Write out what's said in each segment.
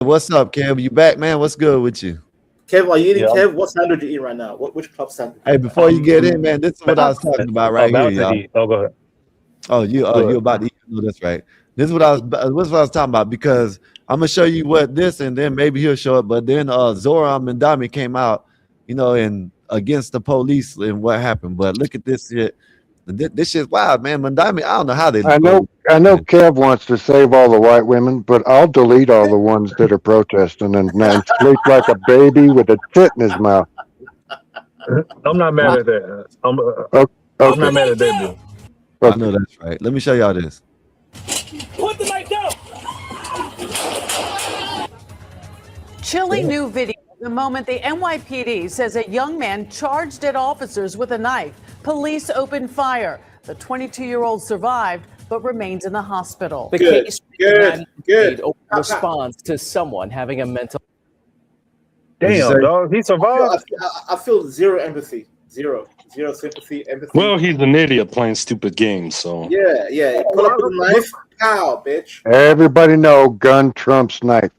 What's up, Kev? You back, man? What's good with you? Kev, are you eating? Yeah. Kev, what sandwich are you eating right now? Which club sandwich? Hey, before you get in, man, this is what I was talking about right here, About to y'all. eat. Oh, go ahead. Oh, you Good. about to eat? No, that's right. This is what talking about because I'm gonna show you what this, and then maybe he'll show it. But then Zoran Mandami came out, and against the police and what happened. But look at this shit. This shit's wild, man. Mandami, I don't know how they I go. know Kev wants to save all the white women, but I'll delete all the ones that are protesting and sleep like a baby with a tit in his mouth. I'm not mad at that. I'm Okay. not mad at that, Bill. I know that's right. Let me show y'all this. Put the knife down. Chilling new video. The moment the NYPD says a young man charged at officers with a knife. Police opened fire. The 22-year-old survived but remains in the hospital. The Good, case good. response to someone having a mental. Damn, dog. He survived. I feel zero empathy. Zero sympathy, empathy. Well, he's an idiot playing stupid games, so. Yeah. Pull up with a knife. Pow, bitch. Everybody know gun trumps knife.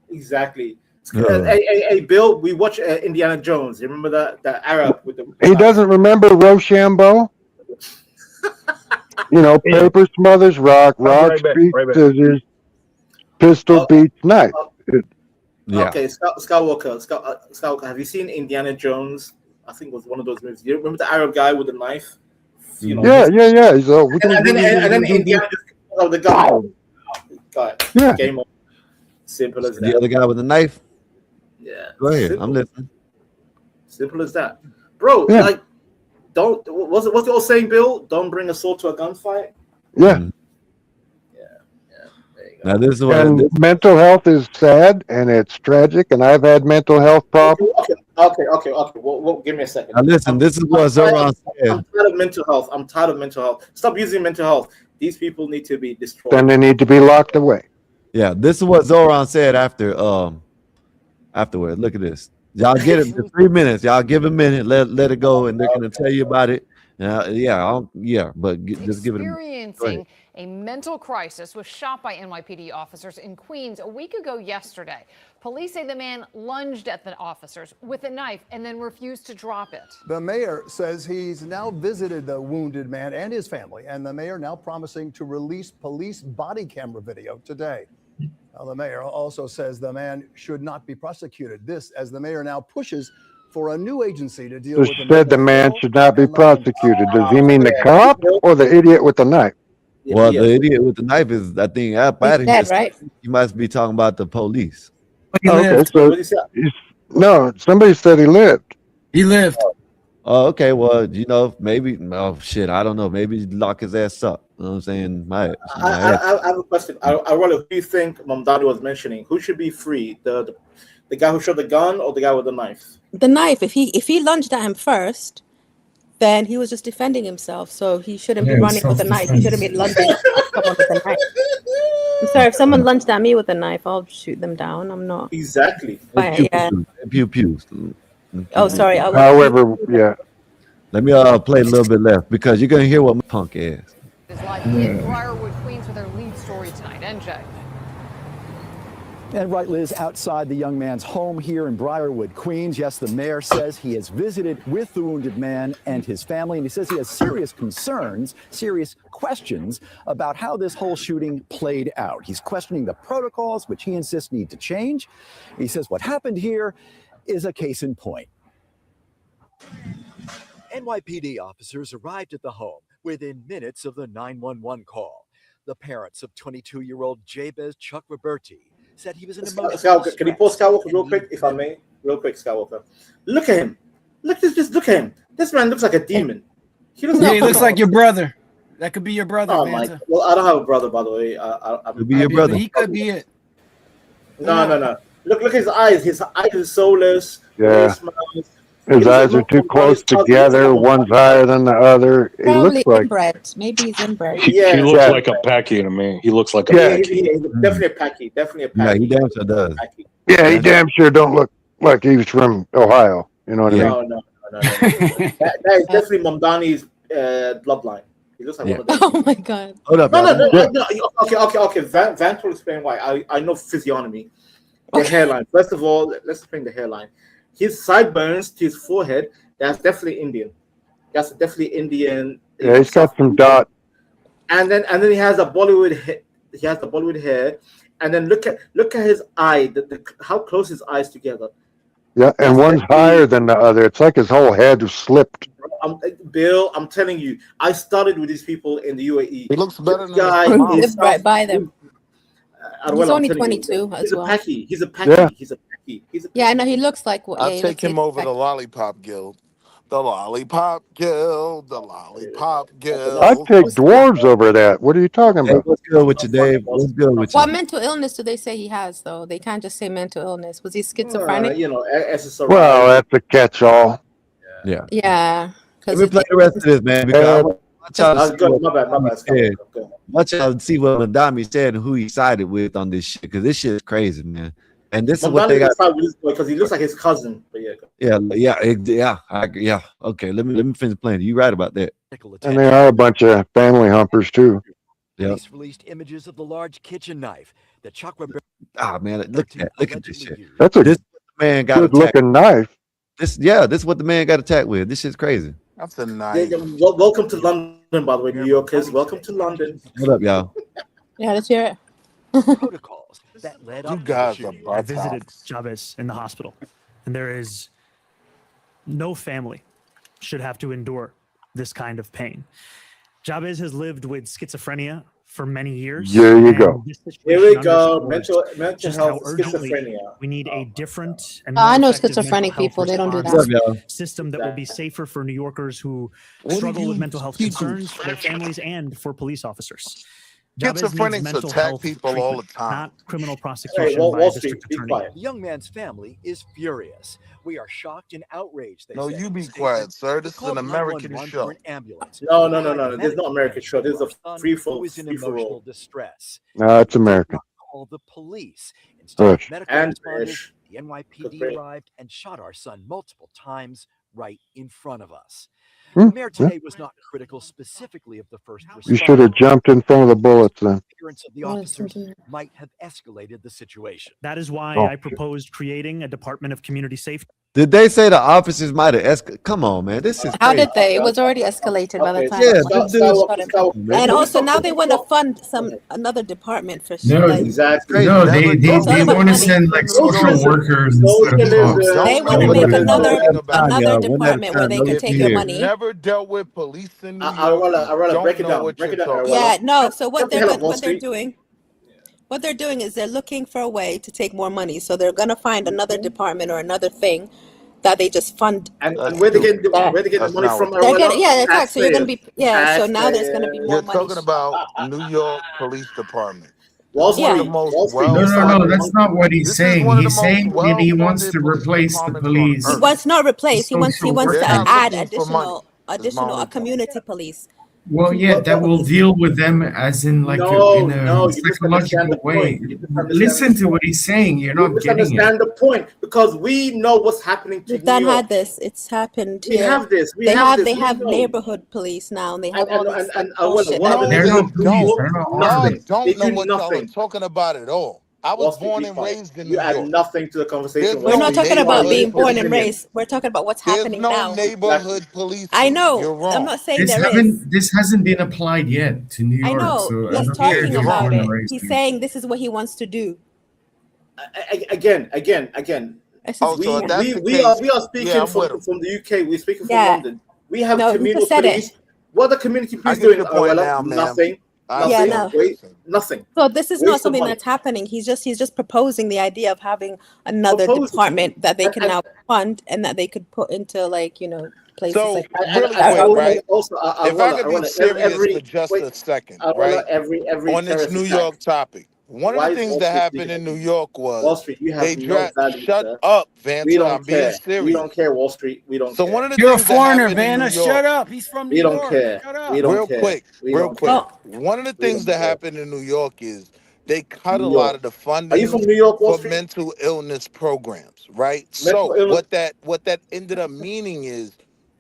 Exactly. Hey, Bill, we watch Indiana Jones. You remember that Arab with the... He doesn't remember Rochambeau? Paper smothers rock, rock beats scissors, pistol beats knife. Yeah. Okay, Skywalker, have you seen Indiana Jones? I think it was one of those movies. You remember the Arab guy with the knife? Yeah. He's all, and then Indiana just pulls out the gun. Got it. Yeah. Game over. Simple as that. The other guy with the knife. Yeah. Go ahead. Simple. I'm listening. Simple as that, bro. Yeah. Like, don't. What's the old saying, Bill? Don't bring a sword to a gunfight. Yeah. Mhm. There you go. Now this is what And mental health is sad and it's tragic, and I've had mental health problems. Okay. Well, give me a second. now listen. This is what Zoran said. I'm tired of mental health. Stop using mental health. These people need to be destroyed. Then they need to be locked away. Yeah, this is what Zoran said afterward. Look at this. Y'all get it for 3 minutes. Y'all give a minute, let it go, and they're gonna tell you about it. But just give it a minute. Experiencing a mental crisis was shot by NYPD officers in Queens a week ago yesterday. Police say the man lunged at the officers with a knife and then refused to drop it. The mayor says he's now visited the wounded man and his family, and the mayor now promising to release police body camera video today. Now, the mayor also says the man should not be prosecuted. This as the mayor now pushes for a new agency to deal Who with said the man should not be prosecuted? Does he mean the cop or the idiot with the knife? Well, the idiot with the knife is, I think, up out of here. Right? You must be talking about the police. Okay, so no, somebody said he lived. He lived. Oh, okay. Well, maybe. Oh shit, I don't know. Maybe lock his ass up. You know what I'm saying? I have a question. I wonder who you think Mamdani was mentioning. Who should be free? The guy who shot the gun or the guy with the knife? The knife. If he lunged at him first, then he was just defending himself. So he shouldn't be running with a knife. He shouldn't be lunging at someone with a knife. I'm sorry, if someone lunged at me with a knife, I'll shoot them down. I'm not. Exactly. Pew. Oh, sorry. However, yeah. Let me play a little bit left because you're gonna hear what my punk is. Is live in Briarwood, Queens, with their lead story tonight. NJ. And right, Liz, outside the young man's home here in Briarwood, Queens. Yes, the mayor says he has visited with the wounded man and his family, and he says he has serious concerns, serious questions about how this whole shooting played out. He's questioning the protocols, which he insists need to change. He says what happened here is a case in point. NYPD officers arrived at the home within minutes of the 911 call. The parents of 22-year-old Jabez Chuck Roberti said he was an emotional. Can you pause Skywalker real quick, if I may? Real quick, Skywalker. Look at him. Look at him. This man looks like a demon. He looks like your brother. That could be your brother. Oh my! Well, I don't have a brother, by the way. Could be your brother. He could be it. No. Look at his eyes. His eyes are soulless. Yeah. His eyes are too close together. One's higher than the other. He Probably looks like inbred. Maybe he's inbred. He looks like a Packy to me. He looks like a Packy. Definitely a Packy. Yeah, he damn sure does. Yeah, he damn sure don't look like he was from Ohio. You know what I mean? No. That is definitely Mamdani's bloodline. He looks like one of them. Oh my God. Hold up. No. Okay. Vance will explain why. I know physiognomy. The hairline. First of all, let's explain the hairline. His sideburns to his forehead, that's definitely Indian. That's definitely Indian. Yeah, he's got some dot. And then he has a Bollywood he has the Bollywood hair. And then look at his eye, how close his eyes together. Yeah, and one's higher than the other. It's like his whole head was slipped. Bill, I'm telling you, I studied with these people in the UAE. He looks better than guy his mom. Live right by them. He's only 22 as well. He's a packy. Yeah. He's a packy. Yeah, I know. He looks like what? I'll Yeah, he take looks him like over the Lollipop Guild. The Lollipop Guild. The Lollipop Guild. I'd take dwarves over that. What are you talking Hey, about? what's good with you, Dave? What's good with you? What mental illness do they say he has, though? They can't just say mental illness. Was he schizophrenic? SSRI. Well, that's a catch-all. Yeah. Yeah. Let me play the rest of this, man, because I want y'all to see what My bad. Mandami said. I want y'all to see what Mandami said and who he sided with on this shit, because this shit is crazy, man. And this is what they got. Because he looks like his cousin. But Yeah. Okay, let me finish playing. You right about that. And they are a bunch of family humpers, too. Yeah. Police released images of the large kitchen knife that Chuck Roberti Man, look at this shit. That's a This man got attacked. good-looking knife. This is what the man got attacked with. This shit's crazy. That's a nice. Welcome to London, by the way, New Yorkers. Welcome to London. What up, y'all? Yeah, let's hear it. protocols that led You up guys to the are shooting. I visited Chavez in the hospital, and there is no family should have to endure this kind of pain. Chavez has lived with schizophrenia for many years. There you and go. this Here we situation go. underscores Mental just health, how urgently schizophrenia. we need a different and I more know effective schizophrenic mental health people. They don't do response that. What's up, y'all? system that will be safer for New Yorkers who What do struggle with you mental health people- concerns, for their families, and for police officers. Chavez needs Schizophrenics mental attack health people all the treatment, time. not criminal prosecution Wall by a Street, district be attorney. quiet. The young man's family is furious. We are shocked and outraged. They No, said you in a be statement. quiet, sir. This They is called an American 911 show. for an ambulance. No. Provided This is not medical American show. This is attention a to free son for who is in free for emotional all. distress. No, it's American. Call the police. Instead of Bush. medical And responders, Bush. the NYPD Good arrived and shot our son multiple times right in front of us. Hmm, The mayor yeah. today was not critical specifically of the first You should have responders. jumped in front of the bullets then. The appearance of the What is officers it? might have escalated the situation. That is why Oh. I proposed creating a Department of Community Safety. Did they say the officers might have Come on, man. This is How crazy. did they? It was already escalated by the Okay, time. Yeah, Once this they dude's- shot him. man. And also now they want to fund another department for No, like Exactly. No, Never they dealt It's all about want to money. send like social Socialism. workers instead of Socialism. cops. they Don't want to know make what they're another talking about. another Yeah, one at a department where time, they no can If take fear. your you've money. never dealt with police in New York, I wanna don't break it know down. what Break you're it down, talking Arella. Yeah, about. no. So Shut what the hell up, Wall what they're Street. doing, what they're doing is they're looking for a way to take more money. So they're gonna find another department or another thing that they just fund. And That's where they get Yeah. the That's money not from? what They're Arella? getting yeah, that's so you're gonna Taxpayers. be so now there's gonna be more You're money. talking about New York Police Department. Wall This is one of the Street. most Wall Street. No, no, no. That's well-funded. not what he's This is saying. one of the He's most saying that he wants to well-funded police replace the departments on police. He earth. wants not replace. He wants Social to They're workers. not add looking for money. Is my additional only a point. community police. Well, yeah, that will deal with them as in like in No, a you misunderstand psychological the way. point. You misunderstand Listen to what he's saying. You're You not getting it. misunderstand the point because we know what's happening to We've New done York. had this. It's happened We here. have this. We They have have this. they We have know. neighborhood police now, and they have all this like, Well, bullshit. what that- other They're things not do? police. They're not Y'all armed. Nothing. don't They know do what y'all are nothing. talking about at all. I Wall was Street, born be and quiet. raised in You New add York. nothing to the conversation. There's We're no not talking about neighborhood being born police. and raised. We're talking about what's There's happening no now. neighborhood policing. I know. You're I'm wrong. not saying there is. This hasn't been applied yet to New I York. know. So I He's don't care if talking you're about born it. and raised He's here. saying this is what he wants to do. Again. It's Oh, just so if weird. that's We the we case, are we are speaking yeah, I'm with him. from the UK. We're speaking from Yeah. London. We have No, communal Luca said it. police. What are the community I police get doing? your point Arella? now, man. Nothing. I Yeah, Nothing. no. Wait, nothing. So this is Waste not of something money. that's happening. He's just proposing the idea of having another Propose. department that they And- can and- now fund and that they could put into places So like that. really I- quick, I- right? Also, If I could be serious for just wait, a second, right? every On this terrorist New attack. York topic, one of Why the is things Wall that Street happened speaking? in New York Wall was Street, you they have no value. shut sir. up, We Vanta. don't I'm being care. We serious. don't care, Wall Street. We don't So care. one of the You're a things that foreigner, happened in New Vanna. York, Shut up. He's from New We don't York. care. Shut up. We don't real care. quick, We real don't quick. care. One of the We things don't that care. happened in New York is they cut a New lot York. of the Are you funding from New York, Wall for Street? mental illness programs, right? Mental So illness. what that ended up meaning is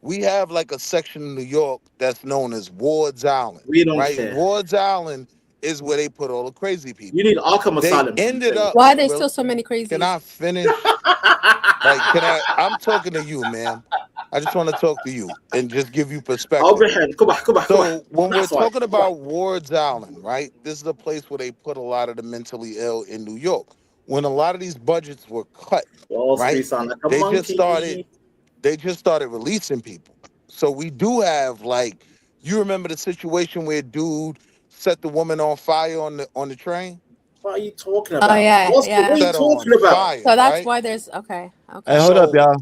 we have like a section of New York that's known as Ward's Island, We don't right? care. Ward's Island is where they put all the crazy people. You need Arkham They Asylum. ended up. Why are there well, still so many crazies? Can I finish? I'm talking to you, man. I just want to talk to you and just give you perspective. Overhead. Come on. So when we're That's why. talking about Ward's Island, right? This is a place where they put a lot of the mentally ill in New York. When a lot of these budgets were cut, Wall right? Street sound like a They monkey. just started releasing people. So we do have, like, you remember the situation where dude set the woman on fire on the train? What are you talking about? Oh yeah, What yeah. are you Set her talking on about? fire, So that's right? why there's okay. Hey, hold up, y'all.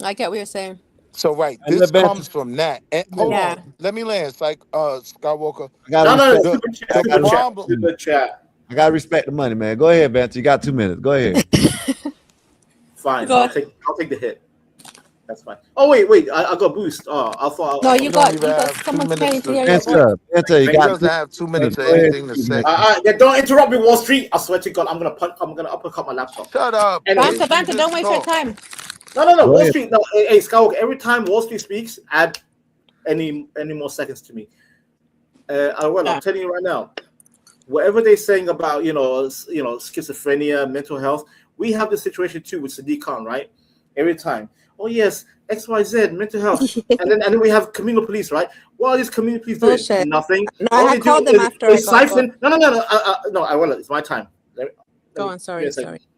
I get what you're saying. So right, Hey, this let Beth- comes from that. And hold Yeah. on, let me land. It's like Skywalker. I gotta No, respect, super chat, the super chat, problem- super chat. I gotta respect the money, man. Go ahead, Banter. You got 2 minutes. Go ahead. Fine. Go I'll take the hit. That's fine. Oh wait. I got a boost. Oh, I thought. No, You you don't got even have 2 someone's minutes paying to to- hear your voice. Banter, you He got doesn't have 2 minutes of Go ahead, anything to say. Yeah, don't interrupt me, Wall Street. I swear to God, I'm gonna uppercut my laptop. Shut up. Anyway. Banter, don't waste your time. No. Go Wall ahead. Street. No, hey, Skywalker. Every time Wall Street speaks, add any more seconds to me. I'm telling you right now, whatever they're saying about schizophrenia, mental health, we have the situation too with Sadiq Khan, right? Every time, oh yes, XYZ mental health, and then we have communal police, right? What are these communal police doing? Bullshit. Nothing. No, All I they had called do them is after they I got siphon. No. I will. It's my time. Go on, sorry.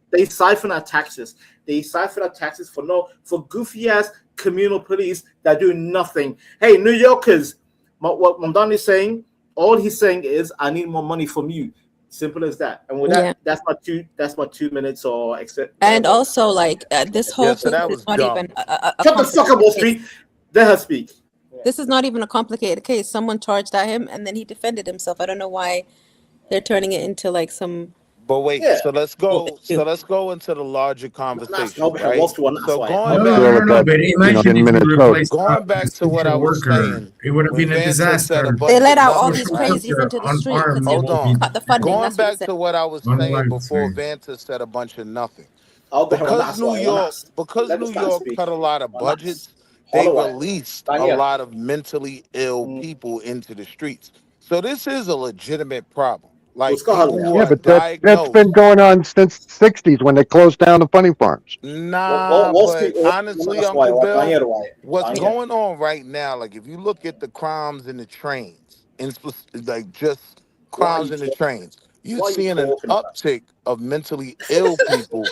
They siphon our taxes. They siphon our taxes for goofy ass communal police that do nothing. Hey, New Yorkers, what Mamdani is saying, all he's saying is, I need more money from you. Simple as that. And with that, that's my 2 minutes or except. And also, like this whole So thing that is was not dumb. even a Shut the fuck up, Wall Street. Let her speak. This is not even a complicated case. Someone charged at him, and then he defended himself. I don't know why they're turning it into like some. But wait, Yeah. so let's go into the larger conversation, right? Wall Street one, So that's why. going No, back, but imagine if you replaced going back to what I was saying, it would have when been a Vance had said a disaster. bunch They let of out all numbers, these right? crazies into the street because they Hold on. cut the funding. Going That's what he back said. to what I was One saying life before thing. Vance said a bunch of nothing. I'll be Because New York Let us not speak. cut a lot of Relax. budgets, they All the way. released Not a yet. lot of mentally ill people into the streets. So this is a legitimate problem. Like Let's go ahead. people who Yeah, are but that's diagnosed. been going on since the 60s when they closed down the funny farms. Nah, Wall but Street. honestly, That's why. Uncle Bill, Why? what's going on right now, like if you look at the crimes in the trains, like just crimes in the trains, you're what are you seeing an talking about? uptick of mentally ill people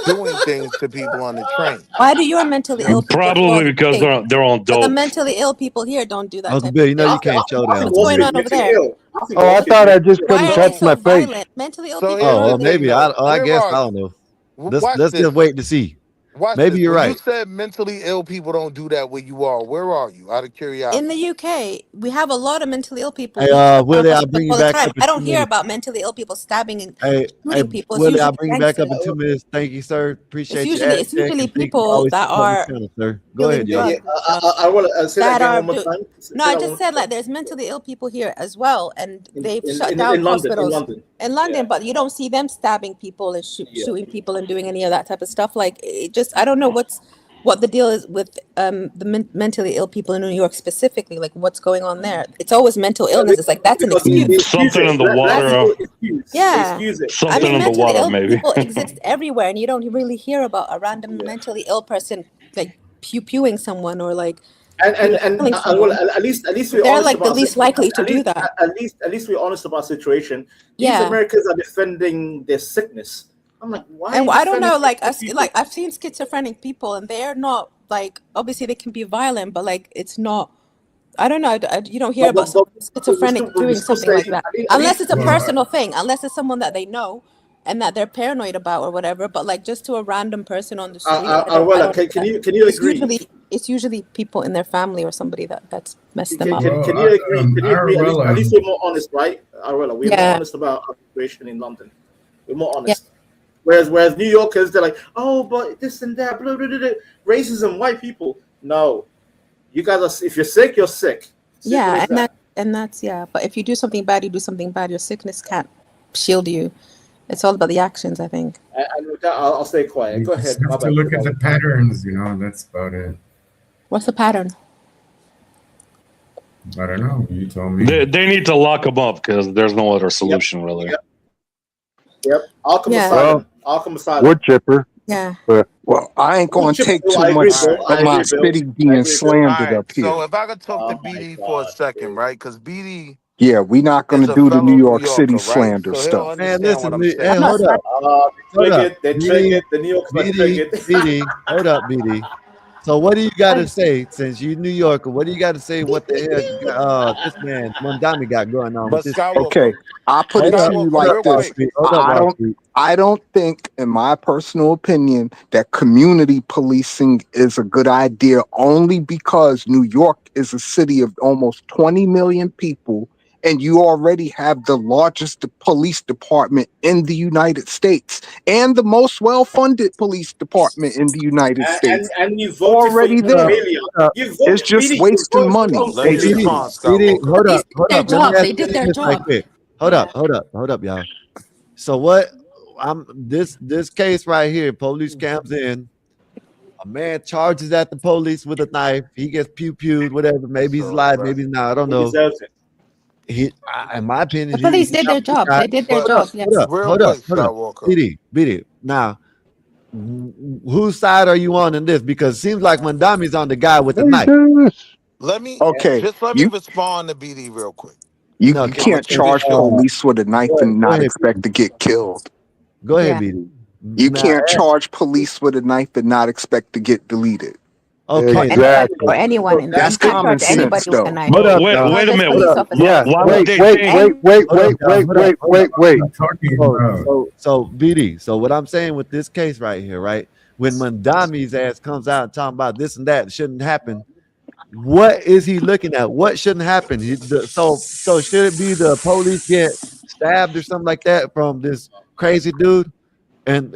doing things to people on the train. Why do your mentally ill people? Probably because they're on But the dope. mentally ill people here don't do that. Uncle type Bill, of you know thing. you can't show that. What's going on over there? Oh, I thought I just couldn't Why are touch they so my face. violent? Mentally ill So people. here's Oh, the well, thing, maybe. though. I Where guess are I don't know. Let's Watch just this. wait to see. Watch Maybe this. you're When right. You said mentally ill people don't do that where you are. Where are you? Out of curiosity. In the UK, we have a lot of mentally ill people. Hey, who shut Willie, down I'll bring you hospitals all the back time. up in I don't 2 hear minutes. about mentally ill people stabbing and Hey, shooting people. It's Willie, usually I'll bring you back up in gangsters. 2 minutes. Thank you, sir. Appreciate It's you. usually Thank you people for always that supporting the are channel, sir. Go doing ahead, y'all. drugs. I want to say that that again are one more do- time. No, I just said like there's mentally ill people here as well, and they've shut in down London, hospitals in London. but you don't see them stabbing people and shooting people and doing any of that type of stuff. Like it just, I don't know what the deal is with the mentally ill people in New York specifically. Like what's going on there? It's always mental illness. It's like that's an excuse. Something in the water. Yeah, Something in the mentally water, ill maybe. people exist everywhere, and you don't really hear about a random mentally ill person like pewing someone or like And killing well, someone. at least we're They're honest like the about least likely to do that. At least we're honest about the situation. These Yeah. Americans are defending their sickness. I'm like, why? And are you I don't know, defending like people? I've seen schizophrenic people, and they're not like obviously they can be violent, but like it's not. I don't know. You don't hear about someone schizophrenic doing something like that, unless it's a personal thing, unless it's someone that they know and that they're paranoid about or whatever. But like just to a random person on the street. Can you agree? It's usually people in their family or somebody that's messed them up. Can you agree? Can you agree? At least we're more honest, right? Arella, we're more Yeah. honest about our situation in London. We're more honest. Whereas New Yorkers, they're like, oh, but this and that, blah, blah, blah, blah. Racism, white people. No, you guys are. If you're sick, you're sick. Simple Yeah, as that. that's yeah. But if you do something bad, you do something bad. Your sickness can't shield you. It's all about the actions, I think. And with that, I'll stay quiet. Go ahead. Just My have to bad. look at the patterns, that's about it. What's the pattern? I don't know. You told me. They need to lock him up because there's no other solution really. Yep. Arkham Yeah. Asylum. Arkham Asylum. Wood chipper. Yeah. But Well, I ain't going to take too I agree, much Bill. I of my agree, Bill. city I being agree, Bill. slandered All up right, here. so if I could talk Oh to my BD for a God, second, dude. right? Because BD Yeah, we not going is to a do the fellow New New York City Yorker, right? slander So he'll stuff. Man, understand listen, what I'm hey, saying. I'm not hold up, They hold up, triggered. They BD, triggered. The New Yorkers are BD, triggered. BD, hold up, BD. So what do you got to say, since you New Yorker? What do you got to say? What the hell, this man Mondami got going on with But this? Okay, Skywalker, I'll put it to Hold up, you Skywalker, like real Wall this. quick. Street. Hold up, I Wall don't Street. I don't think, in my personal opinion, that community policing is a good idea only because New York is a city of almost 20 million people and you already have the largest police department in the United States and the most well-funded police department in the United States. And you voted for Already your there. failure. You It's voted, just BD, you wasting voted for money. those Let me Hey, failures. respond, BD, Skywalker. hold up, hold Their up. Let me job. ask They you did their this right job. quick. Hold up, y'all. So what? This case right here. Police comes in. A man charges at the police with a knife. He gets pewed, whatever. Maybe he's So, alive, right. maybe he's not. I don't He know. deserves it. In my opinion, The police did their job. They did their But job. Yes. real Hold up, quick, Skywalker. BD. Now, whose side are you on in this? Because it seems like Mondami's on the guy with the knife. Let me Okay, let me respond to BD real quick. you No, can't charge police with a knife and go not ahead, expect to get killed. Go ahead, Yeah. BD. You Now, can't charge police with a knife and not expect to get deleted. okay. Or Exactly. anyone in there. That's You can't common charge anybody sense, with a though. knife. Hold But up, wait, y'all. Not wait a just minute. police officers. Yeah. Why would Wait, they wait, change? wait, Hold up, y'all. wait. I'm talking about. So BD. So what I'm saying with this case right here, right? When Mondami's ass comes out and talking about this and that shouldn't happen, what is he looking at? What shouldn't happen? So should it be the police get stabbed or something like that from this crazy dude? And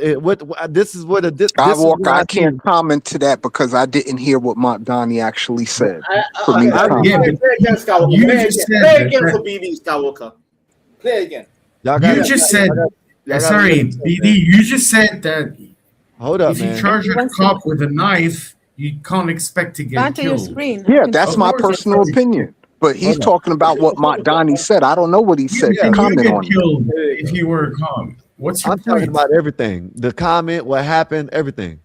this is what this is Skywalker, what I I can't mean. comment to that because I didn't hear what Montdani actually said for me to Okay, comment. Yeah, play again, Skywalker. you Play just again. said Play again that- for BD, Skywalker. Play again. Y'all You gotta, just said. y'all gotta Sorry, listen, BD. man. You just said that Hold up, if you man. charge a Once cop with a knife, you can't expect to Go get onto your killed. screen. Yeah, that's Of my course, personal opinion. But he's Hold up. talking about what Montdani said. I don't know what he said. Yeah. You Comment get on it. killed if you were a cop. What's your I'm talking point? about everything. The comment, what happened, everything.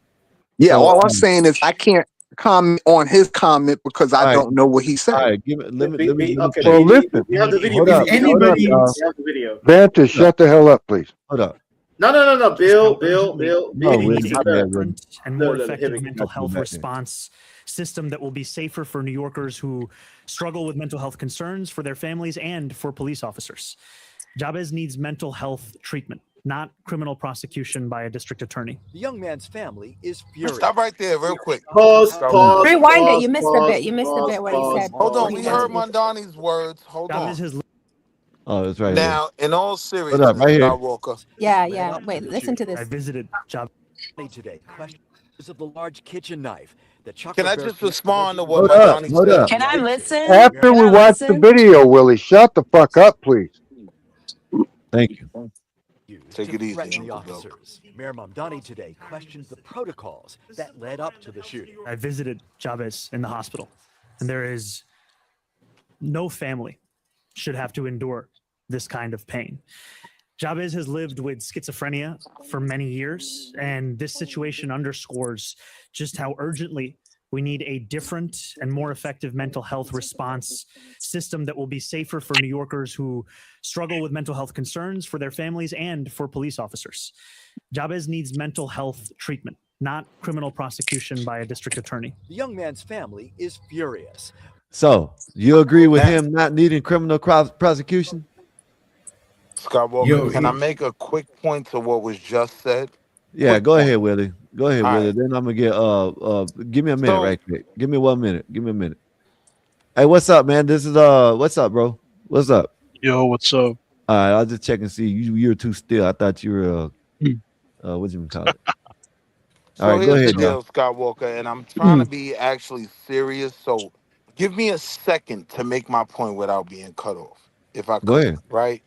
Yeah, So, all I'm saying is I can't comment on his comment because I all right. don't know what he said. All right, let me Okay, play. Well, BD, listen. we have the video. Hold up, BD, hold up, y'all. we have the video. Vantage, shut the hell up, please. Hold up. No, Bill. No, BD, Will, listen, not look, that, Will. different and look, more look, here effective we go. mental Got you health back there. response system that will be safer for New Yorkers who struggle with mental health concerns, for their families, and for police officers. Jabez needs mental health treatment, not criminal prosecution by a district attorney. The young man's family is furious. Stop right there, real quick. Pause. Rewind it. You missed a bit. You missed a bit where he said. Hold on, what we he wanted heard to do. Mondani's words. Hold Jabez on. has Oh, that's right. Now, in all Hold seriousness, up, right here. Skywalker. Yeah. Wait, listen to I this. visited Jabez. Today, questions of the large kitchen knife. Can I just respond to what Hold up, Mondani hold said? up. Can I listen? After Can we I watch the listen? video, Willie, shut the fuck up, please. Thank you. Take it easy, threaten the Uncle Bill. officers. Mayor Mamdani today questions the protocols that led up to the shooting. I visited Jabez in the hospital, and there is no family should have to endure this kind of pain. Jabez has lived with schizophrenia for many years, and this situation underscores just how urgently we need a different and more effective mental health response system that will be safer for New Yorkers who struggle with mental health concerns, for their families, and for police officers. Jabez needs mental health treatment, not criminal prosecution by a district attorney. The young man's family is furious. So you agree with him not needing criminal prosecution? Skywalker, can I make a quick point to what was just said? Yeah, Quick go point. ahead, Willie. Go ahead, All Willie. right. Then I'm gonna get give me a minute So- right quick. Give me 1 minute. Give me a minute. Hey, what's up, man? This is what's up, bro? What's up? Yo, what's up? All right, I'll just check and see. You're too still. I thought you were what you call it? So All right, here's go ahead, the y'all. deal, Skywalker, and I'm trying to be actually serious. So give me a second to make my point without being cut off, if I could. Go ahead. Right?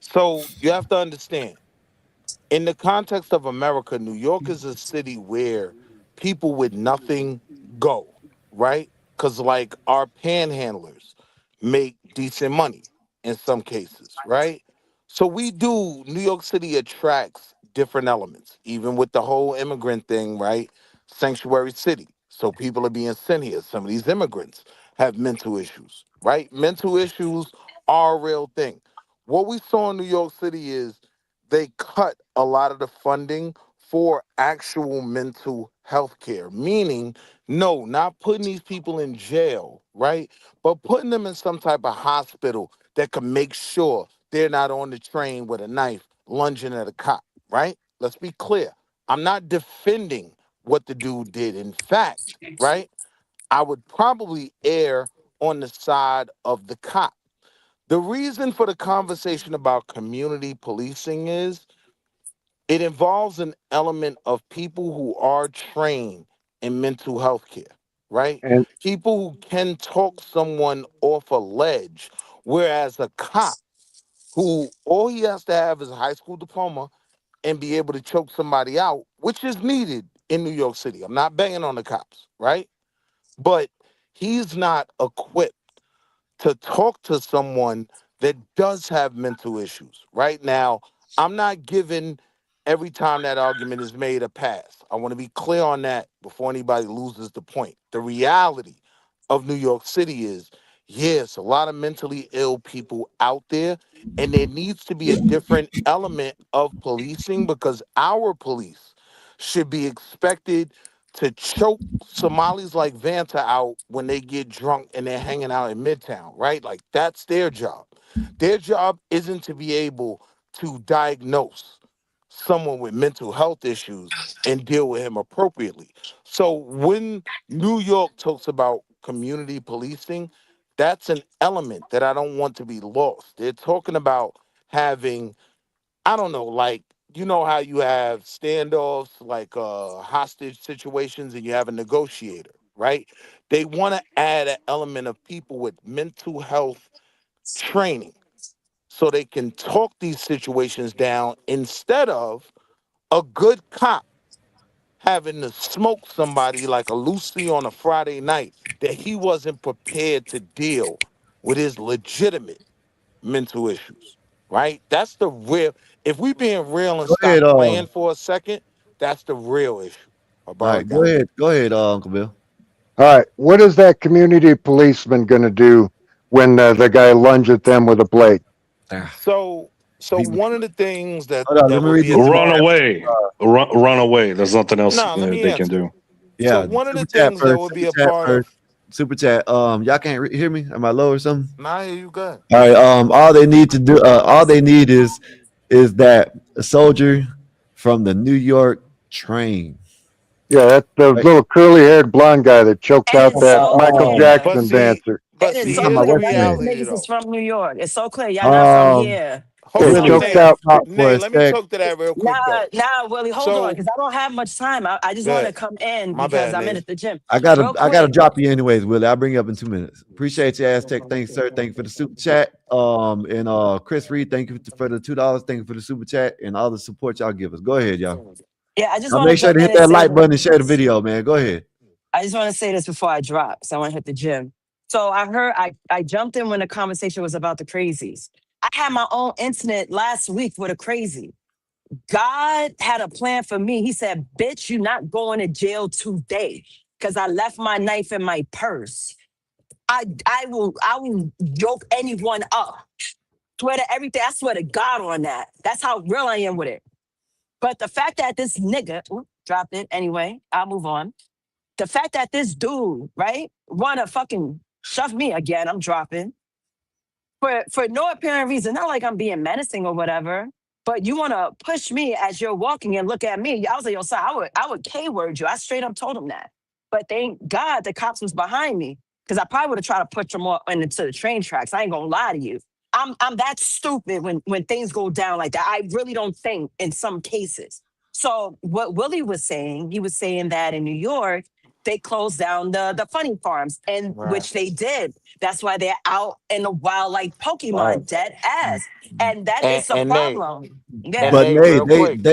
So you have to understand, in the context of America, New York is a city where people with nothing go, right? Because like our panhandlers, make decent money in some cases, right? So New York City attracts different elements, even with the whole immigrant thing, right? Sanctuary city. So people are being sent here. Some of these immigrants have mental issues, right? Mental issues are a real thing. What we saw in New York City is they cut a lot of the funding for actual mental health care, meaning, no, not putting these people in jail, right? But putting them in some type of hospital that can make sure they're not on the train with a knife lunging at a cop, right? Let's be clear. I'm not defending what the dude did. In fact, right, I would probably err on the side of the cop. The reason for the conversation about community policing is it involves an element of people who are trained in mental health care, right? And People who can talk someone off a ledge, whereas a cop who all he has to have is a high school diploma and be able to choke somebody out, which is needed in New York City. I'm not banging on the cops, right? But he's not equipped to talk to someone that does have mental issues. Right now, I'm not giving every time that argument is made a pass. I want to be clear on that before anybody loses the point. The reality of New York City is, yes, a lot of mentally ill people out there, and there needs to be a different element of policing because our police should be expected to choke Somalis like Vanta out when they get drunk and they're hanging out in Midtown, right? Like that's their job. Their job isn't to be able to diagnose someone with mental health issues and deal with him appropriately. So when New York talks about community policing, that's an element that I don't want to be lost. They're talking about having, I don't know, like, you know how you have standoffs, like hostage situations, and you have a negotiator, right? They want to add an element of people with mental health training so they can talk these situations down instead of a good cop having to smoke somebody like a Lucy on a Friday night that he wasn't prepared to deal with his legitimate mental issues, right? That's the real. If we being real and Go stop ahead. playing for a second, that's the real issue. All right. Go ahead. Go ahead, Uncle Bill. all right, what is that community policeman going to do when the guy lunges at them with a blade? So one of the things that Hold on, that let me would read be this. Run away. Run away. There's nothing else Nah, let me they can answer. do. Yeah, So one of the super chat things that first. would be Super a chat part first. of. Super chat. Y'all can't hear me. Am I low or something? Nah, you good. All right. All they need to do. All they need is that a soldier from the New York train. Yeah, that's the Right. little curly-haired blonde guy that choked And out it's that so Michael clear. Jackson see, dancer. But It is see, so talking here's about the clear. what's his None of name? these reality, niggas is though. from New York. It's so clear. Y'all not from here. Hold They on, Willie, choked Nay. out Pop for Nay, a let me sec. talk to that real Nah, quick, though. Willie, hold on, So, because I don't have much time. I just want to good. come in My because bad, I'm in Nay. at the gym. I Real gotta quick. drop you anyways, Willie. I'll bring you up in 2 minutes. Appreciate you, Aztec. Thanks, sir. Thank you for the super chat. And Chris Reed, thank you for the $2. Thank you for the super chat and all the support y'all give us. Go ahead, y'all. Yeah, I just Now want to make sure jump to in hit and that say like button and share the this. video, man. Go ahead. I just want to say this before I drop, so I want to hit the gym. So I jumped in when the conversation was about the crazies. I had my own incident last week with a crazy. God had a plan for me. He said, bitch, you're not going to jail today because I left my knife in my purse. I will yoke anyone up. Swear to everything. I swear to God on that. That's how real I am with it. But the fact that this nigga dropped it anyway, I'll move on. The fact that this dude, right, wanna fucking shove me again, I'm dropping. For no apparent reason, not like I'm being menacing or whatever, but you wanna push me as you're walking and look at me. I was like, yo, sir, I would K-word you. I straight up told him that. But thank God the cops was behind me because I probably would have tried to push him into the train tracks. I ain't gonna lie to you. I'm that stupid when things go down like that. I really don't think in some cases. So what Willie was saying, he was saying that in New York, they closed down the funny farms, and Right. which they did. That's why they're out in the wild like Pokemon, Right. dead ass. And that is the And Nate, problem. and Yeah. But Nate, Nate, real quick.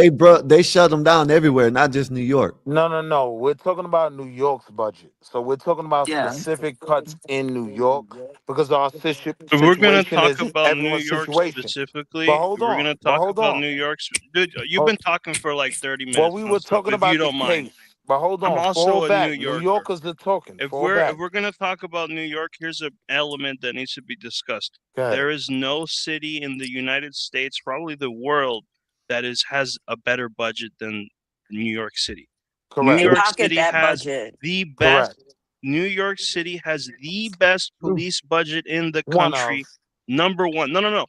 they shut them down everywhere, not just New York. No. We're talking about New York's budget. So we're talking about Yeah. specific cuts in New York because our If we're gonna situation talk is about New everyone's York situation. specifically, But if hold we're on. gonna But talk hold about on. New York, dude, you've Oh, been talking for like 30 well, minutes we were nonstop. talking If you about the don't mind, case. But hold I'm on. also Fall a New back. New Yorker. Yorkers are talking. If Fall we're back. gonna talk about New York, here's an element that needs to be discussed. Go ahead. There is no city in the United States, probably the world, that has a better budget than New York City. New Correct. They York pocket City that has budget. the best. Correct. New York City has the best police budget in the One of. country. Number one. No.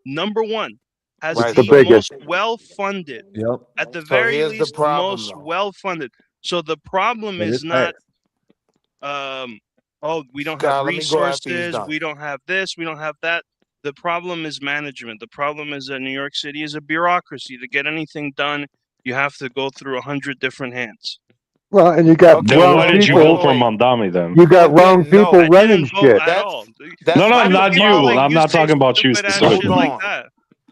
Number one. Has Right. It's the the So, biggest. most well-funded. Yep. At the so very here's the least, problem, most though. well-funded. So the problem But is it's not facts. oh, we don't have Scott, let me go after he's resources, done. we don't have this, we don't have that. The problem is management. The problem is that New York City is a bureaucracy. To get anything done, you have to go through 100 different hands. Well, and you got Okay, Then wrong why did you people. vote for Mandami then? You got Again, wrong people no. I running didn't vote shit. at That's all. that's No, Why do not people you. like I'm you not say talking about you stupid ass hold shit specifically. like on. that?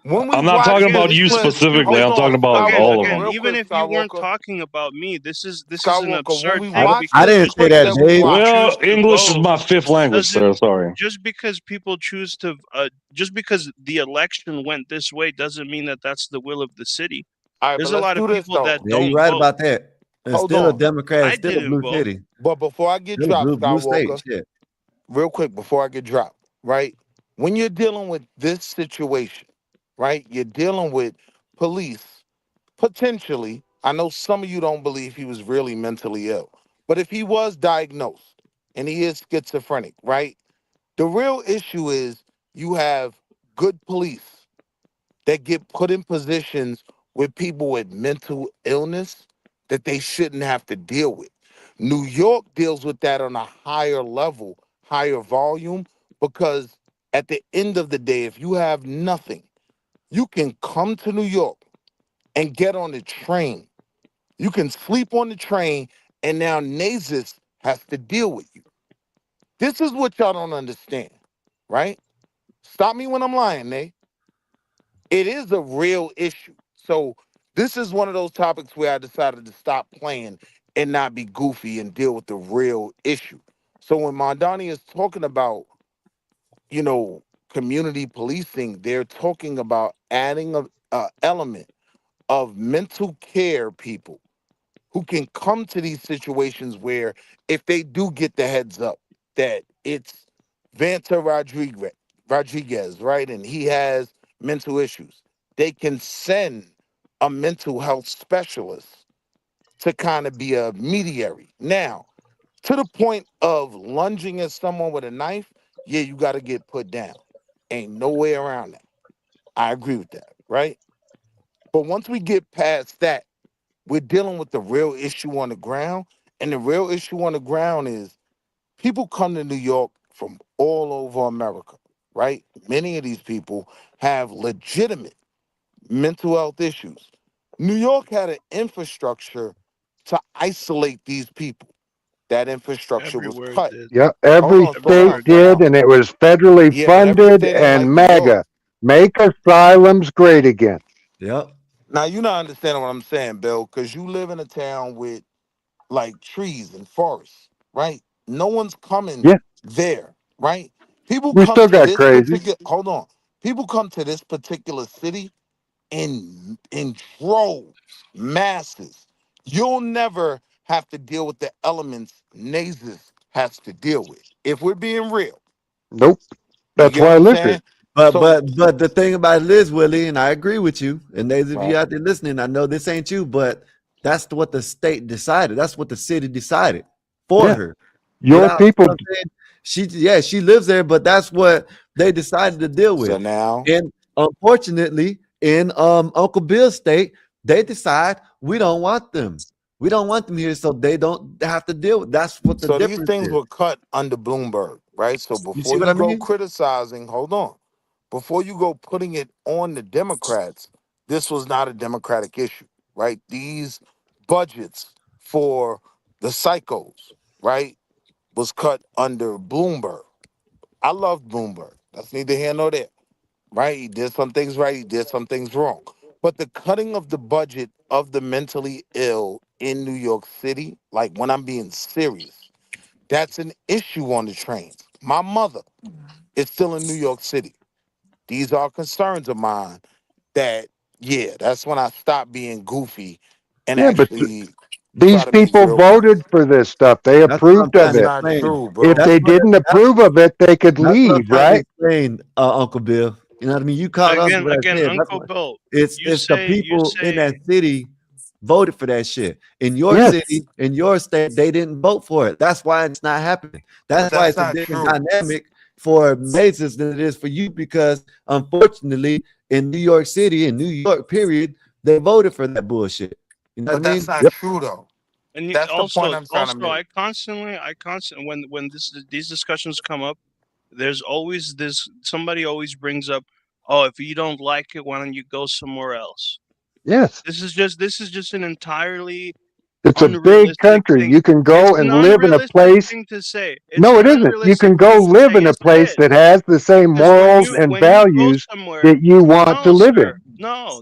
When we I'm not watch talking about this you clip, specifically. hold I'm talking on, about Again, all of Skywalker, them. real even quick, if you weren't Skywalker. talking about me, this is an Skywalker, when absurd we thing watch I this didn't say clip that, that we Dave. watch, choose Well, to English is vote my fifth language, sir. doesn't Sorry. just because people choose to just because the election went this way doesn't mean that that's the will of the city. all right, There's but a let's lot of do this people though. that Yeah, you're don't right vote. about that. It's Hold still a on. Democrat. It's I still a didn't blue vote. city. But before I get Still a dropped, blue state. Skywalker, Shit. real quick, before I get dropped, right? When you're dealing with this situation, right? You're dealing with police potentially. I know some of you don't believe he was really mentally ill, but if he was diagnosed and he is schizophrenic, right? The real issue is you have good police that get put in positions with people with mental illness that they shouldn't have to deal with. New York deals with that on a higher level, higher volume, because at the end of the day, if you have nothing, you can come to New York and get on the train. You can sleep on the train, and now Nazis has to deal with you. This is what y'all don't understand, right? Stop me when I'm lying, Nate. It is a real issue. So this is one of those topics where I decided to stop playing and not be goofy and deal with the real issue. So when Mondani is talking about, community policing, they're talking about adding a element of mental care people who can come to these situations where if they do get the heads up that it's Vanta Rodriguez, right? And he has mental issues. They can send a mental health specialist to kind of be a mediary. Now, to the point of lunging at someone with a knife, yeah, you got to get put down. Ain't no way around that. I agree with that, right? But once we get past that, we're dealing with the real issue on the ground. And the real issue on the ground is people come to New York from all over America, right? Many of these people have legitimate mental health issues. New York had an infrastructure to isolate these people. That infrastructure was Everywhere cut. did. Yeah, Hold every on, slow state down, slow did, down. and it was federally Yeah, but every funded state ain't like and New York. MAGA. Make asylums great again. Yep. Now, you're not understanding what I'm saying, Bill, because you live in a town with like trees and forests, right? No one's coming Yeah, there, right? People we come still to got this crazies. particular, hold on. People come to this particular city in droves, masses. You'll never have to deal with the elements Nazis has to deal with. If we're being real, Nope. you That's get what why I I'm live here. saying? But So, but the thing about it is, Willie, and I agree with you. And those of you right. out there listening, I know this ain't you, but that's what the state decided. That's what the city decided for Yeah, her. your Without, you people. know what I'm saying? She lives there, but that's what they decided to deal So with. now, And unfortunately, in Uncle Bill's state, they decide we don't want them. We don't want them here, so they don't have to deal with. That's what the so these difference things is. were cut under Bloomberg, right? So You see before what you I go mean? criticizing, hold on. Before you go putting it on the Democrats, this was not a Democratic issue, right? These budgets for the psychos right, was cut under Bloomberg. I love Bloomberg. That's neither here nor there, right? He did some things right. He did some things wrong. But the cutting of the budget of the mentally ill in New York City, like when I'm being serious, that's an issue on the trains. My mother is still in New York City. These are concerns of mine that, yeah, that's when I stopped being goofy and Yeah, but actually these try to be people real. voted for this stuff. They That's what I'm approved of trying to it. Not explain. true, bro. If That's they what didn't that's, approve of it, they could that's what I'm leave, trying to right? explain, Uncle Bill. You know what I mean? You caught on to what I Again, said. That's Uncle what, Bill, it's you the say people in that city voted for that shit. In your Yes. city, in your state, they didn't vote for it. That's why it's not happening. That's But why that's it's a not different true. dynamic for Mazes than it is for you, because unfortunately in New York City, in New York, period, they voted for that bullshit. You know But what I that's mean? not true, though. And That's the point I'm trying to make. I constantly when these discussions come up, there's always this somebody always brings up, oh, if you don't like it, why don't you go somewhere else? Yes. This is just an entirely It's a big unrealistic country. thing. You can go It's and an live in a unrealistic place. thing to say. It's No, an it isn't. You unrealistic can go thing to live say. in a Yes, it place is. that has the same Because morals and when you go values somewhere, that you want no, to live sir, in. no.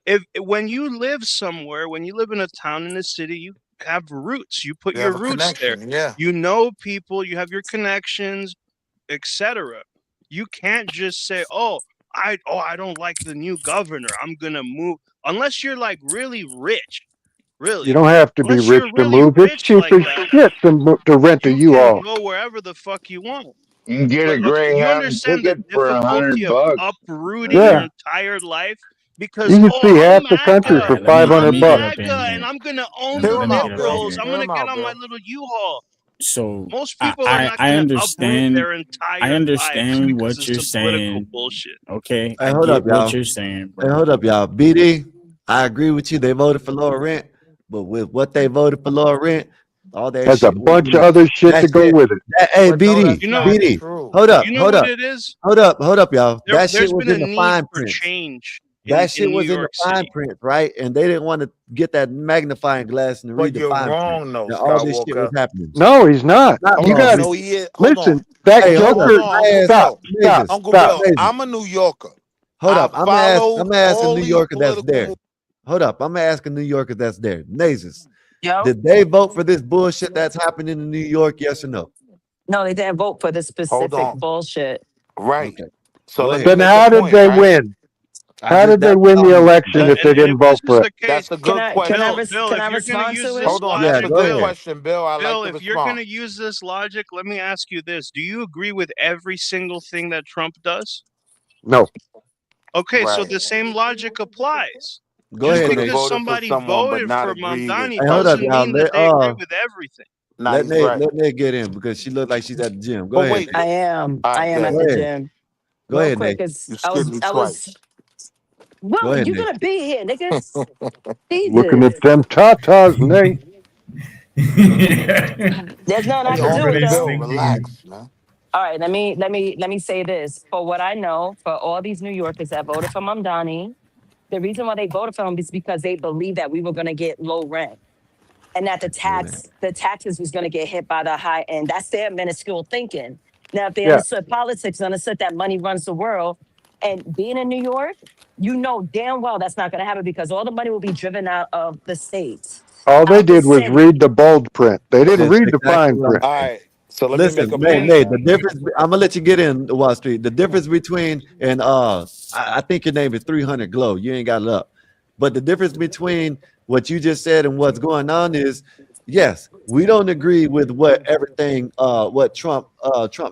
If when you live somewhere, when you live in a town, in a city, you have roots. You put You your have a roots there. connection, yeah. You know people. You have your connections, etc. You can't just say, "Oh, I don't like the new governor. I'm gonna move." Unless you're like really rich, You really. don't have to be Unless rich you're to really move. It's rich cheap like as that, shit to rent a you can U-Haul. go wherever the fuck you want. You can get a But okay, you Greyhound understand the ticket for difficulty of $100. uprooting your Yeah. entire life You because, can oh, see I'm half the country MAGA. for Let me I'm $500. get up in MAGA, and here. I'm gonna own Hear the him Let me out, get up in Bill. liberals. here. I'm Hear gonna him get out, on my Bill. little U-Haul. So Most people are not I gonna uproot understand. their I entire lives understand because what of you're some political saying. bullshit. Okay, Hey, I hold up, get what y'all. you're saying, Hey, bro. hold up, y'all. BD, I agree with you. They voted for lower rent, but with what they voted for lower rent, all that There's a shit went bunch of through. other shit That to go shit. with it. Hey, But no, BD, that's You know, not BD, true. hold up, you know hold what up, it is? hold up, y'all. That shit There's was been a in the need fine for print. change That shit in New was in the York fine City. print, right? And they didn't want to get that magnifying glass and read But the you're fine print. wrong, though, And all this shit was Skywalker. happening. No, he's not. Not You Hold wrong, on. got No, BD. he is. Hold on. listen. That Hey, hold Hold up. Joker. on, I Uncle asked Stop. Bill. Stop. Mazes. Uncle Stop. Bill, Mazes. I'm a New Yorker. Hold I up. followed I'm asking all New these Yorker that's political there. Hold up. I'm asking New Yorker that's there. Mazes. Yo, Did they vote for this bullshit that's happening in New York? Yes or no? no, they didn't vote for the Hold specific on. bullshit. Right. Okay. So Go let me ahead. Then make a how did point, they right? win? I How just did they that's win the all. election if they And didn't if this vote is for it? the case, That's a good question. Can I If you're gonna respond use to it? this Hold on. Yeah, That's a logic, go good ahead. question, Bill. I like Bill, to if you're gonna respond. use this logic, let me ask you this: do you agree with every single thing that Trump does? No. Okay, so Right. the same logic applies. Go You Just ahead, could have Nate. because voted for somebody someone but voted not for agree with Mamdani Hey, hold up, doesn't y'all. mean that they agree with everything. Nah, Let he's right. Nate get in because she looked like she's at the gym. Go But ahead, wait, Nate. all I right, am go at Go the ahead. ahead. gym. Go Real ahead, quick, Nate. cause You skipped me twice. Go Well, ahead, you're Nate. gonna be here, nigga. Looking Jesus. at them tatas, Nate. There's nothing I Hey, can do, Uncle though. Bill, relax, man. All right, let me say this. For what I know, for all these New Yorkers that voted for Mamdani, the reason why they voted for him is because they believed that we were gonna get low rent and that the taxes was gonna get hit by the high end. That's their minuscule thinking. Now, if they Yeah. understood politics, understood that money runs the world, and being in New York, you know damn well that's not gonna happen because all the money will be driven out of the states, All they out the did was city. read the bold print. They didn't That's read the exactly fine what I'm print. All saying. right. So let me make Listen, a Nate, point. the difference. I'm gonna let you get in Wall Street. The difference between and I think your name is 300 Glow. You ain't got it up, but the difference between what you just said and what's going on is, yes, we don't agree with what everything what Trump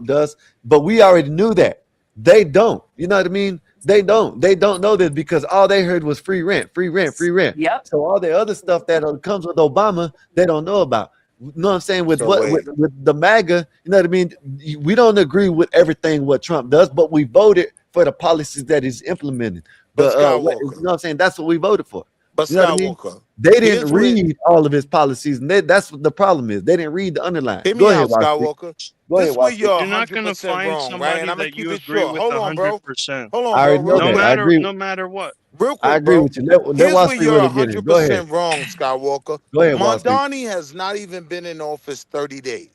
does, but we already knew that. They don't. You know what I mean? They don't. They don't know this because all they heard was free rent, free rent, free rent. Yep. So all the other stuff that comes with Obama, they don't know about. You know what I'm saying? With So what wait. with the MAGA, you know what I mean? We don't agree with everything what Trump does, but we voted for the policies that he's implementing. But You know Skywalker, what I'm saying? That's what we voted for. But You know what I mean? Skywalker, They didn't here's where read all of his policies, and that's what the problem is. They didn't read the underline. hear Go me ahead, out, Wasi. Skywalker. Go ahead, This where Wasi. you're You're not gonna 100% find wrong, right? And somebody I'm gonna that keep you it agree short. with Hold on, bro. 100%. Hold on, I bro. already know Real No that. quick. I matter, agree. no matter what. Real I quick, agree bro. with you. Let Here's where Wasi you're really get it. Go ahead. 100% wrong, Skywalker. Go ahead, Wasi. Mondani has not even been in office 30 days.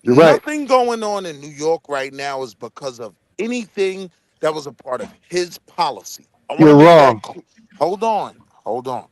You're right. Nothing going on in New York right now is because of anything that was a part of his policy. I want to You're make that wrong. clear. Hold on.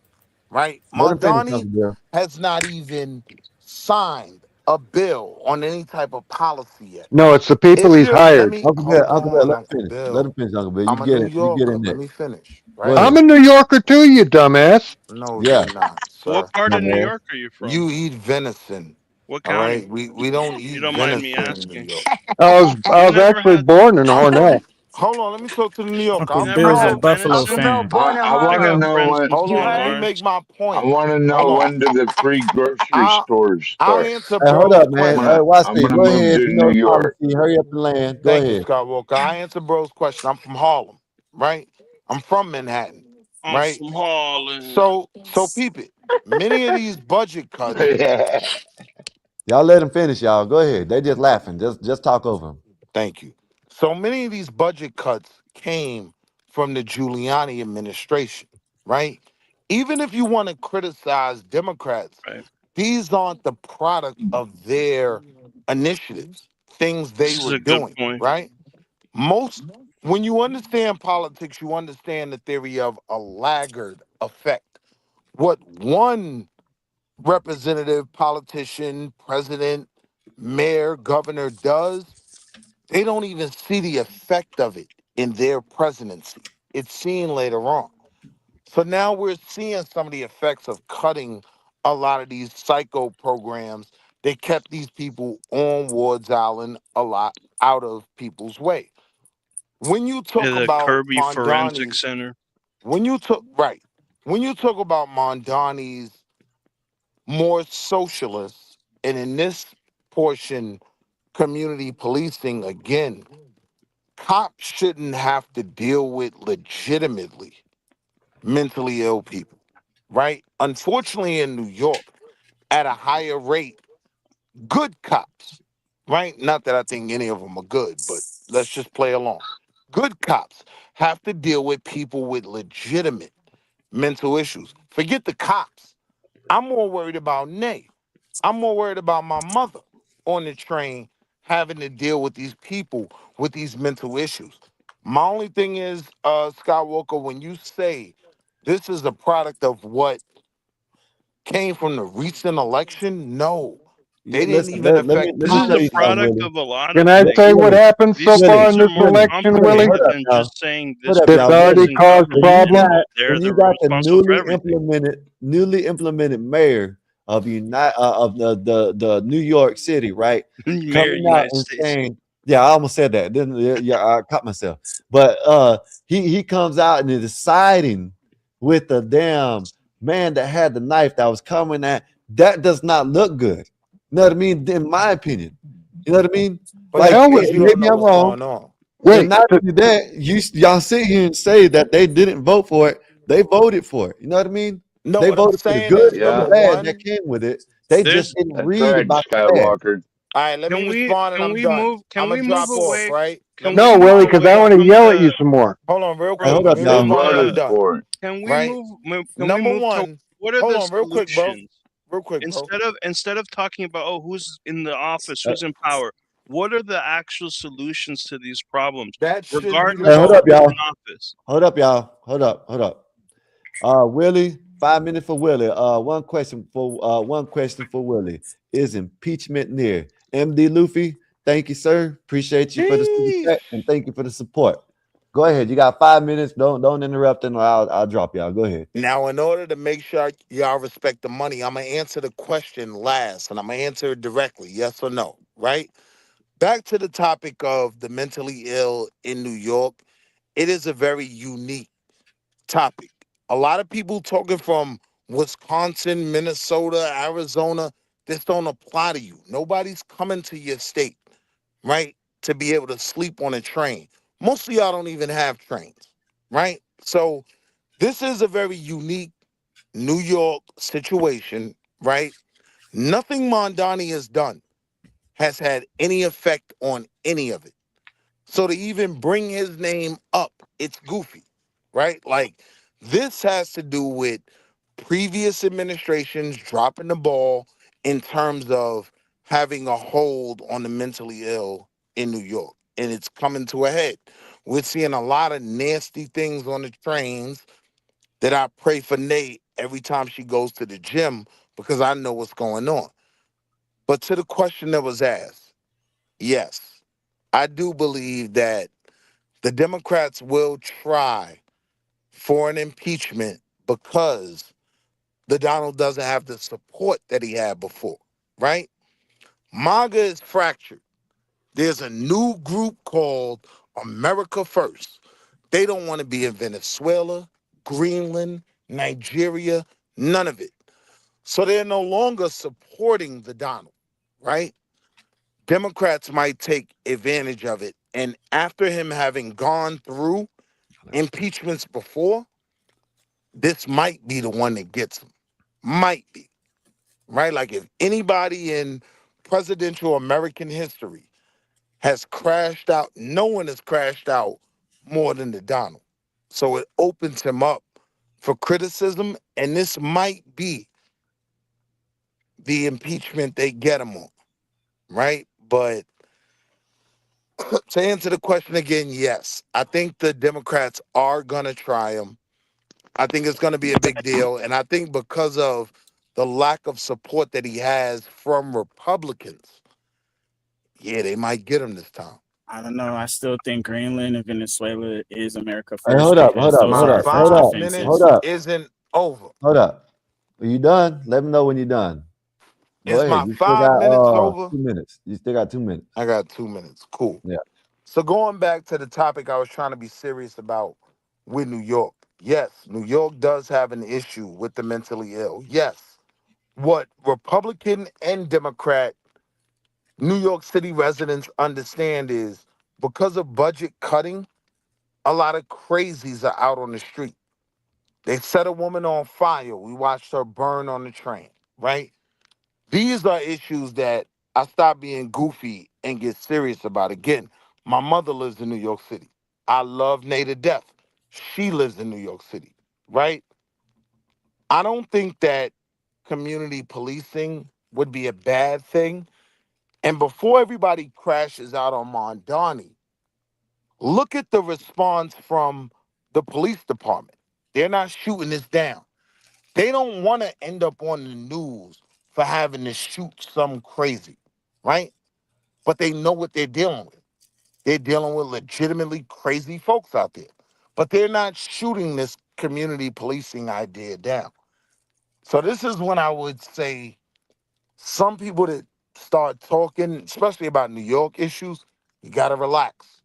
Right? Let him finish, Mondani Uncle Bill. has not even signed a bill on any type of policy yet. No, it's the people If he's you're, let hired. me Uncle Bill, hold Uncle Bill, on, let him Uncle finish. Let him Bill. finish, Uncle Bill. You I'm a get New it. You get Yorker. in Let there. me finish, Go right? ahead. I'm a New Yorker too, you dumbass. No, Yeah. you're not, What sir. part of New Dumbass. York are you from? You eat venison. What All county? right. We don't If you eat don't mind me venison in New asking. York. I You was never actually had born in Hornet. Hold on, let me talk to the New Yorker. Uncle you I'm never Bill's from a had Long. Buffalo Uncle venison? Bill, fan. born in I I want to got Harlem. know friends when. from Hold You on, let me heard? Florida. make my I point. want to Hold know on. when do the free grocery I'll stores I'll start. answer Hey, hold bro's up, man. Hey, question. I'm Wasi, gonna go move ahead. to You know New the York. policy. Hurry up and land. Go Thank you, ahead. Skywalker. I answer bro's question. I'm from Harlem, right? I'm from Manhattan, I'm right? from Harlem. So peep it. Many of these budget cuts. Y'all let him finish, y'all. Go ahead. They just laughing. Just talk over him. Thank you. So many of these budget cuts came from the Giuliani administration, right? Even if you want to criticize Democrats, Right. these aren't the product of their initiatives, things they This is were a good doing, point. right? Most, when you understand politics, you understand the theory of a laggard effect. What one representative, politician, president, mayor, governor does, they don't even see the effect of it in their presidency. It's seen later on. So now we're seeing some of the effects of cutting a lot of these psycho programs. They kept these people on Ward's Island a lot out of people's way. When you Yeah, talk the about Kirby Forensic Mondani's, Center. when you talk about Mondani's more socialists, and in this portion, community policing again, cops shouldn't have to deal with legitimately mentally ill people, right? Unfortunately, in New York, at a higher rate, good cops, right? Not that I think any of them are good, but let's just play along. Good cops have to deal with people with legitimate mental issues. Forget the cops. I'm more worried about Nay. I'm more worried about my mother on the train having to deal with these people with these mental issues. My only thing is, Skywalker, when you say this is a product of what came from the recent election, no. They didn't Listen, even affect let This me is show a you policies. something, product Willie. of a lot Can of I things. say what Willie, happened so These far Willie, in things are this more Willie, election, Willie, Willie? hold complicated up, than y'all. just saying Hold this up, It's y'all. person is already Willie, caused incompetent. when you problems. got They're when the you got the responsible for everything. newly implemented mayor of the New York City, right? Mayor of the Coming out United and States. saying, yeah, I almost said that. Then yeah, I caught myself. But he comes out and is siding with the damn man that had the knife that was coming at. That does not look good. You know what I mean? In my opinion, you know what I mean? But Like, it's Hell with because it. you don't maybe know I'm what's wrong. going on. And Wait, not only that, y'all sit here and say that they didn't vote for it. They voted for it. You know what I mean? No, They what I'm voted for the saying good is, and the number Yeah, bad that one, came with it. They just There's didn't that's read right, about the bad. Skywalker. all right, let me respond and can I'm we done. move I'm going to move drop off, away right? Let can me we no, move Willie, respond. because I away want to from yell at you the some more. Hold on, real Hey, bro quick. hold Let up, me They y'all. respond and I'm voted done, for it. can we right? Number move to one, what are hold the on, real quick, bro. solutions Real quick, bro. instead of talking about who's in the office, Uh, who's in power, what are the actual solutions to these problems That should be Hey, regardless of hold up, resolved. who's y'all. in office? Hold up, y'all. Hold up. Willie, 5 minutes for Willie. One question for Willie. Is impeachment near? MD Luffy, thank you, sir. Appreciate you for the super Sheesh. chat and thank you for the support. Go ahead. You got 5 minutes. Don't interrupt and I'll drop y'all. Go ahead. Now, in order to make sure y'all respect the money, I'm going to answer the question last and I'm going to answer it directly, yes or no, right? Back to the topic of the mentally ill in New York. It is a very unique topic. A lot of people talking from Wisconsin, Minnesota, Arizona, this don't apply to you. Nobody's coming to your state, right, to be able to sleep on a train. Most of y'all don't even have trains, right? So this is a very unique New York situation, right? Nothing Mondani has done has had any effect on any of it. So to even bring his name up, it's goofy, right? Like, this has to do with previous administrations dropping the ball in terms of having a hold on the mentally ill in New York. And it's coming to a head. We're seeing a lot of nasty things on the trains that I pray for Nate every time she goes to the gym because I know what's going on. But to the question that was asked, yes, I do believe that the Democrats will try for an impeachment because the Donald doesn't have the support that he had before, right? MAGA is fractured. There's a new group called America First. They don't want to be in Venezuela, Greenland, Nigeria, none of it. So they're no longer supporting the Donald, right? Democrats might take advantage of it. And after him having gone through impeachments before, this might be the one that gets him. Might be, right? Like, if anybody in presidential American history has crashed out, no one has crashed out more than the Donald. So it opens him up for criticism, and this might be the impeachment they get him on, right? But to answer the question again, yes, I think the Democrats are going to try him. I think it's going to be a big deal. And I think because of the lack of support that he has from Republicans, yeah, they might get him this time. I don't know. I still think Greenland and Venezuela is America Hey, first. hold up, because hold up, those hold are up, first hold up, offenses. hold up, Isn't over. hold up. Are you done? Let me know when you're done. Go Is ahead. my You still 5 got minutes over? 2 minutes. You still got 2 minutes. I got 2 minutes. Cool. Yeah. So going back to the topic I was trying to be serious about with New York. Yes, New York does have an issue with the mentally ill. Yes. What Republican and Democrat New York City residents understand is because of budget cutting, a lot of crazies are out on the street. They set a woman on fire. We watched her burn on the train, right? These are issues that I stop being goofy and get serious about. Again, my mother lives in New York City. I love Nate to death. She lives in New York City, right? I don't think that community policing would be a bad thing. And before everybody crashes out on Mondani, look at the response from the police department. They're not shooting this down. They don't want to end up on the news for having to shoot some crazy, right? But they know what they're dealing with. They're dealing with legitimately crazy folks out there. But they're not shooting this community policing idea down. So this is when I would say some people that start talking, especially about New York issues, you got to relax.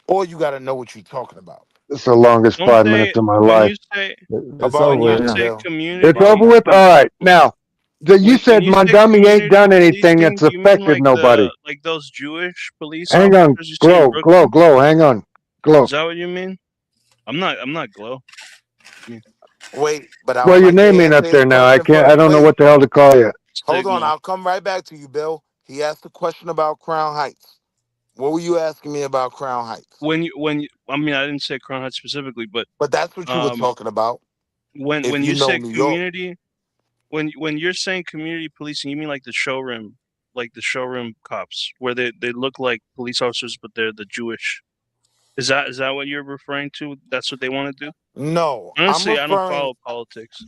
Or you got to know what you're talking about. It's the longest Don't 5 say minutes of my when life. you say It's About over when you with now. say Bill. community. It's over with. All right. Now, you When said you say Mondami ain't community done anything policing, that's do you mean affected like nobody. those Jewish police Hang on. officers you see in Brooklyn? Glow. Hang on. Glow. Is that what you mean? I'm not Glow. Wait, but I Well, would your like to name ain't answer up his there now. question I first. don't know Wait, what the hell to call you. hold on. Signal. I'll come right back to you, Bill. He asked a question about Crown Heights. What were you asking me about Crown Heights? When you I mean I didn't say Crown Heights specifically, but But that's what you were talking about. If when you you know say New York. community, when you're saying community policing, you mean like the showroom cops, where they look like police officers, but they're the Jewish. Is that what you're referring to? That's what they want to do? No, Honestly, I don't follow politics,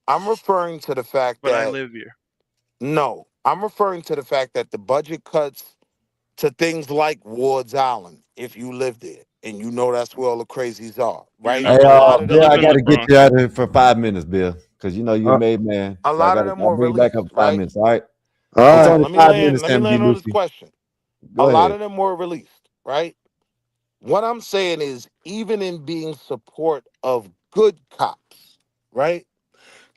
I'm referring to the fact but I that live here. no, I'm referring to the fact that the budget cuts to things like Ward's Island, if you live there, and you know that's where all the crazies are, right? Hey, A lot of Bill, them I live in got the to get Bronx. you out of here for 5 minutes, Bill, because you know you're a Uh, made man. a So lot of them I'll were bring you back up released, in 5 right? minutes. All right. All Hold It's right. on, only let me 5 minutes, land on this MD. question. Go A lot ahead. of them were released, right? What I'm saying is, even in being support of good cops, right?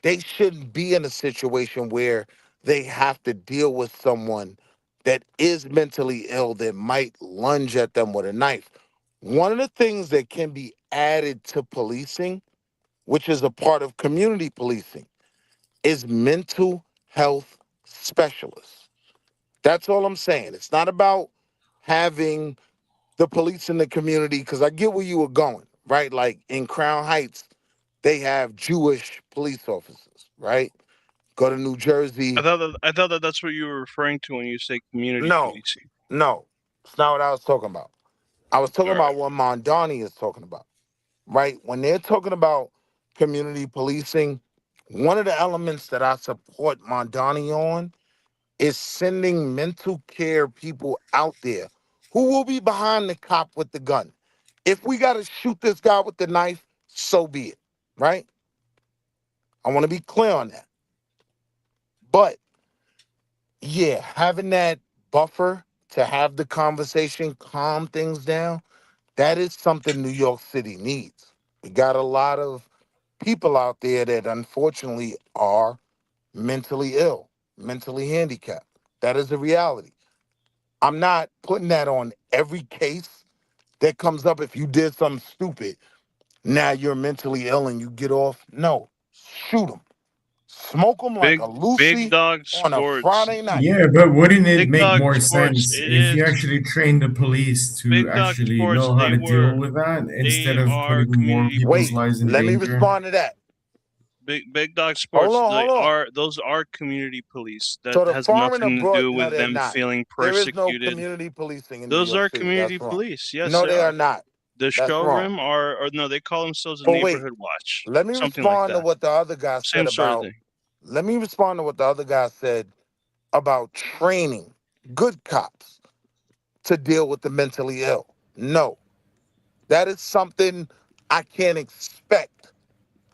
They shouldn't be in a situation where they have to deal with someone that is mentally ill that might lunge at them with a knife. One of the things that can be added to policing which is a part of community policing, is mental health specialists. That's all I'm saying. It's not about having the police in the community, because I get where you were going, right? Like in Crown Heights, they have Jewish police officers, right? Go to New Jersey. I thought that that's what you were referring to when you say community No, policing. no, it's not what I was talking about. I was talking about what Mondani is talking about, right? When they're talking about community policing, one of the elements that I support Mondani on is sending mental care people out there who will be behind the cop with the gun. If we got to shoot this guy with the knife, so be it, right? I want to be clear on that. But, yeah, having that buffer to have the conversation, calm things down, that is something New York City needs. We got a lot of people out there that unfortunately are mentally ill, mentally handicapped. That is a reality. I'm not putting that on every case that comes up. If you did something stupid, now you're mentally ill and you get off. No, shoot them. Smoke them like a Lucy Big Dog on a Sports. Friday night. Yeah, but wouldn't it Big make Dog more Sports, sense it if you is- actually train the police to Big Dog actually Sports, know how they to deal were- with that they instead of are putting more community- people's Wait, lives in let me danger? respond to that. Big Dog Sports, Hold on. those are community police. That So the has foreign nothing to abroad, do no, with they're them not. feeling There is no persecuted. community policing in New Those York are City. community That's wrong. police. Yes, No, they are not. The That's showroom wrong. or no, they call themselves a But wait, neighborhood watch. Let me Something like respond to that. what the other guy Same said sort of about. thing. Let me respond to what the other guy said about training good cops to deal with the mentally ill. No, that is something I can't expect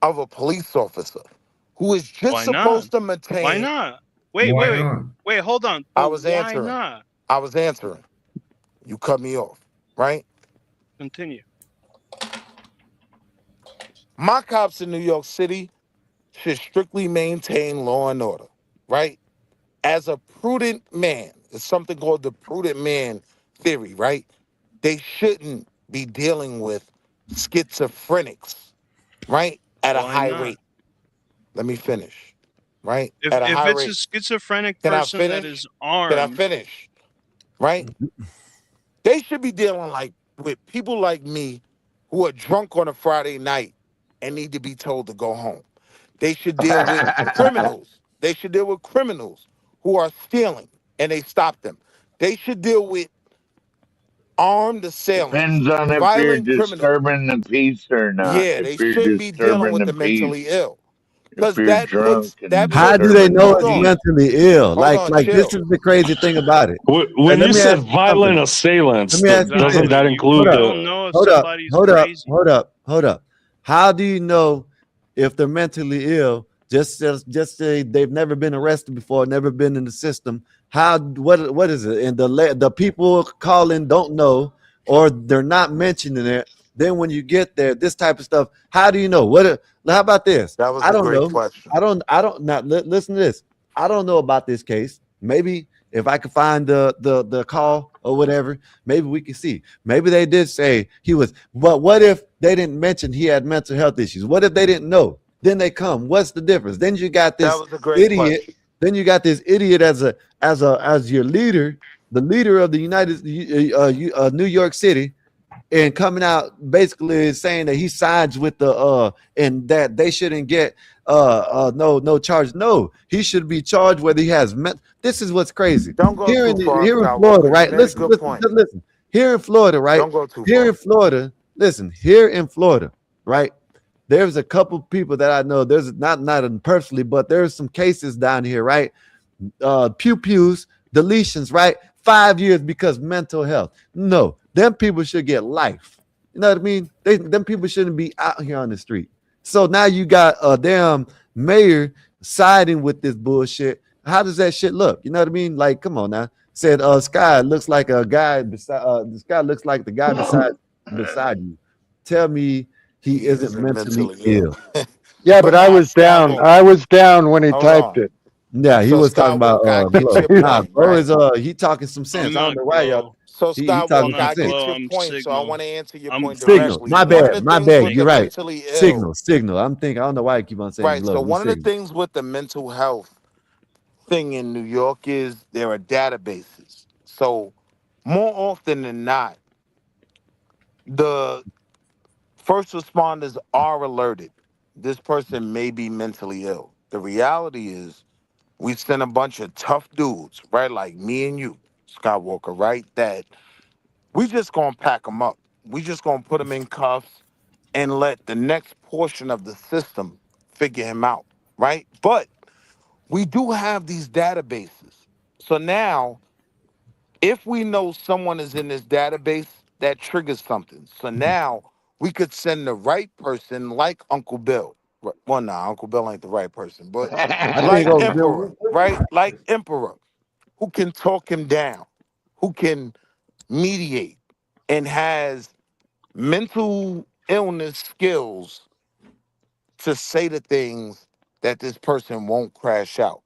of a police officer who is just Why not? supposed to maintain. Why not? Wait, Why wait, wait, not? wait. Hold on. I But was why answering. not? I was answering. You cut me off, right? Continue. My cops in New York City should strictly maintain law and order, right? As a prudent man, it's something called the prudent man theory, right? They shouldn't be dealing with schizophrenics, right? At a Why high not? rate. Let me finish, right? If At a high it's rate. a schizophrenic Can I person that finish? is Can I armed, finish? Right? They should be dealing like with people like me who are drunk on a Friday night and need to be told to go home. They should deal with criminals. They should deal with criminals who are stealing and they stop them. They should deal with armed assailants, Depends on if you're violent criminals. disturbing the peace or not. Yeah, they If you're shouldn't be dealing disturbing with the the mentally peace, ill. if Because you're that drunk puts and How do they disturbing know the it's hold on. peace, mentally ill? Hold Like, on, like this chill. is the crazy thing about it. When Let you me said ask you violent something. assailants, Let me ask you doesn't this. that you include Hold up. don't know if Hold up. somebody's Hold up. crazy. Hold up. Hold up. How do you know if they're mentally ill? Just say they've never been arrested before, never been in the system. How? What is it? And the people calling don't know, or they're not mentioning it. Then when you get there, this type of stuff. How do you know? How about this? That was I a don't great know. question. I don't. Now listen to this. I don't know about this case. Maybe if I could find the call or whatever, maybe we can see. Maybe they did say he was. But what if they didn't mention he had mental health issues? What if they didn't know? Then they come. What's the difference? Then you got this That was a great idiot. question. Then you got this idiot as your leader, the leader of the New York City, and coming out basically saying that he sides with the and that they shouldn't get no charge. No, he should be charged whether he has this is what's crazy. Don't go Here in too far, Florida, Skywalker. right? You made a Listen. good point. Here in Florida, right? Don't go too Here far. in Florida, listen. Here in Florida, right? There's a couple people that I know. There's not personally, but there's some cases down here, right? Pews, deletions, right? 5 years because mental health. No, them people should get life. You know what I mean? Them people shouldn't be out here on the street. So now you got a damn mayor siding with this bullshit. How does that shit look? You know what I mean? Like, come on now. Said Sky looks like a guy beside the Sky looks like the guy beside you. Tell me he isn't mentally ill. Yeah, but I was down. I was down when he Hold typed on. it. Yeah, he So was talking about Skywalker, I get your Nah, point, bro right? is he talking some sense. I don't know why y'all. So He Skywalker, talking I consent. get your I'm point. So I Signal. want to answer your I'm point Signal. directly. My One of bad. the My things bad. with You're the right. mentally ill, Signal. Signal. I'm thinking. I don't know why you keep on saying right? So low. You one of the signal. things with the mental health thing in New York is there are databases. So more often than not, the first responders are alerted. This person may be mentally ill. The reality is we send a bunch of tough dudes, right? Like me and you, Skywalker, right? That we just gonna pack them up. We just gonna put them in cuffs and let the next portion of the system figure him out, right? But we do have these databases. So now, if we know someone is in this database, that triggers something. So now we could send the right person like Uncle Bill. Well, nah, Uncle Bill ain't the right person, but I think like it goes Emperor, Bill. right? Like Emperor, who can talk him down, who can mediate, and has mental illness skills to say the things that this person won't crash out.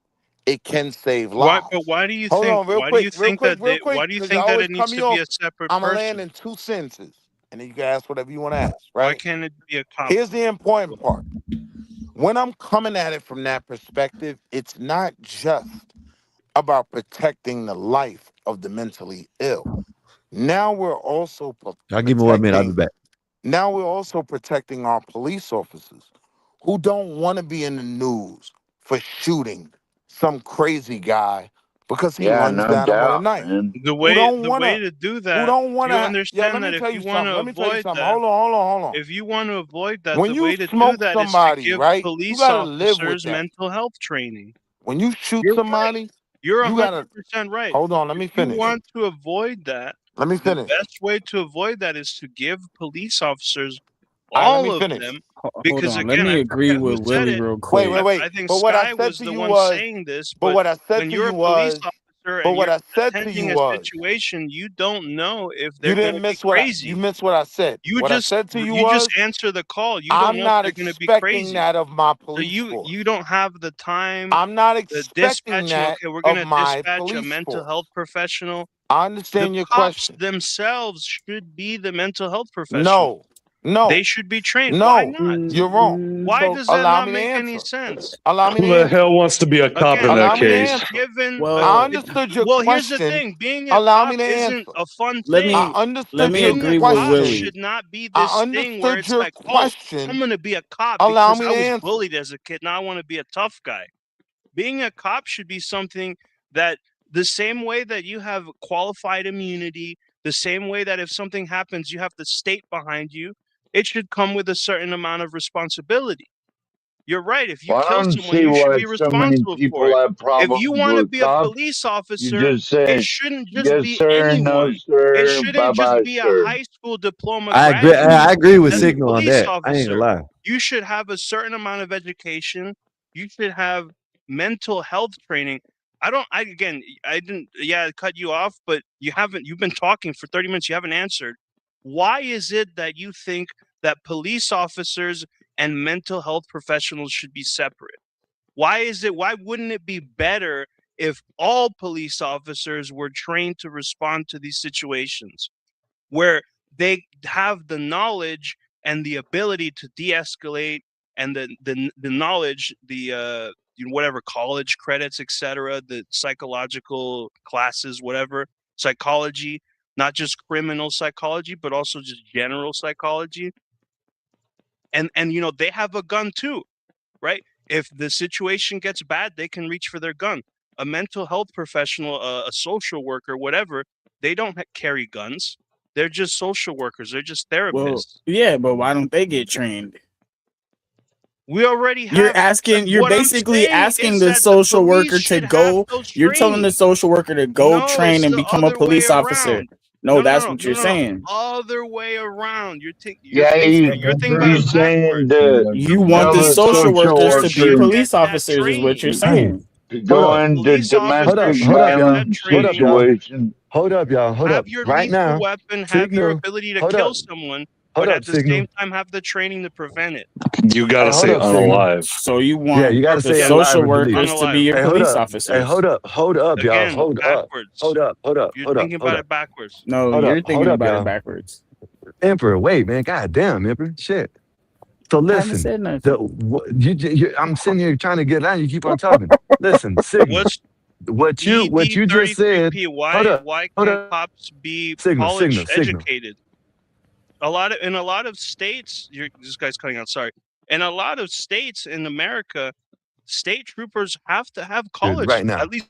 It can save Why? But lives. why do you Hold think? on, real Why do quick, you think that real they? quick, Why do you because you think that always it cut needs me to be off. a separate I'm going to land person? in 2 sentences, and then you can ask whatever you want to ask, Why right? can't it be a cop? Here's the important part. When I'm coming at it from that perspective, it's not just about protecting the life of the mentally ill. Now we're also Y'all give me 1 minute. I'll be protecting. back. Now we're also protecting our police officers who don't want to be in the news for shooting some crazy guy because he Yeah, lunged no at him with a doubt, knife. man. The Who way don't the want way to, to do who that, don't want do you to, yeah, understand let me that if tell you you want something. to Let me tell you avoid something. that, Hold on. if you want to avoid that, When the you way to do smoke that is to somebody, give right, you police got to live with officers that. mental health training. When you shoot You're right. somebody, You're you got to, 100% right. hold on, let If me you finish. want to avoid that, Let me the finish. best way to avoid that is to give police officers, All right, let all me of finish. them, Hold because on. Let again, me I agree forget who with said Willie it. real quick. I think But what I Sky said was to the you one was, saying this, but but what I said when to you're you a police was, officer but and what you're I said to you attending a was, situation, you don't know if you they're going didn't to be miss what crazy. you missed what I said. You What I just said to you you just was, answer the call. You don't I'm know if not they're going to be expecting crazy. that of my So police you force. don't have the time, I'm not the expecting dispatching. that Okay, we're going of to my dispatch a police mental force. health professional. I The understand your cops question. themselves should be the mental health professional. No, They should be trained. Why no, not? you're wrong. Why So does that allow not me to make any answer. sense? Allow me to Who the hell answer. wants to be a cop Again, in that Allow me to case? answer. given I Well, understood your well, here's the question. thing: being a Allow me cop to isn't answer. a fun let thing. I me understood your Being a agree with cop question. Willie. should not be I this thing where understood it's your like, oh, I'm question. going to be a cop Allow because me I to was answer. bullied as a kid. Now I want to be a tough guy. Being a cop should be something that the same way that you have qualified immunity, the same way that if something happens, you have the state behind you, it should come with a certain amount of responsibility. You're right. If you Well, I kill don't someone, see you should why be so many responsible for people it. have If you problems want to with be a cops. police You officer, just it say, shouldn't just yes, be sir, no, anyone. It sir, shouldn't just bye-bye, be a sir. high school diploma I agree. graduate I agree with as a Signal on police that. I ain't gonna officer. lie. You should have a certain amount of education. You should have mental health training. I didn't, yeah, cut you off, but you've been talking for 30 minutes. You haven't answered. Why is it that you think that police officers and mental health professionals should be separate? Why wouldn't it be better if all police officers were trained to respond to these situations where they have the knowledge and the ability to de-escalate and the knowledge, whatever college credits, etc., the psychological classes, whatever, psychology, not just criminal psychology, but also just general psychology. And they have a gun too, right? If the situation gets bad, they can reach for their gun. A mental health professional, a social worker, whatever, they don't carry guns. They're just social workers. They're just Well, therapists. yeah, but why don't they get trained? We already You're have. asking. You're What I'm basically saying asking is the that the social police worker to should have go. those You're telling the trainings. social worker to go No, train it's and the become a other way police officer. around. No, No, no, that's no, what no, you're no, no. saying. Other way around. You're Yeah, thinking about it he's saying backwards. to You want tell the the social social workers to be worker police officers, is what you're saying. to Hold go up. into Police officers domestic Hold should up, have y'all. that violence Hold up, training. y'all. situation. Hold up, y'all. Hold Have up. your Right lethal now, weapon, have your Signal. ability to Hold up. kill someone, but up, at the Signal. same time have the training to prevent it. You gotta hold say up, Signal. unalive. So you want Yeah, you gotta the say alive social or delete. workers to be your Hey, hold police up. Hey, officers? hold up, y'all. Again, Hold up, backwards. hold up. You're thinking about it backwards. No, Hold you're up, thinking hold up, about y'all. it backwards. Emperor, wait, man. God damn, Emperor. Shit. So I haven't listen, said nothing. I'm sitting here trying to get out. You keep on talking. Listen, Signal. What's What you just said. ED33P? Hold up. Why Hold can't up. cops be Signal. college educated? In a lot of states, this guy's cutting out. Sorry. In a lot of states in America, state troopers have to have college right now. at least.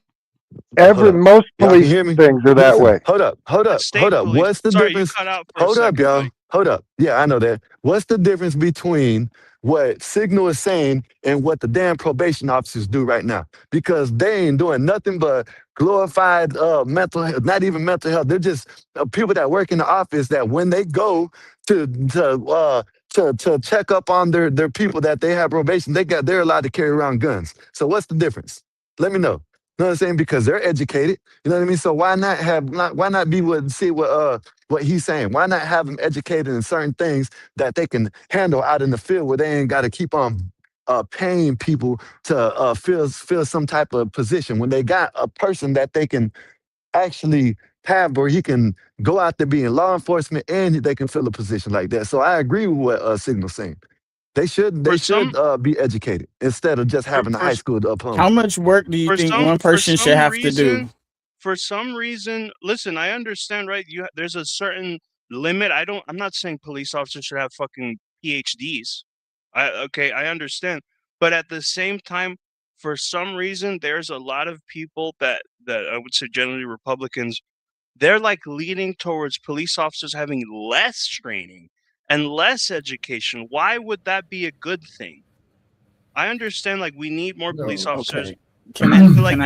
Most Y'all can police hear me? things are that Listen, way. Hold up. State police. What's the Sorry, difference? you cut out for a Hold up, second, y'all. buddy. Hold up. Yeah, I know that. What's the difference between what Signal is saying and what the damn probation officers do right now? Because they ain't doing nothing but glorified mental health, not even mental health. They're just people that work in the office that when they go to check up on their people that they have probation, they're allowed to carry around guns. So what's the difference? Let me know. You know what I'm saying? Because they're educated. You know what I mean? So why not be what he's saying? Why not have them educated in certain things that they can handle out in the field where they ain't got to keep on paying people to fill some type of position when they got a person that they can actually have where he can go out there being law enforcement and they can fill a position like that. So I agree with what Signal's saying. They should be educated instead of just having a high school diploma. How much work do you think one person should have to do? For some reason, listen, I understand, right? There's a certain limit. I'm not saying police officers should have fucking PhDs. I understand. But at the same time, for some reason, there's a lot of people that I would say generally Republicans, they're like leaning towards police officers having less training and less education. Why would that be a good thing? I understand, like, we need more police officers. Okay. Can I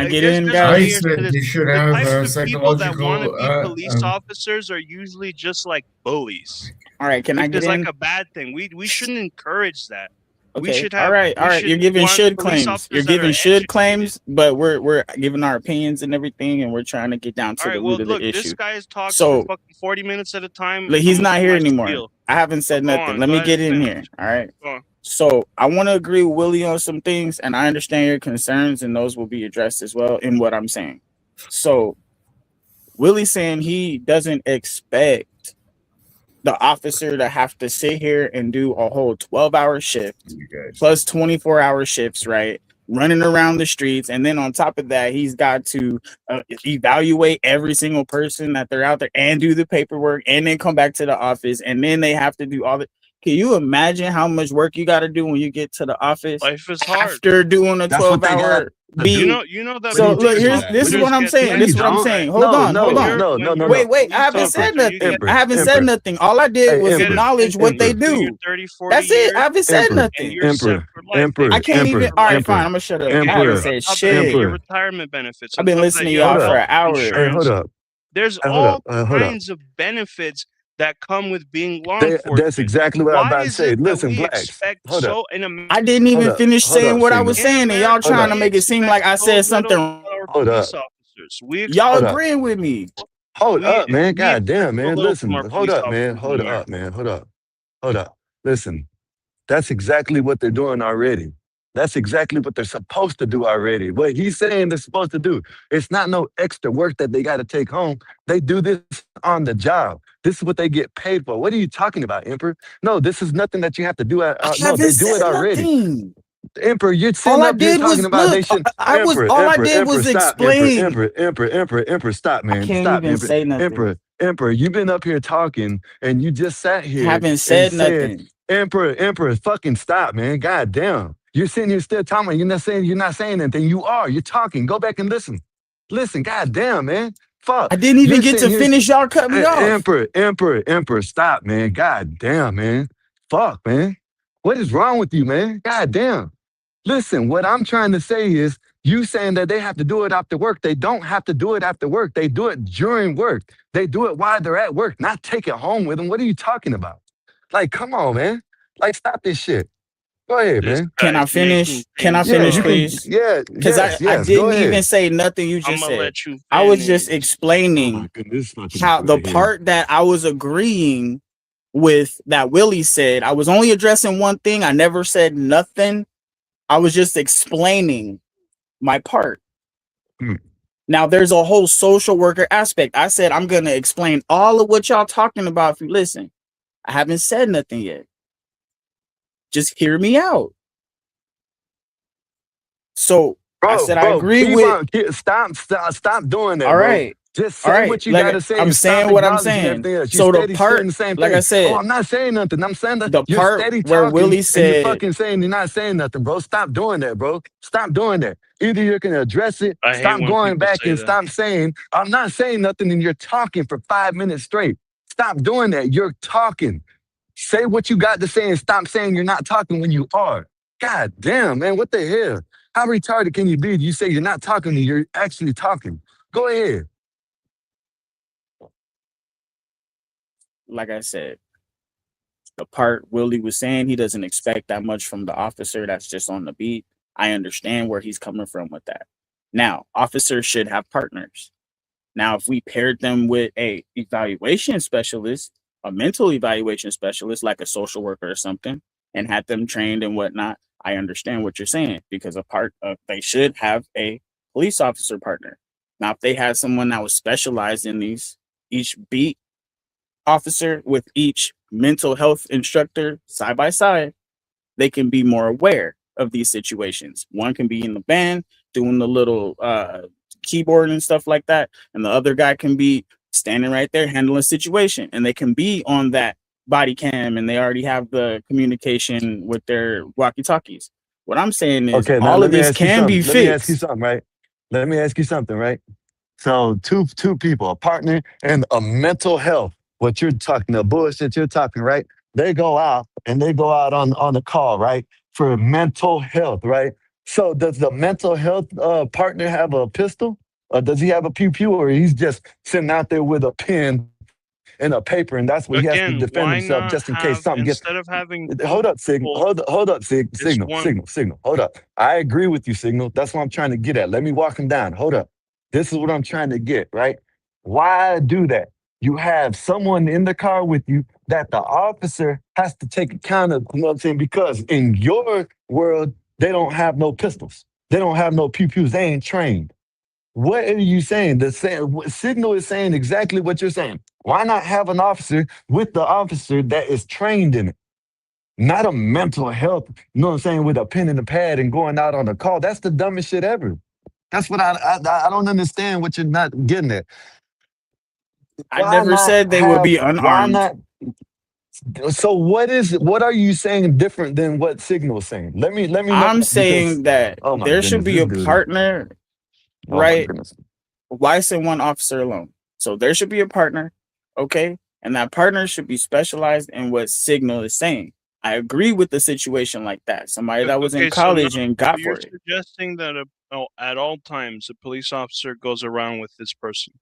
get in, I guys? said they should The have types of people that want to psychological. be police officers are usually just like bullies. All right, can I Which get is in? like a bad thing. We shouldn't encourage that. We Okay. should have. All right. You're giving want should police claims. officers You're that are giving should claims, but we're giving our opinions and everything, and we're trying to get down to All the right. Well, root of look, the issue. this guy is talking So for fucking 40 minutes at a time. look, he's I'm not gonna here do my anymore. spiel. I haven't said Go nothing. on, Let go me ahead get and in finish. here. All right. Go on. So I want to agree with Willie on some things, and I understand your concerns, and those will be addressed as well in what I'm saying. So Willie's saying he doesn't expect the officer to have to sit here and do a whole 12-hour shift plus 24-hour shifts, right? Running around the streets. And then on top of that, he's got to evaluate every single person that they're out there and do the paperwork and then come back to the office. And then they have to do all the. Can you imagine how much work you got to do when you get to the office? Life is hard. After doing a 12-hour beat. You know that. So look, this is what I'm saying. This is what I'm saying. Hold on. No. Wait. I haven't said nothing. I haven't said nothing. All I did was acknowledge what they do. 30, 40 That's it. I haven't said nothing. Emperor. I can't even. All right, fine. I'm gonna shut up. I haven't said shit. Your retirement benefits. I've been listening to y'all for an hour. Hey, hold up. There's all kinds of benefits that come with being law enforcement. That's exactly what I was about to say. Listen, blacks. Hold up. I didn't even finish saying what I was saying, and y'all trying to make it seem like I said something. Hold up. Y'all agreeing with me? Hold up, man. God damn, man. Listen. Hold up, man. Hold up. Listen. That's exactly what they're doing already. That's exactly what they're supposed to do already. What he's saying they're supposed to do. It's not no extra work that they got to take home. They do this on the job. This is what they get paid for. What are you talking about, Emperor? No, this is nothing that you have to do. No, they do it already. Nothing. Emperor, you're sitting up here talking about they should. I did was explain. Emperor, stop, man. I can't Stop, even say nothing. Emperor, you've been up here talking and you just sat here. Haven't said nothing. Emperor, fucking stop, man. God damn. You're sitting here still talking. You're not saying anything. You are. You're talking. Go back and listen. Listen, god damn, man. Fuck. I didn't even get to finish. Y'all cut me off. Emperor, stop, man. God damn, man. Fuck, man. What is wrong with you, man? God damn. Listen, what I'm trying to say is you saying that they have to do it after work. They don't have to do it after work. They do it during work. They do it while they're at work, not take it home with them. What are you talking about? Like, come on, man. Like, stop this shit. Go ahead, man. Can I finish? Can I finish, please? Yeah. Because I didn't even say nothing you just said. I was just explaining how the part that I was agreeing with that Willie said. I was only addressing one thing. I never said nothing. I was just explaining my part. Now there's a whole social worker aspect. I said I'm gonna explain all of what y'all talking about if you listen. I haven't said nothing yet. Just hear me out. So I said I agree keep with. on, stop doing that, All bro. right. Just All say right. what you Like gotta say. I'm and stop saying what I'm acknowledging saying. everything else. You So the steady part, saying the same like thing. I said, Oh, I'm not saying nothing. I'm saying that the you're part steady where talking Willie and you're said, fucking saying you're not saying nothing, bro. Stop doing that, bro. Stop doing that. Either you can address it, I hate stop when going people back say and that. stop saying, I'm not saying nothing, and you're talking for 5 minutes straight. Stop doing that. You're talking. Say what you got to say and stop saying you're not talking when you are. God damn, man, what the hell? How retarded can you be? You say you're not talking and you're actually talking. Go ahead. like I said, the part Willie was saying he doesn't expect that much from the officer that's just on the beat. I understand where he's coming from with that. Now, officers should have partners. Now, if we paired them with a evaluation specialist, a mental evaluation specialist, like a social worker or something, and had them trained and whatnot, I understand what you're saying, because a part of they should have a police officer partner. Now, if they had someone that was specialized in these, each beat officer with each mental health instructor side by side, they can be more aware of these situations. One can be in the band doing the little keyboard and stuff like that, and the other guy can be standing right there handling a situation, and they can be on that body cam, and they already have the communication with their walkie-talkies. What I'm saying is Okay, now all let of me this ask you can be something. Let me ask you fixed. something, right? Let me ask you something, right? So two people, a partner and a mental health. What you're talking, the bullshit you're talking, right? They go out on the call, right? For mental health, right? So does the mental health partner have a pistol? Or does he have a pew pew, or he's just sitting out there with a pen and a paper, and that's what he has to Again, defend why himself not just in case have, something gets. instead of having Hold up, Signal. people, Hold up, it's Signal. one. Hold up. I agree with you, Signal. That's what I'm trying to get at. Let me walk him down. Hold up. This is what I'm trying to get, right? Why do that? You have someone in the car with you that the officer has to take account of, you know what I'm saying? Because in your world, they don't have no pistols. They don't have no pew-pews. They ain't trained. What are you saying? Signal is saying exactly what you're saying. Why not have an officer with the officer that is trained in it? Not a mental health, you know what I'm saying, with a pen and a pad and going out on a call. That's the dumbest shit ever. That's what I don't understand what you're not getting at. I never said they would be Why unarmed. not? So what are you saying different than what Signal is saying? Let me know, I'm because saying that oh my there should goodness, be this a dude. partner, Oh my right? goodness. Why send one officer alone? So there should be a partner, okay? And that partner should be specialized in what Signal is saying. I agree with the situation like that. Somebody that was in Okay, so now college and got you're for it. suggesting that at all times a police officer goes around with this person.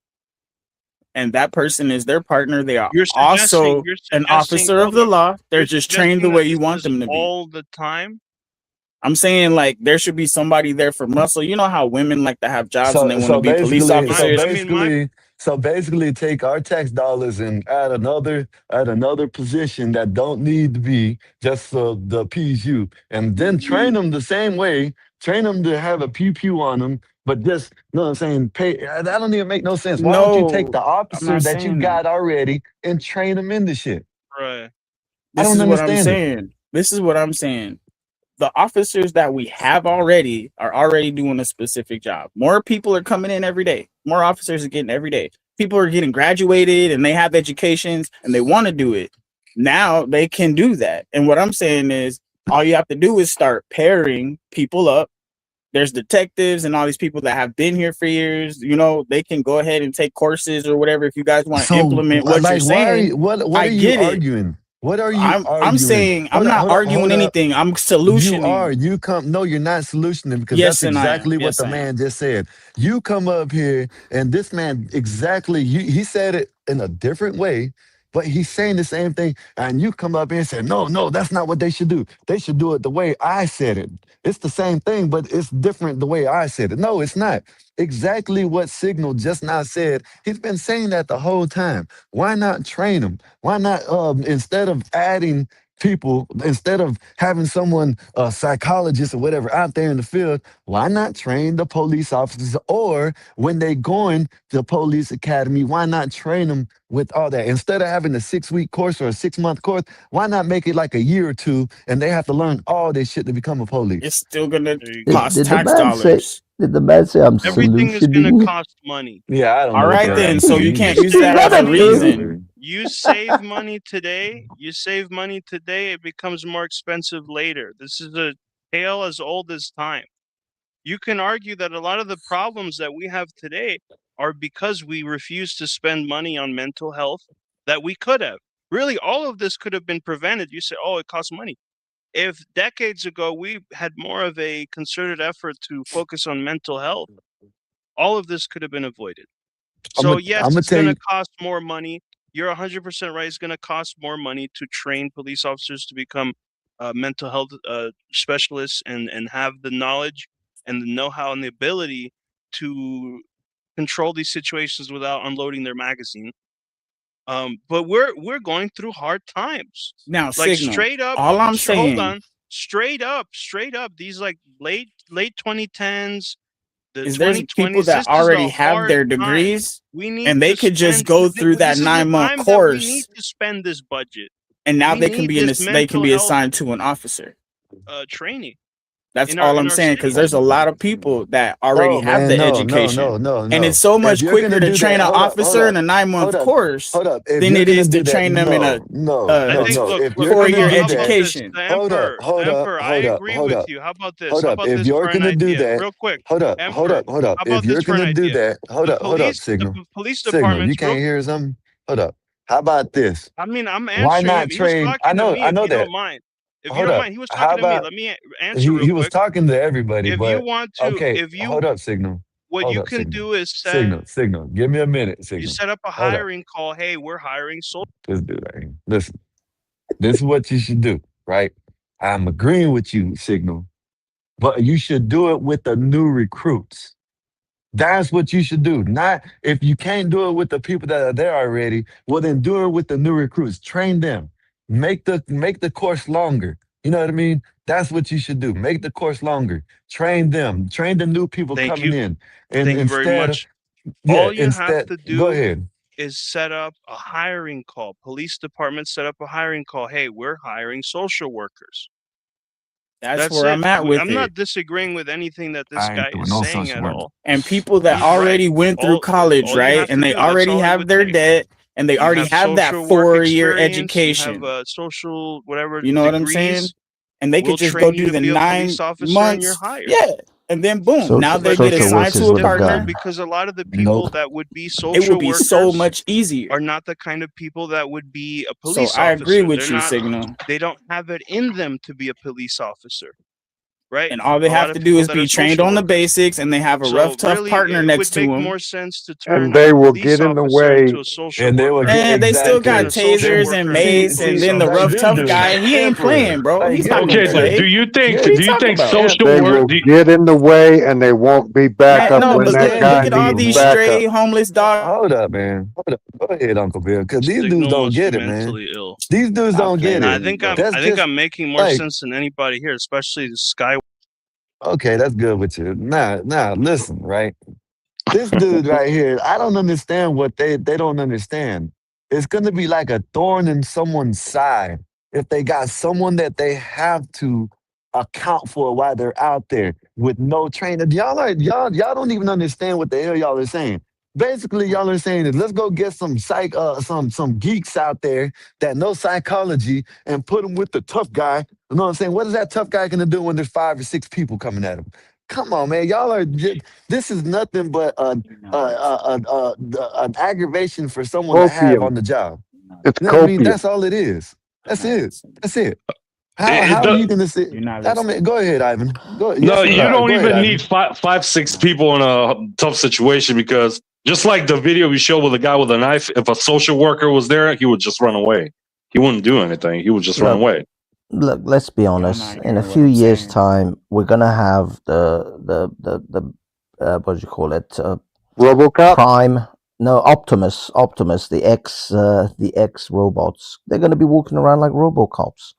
And that person is their partner. They are You're also an officer of hold the up. law. They're You're just trained the suggesting way that you this want is them to be. all the time? I'm saying like there should be somebody there for muscle. You know how women like to have jobs and they want to be police officers. So basically take our tax dollars and add another position that don't need to be just the appease you, and then train them the same way, train them to have a pew pew on them, but just, you know what I'm saying, pay. That don't even make no sense. Why don't you take No, the I'm officer not that you saying that. got already and train them into shit? Right. I This don't is what I'm understand it. saying. This is what I'm saying. The officers that we have already are already doing a specific job. More people are coming in every day. More officers are getting every day. People are getting graduated and they have educations and they want to do it. Now they can do that. And what I'm saying is all you have to do is start pairing people up. There's detectives and all these people that have been here for years. You know, they can go ahead and take courses or whatever if you guys want to So, implement what you're like, why are saying. you? What I are you get it. arguing? What are you I'm arguing? saying I'm not Hold up, arguing hold up. anything. I'm You are. solutioning. You come. No, you're not solutioning, because that's Yes, and I am. exactly what Yes, the I am. man just said. You come up here, and this man exactly. He said it in a different way. But he's saying the same thing, and you come up here and say, no, that's not what they should do. They should do it the way I said it. It's the same thing, but it's different the way I said it. No, it's not. Exactly what Signal just now said. He's been saying that the whole time. Why not train them? Why not, instead of adding people, instead of having someone, a psychologist or whatever out there in the field, why not train the police officers? Or when they going to police academy, why not train them with all that? Instead of having a 6-week course or a 6-month course, why not make it like a year or two and they have to learn all this shit to become a police? It's still gonna Did, cost did the tax man say? dollars. Did the man say I'm Everything is going to solutioning? cost money. Yeah, I don't All know. right Bro. then, so you can't You use that save as a money. reason. You save money today. You save money today. It becomes more expensive later. This is a tale as old as time. You can argue that a lot of the problems that we have today are because we refuse to spend money on mental health that we could have. Really, all of this could have been prevented. You say, oh, it costs money. If decades ago we had more of a concerted effort to focus on mental health, all of this could have been avoided. So yes, I'm gonna it's tell going you. to cost more money. You're 100% right. It's going to cost more money to train police officers to become mental health specialists and have the knowledge and the know-how and the ability to control these situations without unloading their magazine. But we're going through hard times. Now, Like Signal. straight up, All I'm hold saying, on, straight up, these like late 2010s, the is there's people 2020s. This that is already a have hard their time. degrees We need and they to could just spend. go through that This is the 9-month time that we need course, to spend this budget. and now We they can need be in this this, they can mental be health assigned to an officer. training That's in all I'm our saying, because cities. there's a lot of people that already No, have man, the no, education. no. And it's so If much you're quicker gonna to do train that, an officer in a 9-month course hold up. If than you're it gonna is to do that, train them in a I think. Look, If you're 4-year gonna do how about that, this? education. The hold up, Emperor, I agree hold with up. you. How about this? Hold How up. about If this you're for an gonna do idea? that, Real quick, hold up. Emperor. Hold up. How If about you're this for an gonna do idea? that, hold The up, police, Signal. police Signal, you departments. can't hear something? Hold up. How about this? I mean, I'm Why answering him. not He was trade? talking to me. I If know you that. don't mind, Hold up. he was How talking to me. about Let me answer real he was quick. talking to everybody, If you but want to, okay, hold up, Signal. what Hold you up, can Signal. do is set Signal. Give me a minute, you Signal. set up a Hold up. hiring call. Hey, we're hiring soldiers. This dude right here. Listen, this is what you should do, right? I'm agreeing with you, Signal, but you should do it with the new recruits. That's what you should do. Not if you can't do it with the people that are there already, well then do it with the new recruits. Train them. Make the course longer. You know what I mean? That's what you should do. Make the course longer. Train them. Train the new people Thank coming you. in. And Thank you very instead of much. All you have instead to go do ahead. is set up a hiring call. Police departments set up a hiring call. Hey, we're hiring social workers. That's where I'm at with I'm it. not disagreeing with anything that this I guy ain't doing is no saying social at work. all. And people that He's already right. went through college, all you right? have to And they do, that's already all it have would their take. debt and they You already have have that social work 4-year experience, education. you have social whatever You know what I'm saying? degrees. And they We'll could just go train you do to the be a 9 police officer and you're months. hired. Yeah. And then boom, now they But get again, assigned it's to a difficult partner. because a lot of the people that would be It social would be so workers much easier. are not the kind of people that would be a So police I agree officer. with They're you, not. Signal. They don't have it in them to be a police officer, right? And all they A lot have of to do people is that be are trained social on the workers. basics and they have a So rough, tough really, partner it next would to make them. more sense to And turn they a will police get in the officer way. into a social And they will worker. get And they still exactly. got And a social tasers worker and into a mace, and police then the Like rough, officer. this tough guy. dude, He ain't Emperor. playing, bro. Like He's not Emperor. gonna Okay, play. do you think What are you talking about? social They work? will get in the way and they won't be back I up No, when but that understand look guy the at all people, needs these man. stray backup. homeless dogs. Hold up, man. Hold up. Go ahead, Uncle Bill, because these dudes Signal don't must be get it, man. mentally ill. These dudes Stop don't get playing Now, with it. me, bro. That's I think just I'm making more like, sense than anybody here, especially the Sky. okay, that's good with you. Now, listen, right? This dude right here, I don't understand what they don't understand. It's gonna be like a thorn in someone's side if they got someone that they have to account for while they're out there with no trainer. Y'all don't even understand what the hell y'all are saying. Basically, y'all are saying is let's go get some some geeks out there that know psychology and put them with the tough guy. You know what I'm saying? What is that tough guy gonna do when there's 5 or 6 people coming at him? Come on, man. Y'all are this is nothing but an aggravation for someone to have Copium. on the job. It's You know what I mean? copium. That's all it is. That's it. That's it. How It are you does, gonna say? You're not That don't listening. make, go ahead, Ivan. Go. No, Yes or you no? don't Go ahead, even Ivan. need five, 6 people in a tough situation because Just like the video we showed with the guy with a knife, if a social worker was there, he would just run away. He wouldn't do anything. He would just run away. Look, let's be honest. In a few years' time, we're gonna have the what do you call it? RoboCop? Prime. No, Optimus, the X robots. They're gonna be walking around like RoboCops.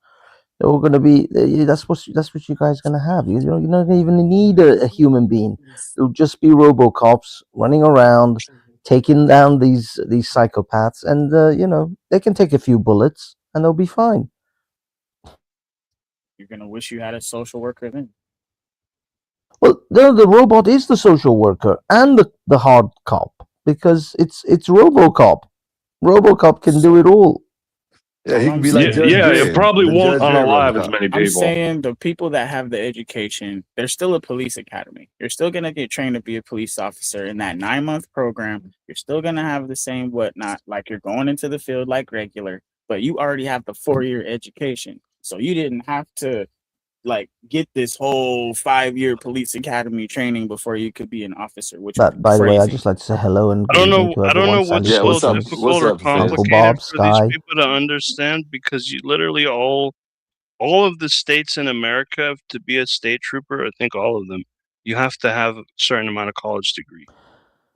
They're all gonna be. That's what you guys are gonna have. You're not gonna even need a human being. It'll just be RoboCops running around, taking down these psychopaths, and they can take a few bullets and they'll be fine. You're gonna wish you had a social worker then. Well, the robot is the social worker and the hard cop because it's RoboCop. RoboCop can do it all. Yeah, he can be like Judge Yeah, Dredd. it probably The won't Judge Dredd unalive as RoboCop. many I'm people. saying the people that have the education, there's still a police academy. You're still gonna get trained to be a police officer in that 9-month program. You're still gonna have the same whatnot, like you're going into the field like regular, but you already have the 4-year education. So you didn't have to like get this whole 5-year police academy training before you could be an officer, which But would be by the way, I'd crazy. just like to say hello and I don't good evening know. to I don't know everyone. what's Sandy so Wilson, What's difficult or up, Phil? Uncle complicated Bob, for Sky. these people to understand because you literally all of the states in America, to be a state trooper, I think all of them, you have to have a certain amount of college degree.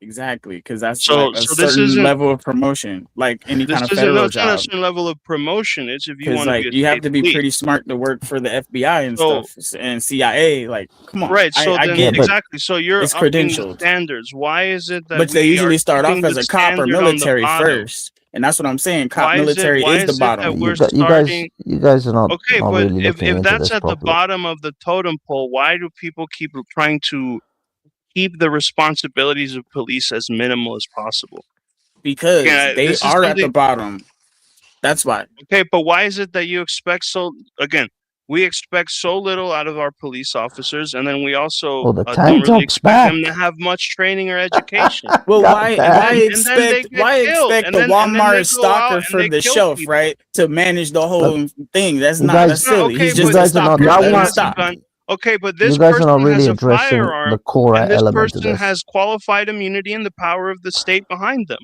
Exactly, because that's So like a so this certain isn't level of promotion, like any this kind of isn't no, federal it's not a job. certain level of promotion. It's if you Because want to be like a you have state to be police. pretty smart to work for the FBI and So stuff and CIA. Like, come on, right. So I then get it. exactly. So you're It's upping the credentialed, standards. Why is it that but they we are usually start off keeping as the a cop or standard on the military bottom? first, and that's what I'm saying. Cop Why is it military is the that bottom. we're You starting? guys are not Okay, but really if looking into that's this at the properly. bottom of the totem pole, why do people keep trying to keep the responsibilities of police as minimal as possible? Because they This is are at the something. bottom. That's why. Okay, but why is it that you expect so? Again, we expect so little out of our police officers, and then we also Oh, the don't tank really top's expect them back. to have much training or education. Well, God why damn. why And then they expect get why killed, expect and the then they Walmart go out stalker and for they the kill shelf, people. right? To manage the But whole thing. That's you not that's guys, No, silly. okay, He's you just but a guys are not stalker. this Let person him has a stop. gun. Okay, but you this guys are not person really has a addressing the firearm, core and this element to person this. has qualified immunity and the power of the state behind them.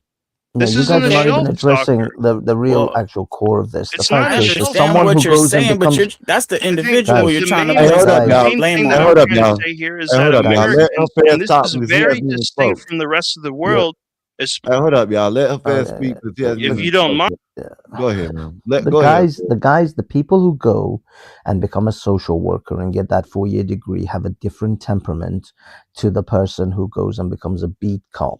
No, This you isn't guys a are not even shelf addressing stalker. the real Well, actual core of this. The It's fact not I a is, if shelf understand someone what who you're goes and saying, but becomes that's the I think individual guys, you're the trying to main Hey, hold up, blame y'all. main blame thing that that Hey, I'm hold on. up, trying to y'all. say here is Hey, that hold up, y'all. Let Americans, Hafez and this talk is because he very hasn't even distinct spoke. from the rest of the Yeah. world, is Hey, hold up, y'all. Let Hafez okay, speak because he hasn't if even you don't spoke mind. yet. Go ahead, man. Go the ahead. guys, the people who go and become a social worker and get that 4-year degree have a different temperament to the person who goes and becomes a beat cop.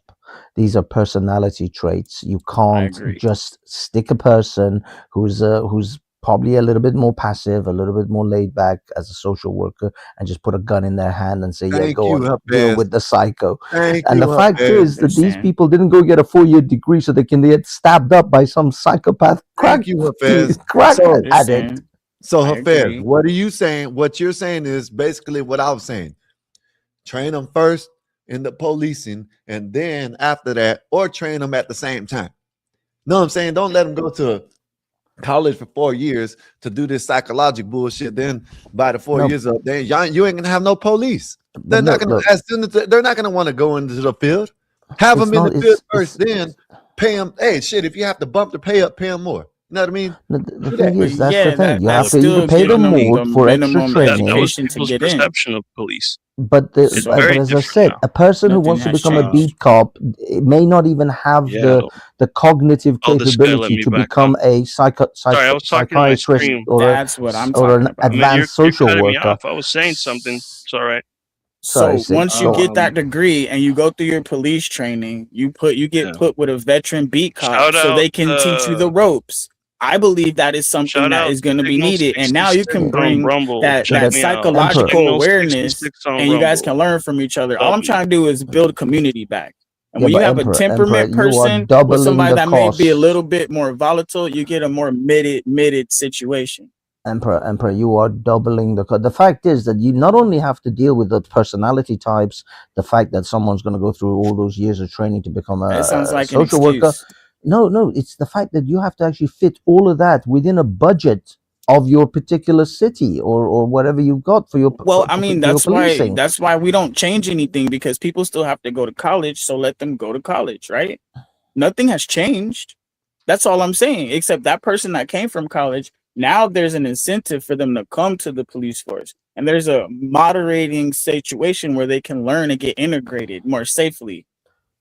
These are personality traits. You I can't agree. just stick a person who's probably a little bit more passive, a little bit more laid back as a social worker, and just put a gun in their hand and say, "Yeah, Thank go you, on, deal Hafez. with the psycho." Thank And you, the fact Hafez. is that these Understand. people didn't go get a 4-year degree so they can get stabbed up by some psychopath crack Thank you, Hafez. crack So, addict. Understand. so I Hafez, agree. what are you saying? What you're saying is basically what I was saying. Train them first in the policing, and then after that, or train them at the same time. Know what I'm saying? Don't let them go to college for 4 years to do this psychological bullshit. Then by the 4 No, years up, then you ain't gonna have no police. They're but not look, gonna look, as soon as they're not gonna want to go into the field. Have it's them in not. the field It's first, then pay them. Hey, shit! If you have to bump the pay up, pay them more. You know what I mean? no, the Do thing that. is, that's the Yeah, thing. You have that's to either still pay them giving them more the for extra minimum That was training, education to people's get in. perception of police. but It's but very as I different said, now. a person who Nothing wants to has become a changed. beat cop it may not even have Yeah. the cognitive Oh, this guy let capability me to back up. become a Sorry, I was talking to my psychiatrist screen. That's what I'm or talking an about. I mean, advanced you're social cutting me worker. off. I was saying something. It's all right. Sorry, So Sig, once you go on. get that degree and you go through your police training, you get Yeah. put with a veteran beat cop Shout so out they can teach you the ropes. I believe that is something shout that out is going to be Signal needed, and now you 66 can on bring Rumble. that Check But me out. psychological Signal awareness, 66 on and you guys Rumble. can learn from each other. All I'm W. trying to do is build a community back. And Yeah, when you but have a Emperor, temperament you are person with doubling somebody the that may be a costs. little bit more volatile, you get a more mitted situation. Emperor, you are doubling the fact is that you not only have to deal with the personality types, the fact that someone's going to go through all those years of training to become That sounds a like an social worker. excuse. No, it's the fact that you have to actually fit all of that within a budget of your particular city or whatever you've got for your Well, I mean, for your policing. that's why we don't change anything, because people still have to go to college, so let them go to college, right? Nothing has changed. That's all I'm saying, except that person that came from college, now there's an incentive for them to come to the police force. And there's a moderating situation where they can learn and get integrated more safely.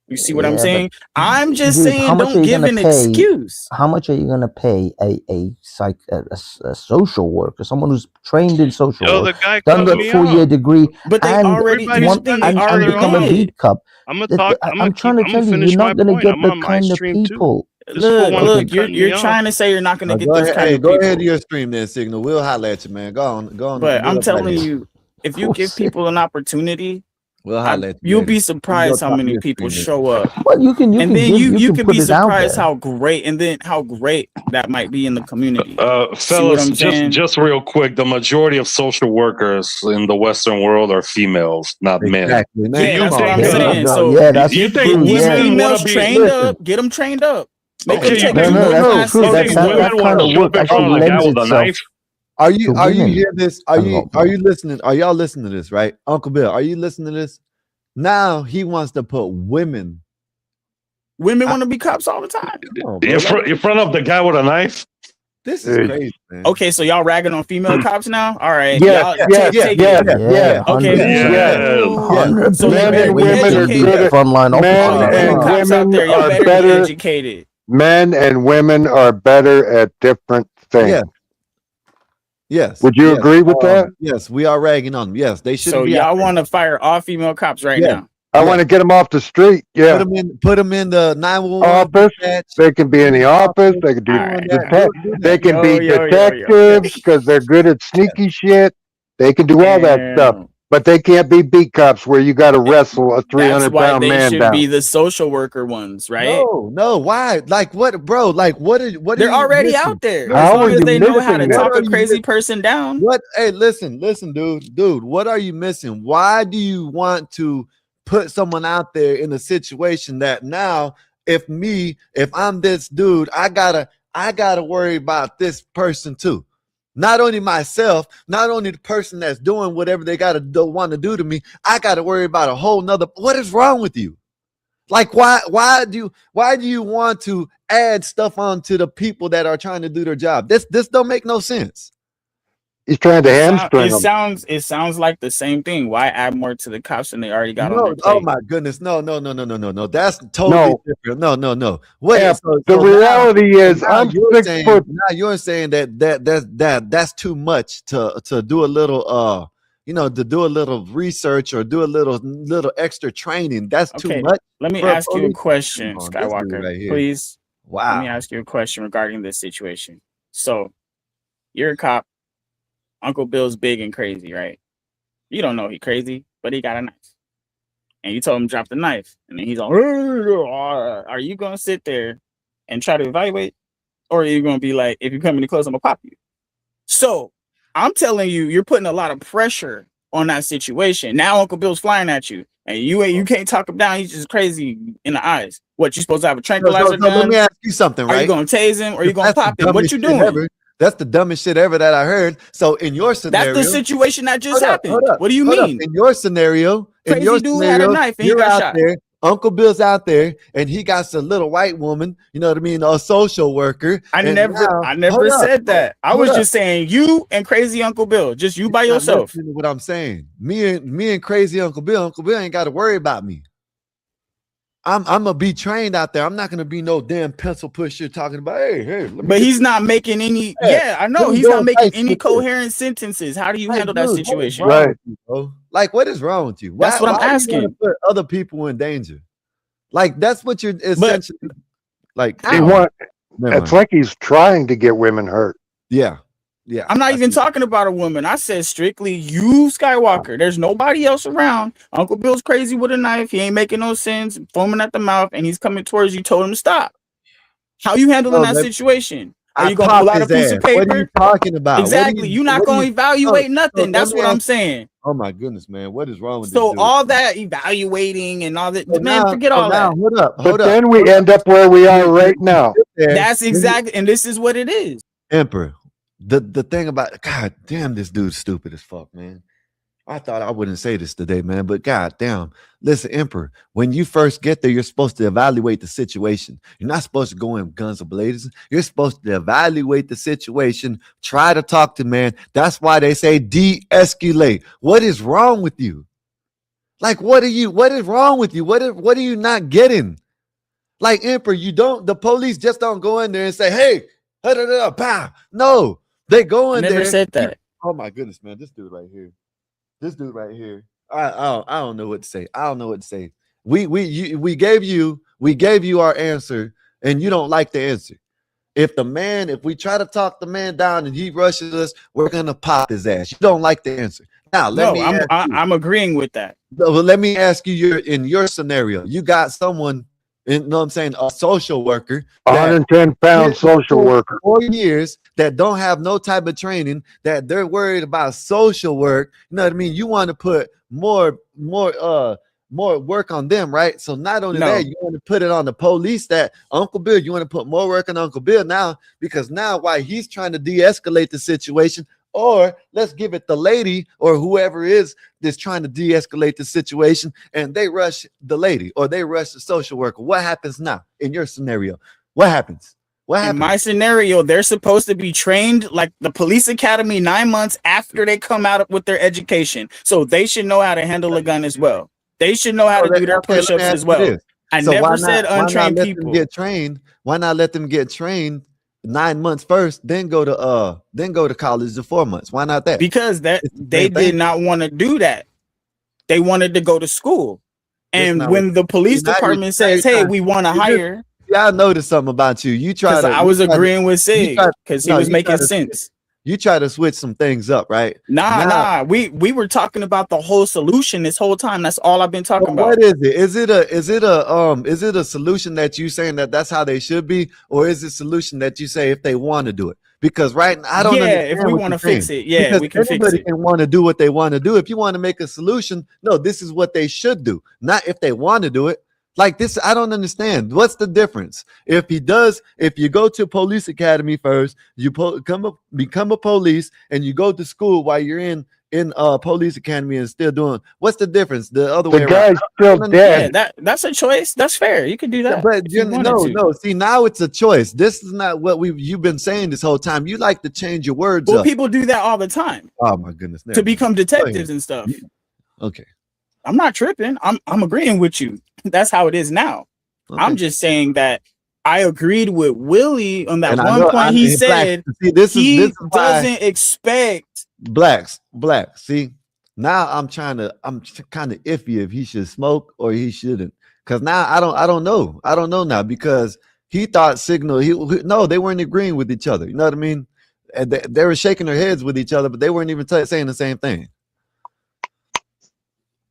You see what I'm Yeah, saying? but I'm just dude, saying, how much are don't you give gonna an pay? excuse. How much are you gonna pay a social worker, someone who's trained in social Yo, the work, guy done cut the me 4-year off. degree, But they and already, Everybody's one thing, they cutting each and other become a off. beat cop? I'm gonna talk. I'm trying to I'm tell gonna you, you're finish my not gonna point. get I'm the on my kind of stream too. people. This fool wanna Look, keep cutting me you're off. trying to say you're not gonna get Go those ahead, kind hey, of go ahead to people. your stream then, Signal. We'll holler at you, man. Go on. But I'm We'll telling holler you, if you give people an opportunity, at you you'll later. be You can surprised go how talk to many your people stream show up. Well, you can And then give you can can put be it out surprised there. how great, and then how great that might be in the community. See what Fellas, I'm saying? just real quick, the majority of social workers in the Western world are females, not men. Exactly, man. Yeah, You that's what think I'm saying. So Yeah, that's you think true. get these Yeah. women want females to be? trained Listen. up, get them trained up, make Okay, them you take think their No, whole that's true. you That think that, women that want kind to of show work up in actually front of a guy lends with a itself knife? Are to you women hear this? Are a you lot more. listening? Are y'all listening to this, right? Uncle Bill, are you listening to this? Now he wants to put women. Women want to be cops all the time. Come on, bro. In front of the guy with a knife? This is crazy, man. Okay, so y'all ragging on female cops now? All right, Yes, y'all yes, take yes, it. yes, Okay, yes. ooh. 100%. So you Men better and be women are educated. good at Frontline All men you officers. women and cops out women there, y'all are better be better. educated. Men and women are better at different things. Yes. Would you agree with that? Yes, we are ragging on them. Yes, they shouldn't So be out y'all there. want to fire all female cops right Yeah. now? I want to get them off the street. Yeah. Put them in the 911 Office. dispatch. They can be in the office. They can do All right. They can Yo, be yo, yo, yo, yo. detectives because they're good at sneaky shit. They can do all that stuff, Damn. but they can't be beat cops where you got to wrestle a That's 300-pound why they man should down. be the social worker ones, right? No, why? Like what, bro? Like what are They're you already missing? out there. How As are long as you they know how to missing that? talk What a are you crazy missing? person down. What? Hey, listen, dude. What are you missing? Why do you want to put someone out there in a situation that now, if I'm this dude, I gotta worry about this person too. Not only myself, not only the person that's doing whatever they want to do to me, I gotta worry about a whole nother. What is wrong with you? Like why do you want to add stuff onto the people that are trying to do their job? This don't make no sense. He's trying to hamstring them. It sounds like the same thing. Why add more to the cops than they already got on No, their oh plate? my goodness, no. That's totally different. No. Wait, Yeah, so the now- reality is, now I'm you're 6 saying, foot. now you're saying that's too much to do a little to do a little research or do a little extra training. That's too Okay, much. let me for a ask you a police- question, Come on, this dude Skywalker. right here. Please. Let me Wow. ask you a question regarding this situation. So, you're a cop. Uncle Bill's big and crazy, right? You don't know he crazy, but he got a knife. And you told him to drop the knife. And then he's all, are you going to sit there and try to evaluate? Or are you going to be like, if you come any close, I'm going to pop you? So, I'm telling you, you're putting a lot of pressure on that situation. Now Uncle Bill's flying at you. And you can't talk him down. He's just crazy in the eyes. What, you supposed to have a tranquilizer So let gun? me ask you something, right? Are you going to tase him or are you going to That's the pop him? What dumbest you shit doing? ever. That's the dumbest shit ever that I heard. So in your scenario, That's the situation that just happened. What do you hold up. mean? In your scenario, Crazy dude had a knife and he you're got out shot. there. Uncle Bill's out there, and he got some little white woman. You know what I mean? A social worker. I and never now- hold up. said that. I Hold was up. just saying you and crazy Uncle Bill, just you by Not yourself. listening to what I'm saying. Me and crazy Uncle Bill ain't got to worry about me. I'm gonna be trained out there. I'm not gonna be no damn pencil pusher talking about hey. But he's not making any. Hey, Yeah, I know let me he's go not and making fight any with this. coherent sentences. How do you handle that Dude, what is situation? wrong with you, bro? Like, what is wrong with you? That's what I'm why do you asking. wanna put other people in danger. Like that's what you're essentially like. He how? want, Never it's mind. like he's trying to get women hurt. Yeah. I'm not even talking about a woman. I said strictly you, Skywalker. There's nobody else around. Uncle Bill's crazy with a knife. He ain't making no sense, foaming at the mouth, and he's coming towards you. Told him to stop. How you handling that situation? Are you gonna pull out a piece of paper? What are you talking about? Exactly. You're not gonna evaluate nothing. That's what I'm saying. Oh my goodness, man. What is wrong with So this dude? all that evaluating and all that, So man, now- forget so all now, that. Hold up. But then we end up where we are right now. That's exactly, and this is what it is. Emperor. the thing about, God damn, this dude's stupid as fuck, man. I thought I wouldn't say this today, man, but God damn. Listen, Emperor, when you first get there, you're supposed to evaluate the situation. You're not supposed to go in guns blazing. You're supposed to evaluate the situation, try to talk to man. That's why they say de-escalate. What is wrong with you? Like, what is wrong with you? What are you not getting? Like, Emperor, the police just don't go in there and say, hey, pow. No, they go in there. Never said that. Oh my goodness, man. This dude right here. I don't know what to say. I don't know what to say. We gave you our answer, and you don't like the answer. If we try to talk the man down and he rushes us, we're gonna pop his ass. You don't like the answer. Now I'm agreeing with that. Well, let me ask you, in your scenario, you got someone, you know what I'm saying, a social worker, 110-pound social worker, 4 years, that don't have no type of training, that they're worried about social work. You know what I mean? You want to put more work on them, right? So not only that, you want to put it on the police, that Uncle Bill, you want to put more work on Uncle Bill now, because now while he's trying to de-escalate the situation, or let's give it the lady or whoever is that's trying to de-escalate the situation, and they rush the lady or they rush the social worker. What happens now in your scenario? What happens? In my scenario, they're supposed to be trained like the police academy 9 months after they come out with their education. So they should know how to handle a gun as well. They should know how to do their push-ups as well. I never said untrained people. Why not let them get trained 9 months first, then go to college the 4 months? Why not that? Because they did not want to do that. They wanted to go to school. And when the police department says, hey, we want to hire. Yeah, I noticed something about you. I was agreeing with Sig because he was making sense. You try to switch some things up, right? Nah. We were talking about the whole solution this whole time. That's all I've been talking about. What is it? Is it a solution that you saying that's how they should be, or is it a solution that you say if they want to do it? Because right now, I don't understand. If we want to fix it, we can fix it. Everybody can want to do what they want to do. If you want to make a solution, no, this is what they should do, not if they want to do it. Like this, I don't understand. What's the difference? If you go to police academy first, you become a police, and you go to school while you're in police academy and still doing. What's the difference? The other way guy's around. still dead. Yeah, that's a choice. That's fair. You can do that. But no. See, now it's a choice. This is not what you've been saying this whole time. You like to change your words. Well, up. people do that all the time. Oh my goodness. To become detectives and stuff. Okay. I'm not tripping. I'm agreeing with you. That's how it is now. Okay. I'm just saying that I agreed with Willie on that point. He said he doesn't expect blacks. See, now I'm kind of iffy if he should smoke or he shouldn't. Because now I don't know. I don't know now, because he thought Signal. No, they weren't agreeing with each other. You know what I mean? And they were shaking their heads with each other, but they weren't even saying the same thing.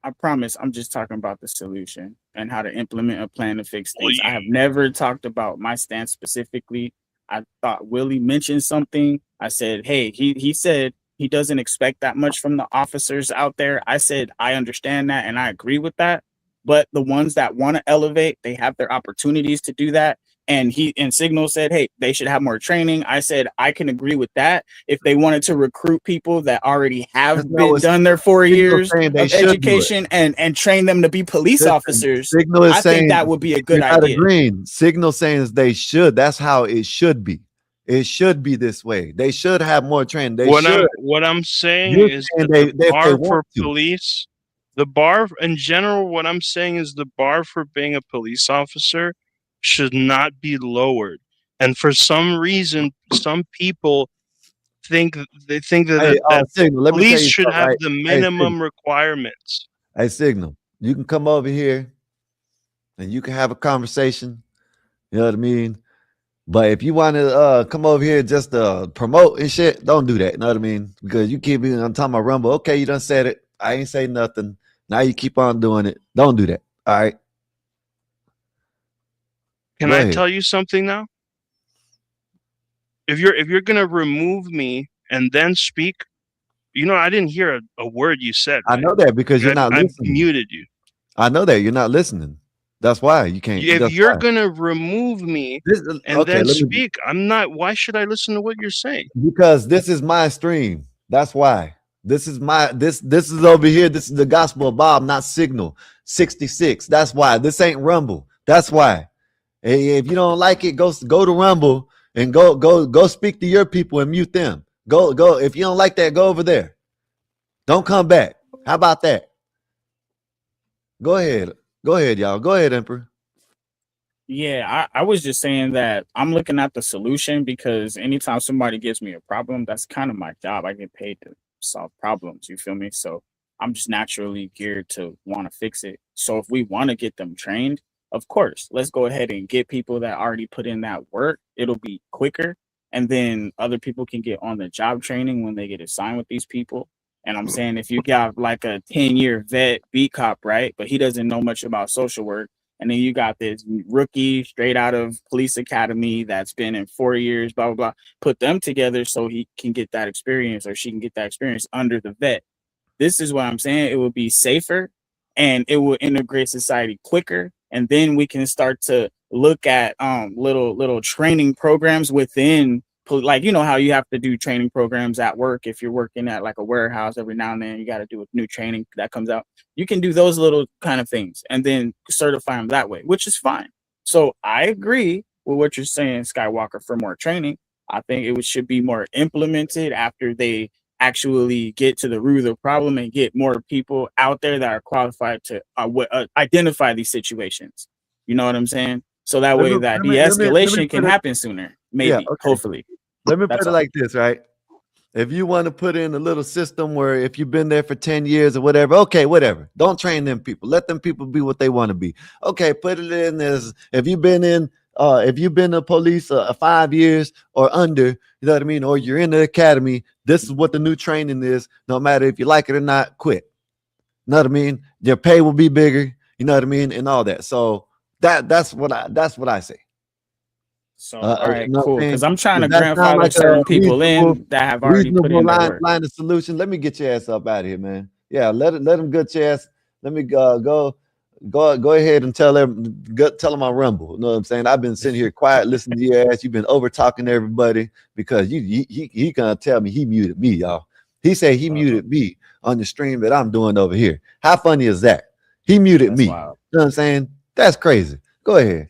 I promise I'm just talking about the solution and how to implement a plan to fix things. I have never talked about my stance specifically. I thought Willie mentioned something. I said, hey, he said he doesn't expect that much from the officers out there. I said, I understand that and I agree with that. But the ones that want to elevate, they have their opportunities to do that. And Signal said, hey, they should have more training. I said, I can agree with that. If they wanted to recruit people that already have done their 4 years of education and train them to be police officers, I think that would be a good idea. Signal saying is they should. That's how it should be. It should be this way. They should have more training. What I'm saying is the bar for police, the bar in general, what I'm saying is the bar for being a police officer should not be lowered. And for some reason, some people think that police should have the minimum requirements. Hey, Signal, you can come over here and you can have a conversation. You know what I mean? But if you want to come over here just to promote and shit, don't do that. You know what I mean? Because you keep on talking about Rumble. Okay, you done said it. I ain't say nothing. Now you keep on doing it. Don't do that. All right. Can I tell you something now? If you're gonna remove me and then speak, I didn't hear a word you said. Right? I know that because you're not listening. I muted you. I know that you're not listening. That's why you can't. If That's you're why. gonna remove me and Okay, then let me, speak, I'm not. Why should I listen to what you're saying? because this is my stream. That's why. This is my this is over here. This is the Gospel of Bob, not Signal 66. That's why. This ain't Rumble. That's why. Hey, if you don't like it, go to Rumble and go speak to your people and mute them. Go. If you don't like that, go over there. Don't come back. How about that? Go ahead, y'all. Go ahead, Emperor. Yeah, I was just saying that I'm looking at the solution because anytime somebody gives me a problem, that's kind of my job. I get paid to solve problems. You feel me? So I'm just naturally geared to want to fix it. So if we want to get them trained, of course, let's go ahead and get people that already put in that work. It'll be quicker. And then other people can get on the job training when they get assigned with these people. And I'm saying if you got like a 10-year vet beat cop, right? But he doesn't know much about social work. And then you got this rookie straight out of police academy that's been in 4 years, blah, blah, blah. Put them together so he can get that experience or she can get that experience under the vet. This is what I'm saying. It will be safer and it will integrate society quicker. And then we can start to look at little training programs within, like, you know how you have to do training programs at work. If you're working at like a warehouse, every now and then you got to do a new training that comes out. You can do those little kind of things and then certify them that way, which is fine. So I agree with what you're saying, Skywalker, for more training. I think it should be more implemented after they actually get to the root of the problem and get more people out there that are qualified to identify these situations. You know what I'm saying? So that way that de-escalation can happen sooner, maybe, Yeah, okay. hopefully. Let me That's put it all. like this, right? If you want to put in a little system where if you've been there for 10 years or whatever, okay, whatever. Don't train them people. Let them people be what they want to be. Okay, put it in as if you've been a police 5 years or under, you know what I mean, or you're in the academy, this is what the new training is. No matter if you like it or not, quit. You know what I mean? Your pay will be bigger, you know what I mean, and all that. So that's what I say. So, all right, you know what cool. I'm saying? Because I'm trying to Does that sound grandfather like a certain people in that have already put in their work. line of solution? Let me get your ass up out of here, man. Yeah, let him get your ass. Let me go ahead and tell them on Rumble. You know what I'm saying? I've been sitting here quiet, listening to your ass. You've been over talking to everybody because he gonna tell me he muted me, y'all. He said he muted me on the stream that I'm doing over here. How funny is that? He muted me. Wild. You know what I'm saying? That's crazy. Go ahead.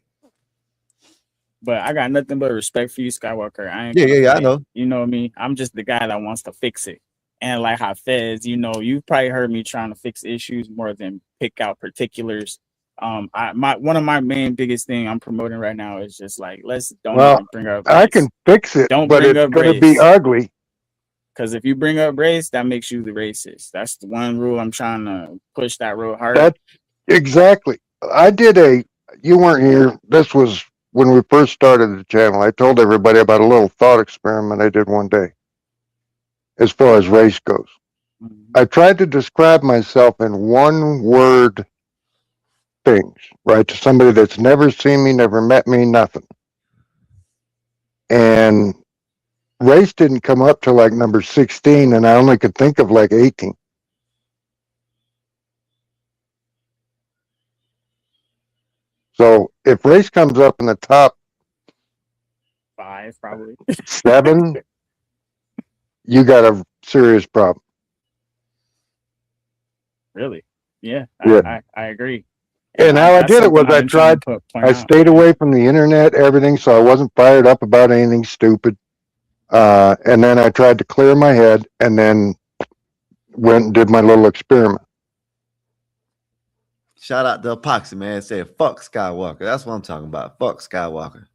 But I got nothing but respect for you, Skywalker. I ain't Yeah, gonna yeah, I fight. know. You know me. I'm just the guy that wants to fix it. And like how Fez, you know, you've probably heard me trying to fix issues more than pick out particulars. One of my main biggest thing I'm promoting right now is just like don't even bring up race. I can fix it, Don't but bring it's up going to race. be ugly. Because if you bring up race, that makes you the racist. That's the one rule I'm trying to push that real hard. That's exactly. You weren't here. This was when we first started the channel. I told everybody about a little thought experiment I did one day as far as race goes. I tried to describe myself in one word things, right? To somebody that's never seen me, never met me, nothing. And race didn't come up to like number 16, and I only could think of like 18. So if race comes up in the top 5, probably 7, you got a serious problem. Really? Yeah, Yeah. I agree. And how I that's did it was something I've been trying to point I out. stayed away from the internet, everything, so I wasn't fired up about anything stupid. And then I tried to clear my head and then went and did my little experiment. Shout out to Epoxy, man. Said fuck Skywalker. That's what I'm talking about. Fuck Skywalker.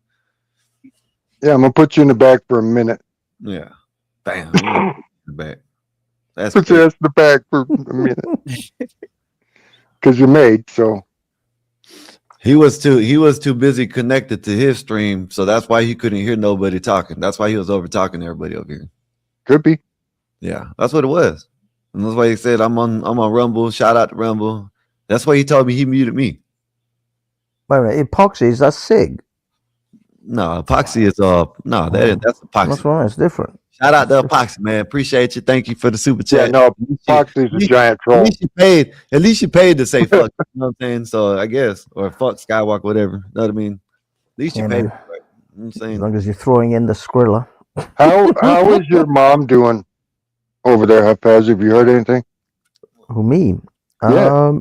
Yeah, I'm going to put you in the back for a minute. Yeah. Bam. The back. That's Put your ass in the back for a minute. Because you're made, so. He was too busy connected to his stream, so that's why he couldn't hear nobody talking. That's why he was over talking to everybody over here. Could be. Yeah, that's what it was. And that's why he said I'm on Rumble. Shout out to Rumble. That's why he told me he muted me. Wait a minute, Epoxy, is that Sig? No, epoxy is no, that's epoxy. What's wrong? It's different. Shout out to epoxy, man. Appreciate you. Thank you for the super Yeah, chat. no, epoxy's a giant troll. At least you paid to say fuck. You know what I'm saying? So I guess, or fuck Skywalker, whatever. You know what I mean? At least you Yeah, paid. man. For it. You know what I'm As saying? long as you're throwing in the Skrilla. How is your mom doing over there, Hafez? Have you heard anything? Who, me? Yeah.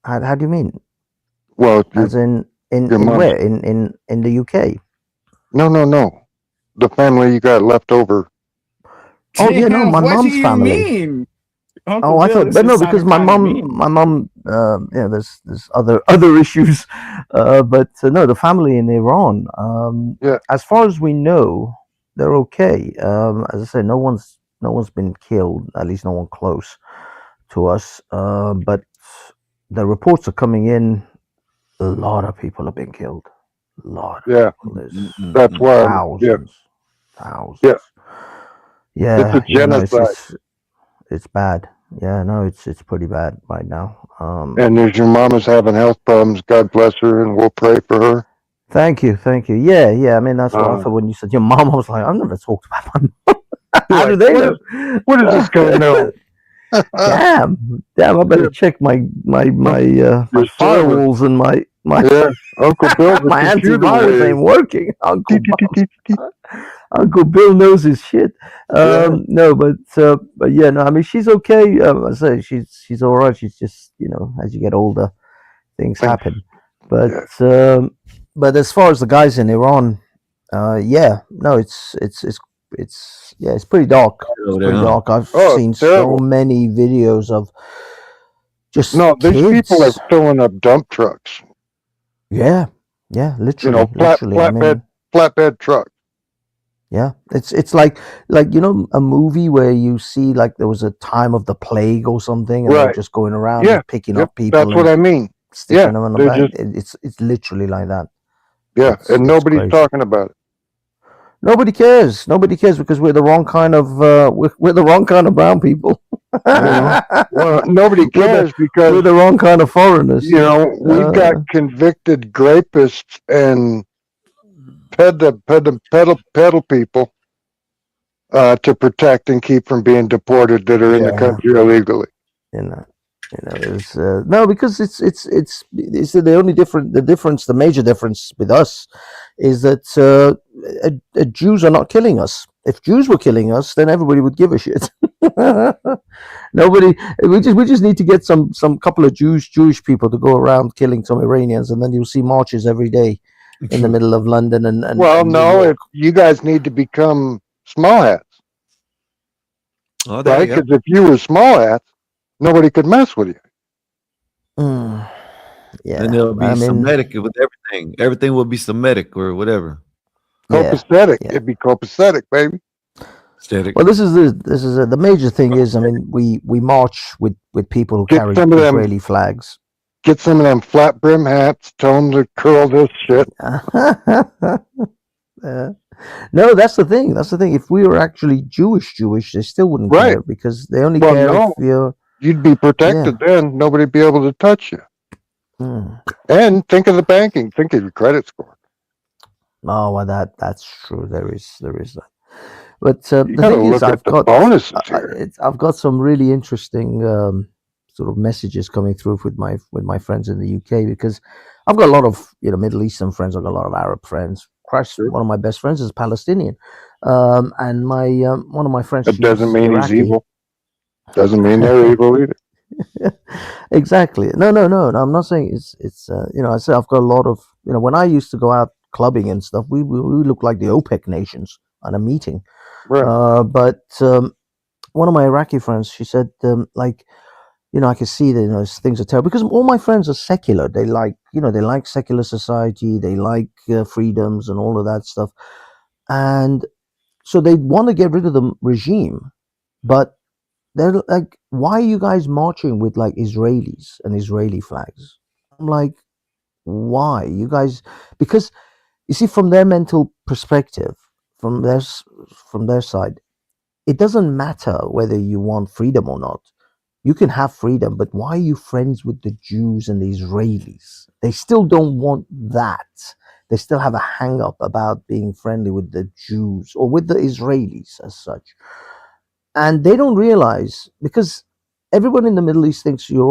How do you mean? Well, As in your mom's- where? In the UK? No. The family you got left over. Oh yeah, no, Damn, my what do mom's you family. mean? Uncle Oh, I Bill, thought, this but is no, sounding because my kinda mom, mean. yeah, there's other issues, but no, the family in Iran. Yeah. As far as we know, they're okay. As I said, no one's been killed, at least no one close to us. But the reports are coming in. A lot of people have been killed. A lot. Yeah. There's That's why. thousands. Yeah. Yeah, It's a genocide. it's bad. Yeah, no, it's pretty bad right now. And if your mom is having health problems, God bless her, and we'll pray for her. Thank you. Yeah. I mean, that's what I thought when you said your mom. I was like, I've never talked about my mom. How do they know? What does this guy know? Damn! I better check my firewalls and my Yeah, Uncle Bill's a my computer antivirus whiz. ain't working. Uncle Bill knows his shit. No, but yeah, no. I mean, she's okay. I say she's all right. She's just, as you get older, things happen. But as far as the guys in Iran, yeah, no, it's pretty dark. It's pretty dark. I've seen so many videos of just these kids. people are filling up dump trucks. Yeah, literally, flatbed truck. Yeah, it's like a movie where you see like there was a time of the plague or something, and they're Right. just going around Yeah, picking yep, up people. that's what I mean. Sticking Yeah, them on the they're back. just- It's literally like that. Yeah, It's nobody's crazy. talking about it. Nobody cares. Nobody cares because we're the wrong kind of we're the wrong kind of brown people. Well, nobody cares because we're the wrong kind of foreigners. We've got convicted grapists and pedal people to protect and keep from being deported that are in the country illegally. There's no, because it's the only the major difference with us is that Jews are not killing us. If Jews were killing us, then everybody would give a shit. Nobody. We just need to get some couple of Jewish people to go around killing some Iranians, and then you'll see marches every day in the middle of London and Well, and New no, York. if you guys need to become small hats, Oh, there right? you go. Because if you were small hats, nobody could mess with you. Yeah, And it'll be I mean, Semitic with everything. Everything will be Semitic or whatever. Copacetic. It'd be copacetic, baby. Aesthetic. well, this is the major thing is, I mean, we march with people who Get carry some of them- Israeli flags. Get some of them flat brim hats. Tell them to curl this shit. No, that's the thing. That's the thing. If we were actually Jewish, they still wouldn't Right. care because they only Well, care no. if you're. You'd be protected then. Nobody'd be able to touch you. And think of the banking. Think of your credit score. Oh, well, that's true. There is that. But the gotta thing is, look at the bonuses here. I've got some really interesting sort of messages coming through with my friends in the UK because I've got a lot of Middle Eastern friends. I've got a lot of Arab friends. Christ, one of my best friends is Palestinian, and my one of my friends. That she's doesn't mean he's Iraqi. evil. Doesn't mean they're evil either. Exactly. No. I'm not saying it's. I say I've got a lot of. When I used to go out clubbing and stuff, we look like the OPEC nations at a meeting. Right. But one of my Iraqi friends, she said, I can see that things are terrible because all my friends are secular. They like secular society. They like freedoms and all of that stuff, and so they want to get rid of the regime, but they're like, why are you guys marching with like Israelis and Israeli flags? I'm like, why you guys? Because you see, from their mental perspective, from their side, it doesn't matter whether you want freedom or not. You can have freedom, but why are you friends with the Jews and the Israelis? They still don't want that. they still have a hang up about being friendly with the Jews or with the Israelis as such. And they don't realize, because everyone in the Middle East thinks we're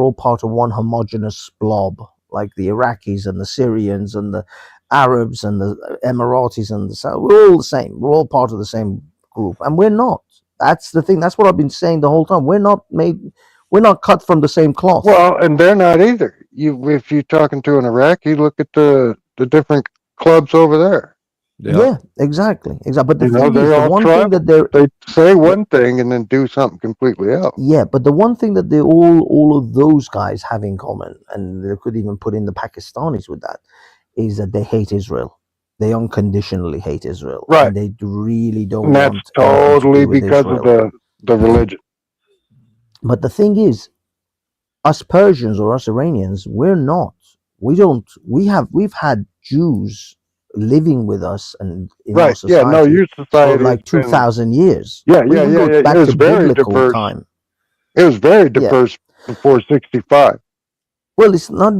all part of one homogenous blob, like the Iraqis and the Syrians and the Arabs and the Emiratis and the Saudi. We're all the same. We're all part of the same group, and we're not. That's the thing. That's what I've been saying the whole time. We're not cut from the same cloth. Well, and they're not either. If you're talking to an Iraqi, look at the different clubs over there. Yeah, exactly. But the You know, thing is, they're the all one thing that they say one thing and then do something completely else. yeah, but the one thing that they all of those guys have in common, and they could even put in the Pakistanis with that, is that they hate Israel. They unconditionally hate Israel. Right. And they really don't And that's want anything to totally do with because Israel. of the religion. But the thing is, us Persians or us Iranians, we're not. We've had Jews living with us and in our Right. Yeah. No, society your for society like 2,000 years. Yeah. We Yeah. even Yeah. go Yeah. back It was to very biblical diverse. time. It was very Yeah. diverse before 65. Well, it's not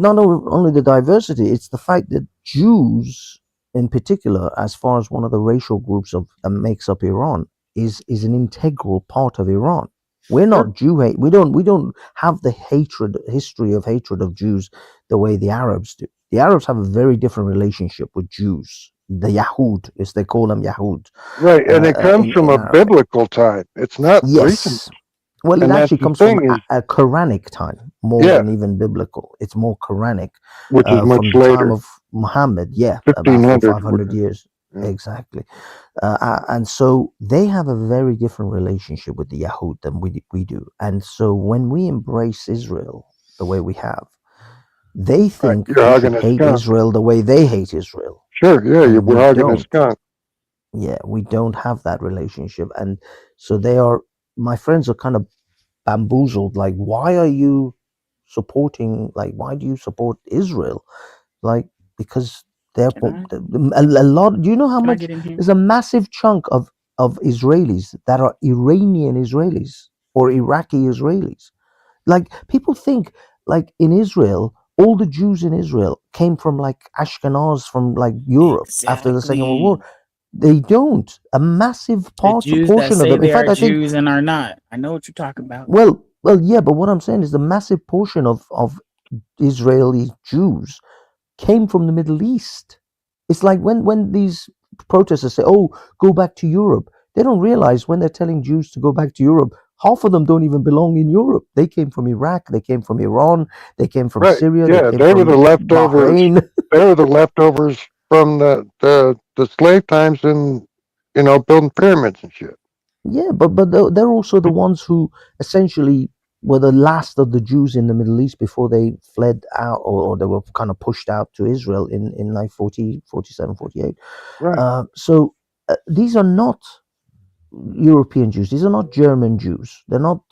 only the diversity; it's the fact that Jews, in particular, as far as one of the racial groups that makes up Iran, is an integral part of Iran. We're not Jew hate. We don't have the history of hatred of Jews the way the Arabs do. The Arabs have a very different relationship with Jews. The Yahud, as they call them, Yahud. Right. And it comes in from a Arabic. biblical time. It's not recent. Yes. Well, it And that's actually the comes from thing is, a Quranic time more Yeah. than even biblical. It's more Quranic, which is much from the time later, of Muhammad. Yeah, about 1500. 500 years. Yeah. Exactly. And so they have a very different relationship with the Yahud than we do. And so when we embrace Israel the way we have, they think You're we hugging should a hate skunk. Israel the way they hate Israel. Sure. Yeah. And We're we hugging a don't. skunk. Yeah, we don't have that relationship. And so my friends are kind of bamboozled. Like, why are you why do you support Israel? Like, because they're a lot. Do you know how Can I much? get in here? There's a massive chunk of Israelis that are Iranian Israelis or Iraqi Israelis. Like, people think, like, in Israel, all the Jews in Israel came from like Ashkenaz from like Europe after the Second World War. They don't. A massive The Jews that portion of say them. In they fact, are I think. Jews and are not. I know what you're talking about. Well, yeah, but what I'm saying is the massive portion of Israeli Jews came from the Middle East. It's like when these protesters say, "Oh, go back to Europe," they don't realize when they're telling Jews to go back to Europe, half of them don't even belong in Europe. They came from Iraq, they came from Iran, they came from Right. Syria, Yeah. they came They were from the leftovers. Bahrain. They were the leftovers from the slave times and, building pyramids and shit. Yeah, but they're also the ones who essentially were the last of the Jews in the Middle East before they fled out, or they were kind of pushed out to Israel in like 40, 47, 48. Right. So these are not European Jews. These are not German Jews. They're not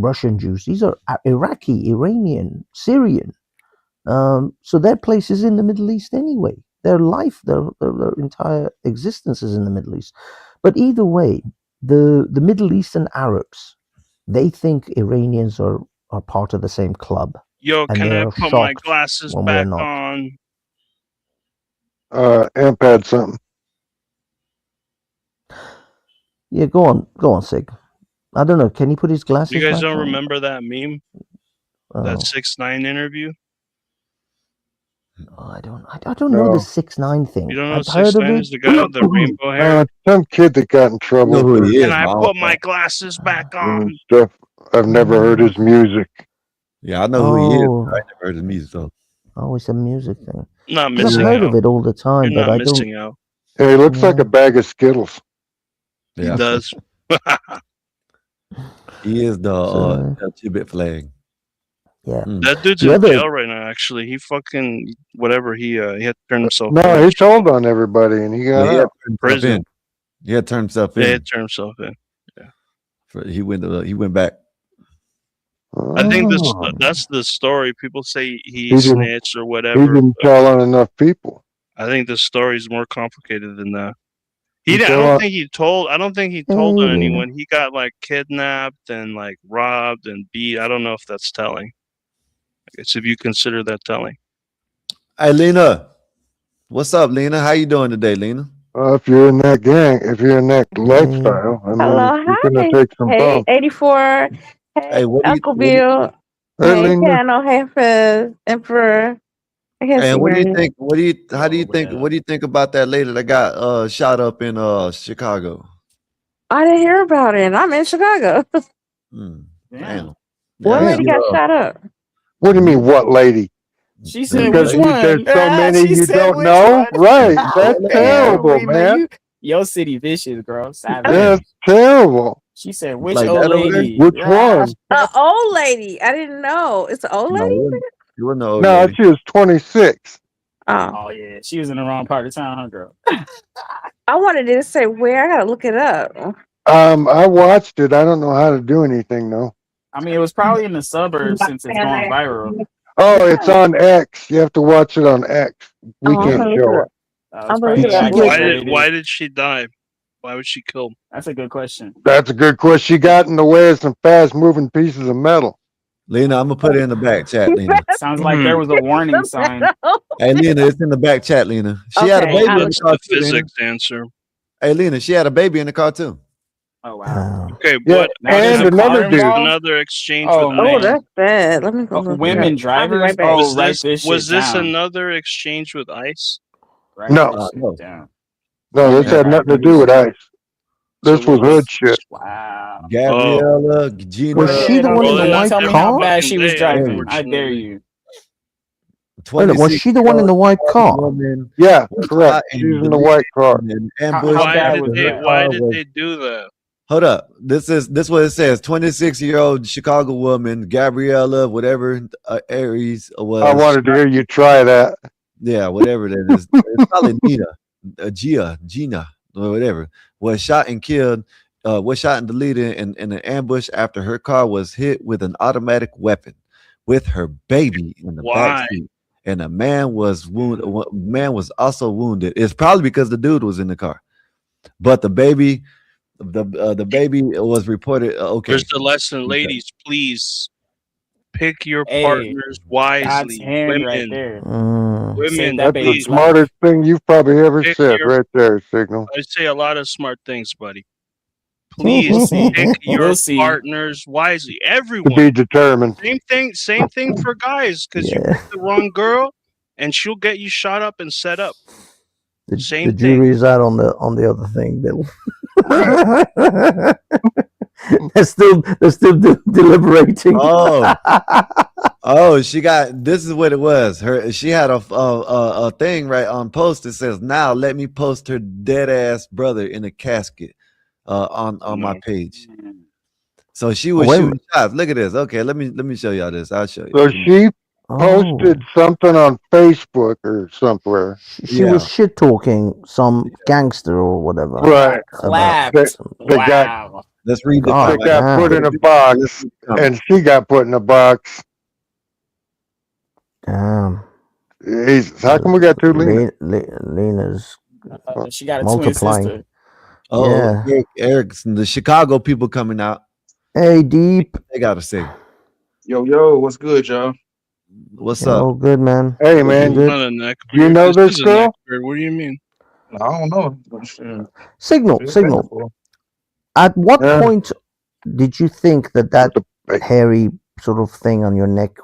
Russian Jews. These are Iraqi, Iranian, Syrian. So their place is in the Middle East anyway. Their life, their entire existence is in the Middle East. But either way, the Middle Eastern Arabs, they think Iranians are part of the same club. Yo, And can they I are put my shocked glasses when we're back not. on? Amp had something. Yeah, go on, Sig. I don't know. Can he put his glasses You guys back don't on? remember that meme? That 6ix9ine interview? Oh, I don't know the No. 6ix9ine thing. You don't know I've heard of 6ix9ine it. is the guy with the rainbow hair? Some kid that got in I know trouble who for he is, Can I man. put my glasses back on? and stuff. I've never heard his music. Yeah, I know who he is. Oh, I never heard his music though. oh, it's a music thing. Not 'Cause I've missing heard out. of it all the time, You're but not I don't. missing out. Yeah, he looks like Yeah. a bag of Skittles. He Yeah, does. he is the So, LGBT flag. yeah. That dude's The in other, jail right now. Actually, he fucking whatever. He had to turn himself No, in. he told on everybody and he got Yeah, he had out. to turn himself Prison. in. He had to turn himself Yeah, he in. had to turn himself in. He went back. I think Oh. that's the story. People say he didn't- snitched or He whatever. didn't tell on enough people. I think the story's more complicated than that. He I told don't on- think he told. I don't think he told on Hey, anyone. He got like kidnapped and like robbed and beat. I don't know if that's telling. I guess if you consider that telling. Hey, Lena. What's up, Lena? How you doing today, Lena? If you're in that gang, if you're in that lifestyle, I mean, Hello, you're gonna hi. take some Hey, bumps. 84. Hey, Hey, Uncle Bill. Hey, Hey, Lena. Channel. Hey, Fizz. Emperor. I can't see And what your do you name. think? What do you think about that lady that got shot up in Chicago? I didn't hear about it. I'm in Chicago. Damn. What lady got shot up? What do you mean, what lady? She said, Because which there's one? so many She you said, don't which know? one? Right. That's Damn, terrible, Lena, man. your city vicious, girl. Savage. That's terrible. She said, which Like old that over there? lady? Which one? An old lady. I didn't know. It's an old No, lady? you wouldn't know. No, she was 26. Oh. Oh, yeah. She was in the wrong part of town, huh, girl? I wanted to say where. I gotta look it up. I watched it. I don't know how to do anything though. I mean, it was probably in the suburbs since it's going viral. Oh, it's on X. You have to watch it on X. We Oh, I'm can't gonna look show it it. up. I'm gonna look it up. Why did she die? Why was she killed? That's a good question. That's a good question. She got in the way of some fast moving pieces of metal. Lena, I'm gonna put it in the back chat, Lena. Sounds like there was a warning sign. Hey, Lena, it's in the back chat, Lena. She had a Okay, baby I'll in the That's car the too, Lena. physics answer. Hey, Lena, she had a baby in the car too. Oh, wow. Okay, Yeah, what? Now there's and a car another dude. involved? Another exchange Oh, with man. Oh, that's bad. Let me go look it Women up. I'll be drivers? right back. Oh, Was write this this was shit this down. another exchange with ICE? Write No. this shit No. down. No, this Women had nothing to do drivers. with ice. So This was what hood shit. Wow. Gabriella, Gina. Go Was she ahead, the one Uncle in the Bill. white Tell me how car? bad she was Day, driving. I dare unfortunately. you. Wait, was she the one in the white car? Woman Yeah, was correct. shot She's and in the deleted white car. and How ambushed Why bad after was did they? her that? Why car did was. they do that? Hold up. This what it says. 26-year-old Chicago woman, Gabriella, whatever Aries I was. wanted to hear you try that. Yeah, whatever that is. It's probably Nina, Gina, or whatever. Was shot and killed. Was shot and deleted in an ambush after her car was hit with an automatic weapon, with her baby in the back Why? seat. And a man was wounded. Man was also wounded. It's probably because the dude was in the car, but the baby was reported okay. Here's the lesson, Okay. ladies. Please pick your Hey, partners God's wisely. hand right Women, there. Mm. Save women, that That's the baby's please life. smartest thing you've probably ever pick said your. right there, Signal. I say a lot of smart things, buddy. We'll Please see. pick your We'll see. partners wisely. To be Everyone. determined. Same thing for guys. Because you Yeah. pick the wrong girl, and she'll get you shot up and set up. The Same thing. jury's out on the other thing, Bill. they're still deliberating. Oh, she got. This is what it was. She had a thing right on post that says, "Now let me post her dead ass brother in a casket on my page." So she was Wait a shooting shots. Look at this. Okay, let me show y'all this. I'll show you. So she Oh, posted something on Facebook or somewhere. she was shit talking some gangster or whatever. Right. About They, some, they got Let's read the God they got damn. put in a box, and she got put in a box. Damn. Jesus, how come we got two Lena? Lena's She got a multiplying. twin sister. Oh, Yeah. Erickson, the Chicago people coming out. Hey, Deep. They gotta say, Yo, what's good, y'all? what's Oh, up? good, man. Hey, man, Good. Not a neck do you beard. know this is a girl? neck beard. What do you mean? I don't know. But shit, Signal. it's Signal. beautiful. At what Yeah. point did you think that hairy sort of thing on your neck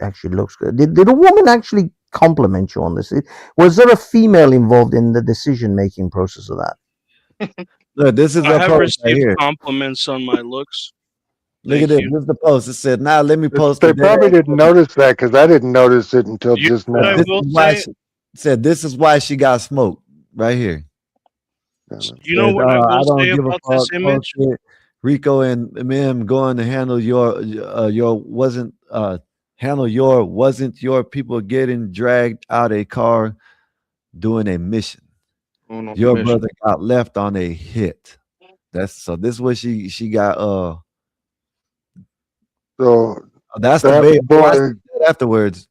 actually looks good? Did a woman actually compliment you on this? Was there a female involved in the decision-making process of that? Look, this is I a have post right received here. compliments on my looks. Look Thank at this. you. This is the post. It said, "Now let me post." They the dead probably ass didn't notice that because I didn't notice it until You just know what now. I This will is why say? she said. This is why she got smoked right here. You know Says, what I I will don't say give a about this fuck. image? Post it. Rico and Mim going to handle your wasn't your people getting dragged out a car doing a mission. Going on Your mission. brother got left on a hit. This is what she got. So That's the that baby. Watch boy, it afterwards.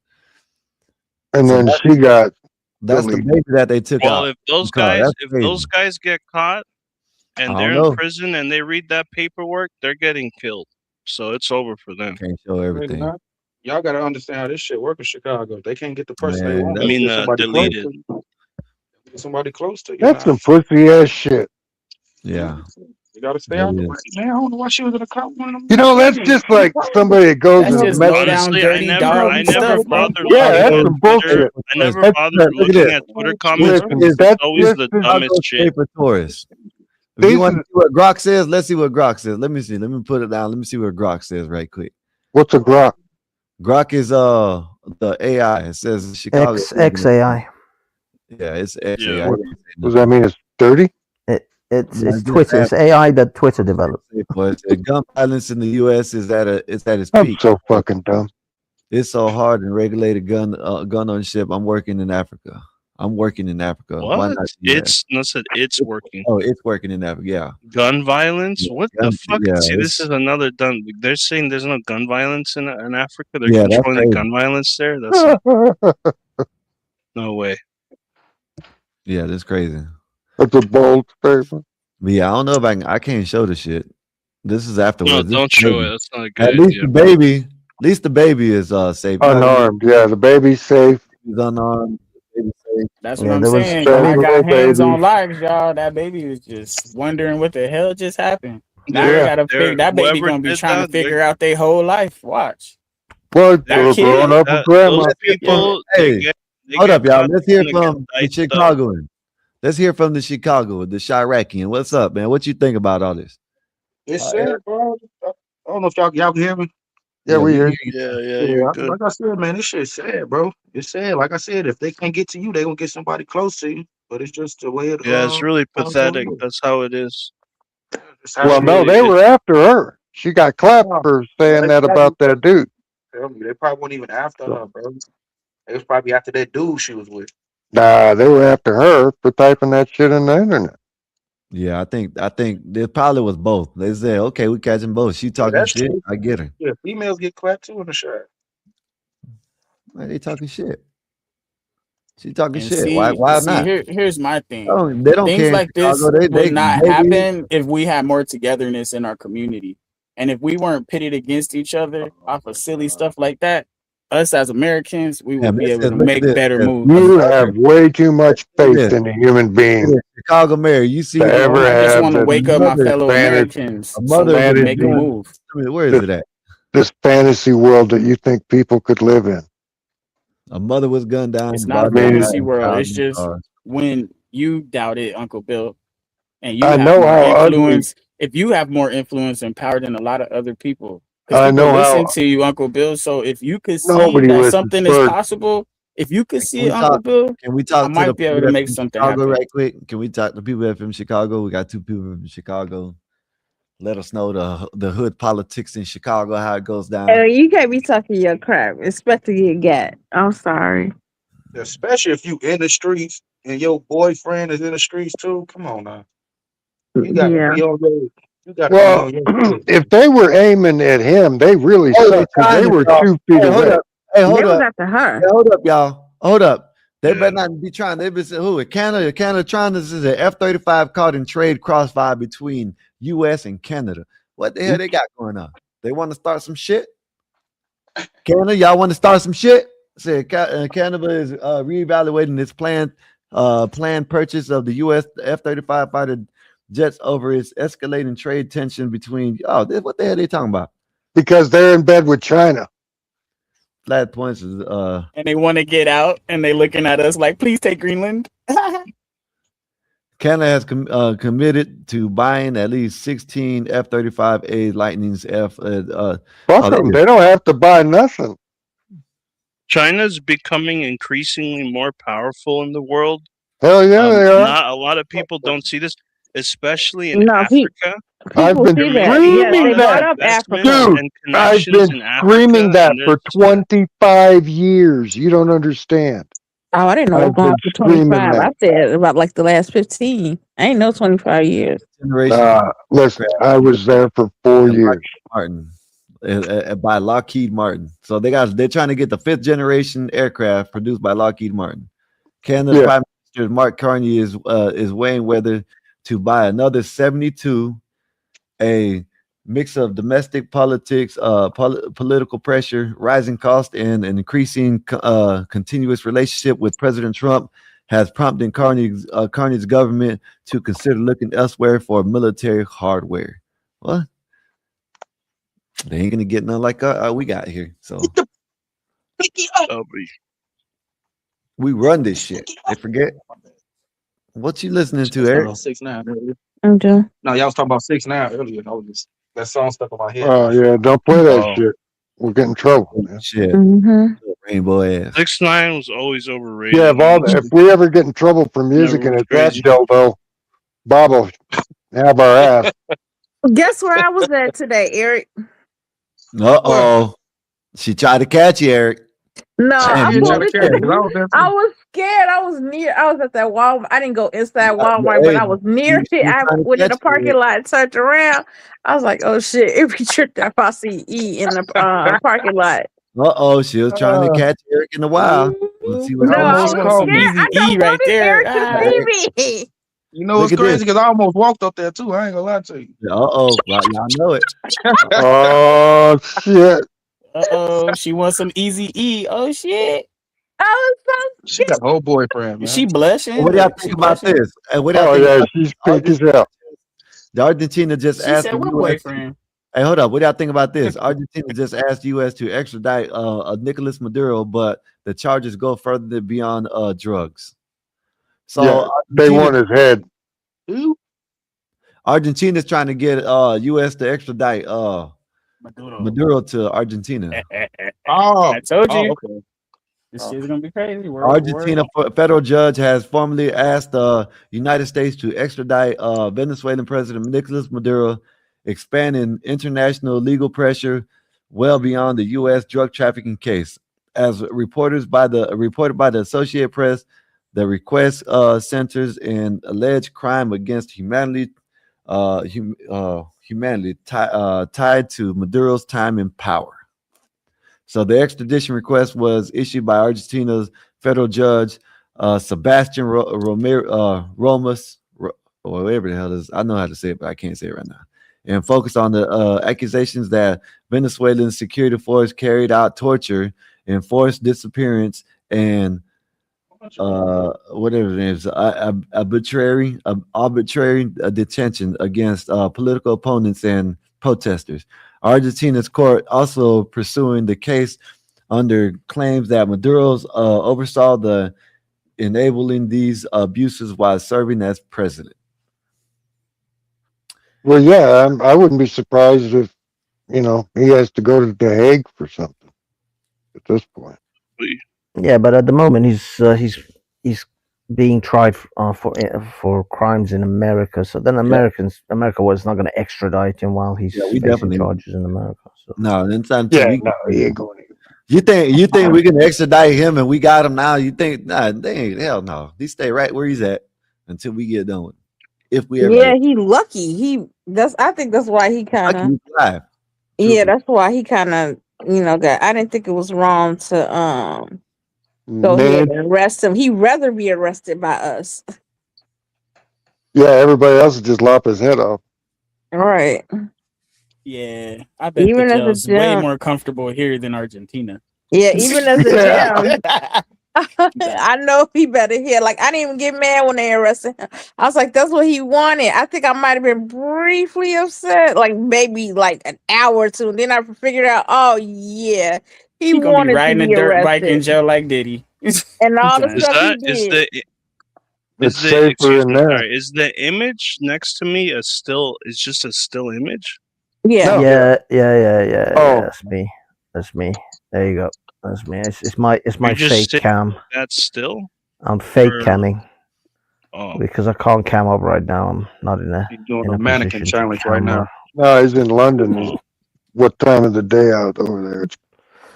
and So then that's she got the deleted. baby that they took Well, out. if those the car. guys, That's if crazy. those guys get caught and I they're don't in know. prison and they read that paperwork, they're getting killed. So it's over for them. Can't show Maybe everything. not. Y'all gotta understand how this shit work in Chicago. If they can't get the person they Man, want, I they'll mean, get somebody deleted. close. Get somebody close to you. That's Now. some pussy ass shit. Yeah. You gotta stay That out the is. way. Man, I don't know why she was in a car with one of them. You know, that's just like somebody that goes That's and just messes. low down, Honestly, dirty dog I never stuff, bro. bothered Yeah, looking that's at some Twitter. bullshit. I never Look bothered at looking this. at Twitter comments Listen, because That's it's always just the this, dumbest Chicago shit. paper tourist. If these you want is to see what Grok says, let's see what Grok says. Let me see. Let me put it down. Let me see what Grok says right quick. what's a grok? Grok is the AI. It says Chicago. XAI. Yeah, it's XAI. Yeah. What does that mean? It's dirty? It's Yeah, just Twitter. add- It's AI that Twitter developed. But gun violence in the U.S. is at its I'm peak. so fucking dumb. It's so hard and regulated gun ownership. I'm working in Africa. Why What? not? Yeah. It's working. Oh, it's working in Africa. Yeah. Gun violence? What the fuck? Yeah, See, this it's- is another done. They're saying there's no gun violence in Africa. They're Yeah, that's controlling the crazy. gun violence there. That's no way. Yeah, that's crazy. That's a bold statement. But yeah, I don't know if I can't show the shit. This is afterwards. This Don't is show baby. it. That's not a good At least idea. the baby is safe. Unarmed. Yeah, the baby's safe. He's unarmed. Baby's safe. That's Yeah, what I'm there was- saying. Save When I the got little hands baby. on lives, y'all, that baby was just wondering what the hell just happened. Now Yeah. I gotta figure that baby Whoever gonna be did trying that, to figure out their whole life. Watch. Well, That they're kid- growing up with grandma. Those people, Hey, they hold get up, y'all. caught Let's hear and get from the diced up. Chicagoan. Let's hear from the Chicago, the Chiracian. What's up, man? What you think about all this? It's sad, bro. I don't know if y'all can hear me. Yeah, we hear. Yeah, you're good. Like I said, man, this shit's sad, bro. It's sad. Like I said, if they can't get to you, they gonna get somebody close to you. But it's just the way it. Yeah, it's really how it's pathetic. going. That's how it is. It's how Well, it no, is. they were after her. She got clapped No, for saying they that probably- about that dude. Tell me, they probably weren't even after her, bro. They was probably after that dude she was with. Nah, they were after her for typing that shit in the internet. Yeah, I think it probably was both. They said, okay, we catching both. She talking that's shit. true. I get her. Yeah, females get clapped too in the shot. Man, they talking shit. She talking And shit. see, Why see, not? here's my thing. They don't Things care. in like this Chicago. would not they- happen if we had more togetherness in our community. And if we weren't pitted against each other off of silly stuff like that, us as Americans, we would be this able is- to look at make this. better Yeah. moves. You have way too much faith Yeah. in a human being Chicago mayor. You see, to ever I just have want to this wake up my mother- fellow fantasy- Americans a so mother we can with make a a- move. I mean, where is it at? this fantasy world that you think people could live in. A mother was gunned down. It's not a body fantasy shot, world. It's thousand just cars. when you doubt it, Uncle Bill, and you I have know more how ugly- influence. If you have more influence and power than a lot of other people, 'cause I people know listen how- to you, Uncle Bill. So if you could see Nobody that listens something is first. possible, if you could see Can it, we Uncle talk- Bill, Can we I talk to the might be able to people make from something Chicago happen. right quick? Can we talk to people that from Chicago? We got two people from Chicago. Let us know the hood politics in Chicago, how it goes down. You can't be talking your crap. Expect to get gat. I'm sorry. Especially if you in the streets and your boyfriend is in the streets too. Come on now. You gotta Yeah. be on your. You gotta Well, be on your. if they were aiming at him, they really Oh, suck because they were 2 feet Hey, hold away. up. Hey, They hold was up. after her. Hey, hold up, y'all. Hold up. They Yeah. better not be trying. They be saying, who? Canada trying to. This is an F-35 caught in trade crossfire between U.S. and Canada. What the hell they got going on? They want to start some shit? Canada, y'all want to start some shit? Say Canada is reevaluating its planned purchase of the U.S. F-35 fighter jets over its escalating trade tension between. What the hell are they talking about? Because they're in bed with China. Flat points is And they want to get out, and they looking at us like, "Please take Greenland." Canada has committed to buying at least 16 F-35A Lightnings F. Fuck them. They don't have to buy nothing. China's becoming increasingly more powerful in the world. Hell yeah, they are. Not a lot of people don't see this, especially in No, Africa. I've People been see that. screaming Yes, they brought that. up Africa. Dude, and I've connections been in Africa, screaming that and for 25 years. You don't understand. Oh, I didn't know it was I've going been on for screaming 25. I that. said about like the last 15. I ain't know 25 years. Generation Listen, I was there for 4 years. Martin by Lockheed Martin. So they're trying to get the 5th generation aircraft produced by Lockheed Martin. Canada Yeah. Prime Minister Mark Carney is weighing whether to buy another 72, a mix of domestic politics, political pressure, rising cost, and an increasing continuous relationship with President Trump has prompted Carney's government to consider looking elsewhere for military hardware. What? They ain't gonna get nothing like we got here. So we run this shit. They forget. What you listening to, Eric? 6ix9ine earlier. I'm doing. No, y'all was talking about 6ix9ine earlier. I was just that song stuck in my head. Oh yeah, don't play that Oh. shit. We'll get in trouble, man. Shit. Rainbow ass. 6ix9ine was always overrated. Yeah, if we ever get in trouble for music and Never it's that crazy. dildo, Bob will have our ass. Guess where I was at today, Eric? Uh-oh. She tried to catch you, Eric. No, I You was tried to catch scared. me. I was there too. I was scared. I was near. I was at that Walmart. I didn't go inside Walmart, but I was near it. I went in the parking lot and turned around. I was like, "Oh shit!" Every trip if I see E in the parking lot. Uh-oh, she was trying to catch Eric in the wild. Let's see what No, I was happens. scared. I don't right want there. Eric to see me. You know what's Look at crazy? this. Because I almost walked up there too. I ain't gonna lie to you. Uh-oh. Well, y'all know it. Oh shit! Uh-oh, she wants some Easy E. Oh shit. I was so She got a whole boyfriend, man. Is she blushing? What do y'all She think about blushing? this? And what do y'all Oh think yeah, about she's pink as hell. the Argentina just She asked said the what U.S. boyfriend? Hey, hold up. What do y'all think about this? Argentina just asked U.S. to extradite Nicolas Maduro, but the charges go further beyond drugs. So Yeah, they want his head. Argentina's trying to get U.S. to extradite Maduro to Argentina. Oh, I told you. okay. This shit's gonna be crazy. Argentina federal judge has formally asked the United States to extradite Venezuelan President Nicolas Maduro, expanding international legal pressure well beyond the U.S. drug trafficking case. As reported by the Associated Press, the request centers in alleged crime against humanity, tied to Maduro's time in power. So the extradition request was issued by Argentina's federal judge, Sebastian Romas, or whatever the hell it is. I know how to say it, but I can't say it right now. And focused on the accusations that Venezuelan security force carried out torture, enforced disappearance, and whatever it is, arbitrary detention against political opponents and protesters. Argentina's court also pursuing the case under claims that Maduro's oversaw the enabling these abuses while serving as president. Well, yeah, I wouldn't be surprised if he has to go to The Hague for something at this point. Yeah, but at the moment he's being tried for crimes in America. So then America was not going to extradite him while he's we facing definitely- charges in America. So. No, anytime Yeah, no, he ain't going. You think we can extradite him and we got him now? You think they ain't, hell no. He stay right where he's at until we get done with him. If we ever Yeah, he lucky. I think that's why he kind of. he's alive. Yeah, that's why he kind of got. I didn't think it was wrong to go ahead and arrest him. He'd rather be arrested by us. Yeah, everybody else would just lop his head off. All right. Yeah, I bet Even the as a jail's way jam- more comfortable here than Argentina. Yeah, even as a jam. I know he better hear. Like, I didn't even get mad when they arrested him. I was like, that's what he wanted. I think I might have been briefly upset, like maybe like an hour or two. Then I figured out, oh yeah, he He gonna wanted be riding to a be dirt bike in arrested. jail like Diddy. And all the Is stuff that he is did. the It's is the safer excuse in me, there. sorry, is the image next to me a still? It's just a still image. Yeah. Yeah. Oh. That's me. That's me. There you go. That's me. It's my You're just fake sitting cam. That's still. I'm fake Or- camming Oh, because I can't cam up right now. I'm not in a He's doing in a a mannequin position to challenge right now. camera. No, he's in London. What time of the day out over there? It's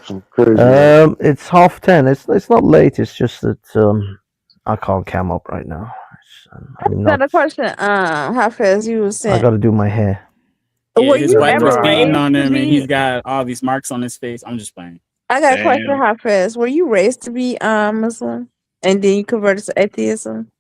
some crazy. It's 10:30. It's not late. It's just that I can't cam up right now. I'm Got not. a question. How fast you was I saying? got to do my hair. Yeah, Were his you wife was ever beating raised on to him, and be? he's got all these marks on his face. I'm just playing. I got a question. damn. How fast were you raised to be Muslim, and then you converted to atheism?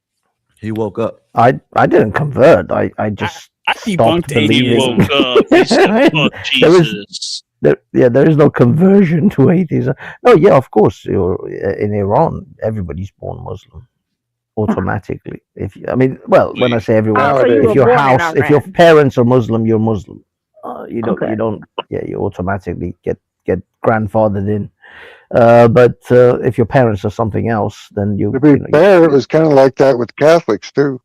He woke up. I didn't convert. I just I stopped debunked He believing. woke up. He said, "Fuck There is- Jesus." there is no conversion to atheism. No, yeah, of course. In Iran, everybody's born Muslim. automatically. If you, I mean, well, when I say everyone, Oh, so you if were your born in house, if your Iran. parents are Muslim, you're Muslim. You Okay. don't, yeah, you automatically get grandfathered in. But if your parents are something else, then To be fair, it was kind of like that with Catholics too.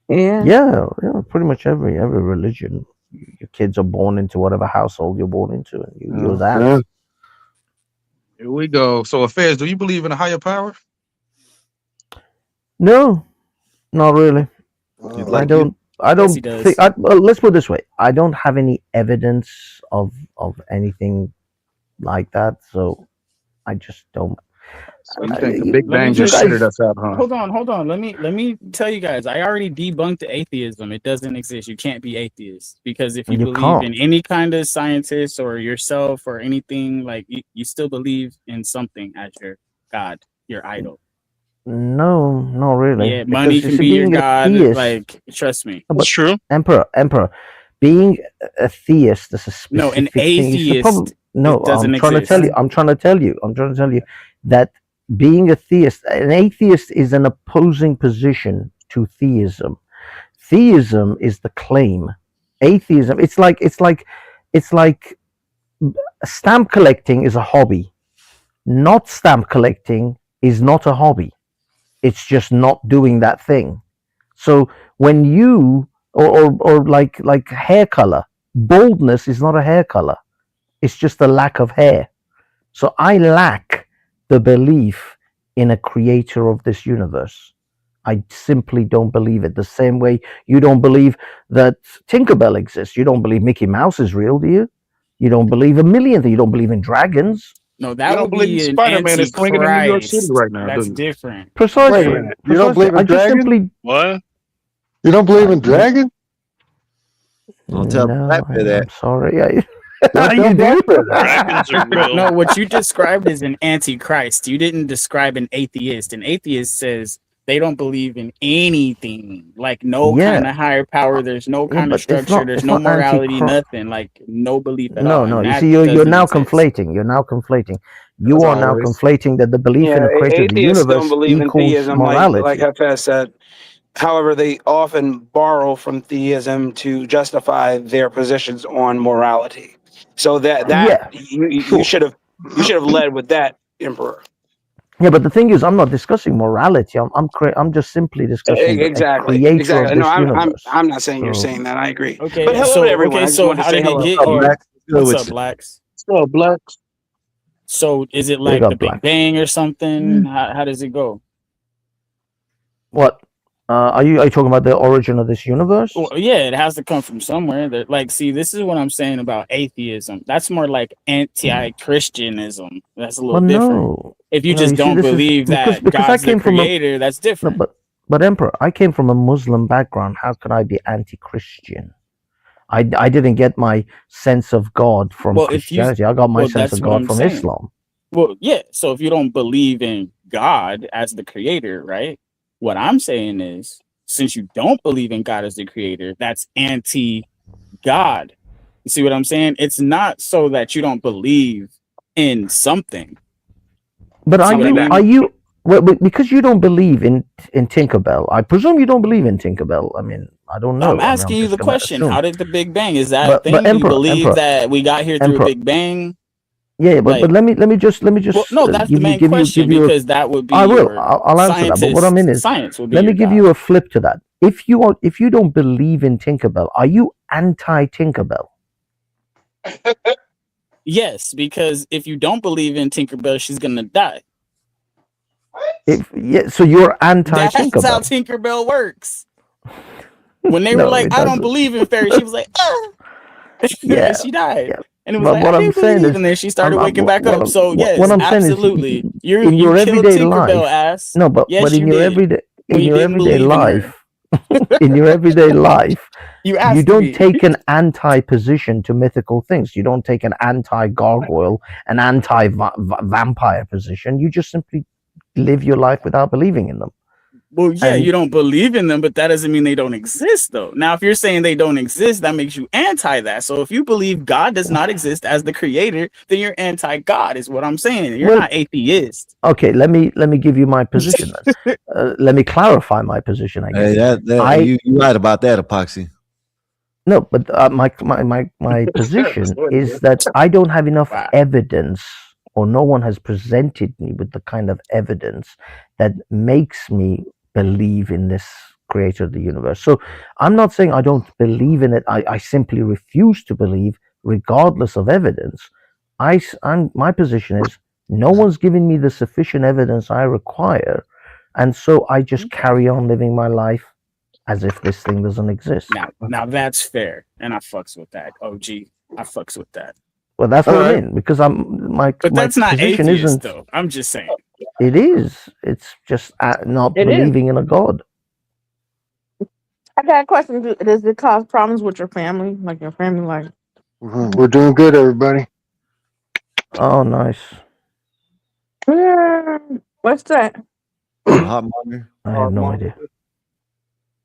Yeah. yeah, pretty much every religion. Your kids are born into whatever household you're born into, and you're that. Yeah. Here we go. So, Affairs, do you believe in a higher power? No, not really. You'd I like don't. I Yes, don't he does. think. Well, let's put it this way. I don't have any evidence of anything like that, so I just don't. So you think the Big Let me Bang just just shitted us out, huh? hold on. Let me tell you guys. I already debunked atheism. It doesn't exist. You can't be atheist because if you You believe can't. in any kind of scientist or yourself or anything, like you still believe in something as your god, your idol. No, not really. Yeah, money Because you can see, be your being a god. theist, Like, trust me. no, That's but true. Emperor, being a theist is a No, an specific thing. It's the problem. atheist No, it doesn't I'm trying to tell exist. you. I'm trying to tell you that being a theist, an atheist is an opposing position to theism. Theism is the claim. Atheism, it's like stamp collecting is a hobby. Not stamp collecting is not a hobby. It's just not doing that thing. So when you or like hair color, baldness is not a hair color. It's just a lack of hair. So I lack the belief in a creator of this universe. I simply don't believe it. The same way you don't believe that Tinkerbell exists. You don't believe Mickey Mouse is real, do you? You don't believe a million things. You don't believe in dragons. No, You that don't would believe be an Spider-Man is swinging in New York City antichrist. right now, That's do you? different. Wait a Precisely. minute. You don't believe in I just dragons? simply What? You don't believe I in dragons? Don't tell no. Black Bear that. I'm sorry. Don't You tell do? Black Bear that. Dragons are real. No, what you described is an antichrist. You didn't describe an atheist. An atheist says they don't believe in anything, like no kind Yeah. of higher power. There's no Yeah, kind of but it's structure. not. There's It's no not morality, anti-Christ. nothing. Like no belief at No, all. no. And You that see, you're doesn't now exist. conflating. You're now conflating. You As are now always. conflating that the belief in Yeah, a creator of the atheists don't universe believe in equals theism, like morality. Hafez said. However, they often borrow from theism to justify their positions on morality. So that Yeah, you sure. should have led with that, Emperor. Yeah, but the thing is, I'm not discussing morality. I'm just simply discussing a Exactly, creator of exactly. No, this universe. I'm not saying you're So saying that. I agree. Okay, But hello to everyone. I just so wanted to how say did he hello. get What's up, here? Black? Good What's with up, you. blacks? So, Blacks. So is it big like the up, Big Black. Bang or something? How does it go? What? Are you talking about the origin of this universe? Well, yeah, it has to come from somewhere. That, like, see, this is what I'm saying about atheism. That's more like anti-Christianism. That's a little Well, different. no, If you no. just You see, don't this is believe that because I God's the came from a creator, that's no, different. but Emperor, I came from a Muslim background. How could I be anti-Christian? I didn't get my sense of God from Well, if you, Christianity. I got my well, sense that's of what God I'm from saying. Islam. Well, yeah. So if you don't believe in God as the creator, right? What I'm saying is, since you don't believe in God as the creator, that's anti-God. You see what I'm saying? It's not so that you don't believe in something. But See what I mean? are you well, because you don't believe in Tinkerbell? I presume you don't believe in Tinkerbell. I mean, I don't No, know. I'm I mean, asking I'm you just the gonna question. assume. How did the Big Bang? Is that a But thing? Do you Emperor, believe that we got here through a Emperor. Big Bang? Yeah, but Like, let me just well, no, that's the main question give you because that would be I will. your I'll answer that. But what I mean is, science would be let me your give God. you a flip to that. If you don't believe in Tinkerbell, are you anti-Tinkerbell? Yes, because if you don't believe in Tinkerbell, she's gonna die. So you're That's how anti-Tinkerbell. Tinkerbell works. When they were No, like, it I don't doesn't. believe in fairies, she was like, ah. Yeah, and she died. yeah. And it was But like, what I I'm didn't saying believe. is, And then she started I'm- waking back what up. I'm- So yes, what I'm saying is, absolutely. in You your killed everyday Tinkerbell life, ass. no, but Yes, in you your did. everyday When in you your didn't everyday believe in her. life, in your everyday life, You you asked don't me. take an anti-position to mythical things. You don't take an anti-gargoyle, an anti-vampire position. You just simply live your life without believing in them. Well, yeah, And you don't believe in them, but that doesn't mean they don't exist, though. Now, if you're saying they don't exist, that makes you anti that. So if you believe God does not exist as the creator, then you're anti-God, is what I'm saying. You're well, not atheist. okay, let me give you my position then. Let me clarify my position, I Hey, guess. you right about that, Epoxy. No, but my position is that I don't have enough evidence, or no one has presented me with the kind of evidence that makes me believe in this creator of the universe. So I'm not saying I don't believe in it. I simply refuse to believe, regardless of evidence. My position is no one's giving me the sufficient evidence I require, and so I just carry on living my life as if this thing doesn't exist. Now that's fair, and I fucks with that. OG, I fucks with that. Well, that's what I mean, because But that's not position atheist, isn't. though. I'm just saying. It is. It's just not It is. believing in a god. I got a question. Does it cause problems with your family? Like your family life? We're doing good, everybody. Oh, nice. What's that? Hot monitor. I have no idea.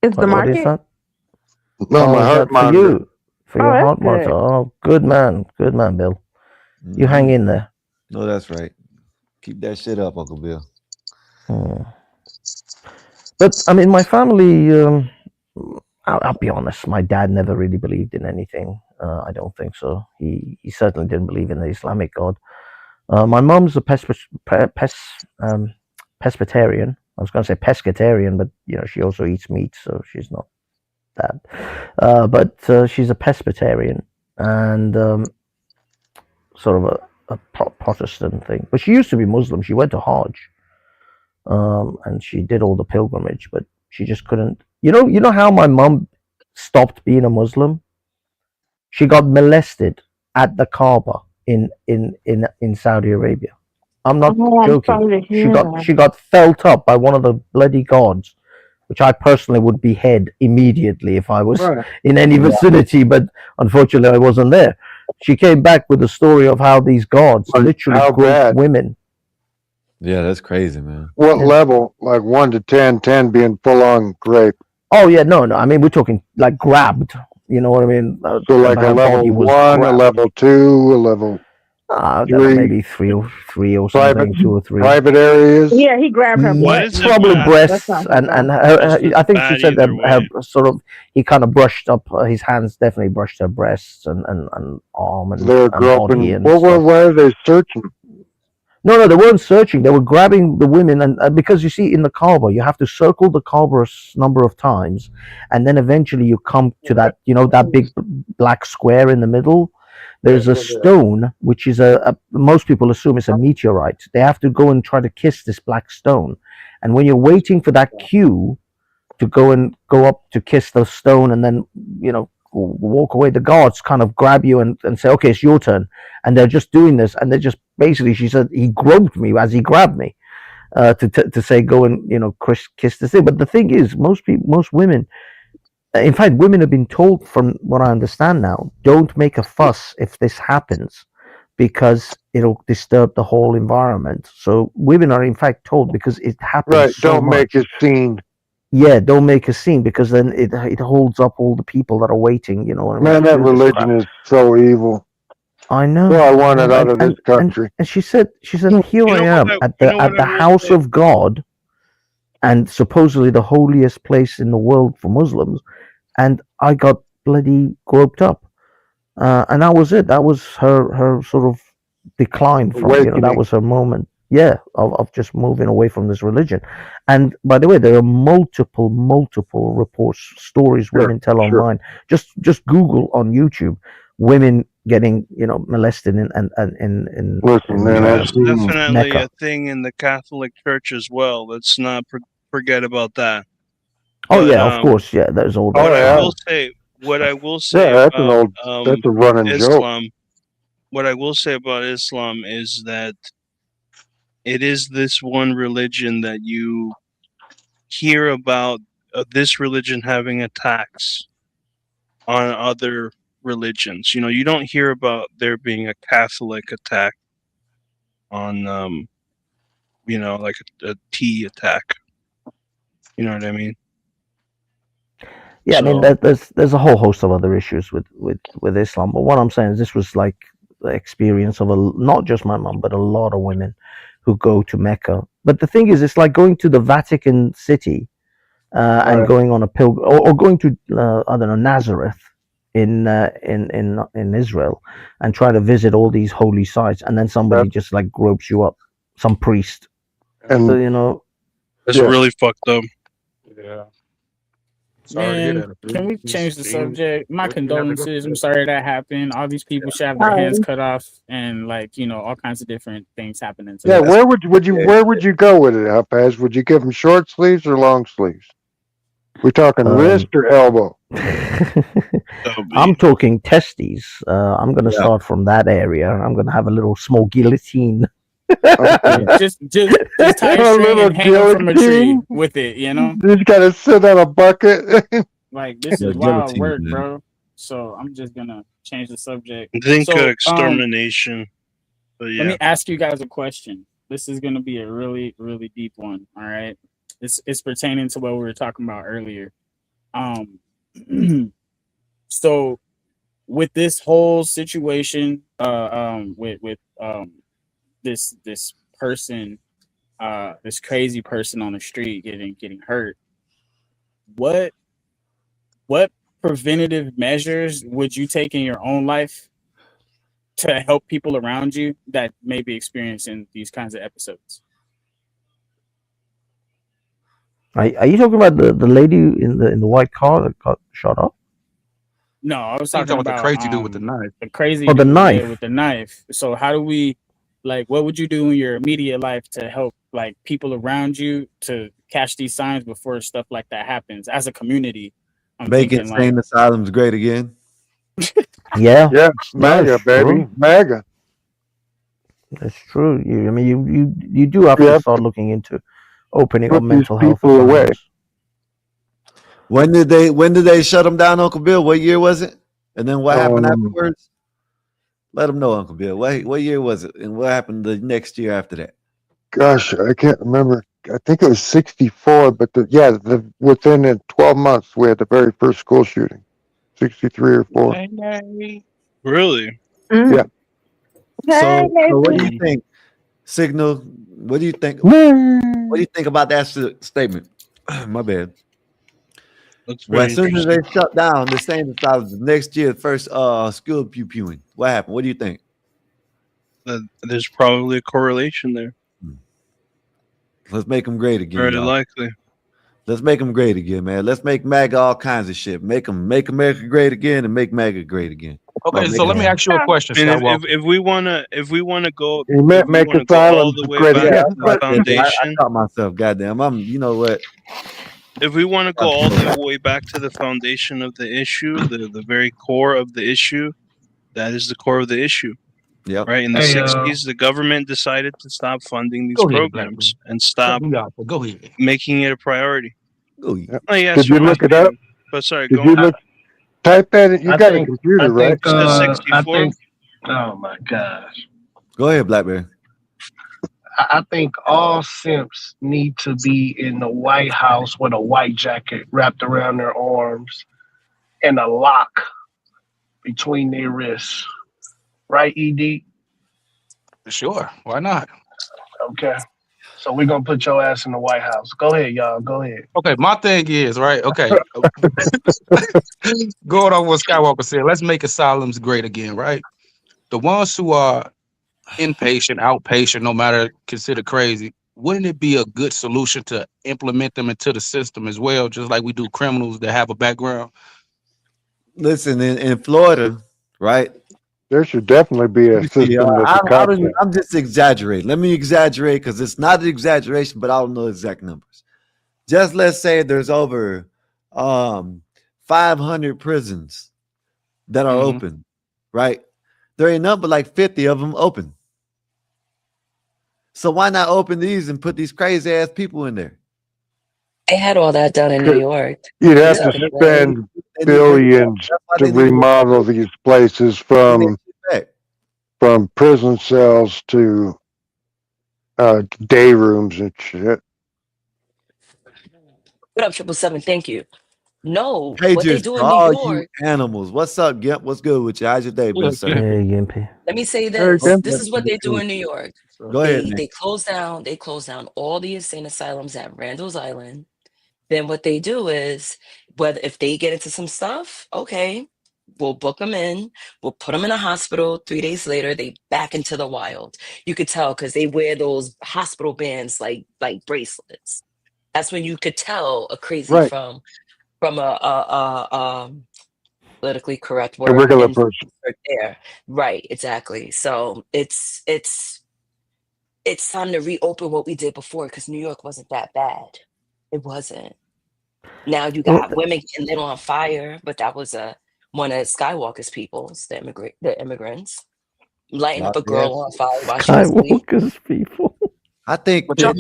It's the What is market. that? No, my is heart that for monitor. you? For your that's heart monitor. good. Oh, good man, Bill. You hang in there. No, that's right. Keep that shit up, Uncle Bill. But I mean, my family. I'll be honest. My dad never really believed in anything. I don't think so. He certainly didn't believe in the Islamic God. My mom's a pescatarian. I was going to say pescatarian, but you know she also eats meat, so she's not that. But she's a pescatarian and sort of a Protestant thing. But she used to be Muslim. She went to Hajj, and she did all the pilgrimage, but she just couldn't. You know how my mom stopped being a Muslim? She got molested at the Kaaba in Saudi Arabia. I'm not I'm sorry to joking. hear She that. got felt up by one of the bloody gods, which I personally would behead immediately if I was in any vicinity, but unfortunately I wasn't there. She came back with the story of how these gods literally How groped bad? women. Yeah, that's crazy, man. What level? Like 1 to 10, 10 being full on grape. Oh yeah, no. I mean, we're talking like grabbed. You know what I mean? So like a Her level body was 1, a grabbed. level 2, a level I don't know, 3. maybe three or Private, something, 2 or 3. private areas. Yeah, he grabbed her butt. Probably That breasts sounds and bad. I think she said that her sort of he kind of brushed up his hands, definitely brushed her breasts and arm and They're body groping. and Why stuff. are they searching? No, they weren't searching. They were grabbing the women, and because you see in the Kaaba, you have to circle the Kaaba a number of times, and then eventually you come to that, that big black square in the middle. There's a stone which is most people assume it's a meteorite. They have to go and try to kiss this black stone, and when you're waiting for that cue to go up to kiss the stone, and then walk away, the guards kind of grab you and say, okay, it's your turn, and they're just doing this, and they're just basically, she said, he groped me as he grabbed me to say go and kiss this thing. But the thing is, most women, in fact, women have been told, from what I understand now, don't make a fuss if this happens because it'll disturb the whole environment. So women are in fact told, because it happens Right. so Don't much. make a scene. Yeah, don't make a scene, because then it holds up all the people that are waiting. You know what I mean? Man, to that do this religion crap. is so evil. I know. Well, I want it know. out of this country. And she said, here I am at the house of God, and supposedly the holiest place in the world for Muslims, and I got bloody groped up, and that was it. That was her sort of decline from that Awakening. was her moment. Yeah, of just moving away from this religion. And by the way, there are multiple reports, stories women tell online. Just Google on YouTube, women getting molested in Listen, man, That's definitely Mecca. a thing in the Catholic Church as well. Let's not forget about that. Oh But, yeah, of course, yeah. There's all that. What I will say Yeah, that's an about old. That's a running joke. Islam, what I will say about Islam is that it is this one religion that you hear about, this religion having attacks on other religions. You don't hear about there being a Catholic attack on like a tea attack. You know what I mean? Yeah, I mean, So there's a whole host of other issues with Islam, but what I'm saying is this was like the experience of not just my mom, but a lot of women who go to Mecca. But the thing is, it's like going to the Vatican City and Right. going on a pilgrim, or going to I don't know, Nazareth in Israel, and try to visit all these holy sites, and then somebody just like gropes you up, some priest, And you know. that's yeah, really fucked up. Yeah. Sorry to hear Man, that. can we change the subject? My What you have to go condolences. I'm through. sorry that happened. All these people should have their hands cut off, and like all kinds of different things happening to yeah. them. Where would you go with it, Alpaz? Would you give them short sleeves or long sleeves? We talking wrist or elbow? I'm talking testes. I'm gonna Yeah. start from that area. I'm gonna have a little small guillotine. just tie a A string little and hang them from a tree guillotine. with it. Just gotta sit on a bucket. Like this Yeah, is wild guillotine, work, man. bro. So I'm just gonna change the subject. Think So extermination. But let yeah. me ask you guys a question. This is gonna be a really, really deep one. All right. It's pertaining to what we were talking about earlier. So with this whole situation, with this person, this crazy person on the street getting hurt, what preventative measures would you take in your own life to help people around you that may be experiencing these kinds of episodes? Are you talking about the lady in the white car that got shot up? No, I was You talking talking about the about crazy dude with the knife. the crazy Oh, the dude, yeah, knife. with the knife. So how do we, like, what would you do in your immediate life to help like people around you to catch these signs before stuff like that happens as a community? I'm Make thinking like, insane asylums great again. Yeah, Yeah, no, MAGA it's baby, true. MAGA. That's true. I mean, you do have You to have start to looking into opening put up these mental health people away. asylums. When did they shut them down, Uncle Bill? What year was it? And then what happened afterwards? Let them know, Uncle Bill. What year was it? And what happened the next year after that? Gosh, I can't remember. I think it was 64, but within 12 months we had the very first school shooting. 63 or 4. Really? Yeah. So what do you think, Signal? What do you think? What do you think about that statement? My bad. That's Well, very as soon as interesting. they shut down the same asylums, next year, first school pew-pewing. What happened? What do you think? There's probably a correlation there. Let's make them great again, Very y'all. likely. Let's make them great again, man. Let's make MAGA all kinds of shit. Make America great again and make MAGA great again. Okay, so let me ask you a question, And Skywalker. if we wanna go, You meant if we make wanna go all asylums the way great back again. to the I foundation, caught myself. Goddamn, you know what? if we want to go all the way back to the foundation of the issue, the very core of the issue, that is the core of the issue. Yeah. Right. In the Hey, 60s, the government decided to stop funding these Go ahead, programs Blackman. and stop Go ahead. making it a priority. Oh, yes, Did you from my look it up? opinion. But sorry, Did go you on. look? Type that in. You I got think- a computer, I right? think, You said I 64? think, oh my gosh. Go ahead, Blackberry. I think all simps need to be in the White House with a white jacket wrapped around their arms and a lock between their wrists. Right, ED? Sure, why not? Okay. So we're going to put your ass in the White House. Go ahead, y'all. Go ahead. Okay, my thing is, right, okay. Going on what Skywalker said, let's make asylums great again, right? The ones who are inpatient, outpatient, no matter considered crazy, wouldn't it be a good solution to implement them into the system as well, just like we do criminals that have a background? Listen, in Florida, right? There should definitely be a system that's a concept. I'm just exaggerating. Let me exaggerate because it's not an exaggeration, but I don't know exact numbers. Just let's say there's over 500 prisons that are open, right? There ain't nothing but like 50 of them open. So why not open these and put these crazy ass people in there? They had all that done in New York. You'd have Yeah. to spend billions to remodel these places from prison cells to day rooms and shit. What up, 777? Thank you. No, what they Pages do to in New all you York. animals. What's up, Gimp? What's good with you? How's your day been, sir? Hey, Gimpy. Let me say Hey, this. Jim. This is what they do in New York. Go ahead, They Nick. close down all the insane asylums at Randall's Island. Then what they do is, whether if they get into some stuff, okay, we'll book them in, we'll put them in a hospital. 3 days later, they back into the wild. You could tell because they wear those hospital bands like bracelets. That's when you could tell a crazy Right. from a politically correct A word regular and person. there. Right, exactly. So it's time to reopen what we did before because New York wasn't that bad. It wasn't. Now you Well, got women getting lit on fire, but that was one of Skywalker's peoples, the immigrants, lighting up a girl on fire while she was asleep. Skywalker's people. I think What's up?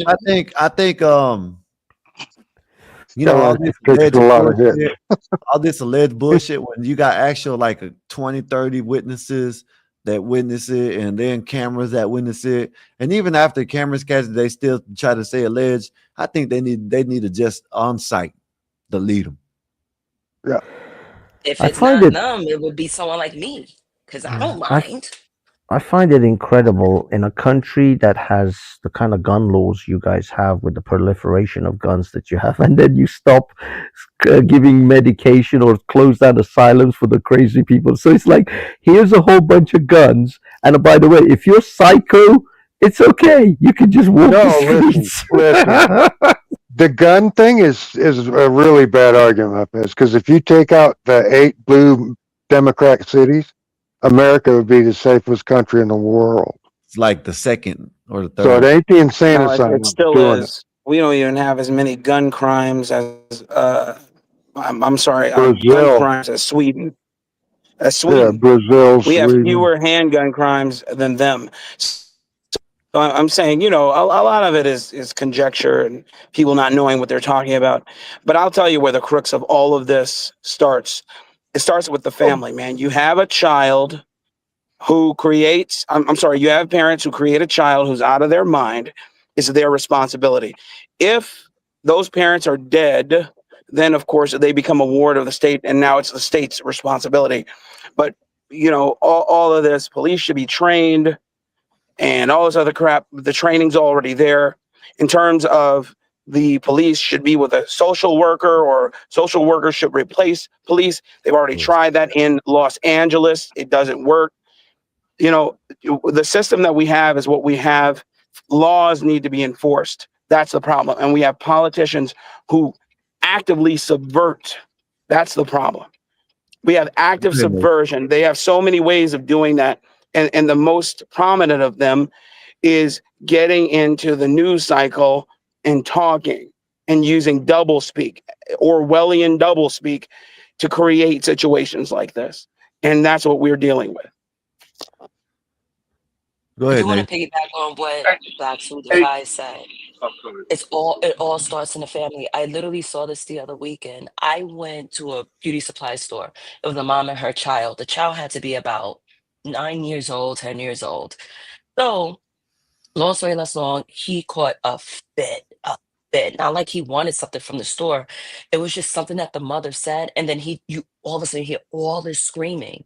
you know, all Skywalker this takes alleged a lot of hits. bullshit, all this alleged bullshit when you got actual like 20, 30 witnesses that witness it and then cameras that witness it. And even after cameras catch it, they still try to say alleged. I think they need to just on site delete them. Yeah. If I it's find not it. them, it would be someone like me because I don't I, mind. I find it incredible in a country that has the kind of gun laws you guys have with the proliferation of guns that you have, and then you stop giving medication or close down asylums for the crazy people. So it's like, here's a whole bunch of guns, and by the way, if you're psycho, it's okay. You can just walk No, the listen, streets. listen. The gun thing is a really bad argument, because if you take out the 8 blue Democrat cities, America would be the safest country in the world. It's like the second or the So it third. ain't the insane No, it asylum still doing it. is. We don't even have as many gun crimes as I'm sorry, gun Brazil, crimes as Sweden. yeah, Sweden. Brazil, We have Sweden. fewer handgun crimes than them. So I'm saying, you know, a lot of it is conjecture and people not knowing what they're talking about. But I'll tell you where the crux of all of this starts. It starts with the family, man. You have a child who creates, I'm sorry, you have parents who create a child who's out of their mind. It's their responsibility. If those parents are dead, then of course they become a ward of the state, and now it's the state's responsibility. But, you know, all of this, police should be trained and all this other crap. The training's already there. In terms of the police should be with a social worker, or social workers should replace police. They've already tried that in Los Angeles. It doesn't work. You know, the system that we have is what we have. Laws need to be enforced. That's the problem. And we have politicians who actively subvert. That's the problem. We have active subversion. They have so many ways of doing that. And the most prominent of them is getting into the news cycle and talking and using doublespeak, Orwellian doublespeak, to create situations like this. And that's what we're dealing with. Go I ahead, do want Nick. to piggyback on what Black Suit the Guy said. It all starts in the family. I literally saw this the other weekend. I went to a beauty supply store. It was a mom and her child. The child had to be about 9 years old, 10 years old. So, long story less long, he caught a fit. Not like he wanted something from the store. It was just something that the mother said, and then you all of a sudden hear all this screaming,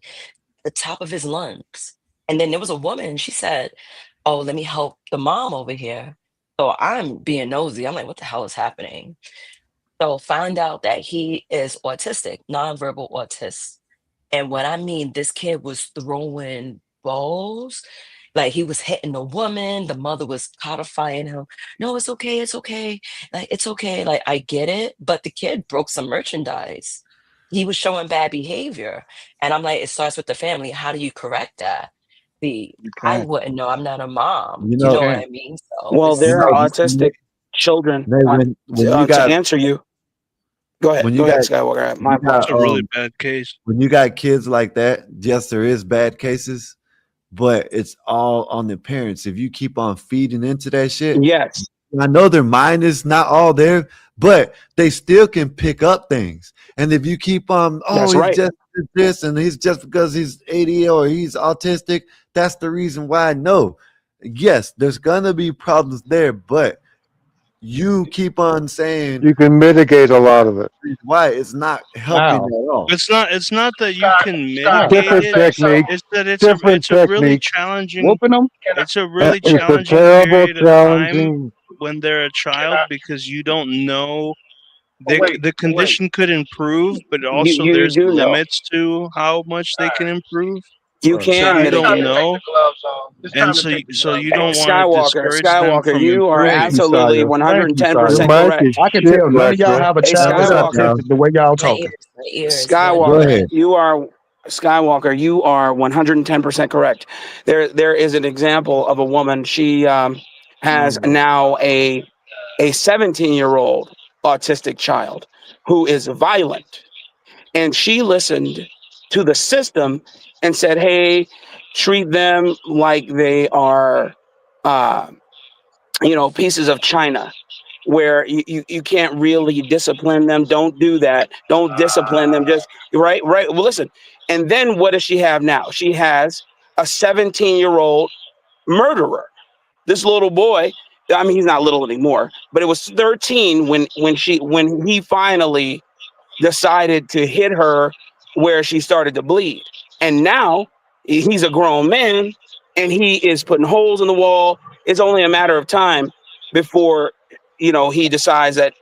the top of his lungs. And then there was a woman, she said, "Oh, let me help the mom over here." So I'm being nosy. I'm like, what the hell is happening? So find out that he is autistic, nonverbal autist. And what I mean, this kid was throwing balls. Like he was hitting the woman. The mother was codifying him. No, it's okay. It's okay. Like, it's okay. Like, I get it. But the kid broke some merchandise. He was showing bad behavior. And I'm like, it starts with the family. How do you correct that? I wouldn't know. I'm not a mom. You You know, know what I mean? So Well, it's there are Nick, autistic children. when you To got answer you, go ahead. when Go you ahead, got Skywalker. when My you got It's a really apologies. bad case. when you got kids like that, yes, there is bad cases, but it's all on the parents. If you keep on feeding into that shit, Yes. I know their mind is not all there, but they still can pick up things. And if you keep on, That's he's right. just this and he's just because he's ADD or he's autistic, that's the reason why. No, yes, there's gonna be problems there, but you keep on saying You can mitigate a lot of it. why it's not helping at all. It's not that you can Scott, mitigate Different it. technique. It's that Different it's a really technique. challenging Whooping them. it's a really It's a challenging terrible, period of time challenging. when they're a child because you don't know Wait, the condition could improve, but also You there's do know. limits to how much they can improve. You Right. So can you it's time don't mitigate to it. take know, the gloves off. It's time and to take the so gloves you off. don't want to Skywalker, discourage them Skywalker, from you are improving. Thank you, absolutely Saya. 110% You Thank you. might correct. be I can shit, tell none of y'all Blackbear. have a Hey, child What's up, concept Skywalker, y'all? the way y'all My talking. ears, my ears. Go Skywalker, ahead. you are Skywalker, you are 110% correct. There is an example of a woman. She has now a 17-year-old autistic child who is violent, and she listened to the system and said, "Hey, treat them like they are, pieces of china." Where you can't really discipline them. Don't do that. Don't discipline them. Just right. Well, listen. And then what does she have now? She has a 17-year-old murderer. This little boy, I mean, he's not little anymore, but it was 13 when he finally decided to hit her where she started to bleed. And now he's a grown man and he is putting holes in the wall. It's only a matter of time before he decides that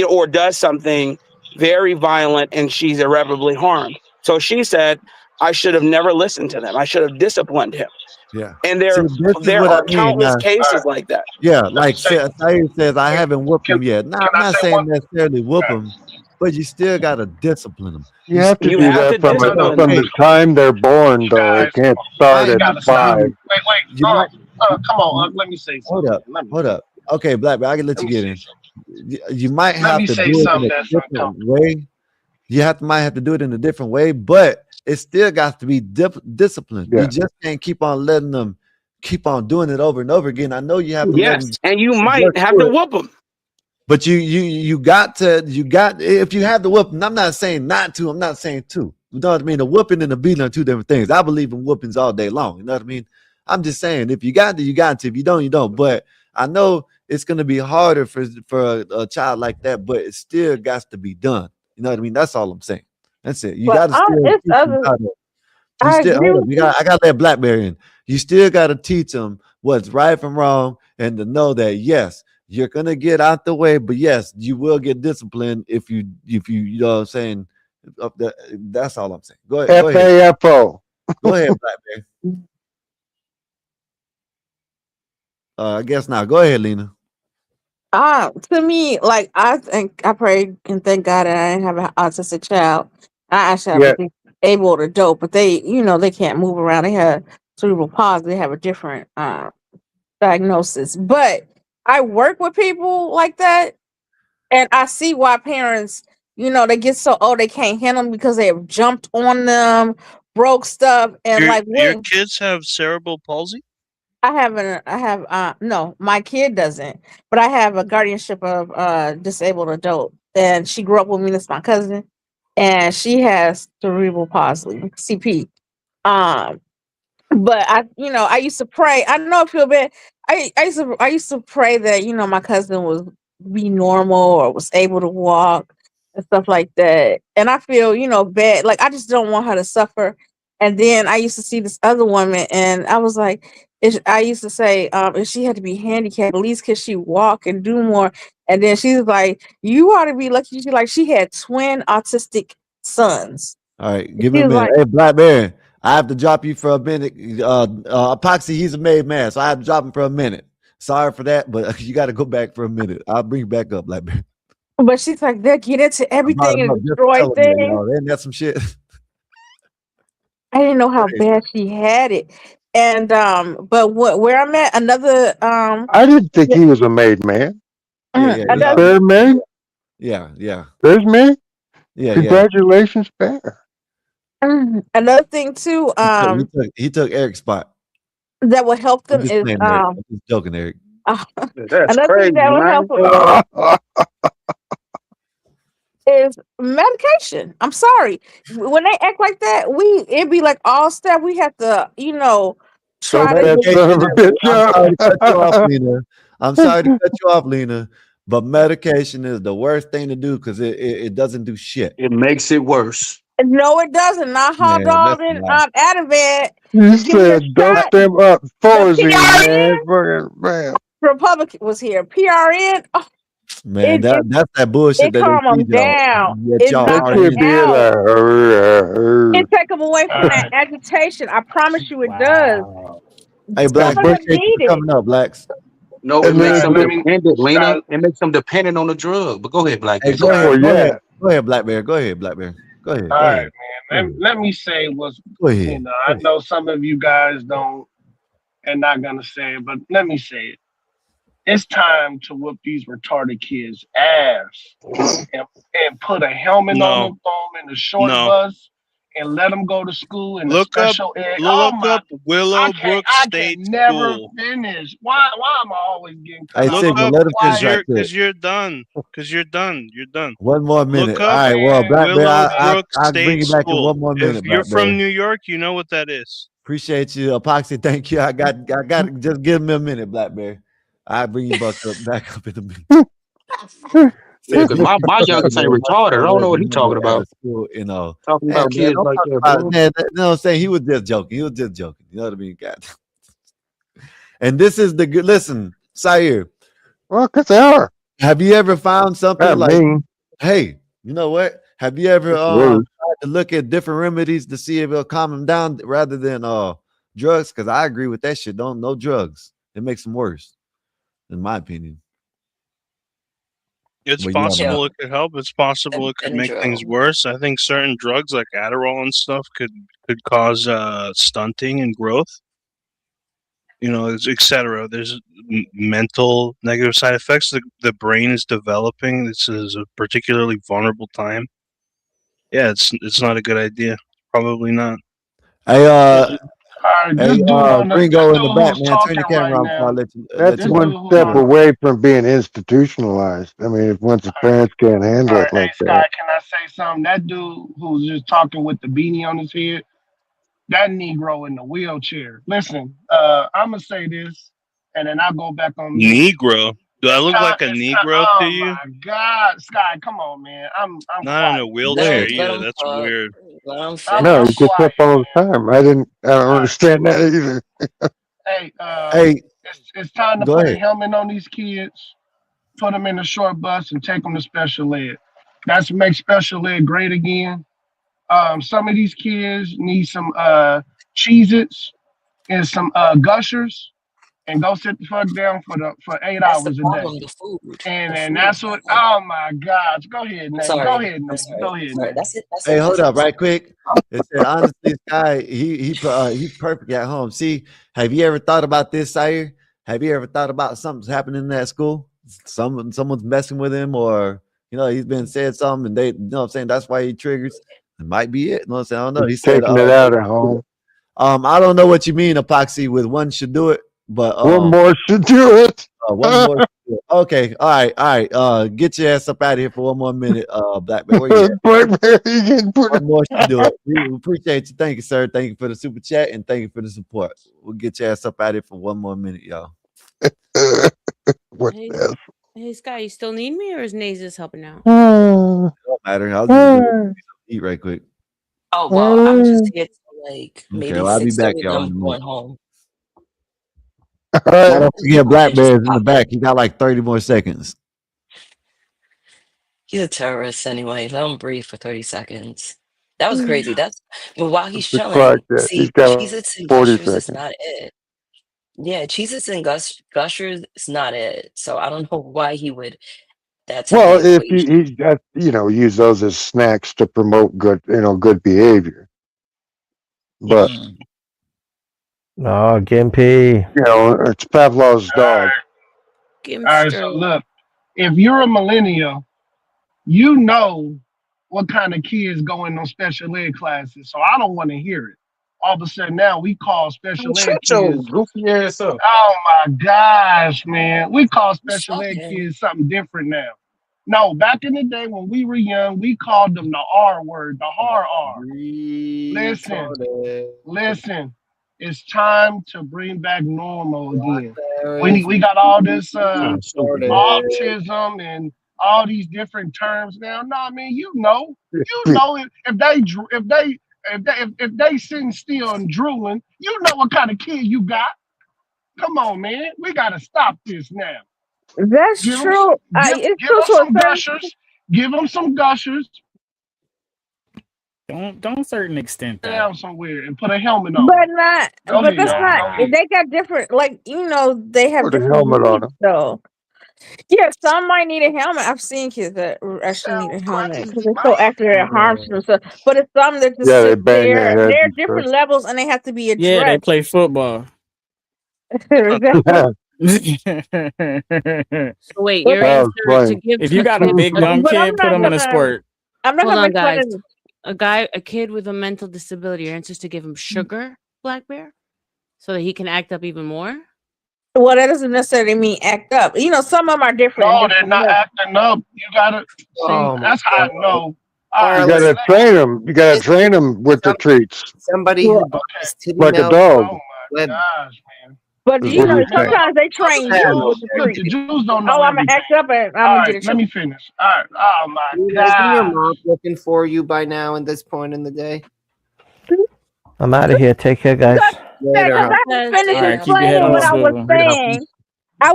or does something very violent and she's irreparably harmed. So she said, I should have never listened to them. I should have disciplined him. Yeah. And See, this is there what I are mean. countless Now, cases like that. yeah, like Saeed says, I haven't whooped him yet. Now, I'm not saying necessarily whoop him, but you still got to discipline them. You have to You do have that to from discipline from them. the time they're born, though. It can't start at might 5. Wait, You might, come on, let me say hold something. up, hold up. Okay, Blackbeard, I can let you get in. You might Let have me to say do it in something a that's different way. Might have to do it in a different way, but it still got to be disciplined. Yeah. You just can't keep on letting them keep on doing it over and over again. I know you have to let them, Yes, and you might work have through to it. whoop them. But you got if you have the whooping, I'm not saying not to, I'm not saying to. You know what I mean? The whooping and the beating are two different things. I believe in whoopings all day long. You know what I mean? I'm just saying if you got to, you got to. If you don't, you don't. But I know it's gonna be harder for a child like that, but it still got to be done. You know what I mean? That's all I'm saying. That's it. You But got to still it's teach them other. how to. You I still agree hold up. with you. I got that Blackberry in. You still got to teach them what's right from wrong, and to know that yes, you're gonna get out the way, but yes, you will get disciplined if you you know what I'm saying. That's all I'm saying. Go ahead. FAFO. Go ahead, Blackberry. I guess not. Go ahead, Lena. To me, like I think I pray and thank God that I didn't have an autistic child. I actually have Yeah. a disabled adult, but they, they can't move around. They have cerebral palsy. They have a different diagnosis. But I work with people like that, and I see why parents, they get so old they can't handle them because they have jumped on them, broke stuff, and Your like your when kids have cerebral palsy? no, my kid doesn't, but I have a guardianship of disabled adult, and she grew up with me. That's my cousin, and she has cerebral palsy, CP. But I used to pray. I know I feel bad. I used to pray that my cousin was be normal or was able to walk and stuff like that. And I feel bad. Like I just don't want her to suffer. And then I used to see this other woman, and I was like, I used to say, if she had to be handicapped, at least could she walk and do more? And then she's like, you ought to be lucky. She had twin autistic sons. All right, give me She a was minute. like, Hey, Blackberry, I have to drop you for a minute. Epoxy, he's a made man, so I have to drop him for a minute. Sorry for that, but you got to go back for a minute. I'll bring you back up, Blackberry. but she's like, they'll get into I brought everything him up and just to destroy tell him that, things. y'all. Ain't that some shit? I didn't know how bad she had it. And but where I'm at, another I didn't think he was a made man. Yeah, another Bear man? yeah. There's man? Yeah. Congratulations, Bear. another thing too, He took Eric's spot. that will help I'm them just is playing, Eric. I'm just joking, Eric. That's another crazy, thing that will man. help them is medication. I'm sorry. When they act like that, it'd be like all step. We have to, try Choke to that get son of a bitch I'm sorry to cut you off, up. Lena. I'm sorry to cut you off, Lena. but medication is the worst thing to do because it doesn't do shit. It makes it worse. No, it doesn't. Not hot Man, dog that's and not. Ativan. You Give me a said dust shot. them up, The Forzy, PRN man. Fucking man. Republican was here. PRN. Oh, Man, it that's that bullshit it that calm they them feed y'all. down. That It y'all That knock are them should in. be out. like, It take them away All from that right. agitation. I promise you, it does. Wow. Hey, Some Blacks, of but them appreciate you need for it. coming up, Blacks. No, it and makes then them Let me, dependent, Lena. Scott, It makes them dependent on the drug. But go ahead, Black Hey, Bear. go Sorry. ahead, Scott. go ahead, yeah. go ahead, Black Bear. Go ahead, Black Bear. Go ahead, All go right, ahead, go man. ahead, Let me say what's, go you ahead. know, Go I ahead. know some of you guys don't and not gonna say it, but let me say it. It's time to whoop these retarded kids' ass and put a helmet on No, them, throw them in the short no. bus, and let them go to school in the Look up, special ed. Oh look my! up Willowbrook I State can never School. finish. Why am I always getting cut Hey, off? Look Signal, I'm up, let him finish right quick. cause you're done. Cause you're done. You're done. One more minute. Look All up right, well, man, Black Bear, Willowbrook I'll bring State you back in School. one more If minute, you're Black Bear. from New York, you know what that is. Appreciate you, Epoxy. Thank you. I got. Just give me a minute, Black Bear. I'll bring you back up in a minute. Yeah, because my youngest ain't Man, my retarded. I son don't know let what me he know talking at a about. school, you know. Talking Hey, about man, kids don't like talk that, about bro. man. You know what I'm saying? He was just joking. He was just joking. You know what I mean? God. And this is the good. Listen, Sayer. Well, because they are. Have you ever found something Not like, mean. hey, you know what? Have you ever It's rude. tried to look at different remedies to see if it'll calm them down rather than drugs? Because I agree with that shit. Don't no drugs. It makes them worse, in my opinion. It's But yeah, man. possible it could help. It's possible it could make things Benadryl. worse. I think certain drugs like Adderall and stuff could cause stunting and growth. You know, etc. There's mental negative side effects. The brain is developing. This is a particularly vulnerable time. Yeah, it's not a good idea. Probably not. Hey, All right, this dude Gringo in the back, who's man. Turn talking your camera right on before I now. That's let you This know. dude one who's step on. away from being institutionalized. I mean, if once the parents can't handle All right, it like hey that. Scott, can I say something? That dude who's just talking with the beanie on his head, that Negro in the wheelchair. Listen, I'm gonna say this, and then I'll go back on mute. Negro. Do I look like a Negro to Oh you? my God, Scott, come on, man. I'm Not in a quiet. wheelchair Let either. him That's talk. weird. Let him No, I'm he finish. gets up quiet. all the time. I don't understand that either. Hey, Hey, it's time to go put a ahead. helmet on these kids, put them in a short bus, and take them to special ed. That's make special ed great again. Some of these kids need some Cheez-Its and some Gushers, and go sit the fuck down for 8 That's the hours a day. problem. The food. And The and food. that's what. Oh my gosh, go ahead, I'm Nate. Go sorry. ahead, I'm Nate. sorry. Go I'm ahead, sorry. Nate. That's it. That's Hey, it. hold That's up, it. right quick. It said honestly, this guy, he's perfect at home. See, have you ever thought about this, Sire? Have you ever thought about something's happening in that school? Someone's messing with him, or he's been said something, and they, you know what I'm saying? That's why he triggers. It might be it. You know what I'm saying? I don't know. He's He said, taking it out at home. I don't know what you mean, Epoxy, with one should do it, but One more should do it. one more. Okay, all right. Get your ass up out of here for one more minute, Black Bear. Where you at? Blackberry, you can put One more should do it. We appreciate you. Thank you, sir. Thank you for the super chat and thank you for the support. We'll get your ass up out of here for one more minute, y'all. What's Hey, this? hey, Scott, you still need me, or is Naze helping out? It don't matter. I'll just go eat right quick. Oh well, I'm just here till like Okay, maybe well, I'll be back, 6:30. y'all, in a I'm minute. going home. Now, don't forget Black Just Bear's in the pop back. He got like 30 more seconds. He's a terrorist anyway. Let him breathe for 30 seconds. That was crazy. But while he's It's like chilling, that. He's see, got Cheez-Its and 40 Gushers is seconds. not it. Yeah, Cheez-Its and Gushers is not it. So I don't know why he would that to the Well, if equation. he's got, use those as snacks to promote good behavior. But, No, Gimpy. it's Pavlov's dog. All right, so look, if you're a millennial, you know what kind of kids go in those special ed classes. So I don't want to hear it. All of a sudden now we call special ed Shut your kids. goofy ass up. Oh my gosh, man. We call special ed Okay. kids something different now. No, back in the day when we were young, we called them the R word, the hard R. Listen. it's time to bring back normal again. We got all this autism and all these different terms now. Nah, man, you know if they sitting still and drooling, you know what kind of kid you got. Come on, man, we gotta stop this now. That's true. It's Give true them to some a certain. gushers. Give them some gushers. Don't certain extent that. Down somewhere and put a helmet on. But not, Go but ahead, that's y'all. not. Go ahead. They got different, like they have Put a different helmet on needs. him. So yeah, some might need a helmet. I've seen kids that actually need a helmet because they're so accurate at harms themselves. But it's some that just Yeah, they sit bang their there. heads There are and different stuff. levels, and they have to be Yeah, they addressed. play football. Exactly. So wait, But your That was answer to funny. give If you got a kid big dumb but I'm kid, put not him in a gonna. sport. I'm not hold gonna on, make fun guys. of. A kid with a mental disability, your answer is to give him sugar, Black Bear, so that he can act up even more. Well, that doesn't necessarily mean act up. Some of them are different. No, in they're different not levels. acting up. You gotta see. Oh my That's how I God. know. All right, You gotta listen. train them. You gotta train them with the treats, Somebody Well, who buys titty like a milk. dog. Oh my Let gosh, man. But Is what you're saying. sometimes they train you with the The treat. Jews don't Oh, know I'm gonna everything. act up and I'm All gonna get right, a let treat. me finish. All right. Oh my Isn't your God. mom looking for you by now at this point in the day? I'm out of here. Take care, guys. Later, Because huh? I haven't finished All right, keep your head explaining on a what I was swivel. saying. I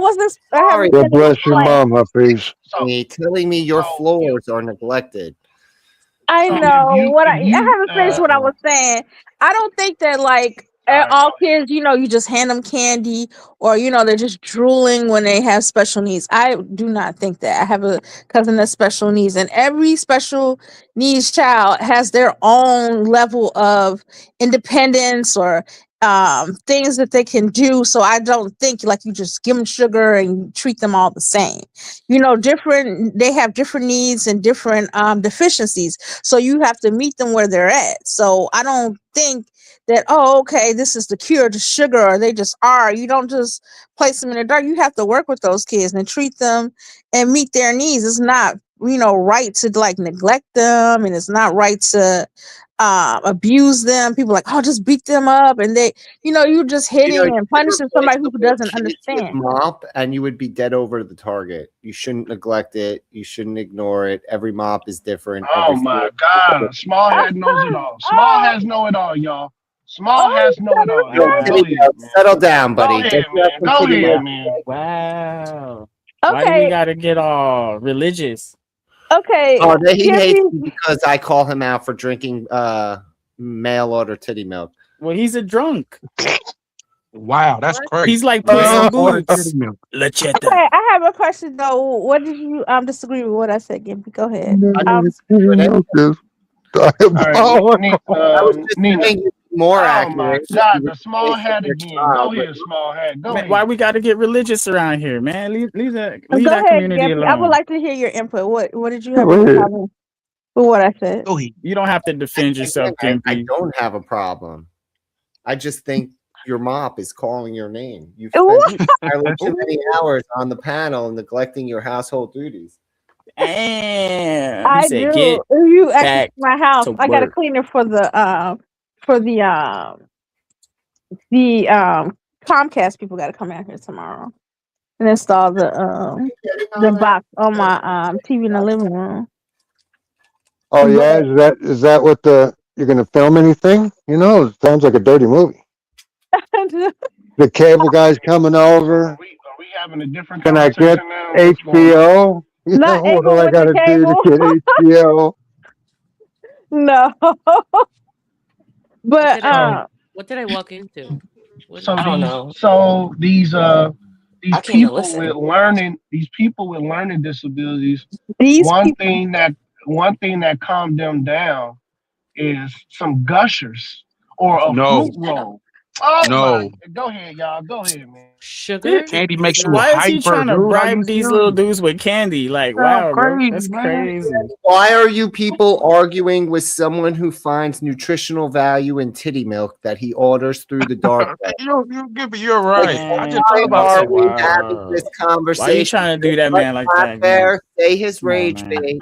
Sorry, haven't God finished bless your explaining. mom, Hafiz. telling me your floors are neglected. I So know if I you haven't finished what I was saying. I don't think that all kids, you just hand them candy or they're just drooling when they have special needs. I do not think that. I have a cousin that's special needs, and every special needs child has their own level of independence or things that they can do. So I don't think like you just give them sugar and treat them all the same. They have different needs and different deficiencies. So you have to meet them where they're at. So I don't think that, okay, this is the cure to sugar, or they just are. You don't just place them in the dark. You have to work with those kids and treat them and meet their needs. It's not, right to like neglect them, and it's not right to abuse them. People like, just beat them up, and you're just hitting and You punishing replace somebody the who word doesn't kids with understand. mop, and you would be dead over the target. You shouldn't neglect it. You shouldn't ignore it. Every mop is different. Oh Every my floor is God. different. Small head knows it all. Small heads know it all, y'all. Small heads know it all. Yo, Y'all. Go Titty ahead, Milk, man. settle down, buddy. Go Don't ahead, you have man. some Go Titty ahead, Milk? man. Wow. Why do we Okay. gotta get all religious? Okay. Oh, he give hates me- me because I call him out for drinking mail order titty milk. Well, he's a drunk. Wow, that's crazy. He's like Puss in Boots. Okay, I have a question though. What did you disagree with what I said, Gimpy? Go ahead. Milk is diabolical. I was just Nina. saying you're more Oh accurate. my You God, would the small say head your again. child, Go ahead, small head. Go Man, ahead. why we gotta get religious around here, man? Leave that Go ahead, community Gimpy. I would alone. like to hear your input. What did you have Go any ahead. problem with what I said? You don't have to defend yourself, I Gimpy. don't have a problem. I just think your mop is calling your name. You've What? spent entirely too many hours on the panel neglecting your household duties. And he I said, do. "Get If you back access my house, to I got a work." cleaner for the Comcast people got to come out here tomorrow and install the box on my TV in the living room. Oh yeah, is that what you're gonna film anything? It sounds like a dirty movie. The cable guy's coming over. Are we having a different Can I get conversation now? What's going on? HBO? Not What do able I with gotta the do to cable. get HBO? No. But What did I walk into? So I don't these know. so these I can't even people listen. with learning disabilities, these one people, thing that calmed them down is some gushers or a No. fruit roll. Oh No. my, go ahead, y'all. Go ahead, man. Sugar? Candy makes you Why is he hyper, trying to dude. Are bribe you these serious? little dudes with candy? Like, wow, bro, that's crazy. Why are you people arguing with someone who finds nutritional value in titty milk that he orders through the dark web? You're right. I just Why thought about are that. we Wow. having this conversation? Why you trying to do that, man, like Black that? Bear, say his Come on, rage man. bait.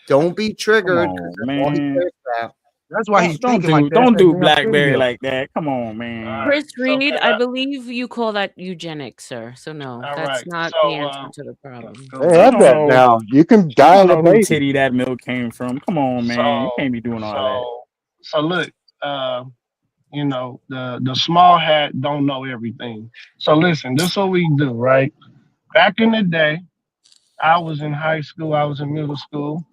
Don't be triggered. Come on, That's all he man. cares about. That's why he's Don't thinking like that. don't do Damn Blackberry video. like that. Come on, man. Alright, Chris so Reed, can I I believe you call that eugenics, sir. So no, that's alright, not so the answer to the problem. They have don't that know. now. You can I dial don't a know who baby. titty that milk came from. Come on, man. You so can't be doing all that. so look, you know, the small hat don't know everything. So listen, this is what we do, right? Back in the day, I was in high school, I was in middle school.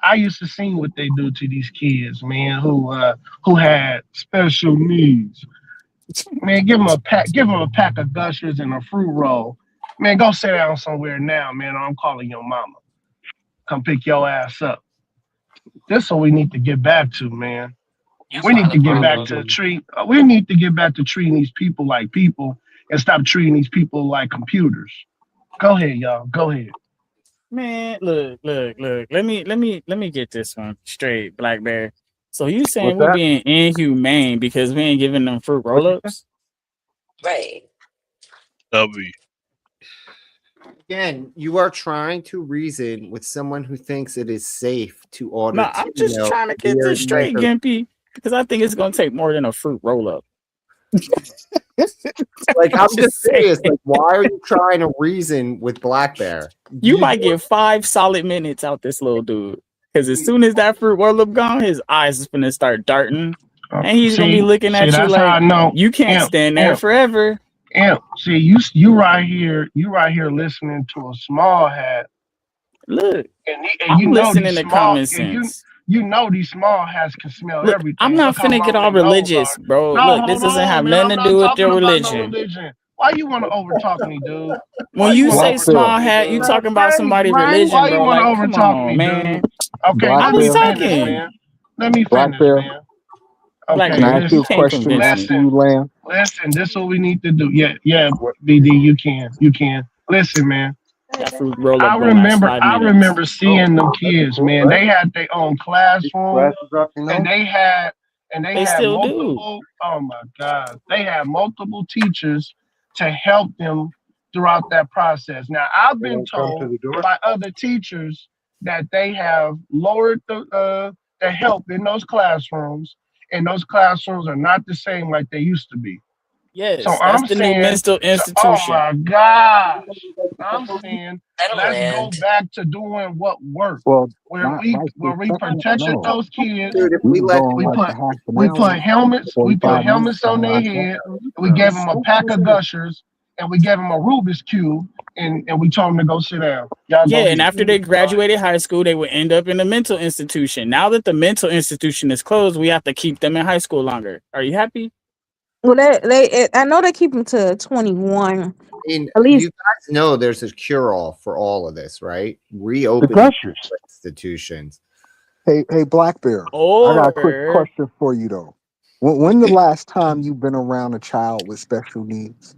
I used to see what they do to these kids, man, who had special needs. Man, give them a pack of Gushers and a fruit roll. Man, go sit down somewhere now, man, or I'm calling your mama. Come pick your ass up. This is what we need to get back to, man. We need to get back to treating these people like people and stop treating these people like computers. Go ahead, y'all. Go ahead. Man, look. Let me get this one straight, Blackberry. So you saying What's we're that? being inhumane because we ain't giving them fruit roll-ups? right? W. Again, you are trying to reason with someone who thinks it is safe to order. No, I'm just milk trying to get via this straight, micro- Gimpy, because I think it's gonna take more than a fruit roll-up. Like, I'm just serious. saying. Like, why are you trying to reason with Black Bear? You might get 5 solid minutes out this little dude. Because as soon as that fruit roll-up gone, his eyes is gonna start darting. And he's gonna be looking at you that's how I like know. you can't Imp, stand there Imp. forever. See, you right here listening to a small hat. Look, and I'm you know listening these to small, common and sense. You know these small hats can smell Look, everything. I'm not Look how finna get long all their nose religious, are. bro. No, Look, this hold doesn't on, have man. nothing I'm to not do with talking your about no religion. religion. Why you want to overtalk me, dude? When you say Black small Bear. hat, you talking about somebody Why religion, you bro. want to Like, come overtalk on, me, man. dude? Okay, Black I let me was Bear. finish, talking. man. Let me Black finish, Bear. man. Black Okay, Can I Bear, ask you you a can't question convince after me. you land? Listen, this is what we need to do. Yeah, BD, you can. Listen, man. That fruit roll-up gonna last 5 I minutes. remember seeing them kids, man. They had their own classroom, and they had They still do. multiple. Oh my God, they had multiple teachers to help them throughout that process. Now, I've been told by other teachers that they have lowered the help in those classrooms, and those classrooms are not the same like they used to be. Yes, So that's I'm the new saying, mental oh institution. my gosh, I'm saying That'll let's go land. back to doing what worked, Well, where my we perspective, protected no. those kids. Dude, if We we can let go in We like put a half an we hour, put helmets 45 minutes, on something their like that. head. And we gave them a pack of Gushers, and we gave them a Rubik's cube, and we told them to go sit down. Y'all Yeah, go and ahead. after they graduated high school, they would end up in a mental institution. Now that the mental institution is closed, we have to keep them in high school longer. Are you happy? Well, I know they keep them to 21. I mean, At least you guys know there's a cure-all for all of this, right? The Reopening Gushers. institutions. Hey, Black Bear. I got a quick Or question for you though. When the last time you've been around a child with special needs?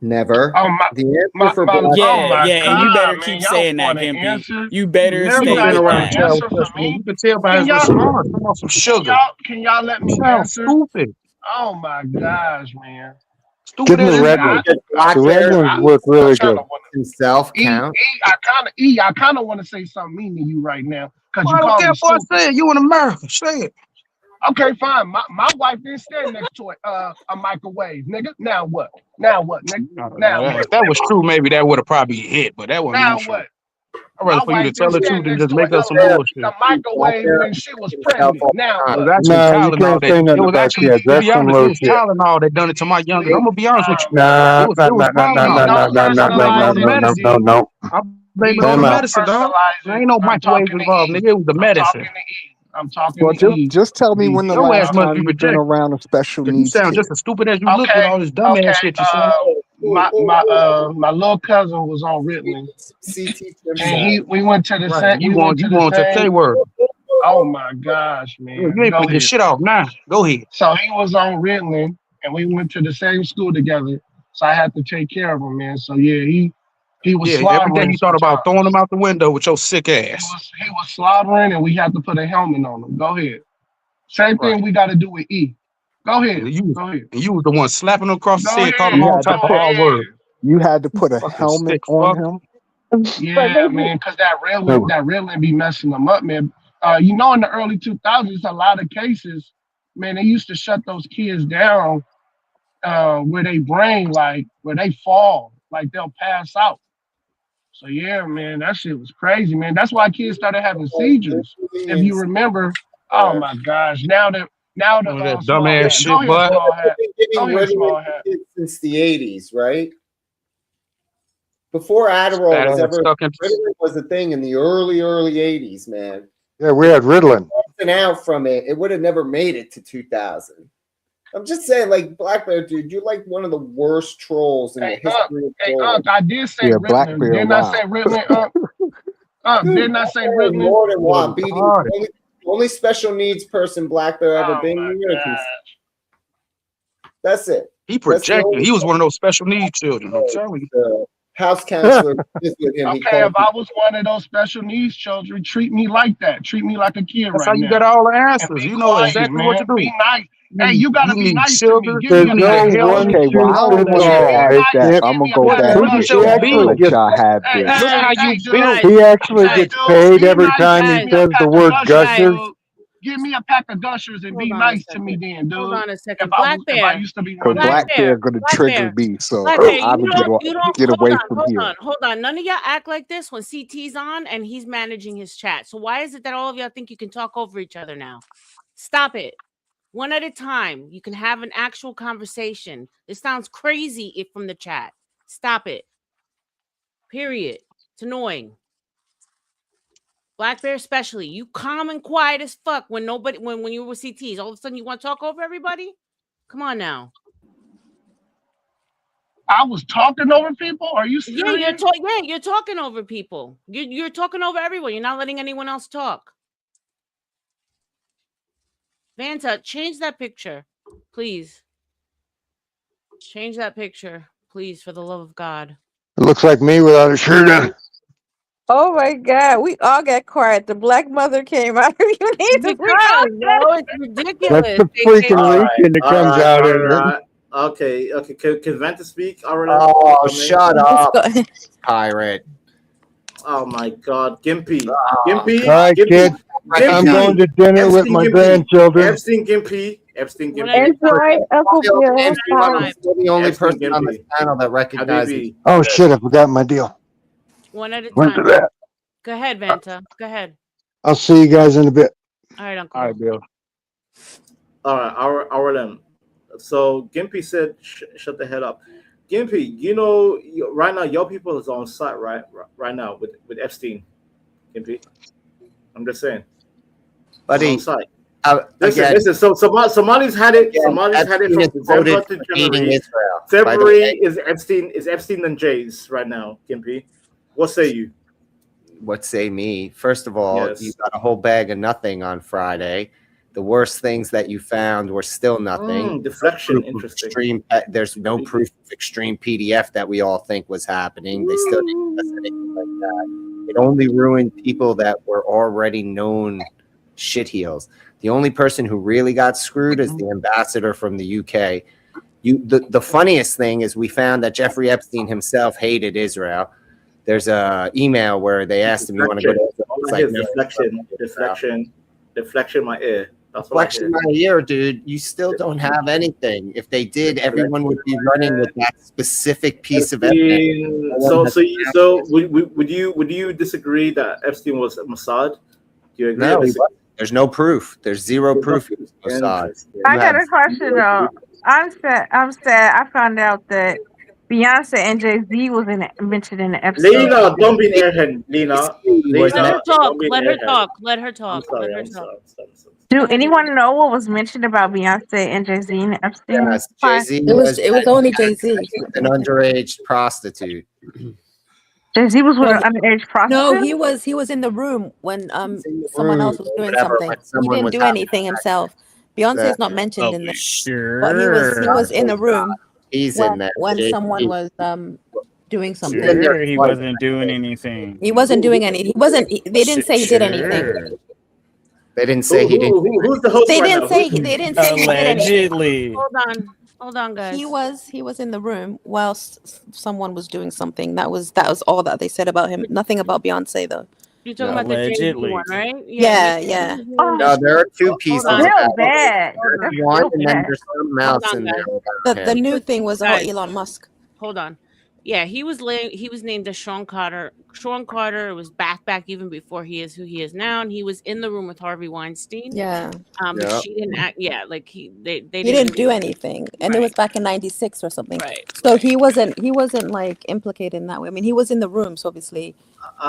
Never. Oh The answer for Black yeah, my and you better God, keep man, y'all saying that, want an Gimpy. answer? You better Never You state guys been want around an a that. child answer with for special needs. me? You can tell by Can his y'all response. Come on, some sugar. can y'all let me Sounds answer? stupid. Oh my gosh, man. Stupid Give him as the you red are. ones. Black The red Bear ones look really good. himself count. I kind of want to say something mean to you right now because Well, you I don't call care me if I stupid. say it. You in America. Say it. Okay, fine. My wife didn't stand next to a microwave, nigga. Now what, nigga? Now what? If that was true, maybe that would have probably hit, but that wasn't Now even true. what? I'd My rather for you to wife tell didn't the truth stand than next just to make up some the bullshit. microwave when she was pregnant. Now It what? was actually No, you Tylenol can't that say nothing it was about actually, kids. to That's be some honest, it little was shit. Tylenol that done it to my youngest. I'm gonna be honest with you. Nah, It was Tylenol. Don't personalize it, Medicine. BD. I blame it on Time the out. medicine, dog. Personalize There it. ain't no I'm microwaves talking to involved, E. nigga. It was the medicine. I'm talking Well, to E. just tell me when the Your ass last must time be you've been rejected. around a special Cause you needs sound kid. just as stupid as you look with all this dumbass shit you say. My little cousin was on Ritalin, and we went to the Right. same. You We went want to you the want to same. K word. Oh my gosh, You man! ain't Go finna get ahead. shit off now. Go ahead. So he was on Ritalin, and we went to the same school together. So I had to take care of him, man. So yeah, he was Yeah, every day slobbering you thought about sometimes. throwing him out the window with your sick ass. He was slobbering, and we had to put a helmet on him. Go ahead. Same thing Right. we got to do with E. Go ahead. And you Go ahead. was the one slapping him across the Go head, calling him You all had to type of put hard words. you had to put a Fucking helmet sick on fuck. him. Yeah, man, because that No. railing be messing them up, man. in the early 2000s, a lot of cases, man, they used to shut those kids down where they brain, like, where they fall, like they'll pass out. So yeah, man, that shit was crazy, man. That's why kids started having seizures. If you remember, oh my gosh, now the that small dumbass hat. shit, Go ahead, bud. small hat. Go Giving ahead, small Ritalin hat. to kids since the 80s, right? Before Adderall That was ass ever, stuck in. Ritalin was a thing in the early 80s, man. Yeah, we had Ritalin. Something out from it, it would have never made it to 2000. I'm just saying, like, Black Bear, dude, you're like one of the worst trolls in the history of trolling. I did say Yeah, Black Ritalin. Bear, Didn't I wow. say Ritalin? Didn't I say More Ritalin? than what? Beating Retarded. only special needs person Black Bear ever been. my You're gonna That's it. He That's the projected. only He was one of those special needs children. I'm telling you. the house counselor is with him. He Okay, called if I was one of those special needs children, treat me like that. Treat me like a kid That's right how you now. get all the And answers. be You know quiet, exactly man. what to do. Be nice. Hey, you gotta You be need nice to me. sugar. Give me There's a no pack of one gushers. Okay, well, how true old was Be you? law. nice It, to I'm me. gonna go What, back. look at He your actually bill. gets Hey, Look how you dude. built. he actually Hey, gets dude. paid Be every nice. time Give he me a says pack the of word gushers, gushers. dude. Give me a pack of gushers and be Hold on a nice to me, second. then, dude. Hold on a If second. I Black used to be Cause one of Bear, those. Black Bear gonna Black trigger Bear, me, so Black Bear. I'm You gonna don't. get Hold away on, from hold here. on, hold on. None of y'all act like this when CT's on and he's managing his chat. So why is it that all of y'all think you can talk over each other now? Stop it. One at a time. You can have an actual conversation. This sounds crazy if from the chat. Stop it. Period. It's annoying. Black Bear especially. You calm and quiet as fuck when you were with CTs. All of a sudden you want to talk over everybody? Come on now. I was talking over people? Are you Yeah, serious? you're talking over people. You're talking over everyone. You're not letting anyone else talk. Vanta, change that picture, please. Change that picture, please, for the love of God. It looks like me without a shirt on. Oh my God, we all got quiet. The black mother came out. You need to Because, bro, it's That's ridiculous. the freaking All right, region that all comes right, out all in it. right. Okay. Can Vanta speak? Oh, shut up, pirate. Oh my God, Gimpy, All Gimpy, right, kid. I'm going to dinner with my grandchildren. Epstein, Gimpy. Enjoy, Uncle Bill. I'm still the only Epstein person on this Gimpy. panel that recognizes. Habibi. Oh shit! I forgot my deal. One at a Went to time. that. Go ahead, Vanta. Go ahead. I'll see you guys in a bit. All right, Uncle. All right, Bill. All right, our them. So Gimpy said, "Shut the head up." Gimpy, right now your people is on site right now with Epstein. Gimpy, I'm just saying, buddy. On site. Again, Listen. So Somali's had it. Again, Somali's had it Epstein from is voted December to for beating January. Israel, by the February way. is Epstein and Jay's right now. Gimpy, what say you? What say me? First of all, Yes. you got a whole bag of nothing on Friday. The worst things that you found were still nothing. Deflection, Proof of interesting. there's no proof of extreme PDF that we all think was happening. They still didn't test anything like that. It only ruined people that were already known shitheels. The only person who really got screwed is the ambassador from the UK. The funniest thing is we found that Jeffrey Epstein himself hated Israel. There's a email where they asked him, "You want to go to Israel?" It's like, no. Deflection, my ear. That's what I Reflection hear. my ear, dude. You still don't have anything. If they did, everyone would be running with that specific piece of evidence. So would you disagree that Epstein was Mossad? Do you agree? No, or disagree? there's no proof. There's zero proof it was Mossad. I got a question though. I'm sad. I found out that Beyonce and Jay-Z was mentioned in the episode. Lena, don't be airhead, Lena. Let her talk. don't be Let her airhead. talk. Let her talk. I'm sorry. Let her I'm talk. sorry. Do anyone know what was mentioned about Beyonce and Jay-Z and Epstein? Yes, Jay-Z It was only Jay-Z. an underage prostitute. Jay-Z was with No, an underage prostitute? No, he was in the room when someone else was doing whatever, something. when He someone didn't was do having anything himself. Beyonce is not mentioned in this, Sure. but he was in the room He's when, in there. when Jay-Z. someone was doing something. Sure, he wasn't doing anything. He wasn't doing anything. They didn't say he did anything. Sure. They didn't say he didn't. Who's the host They right didn't now? say he did anything. Allegedly. Hold on, guys. He was in the room whilst someone was doing something. That was all that they said about him. Nothing about Beyonce though. You're talking about the Jay-Z Allegedly. one, right? Yeah, he yeah. was Oh, No, there are two pieces. on. real about it. bad. There's That's one, real and then bad. there's something Hold else on, in guys. there The about him. new thing was the whole Guys, Elon Musk. hold on. Yeah, he was named as Sean Carter. Sean Carter was back even before he is who he is now, and he was in the room with Harvey Weinstein. Yeah. But Yeah. she didn't act. Yeah, like they He didn't do anything, and it was Right. back in '96 or something. Right. So he wasn't like implicated in that way. I mean, he was in the room, so obviously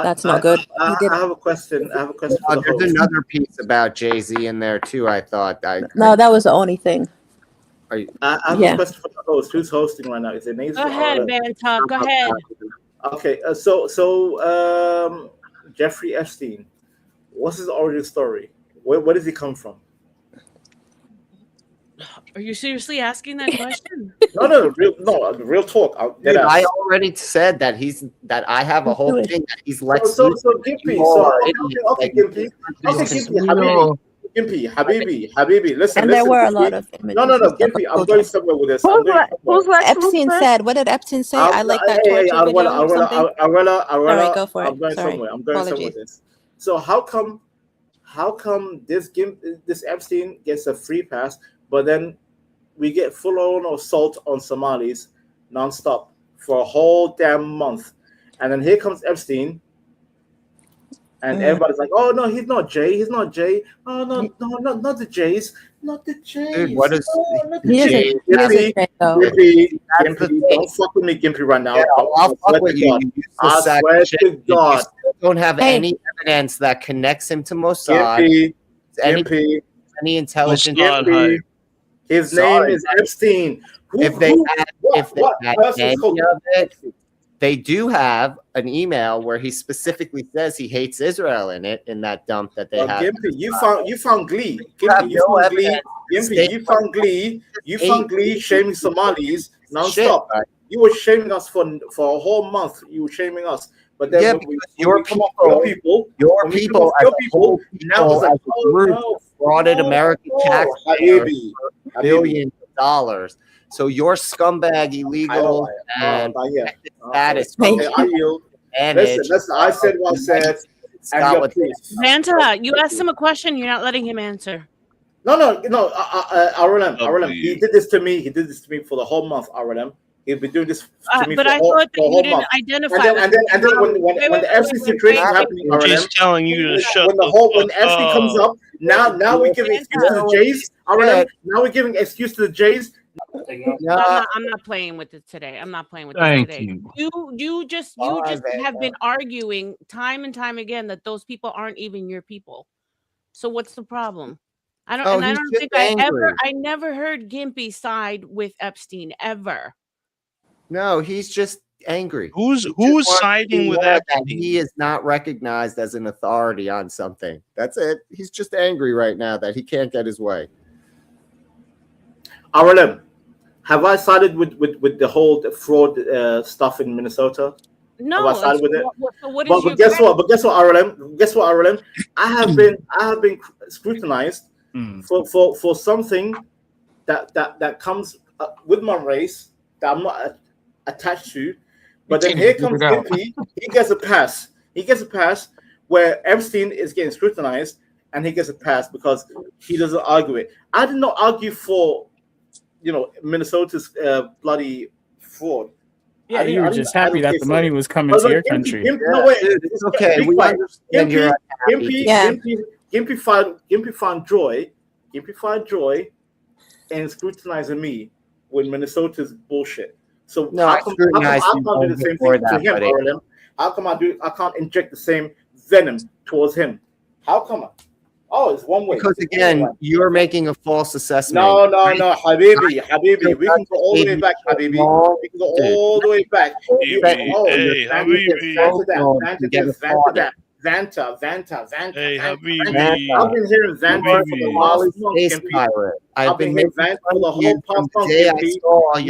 that's not good. He I did. have a question. I have a question for the There's host. another piece about Jay-Z in there too. I thought. No, that was the only thing. Are you, I have Yeah. a question for the host. Who's hosting right now? Is it Nathan? Go ahead, Banta. Go ahead. Okay, Jeffrey Epstein, what's his origin story? Where does he come from? Are you seriously asking that question? No, real talk. Dude, I already said that I have a whole thing that he's Lex So Luthor. Gimpy. You all are Okay, idiots. Gimpy. Okay, Habibi, listen. And there listen, were a Gimpy. lot of images. No, and stuff Gimpy, of I'm going somewhere with this. I'm going somewhere. Epstein said? What did Epstein say? I like that torture video or something. Sorry, go for it. I'm going Sorry. somewhere. I'm going somewhere Apologies. with this. So how come this Epstein gets a free pass, but then we get full-on assault on Somalis nonstop for a whole damn month, and then here comes Epstein, and everybody's like, "Oh no, he's not Jay. He's not Jay. Oh no, not the Jays, not the Jays. Dude, what is not He isn't- Jays." he isn't Jay, though. Gimpy, don't fuck with me, Gimpy, right now. Yeah, I'll I fuck with you. God. You useless I sack swear of shit. to God. You still don't have Hey. any evidence that connects him to Mossad. Gimpy, Any intelligence. Gimpy. His name is Epstein. If they had what person any is called of it, they do have an email where he specifically says he hates Israel in that dump that they have. Gimpy, you found Glee. have Gimpy, no found Glee. evidence. Gimpy, you found Glee. You found Glee shaming Somalis nonstop. Shit, right. You were shaming us for a whole month. You were shaming us. But then Yeah, when we because your come up people- with people, Your when we come people, up as with a people, whole now it's people, like, as a group, frauded American taxpayers Habibi, for billions of dollars. So your scumbag, illegal, and status. I yield. Listen, I said what I said. And Got your what- piece. Banta, you asked him a question. You're not letting him answer. No, RLM. He did this to me. He did this to me for the whole month, RLM. He'll be doing this to me But for I the whole, thought for a that you whole didn't month. identify. And then when the FC situation happening, RLM, She's telling you to shut when the when fuck FC comes up. up, now we're giving excuse to the Jays. RLM, now we're giving excuse to the Jays. I'm not playing with it today. I'm not playing with Thank it today. you. You just have been arguing time and time again that those people aren't even your people. So what's the problem? I don't. Oh, and I he's don't just think angry. I never heard Gimpy side with Epstein ever. No, he's just angry. Who's He just wants to siding be with aware that Epstein? he is not recognized as an authority on something. That's it. He's just angry right now that he can't get his way. RLM, have I sided with the whole fraud stuff in Minnesota? No. Have I sided with it? So what is But your guess what? RLM? Guess what, RLM? I have been scrutinized for something that comes with my race that I'm not attached to. But then here comes Gimpy. He gets a pass. He gets a pass where Epstein is getting scrutinized, and he gets a pass because he doesn't argue it. I did not argue for, Minnesota's bloody fraud. Yeah, you were just happy that the money was coming to your country. No, wait, it's okay. We understand you're happy. Gimpy found joy in scrutinizing me with Minnesota's bullshit. So No, how come I can't do the same thing to him, RLM? How come I can't inject the same venom towards him? How come Oh, it's one way. Because again, you're making a false assessment. No, Habibi. We can go all the way back, Habibi. We can go all the way back. Vanta. Hey, Habibi. I've been hearing Vanta for the last month, Gimpy. I've been hearing Vanta for the whole past month, Gimpy.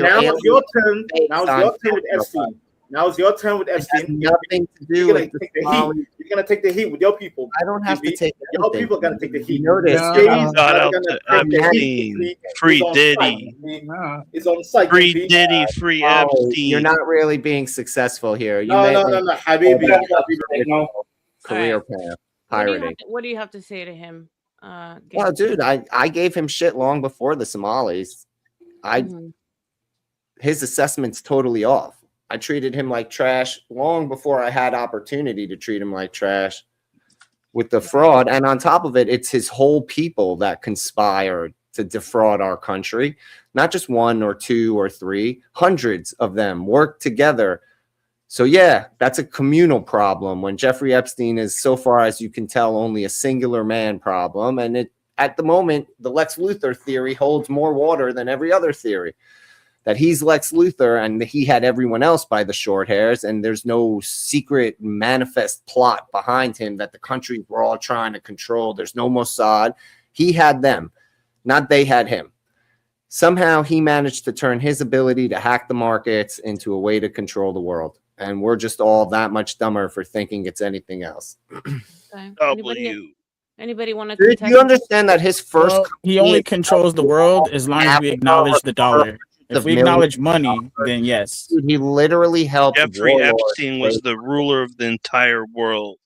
Now it's your turn. Now it's your turn with Epstein. Now it's your turn with Epstein. Nothing to do with the heat. You're gonna take the heat with your people. I don't have to take your people are gonna take the heat. Notice. Shout out to Epstein. Free Diddy. It's on site. Free Diddy. Free Epstein. You're not really being successful here. No, Habibi. career right. path, What do you have pirating. to, what do you have to say to him? Well, Gimpy? dude, I gave him shit long before the Somalis. Mhm. His assessment's totally off. I treated him like trash long before I had opportunity to treat him like trash with the fraud. And on top of it, it's his whole people that conspired to defraud our country. Not just one or two or three, hundreds of them worked together. So yeah, that's a communal problem when Jeffrey Epstein is, so far as you can tell, only a singular man problem. And at the moment, the Lex Luthor theory holds more water than every other theory. That he's Lex Luthor and he had everyone else by the short hairs, and there's no secret manifest plot behind him that the country we're all trying to control. There's no Mossad. He had them, not they had him. Somehow he managed to turn his ability to hack the markets into a way to control the world. And we're just all that much dumber for thinking it's anything else. Okay. W. Anybody want to Dude, you understand that his first He only controls the world as long as we acknowledge the dollar. If we acknowledge money, then yes. Dude, he literally helped Jeffrey warlords Epstein was the ruler of the entire world.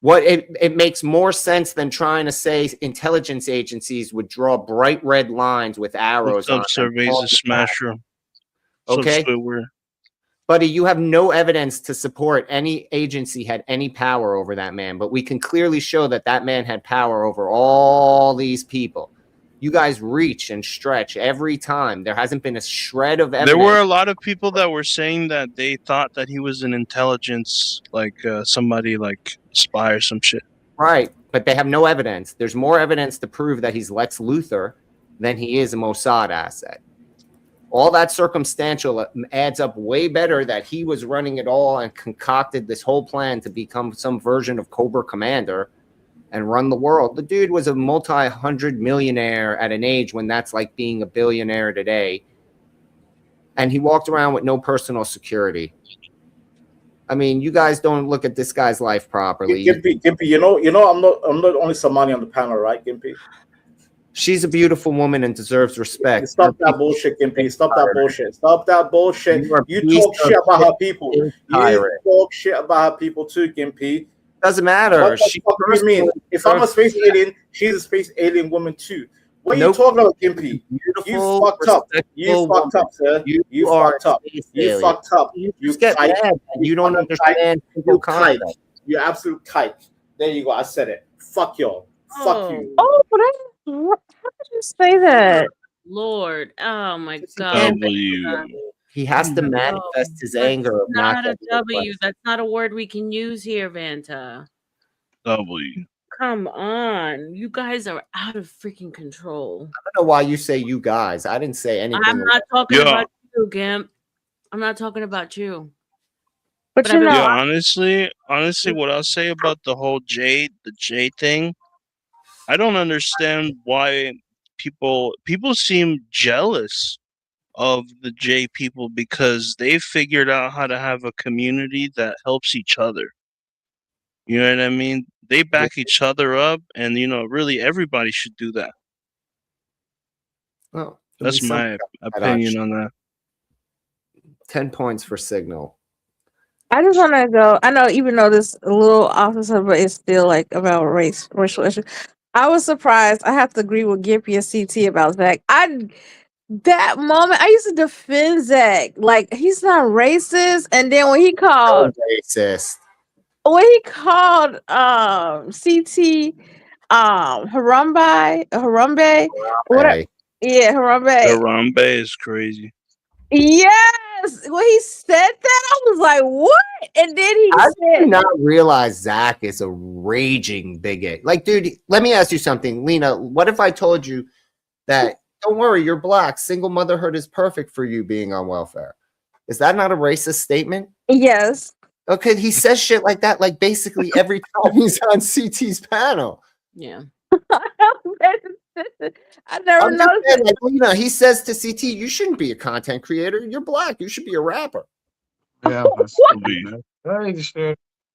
What it makes more sense than trying to say intelligence agencies would draw bright red lines with arrows on them. Subsurveys a smasher. Okay. Buddy, you have no evidence to support any agency had any power over that man, but we can clearly show that that man had power over all these people. You guys reach and stretch every time. There hasn't been a shred of evidence. There were a lot of people that were saying that they thought that he was an intelligence, like somebody like spy or some shit. Right, but they have no evidence. There's more evidence to prove that he's Lex Luthor than he is a Mossad asset. All that circumstantial adds up way better that he was running it all and concocted this whole plan to become some version of Cobra Commander and run the world. The dude was a multi-hundred millionaire at an age when that's like being a billionaire today. And he walked around with no personal security. I mean, you guys don't look at this guy's life properly. Gimpy, you know, I'm not the only Somali on the panel, right, Gimpy? She's a beautiful woman and deserves respect. Stop that bullshit, Gimpy. Stop that bullshit. Stop that bullshit. You talk shit about her people. You talk shit about her people too, Gimpy. Doesn't matter. What the fuck do you mean? If I'm a space alien, she's a space alien woman too. What are you talking about, Gimpy? You fucked up. You fucked up, sir. You fucked up. You fucked up. You get mad. You don't understand. You kite. You absolute kite. There you go. I said it. Fuck y'all. Fuck you. Oh, but how did you say that? Lord, oh my God. He has to manifest his anger of Not a getting W. That's not a word we can use here, Vanta. W. Come on. You guys are out of freaking control. I don't know why you say you guys. I didn't say anything. I'm not talking about you, Gimp. I'm not talking about you. But you know, honestly, what I'll say about the whole the J thing, I don't understand why people seem jealous of the J people because they figured out how to have a community that helps each other. You know what I mean? They back each other up, and really everybody should do that. Well, that's my opinion on that. 10 points for Signal. I just want to go. I know, even though this a little officer, but it's still like about racial issues. I was surprised. I have to agree with Gimpy and CT about Zach. That moment, I used to defend Zach. Like, he's not racist. And then when he called racist. When he called CT Harambe, whatever. Yeah, Harambe. Harambe is crazy. Yes, when he said that, I was like, "What?" And then he I said, did not realize Zach is a raging bigot. Like, dude, let me ask you something, Lena. What if I told you that? Don't worry, you're black. Single motherhood is perfect for you being on welfare. Is that not a racist statement? Yes. Okay, he says shit like that, like basically every time he's on CT's panel. Yeah. I never noticed. Like, Lena, he says to CT, "You shouldn't be a content creator. You're black. You should be a rapper." Yeah,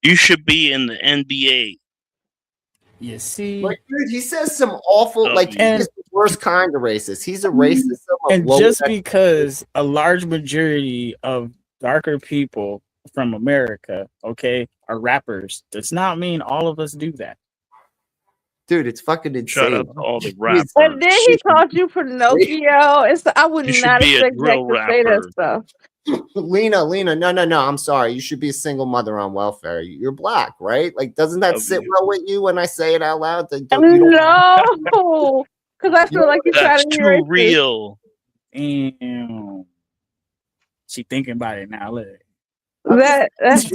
you should be in the NBA. You see, like, dude, he says some awful, like, he's the worst kind of racist. He's a racist. And just because a large majority of darker people from America, okay, are rappers does not mean all of us do that. Dude, it's fucking Shout insane. out to all the rappers. And then he called you Pinocchio. I would You should not be a expect drill Jack to say that rapper. stuff. Lena, no. I'm sorry. You should be a single mother on welfare. You're black, right? Like, doesn't that sit well with you when I say it out loud? No, because I feel like you're trying That's to be too racist. real. Damn. She thinking about it now. Look. That's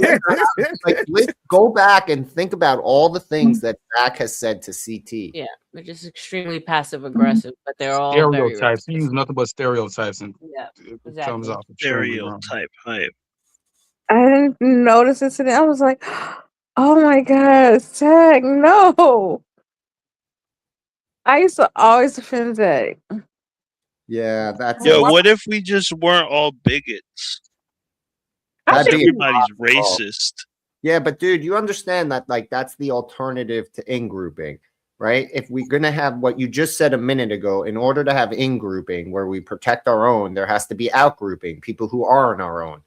Like, let's go back and think about all the things that Zach has said to CT. Yeah, they're just extremely passive aggressive, but they're all very Stereotypes. racist. He use nothing but stereotypes, and Yeah, it exactly. comes off extremely wrong. Stereotype hype. I didn't notice it today. I was like, oh my God, Zach, no. I used to always defend Zach. Yeah, that's Yo, what if we just weren't all bigots? That'd be Everybody's impossible. racist. Yeah, but dude, you understand that like that's the alternative to in-grouping, right? If we're gonna have what you just said a minute ago, in order to have in-grouping where we protect our own, there has to be out-grouping, people who aren't our own.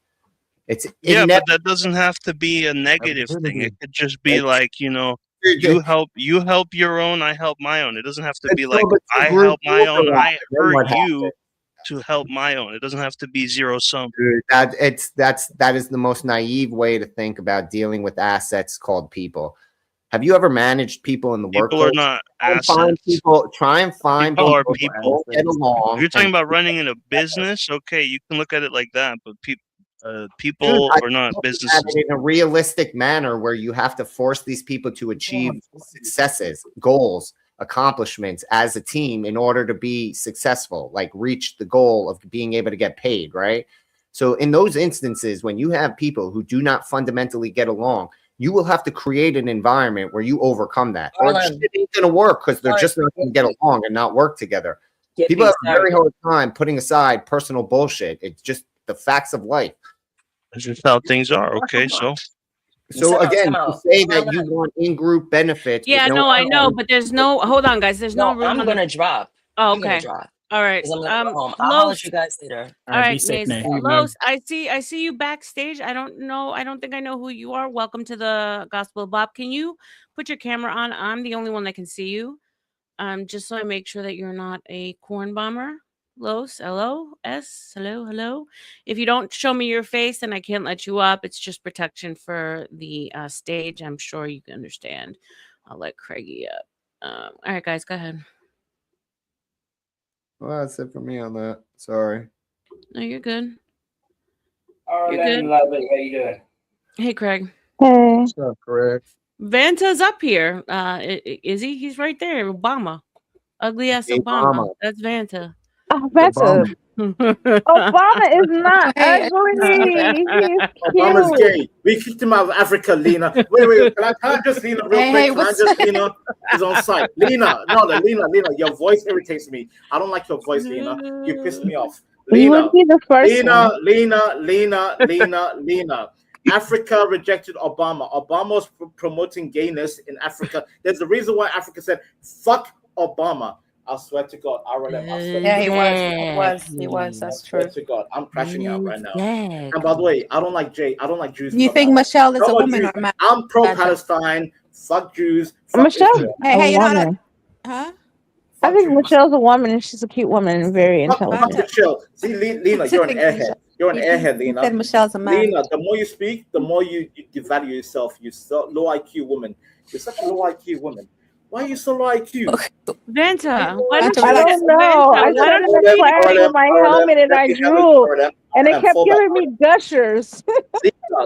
It's Yeah, but that doesn't have to be a negative thing. It could just be like, you know, you help your own, I help my own. It doesn't have to be like I help my own, I hurt you to help my own. It doesn't have to be zero sum. Dude, that is the most naive way to think about dealing with assets called people. Have you ever managed people in the People workplace? are not Try and find assets. people are that people. don't get along. If you're talking and- about running in a business, okay, you can look at it like that, but people Dude, are not look at businesses. it in a realistic manner where you have to force these people to achieve successes, goals, accomplishments as a team in order to be successful, like reach the goal of being able to get paid, right? So in those instances, when you have people who do not fundamentally get along, you will have to create an environment where you overcome that. Or it ain't going to work because they're just not going to get along and not work together. People have a very hard time putting aside personal bullshit. It's just the facts of life. That's just how things are. Okay, so again, to say that you want in-group benefits. Yeah, with no, I know, but there's no. Hold on, guys. There's no room. I'm gonna drop. Oh, I'm gonna okay. drop. All right. 'Cause I'm gonna go home. I'll holler Los. at you guys later. All right, be safe, Mace. Nate. Los, I see you backstage. I don't think I know who you are. Welcome to the Gospel of Bob. Can you put your camera on? I'm the only one that can see you. Just so I make sure that you're not a corn bomber. Los, hello. If you don't show me your face, then I can't let you up. It's just protection for the stage. I'm sure you can understand. I'll let Craigie up. All right, guys, go ahead. Well, that's it for me on that. Sorry. No, you're good. All You're right, good. lovely. How you doing? Hey, Craig. Hey. What's up, Craig? Vanta's up here. Is he? He's right there. Obama. Ugly ass Obama. Obama. That's Vanta. Oh, that's Obama is not ugly. He's Obama's cute. gay. We kicked him out of Africa, Lena. Wait. Can I just Lena real Hey, quick? hey, Can I what's just Lena? Is on site. Lena. Your voice irritates me. I don't like your voice, Lena. You piss me off. You Lena. would be the first one. Lena. Africa rejected Obama. Obama was promoting gayness in Africa. There's a reason why Africa said, fuck Obama. I swear to God, Yeah, he was. That's I swear true. to God, I'm crashing out right now. And by the way, I don't like Jews. You think Michelle is a woman or a man? I'm pro-Palestine. Fuck Jews. Fuck Michelle, Israel. Hey, you're not woman. Huh? I think Michelle's a woman and she's a cute woman and very Fuck intelligent. Michelle. See, Lena, you're an airhead. You're an airhead, Lena. said Michelle's a man. Lena, the more you speak, the more you devalue yourself. You're so low IQ woman. You're such a low IQ woman. Why are you so low IQ? Vanta, why don't I you? don't know. I started declaring with my helmet and I drew, and it kept giving me gushers.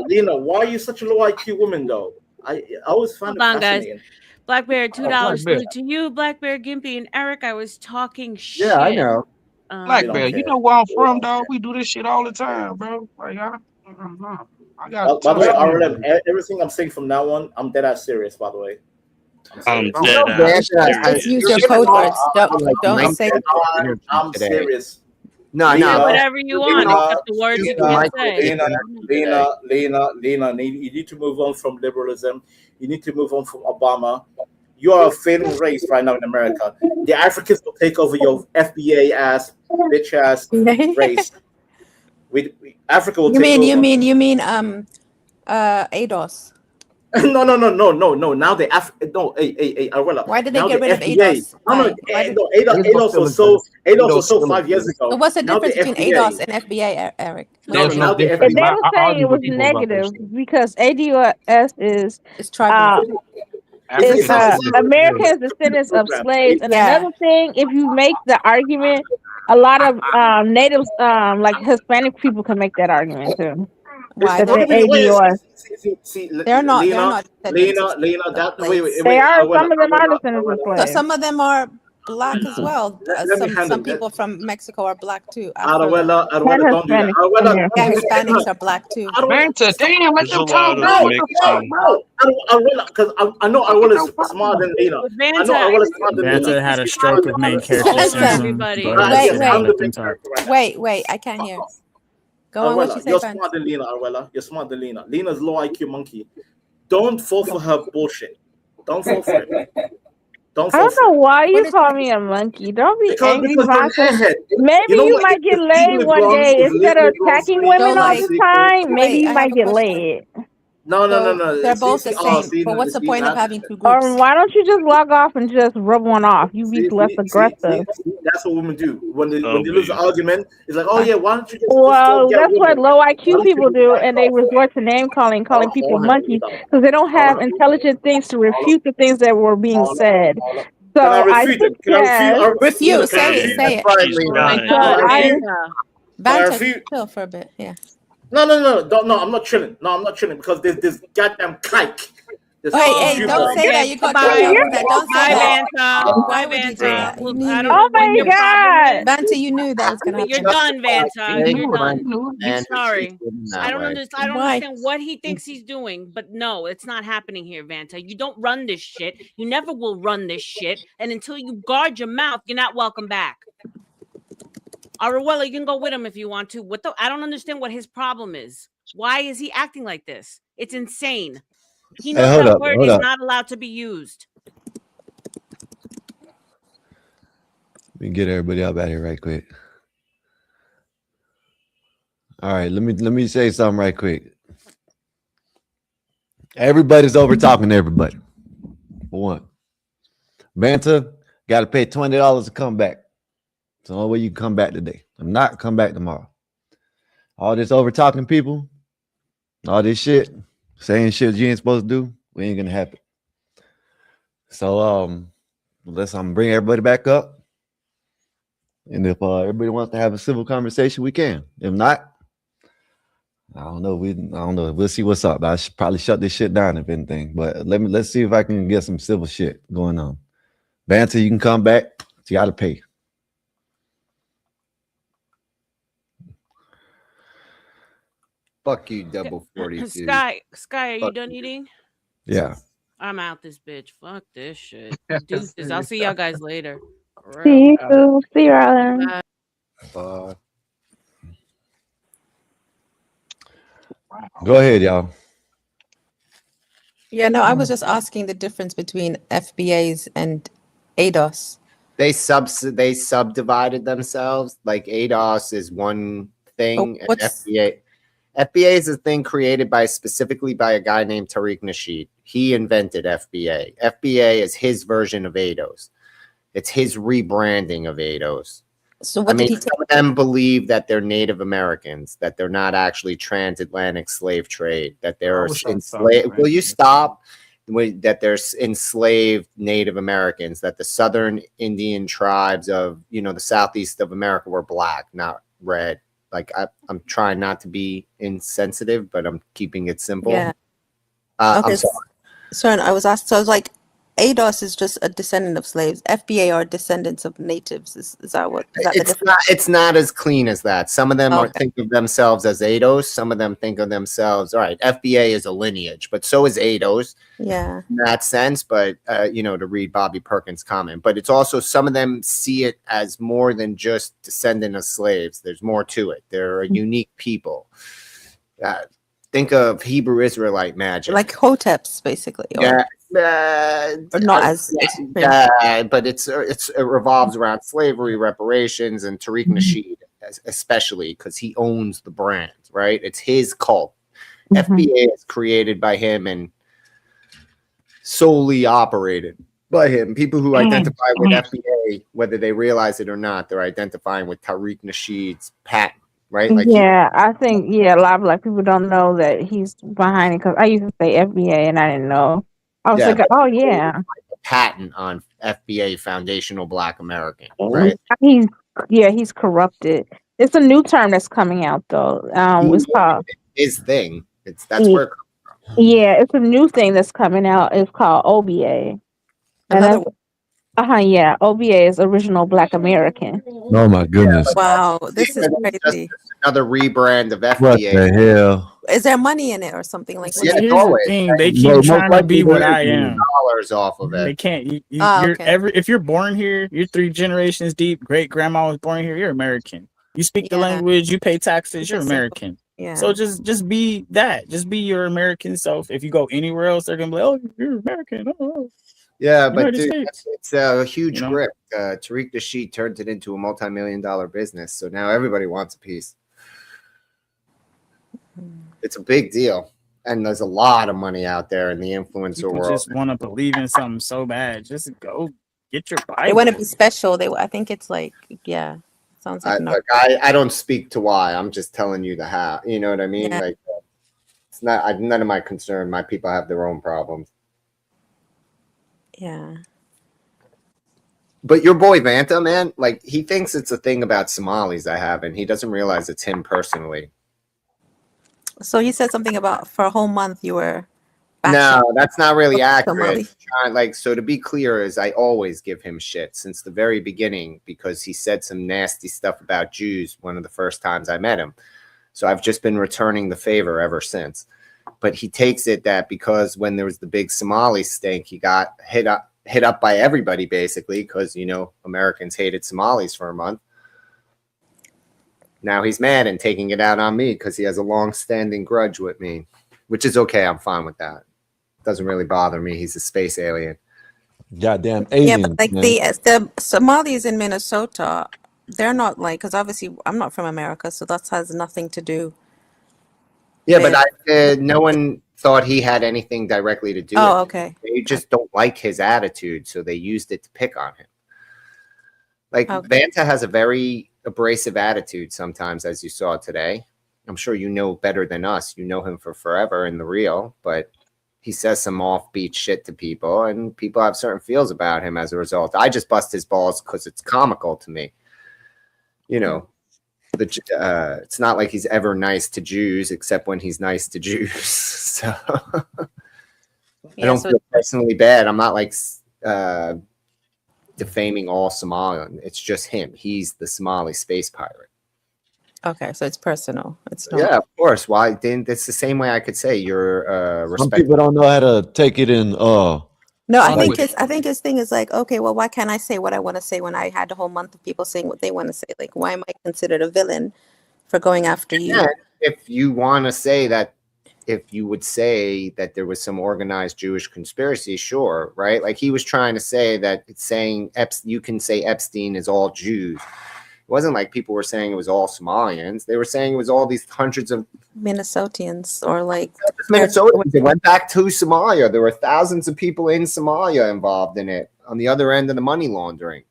Lena, why are you such a low IQ woman, though? I always find Hold on, it guys. fascinating. Black Bear, $2. Black Bear. Salute to you, Black Bear, Gimpy, and Eric. I was talking shit. Yeah, I know. Black Bear, you know where I'm from, dog. We do this shit all the time, bro. Like, I got. By the way, RLM, everything I'm saying from now on, I'm dead ass serious. By the way, I'm serious. dead ass serious. Just use your code words. Don't say. I'm serious. No, Say no. whatever you want, except the words you can't say. Lena, you need to move on from liberalism. You need to move on from Obama. You are a failing race right now in America. The Africans will take over your FBA ass, bitch ass race. Africa will You take over. mean ADOS? No. Now they Arwella. Why did they Now get the rid of FBA. ADOS? Why? Why did... ADOS was so 5 years ago. What's the Now difference the between FBA. ADOS and FBA, Eric? There's no Now the difference. They FBA. were I saying argue it was with people about this. negative because ADOS is It's tribal. is It's Americans descendants of program. slaves. And Yeah. another thing, if you make the argument, a lot of natives, like Hispanic people, can make that argument too. Why? That What do the you mean? ADOS. See, They're not descendants of Lena, that wait, slaves. They are. Arwella, Some of them are Arwella, descendants of Arwella. So slaves. some of them are black as well. Let me handle Some that. people from Mexico are black too. Afro. Arwella, And don't do that. Hispanics. Arwella, Yeah, Hispanics are black too. Vanta, damn, let There's a them talk. lot of No, mixing. Arwella, because I know Arwella is smarter than Lena. I know Vanta, Arwella is smarter than Vanta Lena. had a She's stroke smarter of than main Arwella. character Listen, syndrome. everybody. Go ahead, Wait, Yes, Vanta, I'm the let them main talk. character right now. wait, I can't hear. Go on, what you Arwella, say, you're Vance? smarter than Lena, Arwella. You're smarter than Lena. Lena's low IQ monkey. Don't fall for her bullshit. Don't fall for it. Don't I fall don't for know it. why you call me a monkey. Don't be angry, Because you're an Vanessa. airhead. Maybe You know you what? might get If laid Lena one Grant, day if instead Lena of Grant attacking screams women So, all like, the secret, time. Maybe wait, you I might have a get question. laid. no. So they're both the same, but what's the point of having two groups? Or why don't you just log off and just rub one off? You be less aggressive. That's what women do. When they Oh, lose the argument, it's like, oh yeah, why don't you just Well, go get that's what women? low Why IQ don't you people just do, back and they off? resort to name calling people monkeys because they don't have intelligent things to refute the things that were being said. So Can I I refute it? Can I suggest. Refute, Can I say it, refute? say it. Right, Oh my Lena. So God, I. Can I Banter, refute? chill for a bit. Yeah. No, I'm not chilling. No, I'm not chilling because there's this goddamn kike. This Hey, fucking hey, Jew don't boy. say that. You got kicked out of that. Don't say Bye, that. Vanta. Why Bye, would you do Vanta. that? You Well, knew. I don't Oh know what my your problem is, God! Banter, you knew that was gonna but you're happen. done, Vanta. You're done. And Sorry. I don't way. understand. I don't Why? understand what he thinks he's doing, but no, it's not happening here, Vanta. You don't run this shit. You never will run this shit. And until you guard your mouth, you're not welcome back. Aruela, you can go with him if you want to. What the? I don't understand what his problem is. Why is he acting like this? It's insane. He Hey, knows hold that up, word hold is up. not allowed to be used. Let me get everybody up out here right quick. All right, let me say something right quick. Everybody's over talking to everybody. For one, Vanta got to pay $20 to come back. It's the only way you can come back today. I'm not come back tomorrow. All this over talking people, all this shit, saying shit you ain't supposed to do, we ain't gonna happen. So let's bring everybody back up. And if everybody wants to have a civil conversation, we can. If not, I don't know. We'll see what's up. I should probably shut this shit down if anything. But let's see if I can get some civil shit going on. Vanta, you can come back. You gotta pay. Fuck you, double 42. Sky, are you done eating? Yeah. I'm out this bitch. Fuck this shit. Deuces. I'll see y'all guys later. See you. See you, Alan. Go ahead, y'all. Yeah, no, I was just asking the difference between FBAs and ADOS. They subdivided themselves. Like ADOS is one thing, and FBA is a thing created specifically by a guy named Tariq Nasheed. He invented FBA. FBA is his version of ADOS. It's his rebranding of ADOS. So what did he take? Some of them believe that they're Native Americans, that they're not actually transatlantic slave trade, that they're enslaved. Will you stop? That there's enslaved Native Americans, that the southern Indian tribes of, the southeast of America were black, not red. Like I'm trying not to be insensitive, but I'm keeping it simple. Yeah. I'm Okay. sorry. Sorry, I was asked. So I was like, ADOS is just a descendant of slaves. FBA are descendants of natives. Is that what? Is that the difference? It's not as clean as that. Some of them think of themselves as ADOS. Some of them think of themselves. All right, FBA is a lineage, but so is ADOS. Yeah. In that sense, but to read Bobby Perkins' comment, but it's also some of them see it as more than just descendant of slaves. There's more to it. They're a unique people. Think of Hebrew Israelite magic, Like Hoteps, basically. Or not as extreme. but it revolves around slavery, reparations, and Tariq Nasheed, especially because he owns the brand, right? It's his cult. FBA is created by him, and solely operated by him. People who identify with FBA, whether they realize it or not, they're identifying with Tariq Nasheed's patent, right? Like Yeah, I think a lot of black people don't know that he's behind it because I used to say FBA and I didn't know. I was like, oh yeah, patent on FBA, Foundational Black American, right? He's corrupted. It's a new term that's coming out though. It's called his thing. That's where. It's a new thing that's coming out. It's called OBA. OBA is Original Black American. Oh my goodness. Wow, this is crazy. Another rebrand of FBA. What the hell? Is there money in it or something like that? Yeah, Here's the thing, they keep trying to be what I am. Dollars off of it. They can't. You're okay. if you're born here, you're 3 generations deep. Great grandma was born here. You're American. You speak the language. You pay taxes. You're American. Yeah. So just be that. Just be your American self. If you go anywhere else, they're gonna be like, "Oh, you're American." Oh. Yeah, but United dude, States. it's a huge grip. Tariq Nasheed turned it into a multi-million-dollar business, so now everybody wants a piece. It's a big deal, and there's a lot of money out there in the influencer People world. just want to believe in something so bad. Just go get your Bible. They want to be special. I think it's like, sounds like Look, I don't speak to why. I'm just telling you the how. You know what I mean? Yeah. Like, it's not none of my concern. My people have their own problems. Yeah. But your boy Vanta, man, like he thinks it's a thing about Somalis I have, and he doesn't realize it's him personally. So you said something about for a whole month you were. No, that's not really Somali. accurate. So to be clear, is I always give him shit since the very beginning because he said some nasty stuff about Jews one of the first times I met him. So I've just been returning the favor ever since. But he takes it that because when there was the big Somali stink, he got hit up by everybody basically because Americans hated Somalis for a month. Now he's mad and taking it out on me because he has a long-standing grudge with me, which is okay. I'm fine with that. Doesn't really bother me. He's a space alien. Goddamn alien. Yeah, but like the Somalis in Minnesota, they're not like, because obviously I'm not from America, so that has nothing to do. Yeah, but no one thought he had anything directly to do with it. Okay. They just don't like his attitude, so they used it to pick on him. Like, Vanta has a very abrasive attitude sometimes, as you saw today. I'm sure you know better than us. You know him for forever in the real, but he says some offbeat shit to people, and people have certain feels about him as a result. I just bust his balls because it's comical to me. It's not like he's ever nice to Jews, except when he's nice to Jews. So I don't feel personally bad. I'm not like defaming all Somalian. It's just him. He's the Somali space pirate. Okay, so it's personal. It's not. Yeah, of course. Why? Then it's the same way I could say you're Some respectful. people don't know how to take it in. No, I think his thing is like, okay, well, why can't I say what I want to say when I had a whole month of people saying what they want to say? Like, why am I considered a villain for going after you? Yeah, if you want to say that, if you would say that there was some organized Jewish conspiracy, sure, right? Like he was trying to say that it's saying you can say Epstein is all Jews. It wasn't like people were saying it was all Somalians. They were saying it was all these hundreds of Minnesotans or like Minnesotans. It went back to Somalia. There were thousands of people in Somalia involved in it on the other end of the money laundering.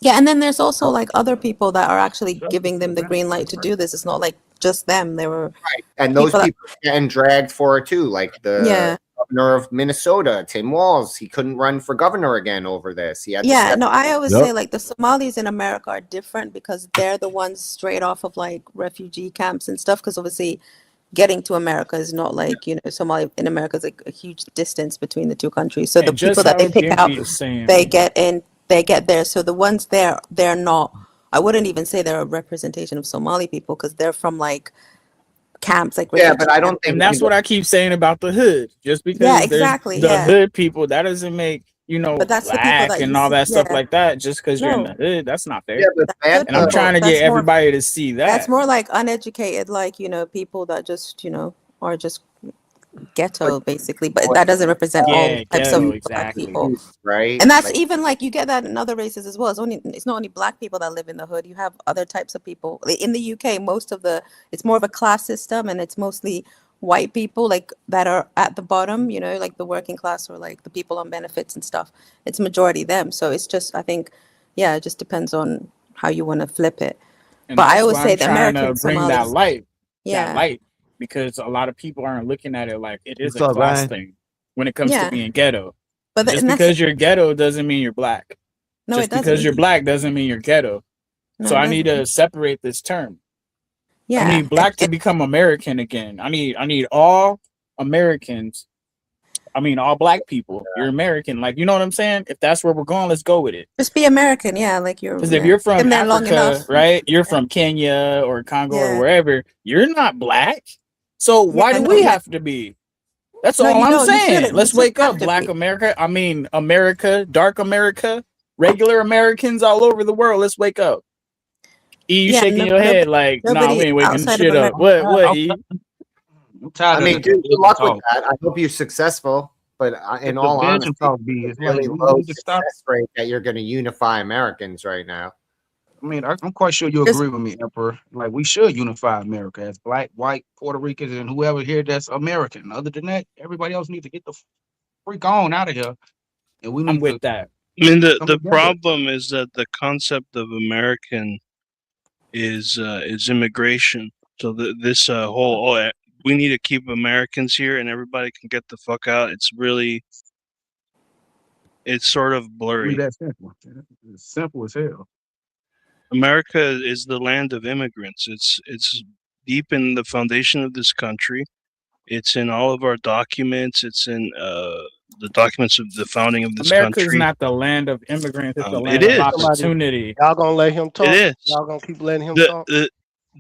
Yeah, and then there's also like other people that are actually giving them the green light to do this. It's not like just them. They were right, and those people are getting dragged for it too. Like the governor of Minnesota, Tim Walz, he couldn't run for governor again over this. He had I always say like the Somalis in America are different because they're the ones straight off of like refugee camps and stuff. Because obviously, getting to America is not like Somalia in America is like a huge distance between the two countries. So the people that they pick out, they get in. They get there. So the ones there, they're not, I wouldn't even say they're a representation of Somali people because they're from like camps. Like but I don't think. And that's what I keep saying about the hood. Just because exactly. The hood people, that doesn't make, but that's the people black that and all that stuff like that. Just because you're in the hood, that's not fair. And I'm trying to get everybody to see that. That's more like uneducated, like, people that just, are just ghetto basically, but that doesn't represent all types of black people, right? And that's even like you get that in other races as well. It's not only black people that live in the hood. You have other types of people in the UK. It's more of a class system, and it's mostly white people like that are at the bottom, you know, like the working class or like the people on benefits and stuff. It's majority them. So it's just, I think, yeah, it just depends on how you want to flip it. And But I that's always why say I'm the trying to American bring that Somalis. light, Yeah. because a lot of people aren't looking at it like it is What's a up, class Ryan? thing when it comes to Yeah. being ghetto. But Just and that's because you're ghetto doesn't mean you're black. no, Just it doesn't. because you're black doesn't mean you're ghetto. No, So it I need doesn't. to separate this term. I Yeah. need black to become American again. I need all Americans. I mean all black people. You're American. Like, you know what I'm saying? If that's where we're going, let's go with it. Just be American. Yeah, like you're. Because if Yeah. you're from Been there long Africa, enough. right? You're from Kenya or Congo or Yeah. wherever. You're not black. So why Yeah, do no, we yeah. have to be? That's No, all you I'm don't. You saying. shouldn't. Let's You shouldn't wake up, have to Black be. America. I mean, America, dark America, regular Americans all over the world. Let's wake up. E, you Yeah, shaking your head like, nah, nobody we ain't waking outside of shit up. America. What, E? I'm tired I of mean, the good division luck with talk. that. I hope you're successful. But in The all division honesty, talk, B. it's It's like really we low need to stop. success rate that you're going to unify Americans right now. I mean, I'm quite sure you Just- agree with me, Emperor. Like, we should unify America as black, white, Puerto Ricans, and whoever here that's American. Other than that, everybody else needs to get the freak on out of here. And we I'm need with to that. I mean, the come the together. problem is that the concept of American is immigration. So this whole we need to keep Americans here and everybody can get the fuck out. It's sort of I mean, blurry. that's simple. It's simple as hell. America is the land of immigrants. It's deep in the foundation of this country. It's in all of our documents. It's in the documents of the founding of this America is country. not the land of immigrants. It's the It land of is. opportunity. Y'all gonna let him talk? It is. Y'all gonna keep letting him The talk?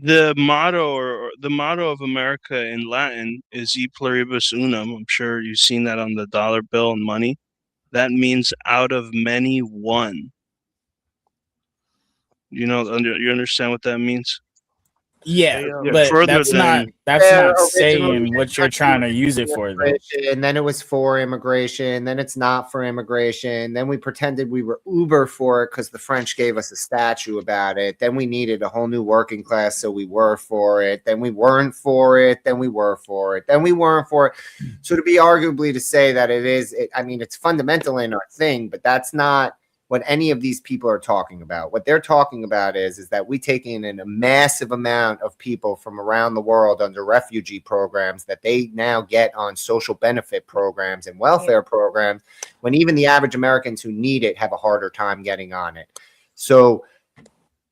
the motto or the motto of America in Latin is "E pluribus unum." I'm sure you've seen that on the dollar bill and money. That means out of many, one. You understand what that means? Yeah, Yeah. but Further that's not than Originally, saying what this you're country trying to was use it for, though. immigration, then it was for immigration, then it's not for immigration. Then we pretended we were uber for it because the French gave us a statue about it. Then we needed a whole new working class, so we were for it. Then we weren't for it. Then we were for it. Then we weren't for it. So to be arguably to say that I mean, it's fundamental in our thing, but that's not what any of these people are talking about. What they're talking about is that we take in a massive amount of people from around the world under refugee programs that they now get on social benefit programs and welfare programs, when even the average Americans who need it have a harder time getting on it. So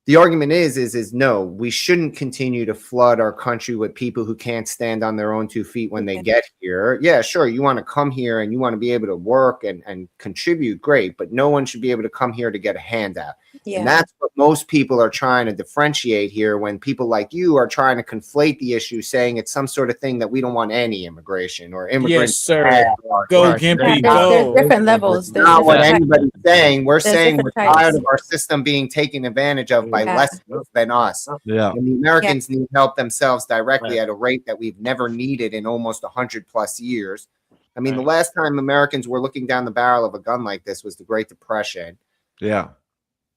the argument is no, we shouldn't continue to flood our country with people who can't stand on their own 2 feet when they get here. Yeah, sure, you want to come here and you want to be able to work and contribute, great, but no one should be able to come here to get a handout. Yeah. And that's what most people are trying to differentiate here when people like you are trying to conflate the issue, saying it's some sort of thing that we don't want any immigration or immigrants. Yes, sir. Go, Gimpy, There's different levels. There's Not what different anybody's saying. We're There's saying we're different tired types. of our system being taken advantage of by Yeah. less than us. Yeah. And the Americans need help themselves directly at a rate that we've never needed in almost 100+ years. I mean, the last time Americans were looking down the barrel of a gun like this was the Great Depression. Yeah.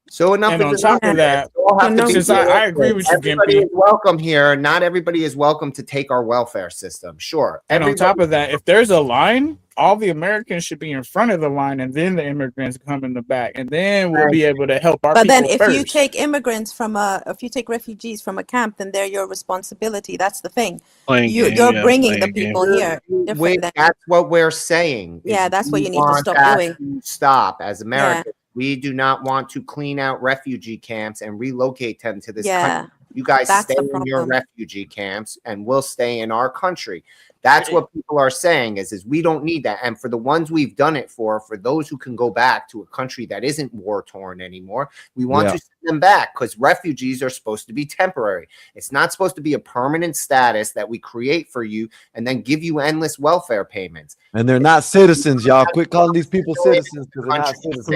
So enough And on is top enough. of that, We all have to be since I agree with you, everybody Gimpy. is welcome here. Not everybody is welcome to take our welfare system. Sure. And on Everybody- top of that, if there's a line, all the Americans should be in front of the line, and then the immigrants come in the back, and then we'll be able to help our But people then if you first. take immigrants if you take refugees from a camp, then they're your responsibility. That's the thing. Playing You're bringing the people here. Different than, That's what we're saying. is Yeah, that's what we you need to want stop that doing. to Stop as Americans. We do not want to clean out refugee camps and relocate them to this Yeah, country. You guys that's stay the in your problem. refugee camps and we'll stay in our country. That's what people are saying is we don't need that. And for the ones we've done it for those who can go back to a country that isn't war torn anymore, we want Yeah. to send them back because refugees are supposed to be temporary. It's not supposed to be a permanent status that we create for you and then give you endless welfare payments. And they're not citizens, y'all. Quit calling these people citizens because they're not citizens.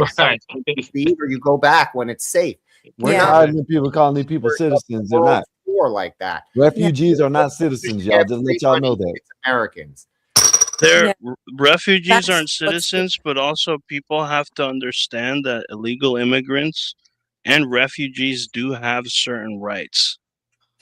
Leave or you go back when it's safe. We're not tired of people calling these people citizens. They're not. war like that. Refugees are not citizens, y'all. Just let y'all know that. It's Americans. Refugees That's aren't what's- citizens, but also people have to understand that illegal immigrants and refugees do have certain rights.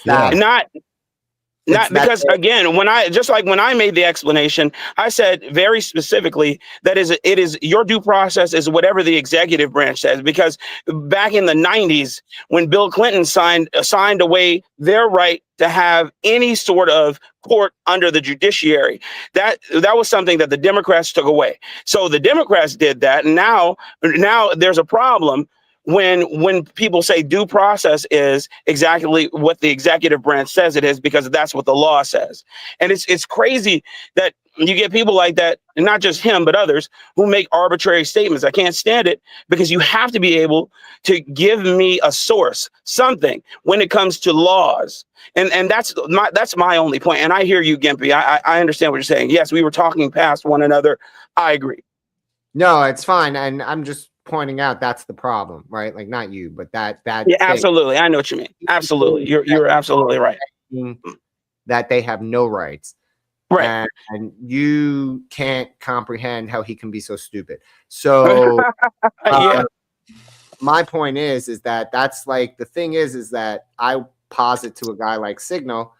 Stop. And not Not because again, when I made the explanation, I said very specifically that it is your due process is whatever the executive branch says. Because back in the 90s, when Bill Clinton signed away their right to have any sort of court under the judiciary, that was something that the Democrats took away. So the Democrats did that, and now there's a problem. When people say due process is exactly what the executive branch says it is, because that's what the law says. And it's crazy that you get people like that, and not just him, but others who make arbitrary statements. I can't stand it, because you have to be able to give me a source, something, when it comes to laws. And that's my only point. And I hear you, Gimpy. I understand what you're saying. Yes, we were talking past one another. I agree. No, it's fine. And I'm just pointing out that's the problem, right? Like, not you, but that Yeah, thing. absolutely. I know what you mean. Absolutely. You're absolutely right. That they have no rights. Right. And you can't comprehend how he can be so stupid. So Yeah. my point is that that's like, the thing is that I posit to a guy like Signal,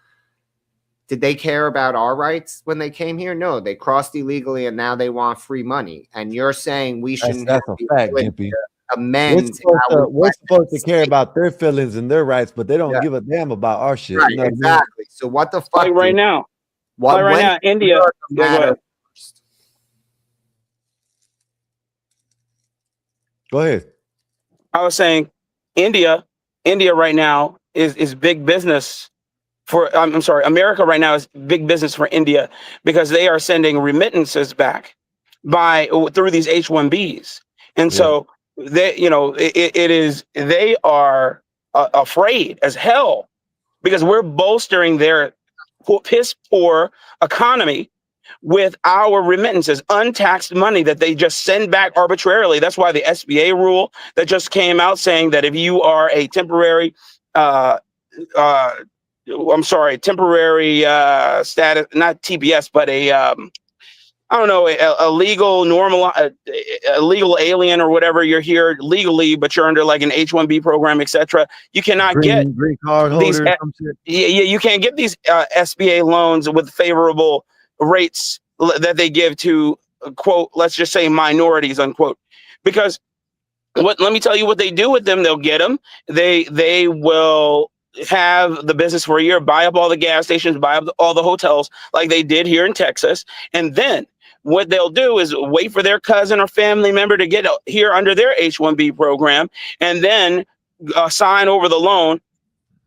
did they care about our rights when they came here? No, they crossed illegally and now they want free money. And you're saying we shouldn't That's have a fact, to Gimpy. amend. We're supposed to care about their feelings and their rights, but they don't give a damn about our shit. Right, You know what I mean? exactly. So what the fuck? Like right now. What, Like right now, India. Yeah, go ahead. Go ahead. I was saying India right now is big business for, I'm sorry, America right now is big business for India, because they are sending remittances back through these H-1Bs. And so they are afraid as hell, because we're bolstering their piss poor economy with our remittances, untaxed money that they just send back arbitrarily. That's why the SBA rule that just came out saying that if you are a temporary, temporary status, not TPS, but a legal a legal alien or whatever, you're here legally, but you're under like an H-1B program, etc. You cannot get green card these. holder. Some shit. You can't get these SBA loans with favorable rates that they give to, quote, let's just say minorities, unquote, because let me tell you what they do with them. They'll get them. They will have the business for a year, buy up all the gas stations, buy up all the hotels like they did here in Texas. And then what they'll do is wait for their cousin or family member to get here under their H-1B program, and then sign over the loan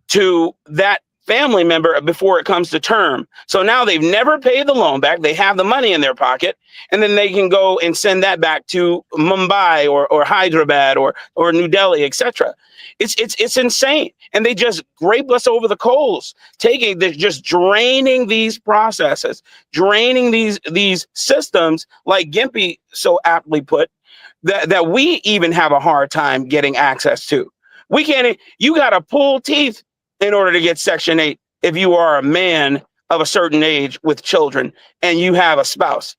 to that family member before it comes to term. So now they've never paid the loan back. They have the money in their pocket, and then they can go and send that back to Mumbai or Hyderabad or New Delhi, etc. It's insane. And they just grape us over the coals, just draining these processes, draining these systems, like Gimpy so aptly put, that we even have a hard time getting access to. We can't, you got to pull teeth in order to get Section 8 if you are a man of a certain age with children and you have a spouse.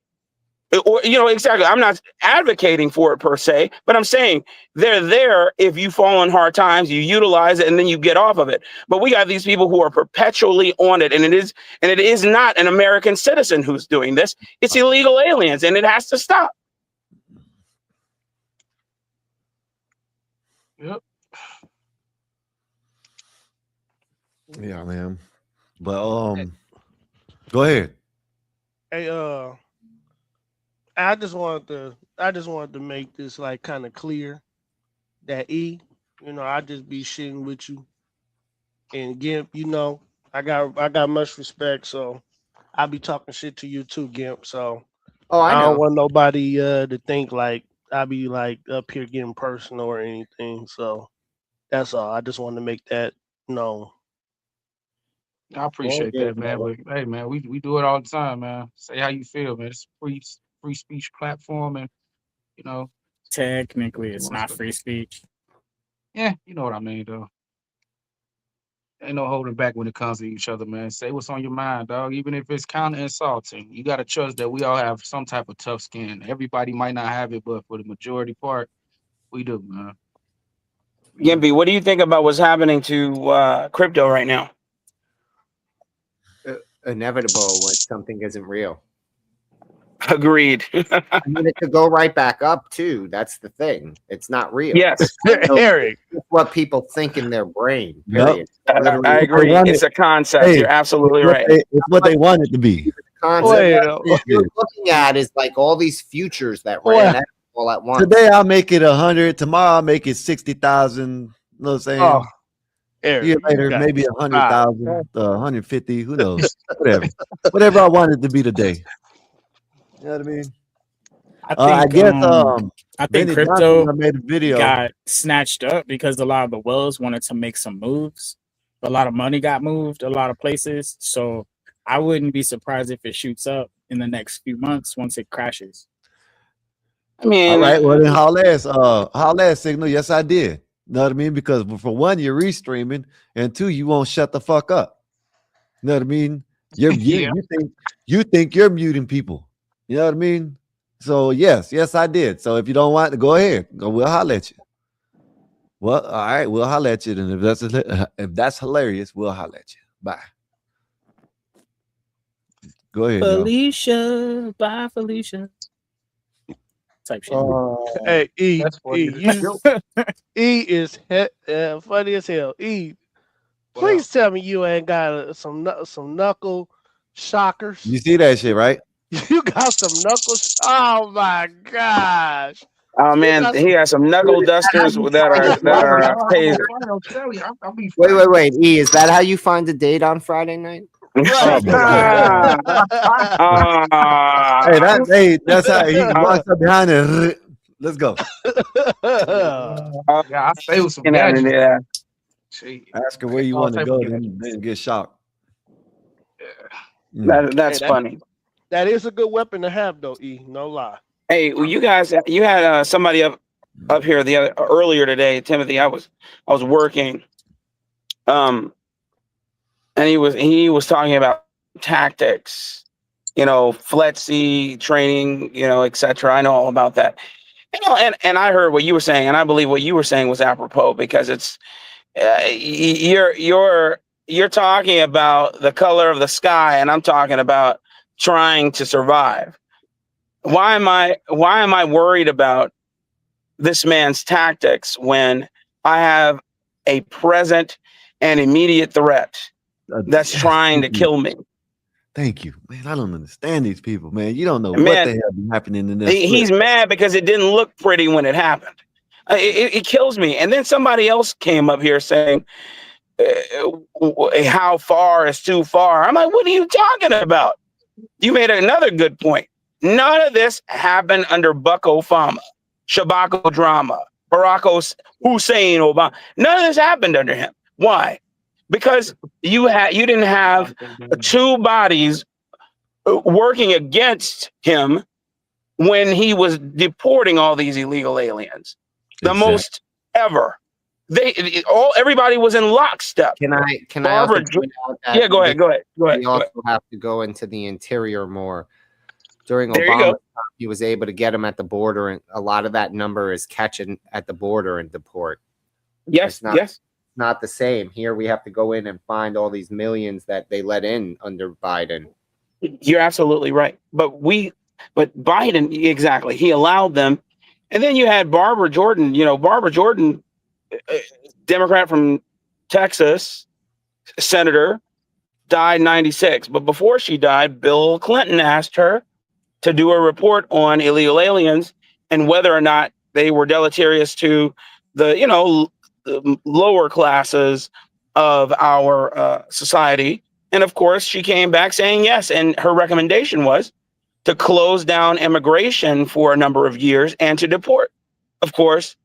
Or, exactly. I'm not advocating for it per se, but I'm saying they're there if you fall in hard times, you utilize it, and then you get off of it. But we got these people who are perpetually on it, and it is not an American citizen who's doing this. It's illegal aliens, and it has to stop. Yep. Yeah, man. But go ahead. Hey, I just wanted to make this like kind of clear that I just be shitting with you, and Gimp, I got much respect, so I be talking shit to you too, Gimp. So I don't know. want nobody to think like I be like up here getting personal or anything. So that's all. I just want to make that known. I appreciate that, man. But hey, man, we do it all the time, man. Say how you feel, man. It's a free speech platform, and technically it's not free speech. Yeah, you know what I mean, though. Ain't no holding back when it comes to each other, man. Say what's on your mind, dog. Even if it's kind of insulting, you gotta trust that we all have some type of tough skin. Everybody might not have it, but for the majority part, we do, man. Gimpy, what do you think about what's happening to crypto right now? inevitable when something isn't real. Agreed. I mean, it could go right back up too. That's the thing. It's not real. Yes. So Eric. it's what people think in their brain. Yep. Period. Literally, I agree. They want It's it. a concept. Hey, You're absolutely right. It's what they want it to be. concept Wait, that you're looking at is like all these futures that ran out all at once. Today I'll make it 100. Tomorrow I'll make it 60,000. You know what I'm saying? Oh, Eric, Year you later, got maybe it. 100,000, 150. Who knows? Whatever I want it to be today. You know what I mean? I guess I think Benny crypto Johnson made a video. got snatched up because a lot of the whales wanted to make some moves. A lot of money got moved a lot of places. So I wouldn't be surprised if it shoots up in the next few months once it crashes. I mean, All right, well then holla at Signal. Yes, I did. You know what I mean? Because for one, you're restreaming, and two, you won't shut the fuck up. You know what I mean? You think you're muting people. You know what I mean? So yes, I did. So if you don't want to go ahead, we'll holler at you. Well, all right, we'll holler at you. And if that's hilarious, we'll holler at you. Bye. Go ahead, y'all. Felicia, bye, Felicia. Type shit. Hey, E, That's funny. E is funny as hell. E, please tell me you ain't got some knuckle shockers. You see that shit, right? You got some knuckles. Oh my gosh. Oh man, he has some knuckle dusters that are tasers. Wait. E, is that how you find a date on Friday night? Hey, that's how he walks up behind it. Let's go. I stay with some gadgets. Yeah. Ask her where you want to go, then get shocked. That's funny. That is a good weapon to have, though. E, no lie. Hey, well, you guys, you had somebody up here earlier today, Timothy. I was working, and he was talking about tactics, FLETC training, etc. I know all about that, and I heard what you were saying, and I believe what you were saying was apropos because it's you're talking about the color of the sky, and I'm talking about trying to survive. Why am I worried about this man's tactics when I have a present and immediate threat that's trying to kill me? Thank you, man. I don't understand these people, man. You don't know Man, what the hell be happening in this. He's mad because it didn't look pretty when it happened. It kills me. And then somebody else came up here saying, how far is too far? I'm like, what are you talking about? You made another good point. None of this happened under Buck Obama, Shabako drama, Barack Hussein Obama. None of this happened under him. Why? Because you didn't have two bodies working against him when he was deporting all these illegal aliens. The most ever. Everybody was in lockstep. Can I Barbara, also point out that yeah, go ahead. we also have to go into the interior more. During Obama's time, he was able to get them at the border, and a lot of that number is catching at the border and deport. Yes, not the same. Here we have to go in and find all these millions that they let in under Biden. You're absolutely right. But Biden, exactly, he allowed them. And then you had Barbara Jordan, Democrat from Texas, senator, died in 96. But before she died, Bill Clinton asked her to do a report on illegal aliens and whether or not they were deleterious to the lower classes of our society. And of course, she came back saying yes. And her recommendation was to close down immigration for a number of years and to deport. Of course,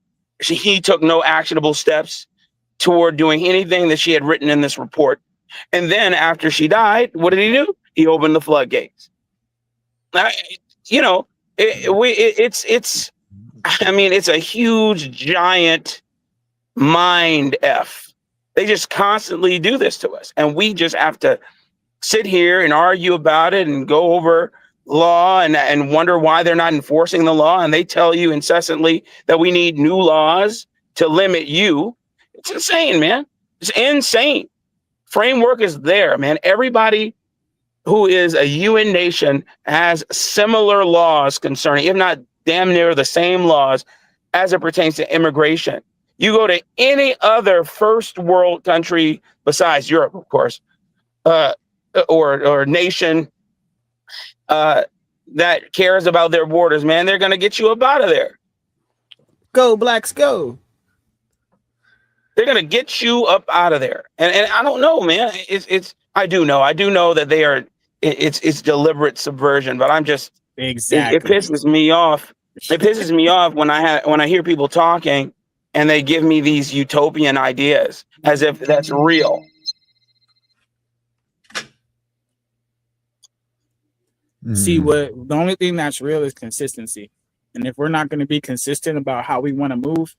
he took no actionable steps toward doing anything that she had written in this report. And then after she died, what did he do? He opened the floodgates. It's a huge, giant mind F. They just constantly do this to us. And we just have to sit here and argue about it and go over law and wonder why they're not enforcing the law. And they tell you incessantly that we need new laws to limit you. It's insane, man. It's insane. Framework is there, man. Everybody who is a UN nation, has similar laws concerning, if not damn near the same laws as it pertains to immigration. You go to any other first world country besides Europe, of course, or nation that cares about their borders, man, they're going to get you up out of there. Go Blacks, go. They're going to get you up out of there. And I don't know, man. I do know that they are, it's deliberate subversion, but I'm just, exactly. It pisses me off. It pisses me off when I hear people talking and they give me these utopian ideas as if that's real. See, what the only thing that's real is consistency. And if we're not going to be consistent about how we want to move,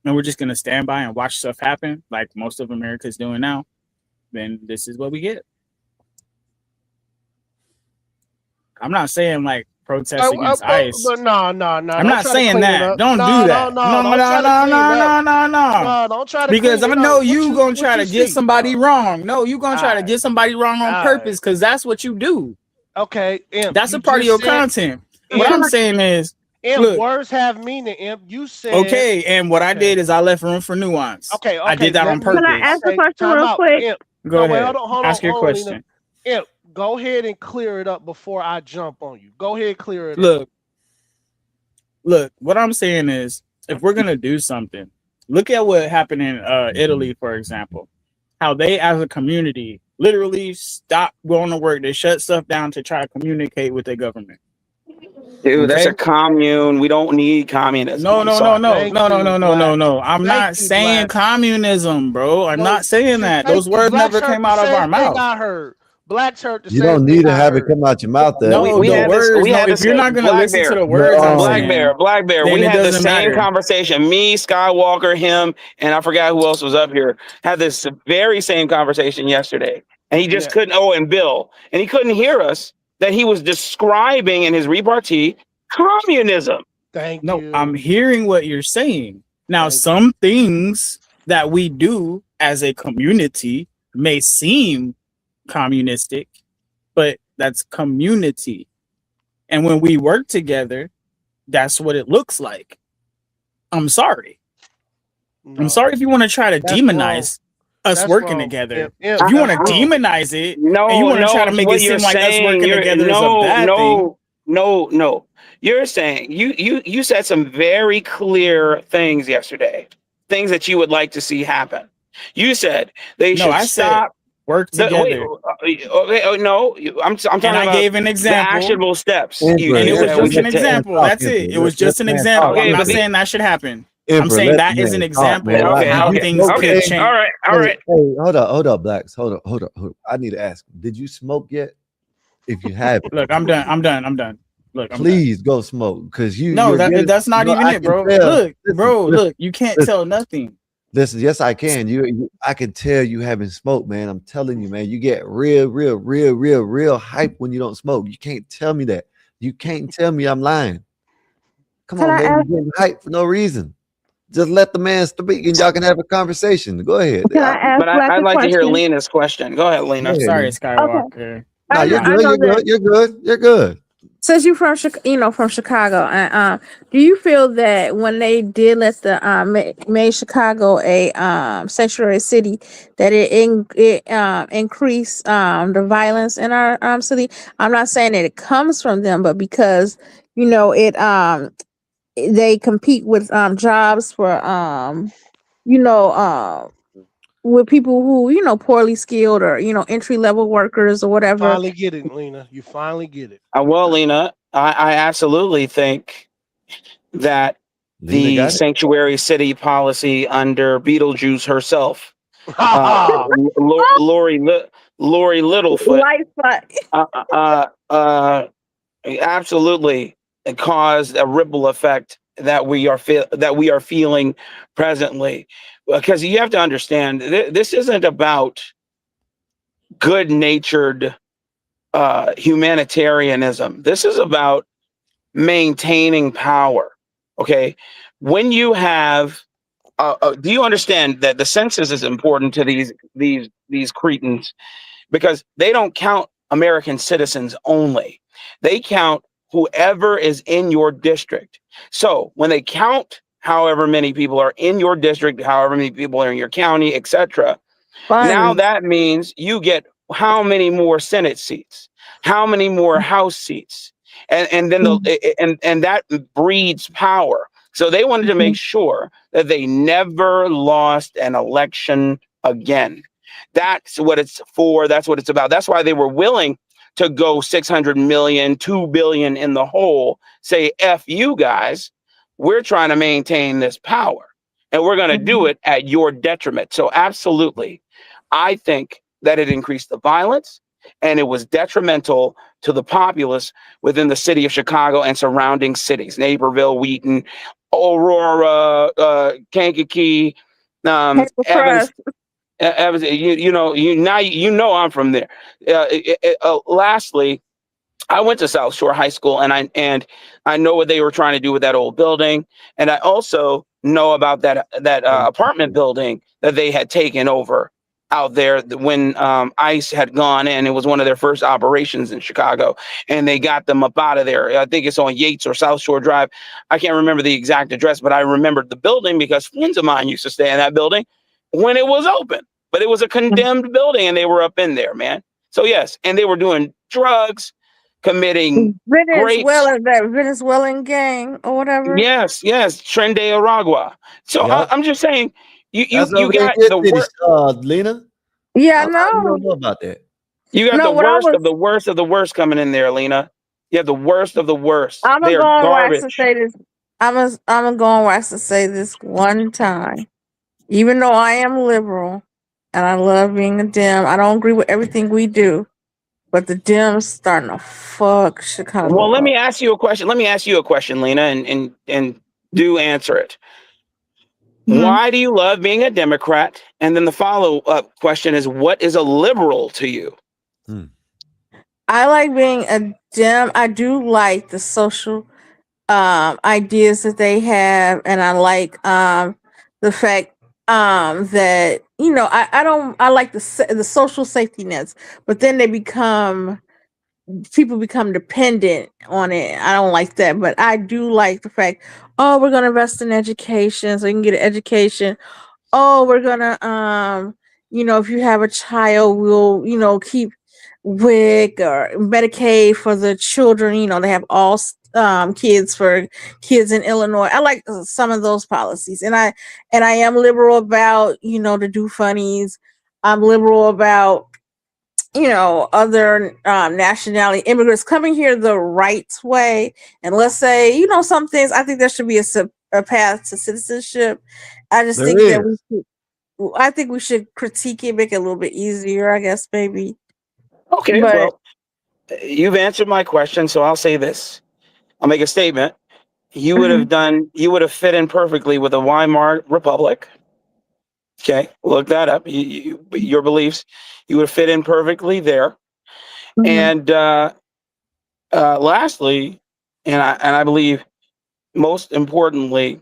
and we're just going to stand by and watch stuff happen like most of America is doing now, then this is what we get. I'm not saying like protest against ICE. But no. I'm not saying that. Don't do that. No. Don't try to because I clean it know up. you gonna try to get somebody wrong. No, you gonna try to Alright. get somebody wrong on Alright. purpose because that's what you do. Okay, Imp, That's you a part of just your said- content. Imp, What I'm saying is, Imp, look, words have meaning. Imp, you said okay, and what I did is I left room for nuance. Okay, I did that on purpose. Can I ask a Hey, question time real out. quick? Imp, Go ahead. Wait, hold Ask on, your Lena. question. Imp, go ahead and clear it up before I jump on you. Go ahead, clear it up. Look, what I'm saying is, if we're gonna do something, look at what happened in Italy, for example. How they, as a community, literally stopped going to work. They shut stuff down to try to communicate with their government. Dude, that's Okay? a commune. We don't need communism. No. I'm sorry. I'm not saying communism, bro. I'm not saying that. Those words Blacks never heard came the out of same our thing mouth. I heard. Blacks heard the You same don't thing need to I have it heard. come out your mouth. There. No, we the had this- words. we No, had if this- you're not gonna Black listen Bear. to the words, I'm Black saying, Bear. then We it had the doesn't same matter. conversation. Me, Skywalker, him, and I forgot who else was up here. Had this very same conversation yesterday, and he just couldn't. Oh, and Bill, and he couldn't hear us. That he was describing in his repartee communism. Thank you. I'm hearing what you're saying. Now, some things that we do as a community may seem communistic, but that's community. And when we work together, that's what it looks like. I'm sorry. I'm sorry if you want to try to That's demonize us That's working wrong. together. Yeah, If you want to that's wrong. demonize it, No, and you want to no, try to make what it you're seem like us saying, working you're- together no, is a bad thing. No. You're saying you said some very clear things yesterday, things that you would like to see happen. You said they No, should I said stop. work together. I'm talking And I about gave an the example. actionable steps. And You it was said we just an should take. example. That's it. It was just an example. Okay, I'm not but saying that should happen. Emperor, I'm saying let that the is an man talk, example man. of Okay, how okay, things okay. could change. All right. Hey, hold up, Blacks. Hold up. I need to ask. Did you smoke yet? If you haven't, Look, I'm done. Look, I'm please go smoke because you. No, you're getting- that's not No, even I it, can bro. tell. Look, Listen, look, you can't listen. tell nothing. Listen, yes, I can. I can tell you haven't smoked, man. I'm telling you, man. You get real hype when you don't smoke. You can't tell me that. You can't tell me I'm lying. Come Can on, I man. ask- You're getting hype for no reason. Just let the man speak, and y'all can have a conversation. Go ahead. Can I ask But Black I'd a like to hear question? Lena's question. Go ahead, Lena. Yeah. Sorry, Skywalker. No, I you're know- I good. know You're that- good. You're good. You're good. Since you're from from Chicago, do you feel that when they did let the made Chicago a sanctuary city, that it increased the violence in our city? I'm not saying that it comes from them, but because it they compete with jobs for with people who poorly skilled or entry level workers or whatever. Finally get it, Lena. You finally get it. Well, Lena, I absolutely think that Lena the got it? sanctuary city policy under Beetlejuice herself, Lori Littlefoot, absolutely caused a ripple effect that we are feeling presently. Because you have to understand, this isn't about good-natured humanitarianism. This is about maintaining power. Okay, when you have, do you understand that the census is important to these cretins because they don't count American citizens only. They count whoever is in your district. So when they count however many people are in your district, however many people are in your county, etc., now Fun. that means you get how many more Senate seats, how many more House seats, and then and that breeds power. So they wanted to make sure that they never lost an election again. That's what it's for. That's what it's about. That's why they were willing to go 600 million, 2 billion in the hole, say, F you guys, we're trying to maintain this power and we're going to do it at your detriment. So absolutely, I think that it increased the violence and it was detrimental to the populace within the city of Chicago and surrounding cities, Naperville, Wheaton, Aurora, Kankakee, Evans. Crust. Evans, you know I'm from there. Lastly, I went to South Shore High School, and I know what they were trying to do with that old building, and I also know about that apartment building that they had taken over out there when ICE had gone in. It was one of their first operations in Chicago, and they got them up out of there. I think it's on Yates or South Shore Drive. I can't remember the exact address, but I remembered the building because friends of mine used to stay in that building when it was open. But it was a condemned building, and they were up in there, man. So yes, and they were doing drugs, committing rapes. That Venezuelan gang or whatever. Yes, Trende Aragua. So Yep. I'm just saying, you That's over there got in the your city, worst. Lena. Yeah, You no. don't know about that. You got No, the what I worst was- of the worst of the worst coming in there, Lena. You have the worst of the worst. I'm They gonna are go on wax garbage. to say this. I'm gonna go on wax to say this one time. Even though I am liberal and I love being a Dem, I don't agree with everything we do. But the Dems starting to fuck Chicago. Well, let up. me ask you a question. Let me ask you a question, Lena, and do answer it. Why do you love being a Democrat? And then the follow-up question is, what is a liberal to you? I like being a Dem. I do like the social ideas that they have, and I like the fact that I like the social safety nets, but then people become dependent on it. I don't like that, but I do like the fact, oh, we're gonna invest in education so you can get an education. Oh, we're gonna if you have a child, we'll keep WIC or Medicaid for the children. They have all kids for kids in Illinois. I like some of those policies, and I am liberal about the do funnies. I'm liberal about other nationality immigrants coming here the right way. And let's say, some things, I think there should be a path to citizenship. I just think that I think we should critique it, make it a little bit easier, I guess, maybe. Okay, well, you've answered my question, so I'll say this. I'll make a statement. You would have fit in perfectly with the Weimar Republic. Okay, look that up. Your beliefs, you would fit in perfectly there. And lastly, and I believe most importantly,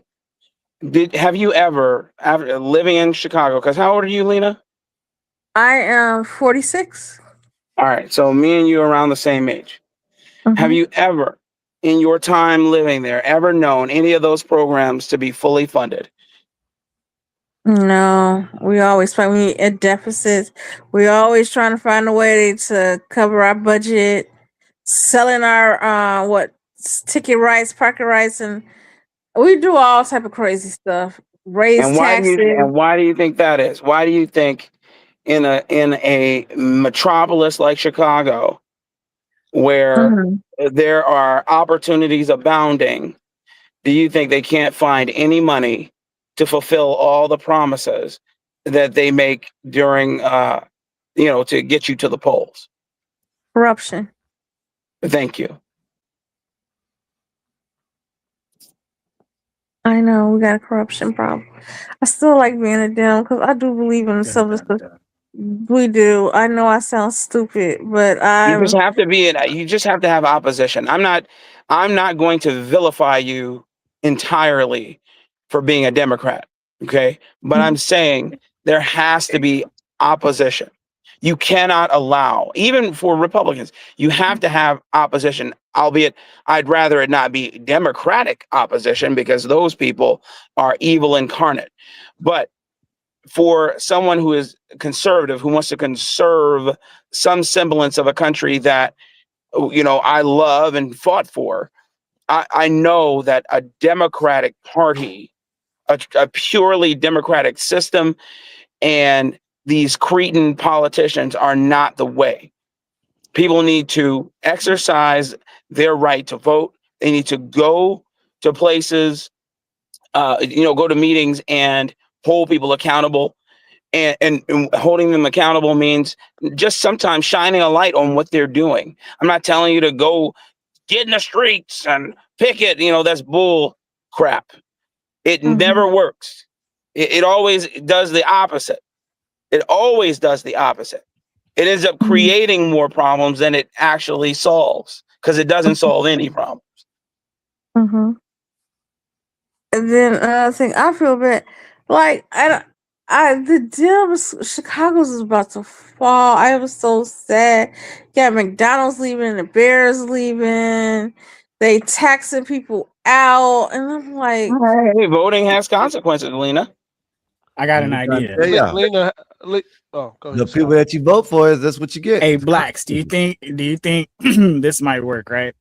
have you ever, after living in Chicago, because how old are you, Lena? I am 46. All right, so me and you are around the same age. Have you ever, in your time living there, ever known any of those programs to be fully funded? No, we always find we at deficits. We're always trying to find a way to cover our budget, selling our ticket rights, parking rights, and we do all type of crazy stuff. Raise taxes. Why do you think that is? Why do you think in a metropolis like Chicago, where there are opportunities abounding, do you think they can't find any money to fulfill all the promises that they make during, to get you to the polls? Corruption. Thank you. I know we got a corruption problem. I still like being a Dem because I do believe in the civil stuff. We do. I know I sound stupid, but You just have to you just have to have opposition. I'm not going to vilify you entirely for being a Democrat. Okay. But I'm saying there has to be opposition. You cannot allow, even for Republicans, you have to have opposition, albeit I'd rather it not be Democratic opposition because those people are evil incarnate. But for someone who is conservative, who wants to conserve some semblance of a country that, I love and fought for, I know that a Democratic Party, a purely Democratic system, and these cretin politicians are not the way. People need to exercise their right to vote. They need to go to places, go to meetings and hold people accountable. And holding them accountable means just sometimes shining a light on what they're doing. I'm not telling you to go get in the streets and picket. That's bull crap. It never works. It always does the opposite. It always does the opposite. It ends up creating more problems than it actually solves because it doesn't solve any problems. Mm-hmm. And then another thing, I feel bad. Like the Dems, Chicago's is about to fall. I was so sad. Yeah, McDonald's leaving, the Bears leaving. They taxing people out, and I'm like, hey, voting has consequences, Lena. I got an idea. Yeah, Lena, go ahead. the people that you vote for, that's what you get. Hey, blacks, do you think this might work, right?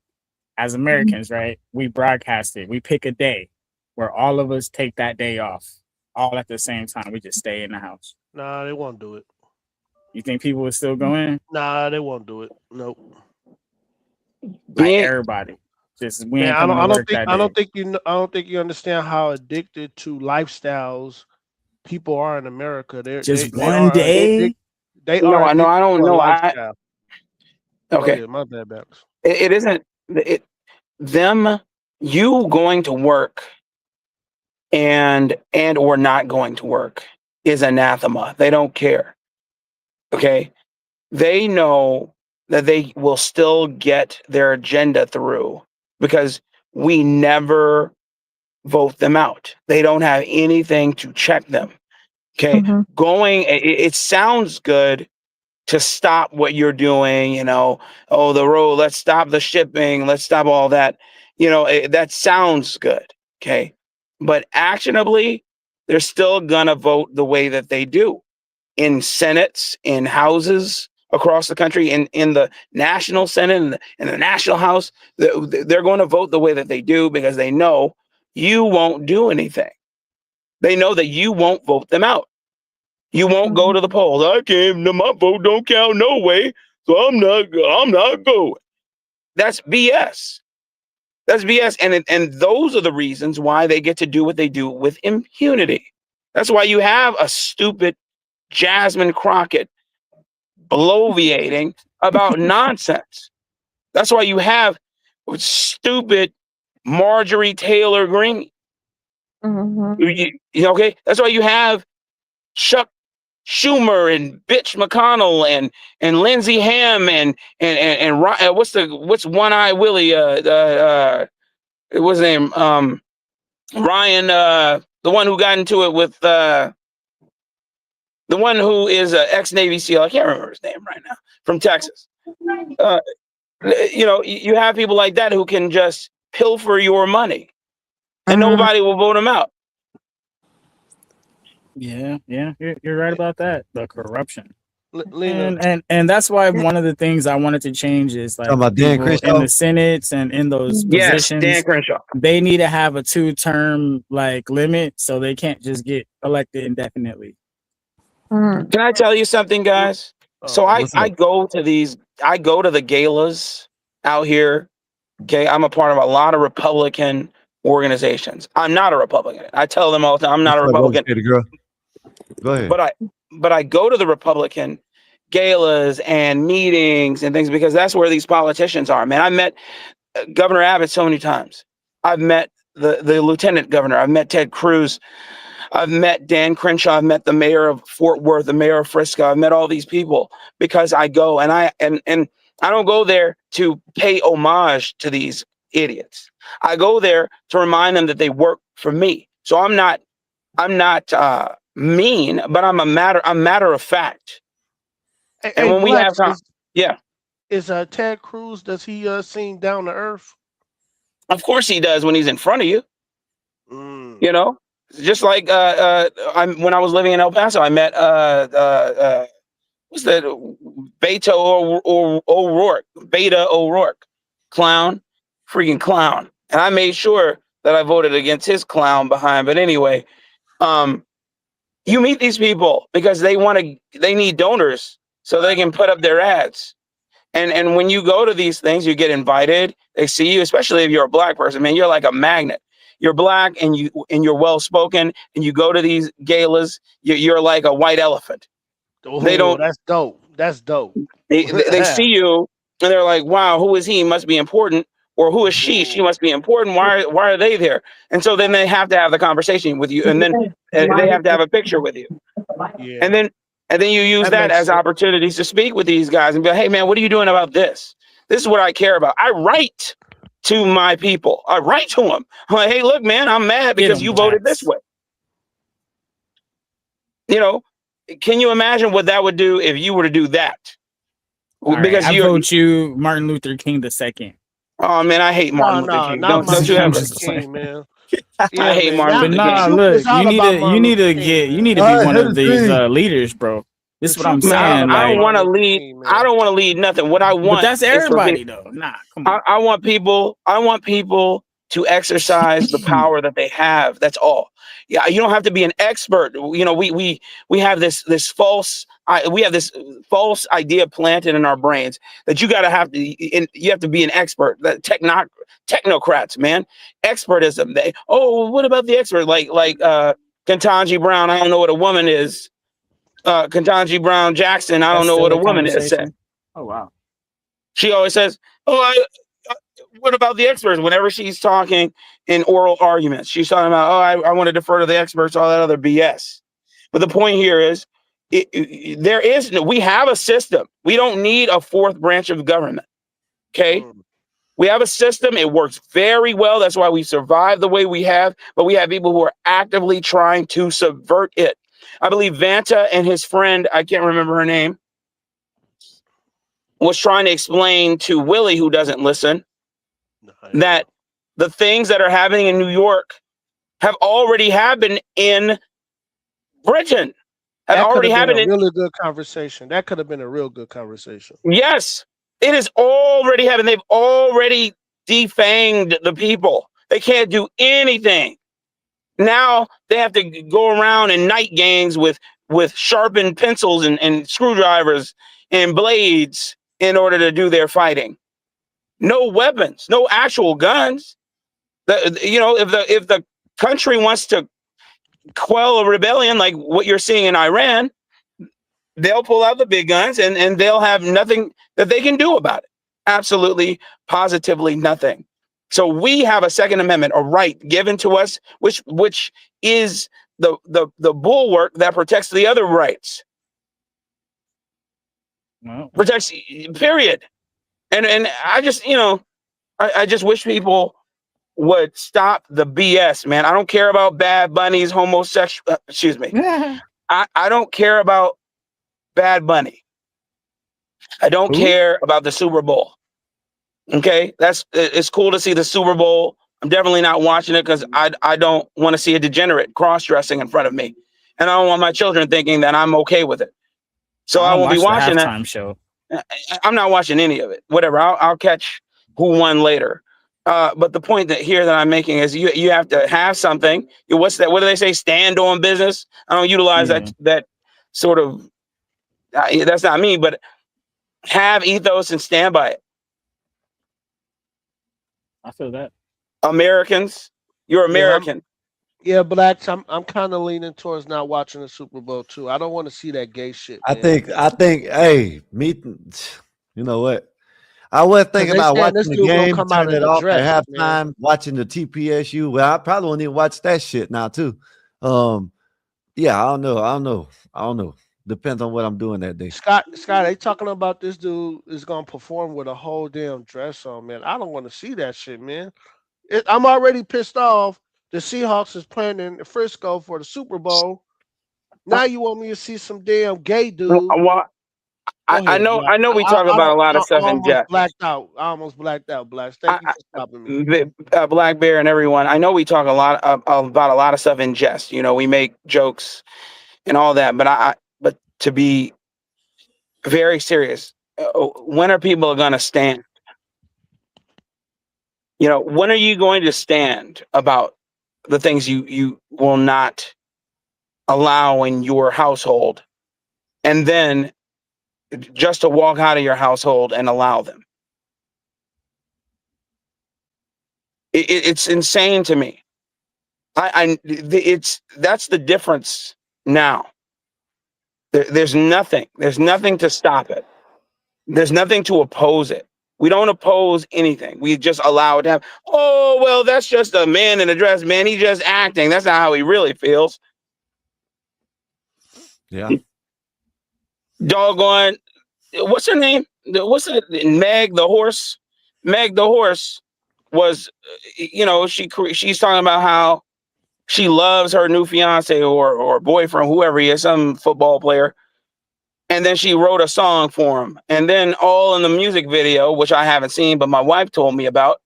As Americans, right? We broadcast it. We pick a day where all of us take that day off, all at the same time. We just stay in the house. Nah, they won't do it. You think people would still go in? Nah, they won't do it. Nope. Like everybody. Just we Man, ain't I coming to don't work think that I day. don't think you understand how addicted to lifestyles people are in America. Just one day? They No, are I know. I addicted don't to a know. lifestyle. Okay. Yeah, my bad, Babs. It isn't you going to work and or not going to work is anathema. They don't care. Okay. They know that they will still get their agenda through because we never vote them out. They don't have anything to check them. Okay. It sounds good to stop what you're doing, the road, let's stop the shipping, let's stop all that. That sounds good. Okay. But actionably, they're still gonna vote the way that they do in senates, in houses across the country, in the national Senate and in the national House. They're going to vote the way that they do because they know you won't do anything. They know that you won't vote them out. You won't go to the polls. I can't. My vote don't count no way, so I'm not going. That's BS. That's BS, and those are the reasons why they get to do what they do with impunity. That's why you have a stupid Jasmine Crockett bloviating about nonsense. That's why you have stupid Marjorie Taylor Greene. Okay, that's why you have Chuck Schumer and Bitch McConnell and Lindsey Ham and what's One Eye Willie what's his name Ryan the one who got into it with the one who is an ex-Navy SEAL. I can't remember his name right now, from Texas. You have people like that who can just pilfer your money and nobody will vote them out. Yeah, you're right about that. The corruption. Lena. And that's why one of the things I wanted to change is like Talking about Dan people in Crenshaw? the Senates and in those Yes, positions. Dan Crenshaw. They need to have a 2-term limit, so they can't just get elected indefinitely. Can I tell you something, guys? So I go to the galas out here. Okay, I'm a part of a lot of Republican organizations. I'm not a Republican. I tell them all the time, I'm not a Republican. Go ahead. But I go to the Republican galas and meetings and things because that's where these politicians are, man. I met Governor Abbott so many times. I've met the lieutenant governor. I've met Ted Cruz. I've met Dan Crenshaw. I've met the mayor of Fort Worth, the mayor of Frisco. I've met all these people because I go and I don't go there to pay homage to these idiots. I go there to remind them that they work for me. So I'm not mean, but I'm matter of fact. Hey, And hey when we Black, have time, yeah, is Ted Cruz, does he seem down to earth? of course he does when he's in front of you. You know, just like when I was living in El Paso, I met what's that? Beta O'Rourke, clown, freaking clown. And I made sure that I voted against his clown behind. But anyway, you meet these people because they need donors so they can put up their ads. And when you go to these things, you get invited. They see you, especially if you're a black person, man, you're like a magnet. You're black and you're well spoken, and you go to these galas, you're like a white elephant. They don't. That's dope. That's dope. They see you and they're like, wow, who is he? He must be important. Or who is she? She must be important. Why are they there? And so then they have to have the conversation with you, and then they have to have a picture with you. Yeah. And then you use that as opportunities to speak with these guys and be like, hey man, what are you doing about this? This is what I care about. I write to my people. I write to them. I'm like, hey, look, man, I'm mad because you voted this way. You know, can you imagine what that would do if you were to do that? All Because right, I vote you Martin Luther King II. Oh man, I hate Martin Luther King. not Don't you Martin ever? Luther King, man. I hate Martin Luther Nah, King. look, you need to be one of these leaders, bro. This is what I'm saying. I don't like- want to lead. I don't want to lead nothing. What I want, But that's is for everybody people- though. Nah, come on. I want people. I want people to exercise the power that they have. That's all. Yeah, you don't have to be an expert. You know, we have this false. We have this false idea planted in our brains that you have to be an expert. That technocrats, man, expertism. What about the expert? Like Ketanji Brown. I don't know what a woman is. Ketanji Brown Jackson. I don't know what a woman is. Oh wow. She always says, what about the experts? Whenever she's talking in oral arguments, she's talking about, I want to defer to the experts, all that other BS. But the point here is, we have a system. We don't need a fourth branch of government. Okay. We have a system. It works very well. That's why we survive the way we have. But we have people who are actively trying to subvert it. I believe Vanta and his friend, I can't remember her name, was trying to explain to Willie, who doesn't listen, that the things that are happening in New York have already happened in Britain. Have That already could have happened been in a really good conversation. That could have been a real good conversation. Yes, it has already happened. They've already defanged the people. They can't do anything. Now they have to go around in night gangs with sharpened pencils and screwdrivers and blades in order to do their fighting. No weapons, no actual guns. If the country wants to quell a rebellion like what you're seeing in Iran, they'll pull out the big guns and they'll have nothing that they can do about it. Absolutely, positively nothing. So we have a Second Amendment, a right given to us, which is the bulwark that protects the other rights. Well, Protects, period. And I just, I just wish people would stop the BS, man. I don't care about Bad Bunny's homosexual. Excuse me. I don't care about Bad Bunny. I don't care about the Super Bowl. Okay, it's cool to see the Super Bowl. I'm definitely not watching it because I don't want to see a degenerate cross-dressing in front of me, and I don't want my children thinking that I'm okay with it. So I won't be watching that halftime show. I'm not watching any of it. Whatever. I'll catch who won later. But the point that I'm making is you have to have something. What's that? What do they say? Stand on business. I don't utilize that sort of. That's not me, but have ethos and stand by it. I feel that. Americans, you're American. Yeah, Blacks, I'm kind of leaning towards not watching the Super Bowl too. I don't want to see that gay shit. I Man. think, hey, you know what? I was thinking about watching this the dude gonna game, come out turning in it a off dress, at man. halftime, watching the TPSU. Well, I probably won't even watch that shit now too. Yeah, I don't know. Depends on what I'm doing that day. Scott, they talking about this dude is gonna perform with a whole damn dress on, man. I don't want to see that shit, man. I'm already pissed off. The Seahawks is playing in Frisco for the Super Bowl. Now you want me to see some damn gay dude Go I ahead, know Black. we talk I about a lot of stuff in jest. blacked out. I almost blacked out, Black. Thank you for stopping me. Black Bear and everyone. I know we talk a lot about a lot of stuff in jest. You know, we make jokes and all that, but but to be very serious, when are people going to stand? You know, when are you going to stand about the things you will not allow in your household, and then just to walk out of your household and allow them? It's insane to me. That's the difference now. There's nothing to stop it. There's nothing to oppose it. We don't oppose anything. We just allow it to happen. Oh, well, that's just a man in a dress, man. He's just acting. That's not how he really feels. Yeah. Doggone, what's her name? What's it? Meg the horse. Meg the horse was, you know, she's talking about how she loves her new fiance or boyfriend, whoever he is, some football player. And then she wrote a song for him. And then all in the music video, which I haven't seen, but my wife told me about,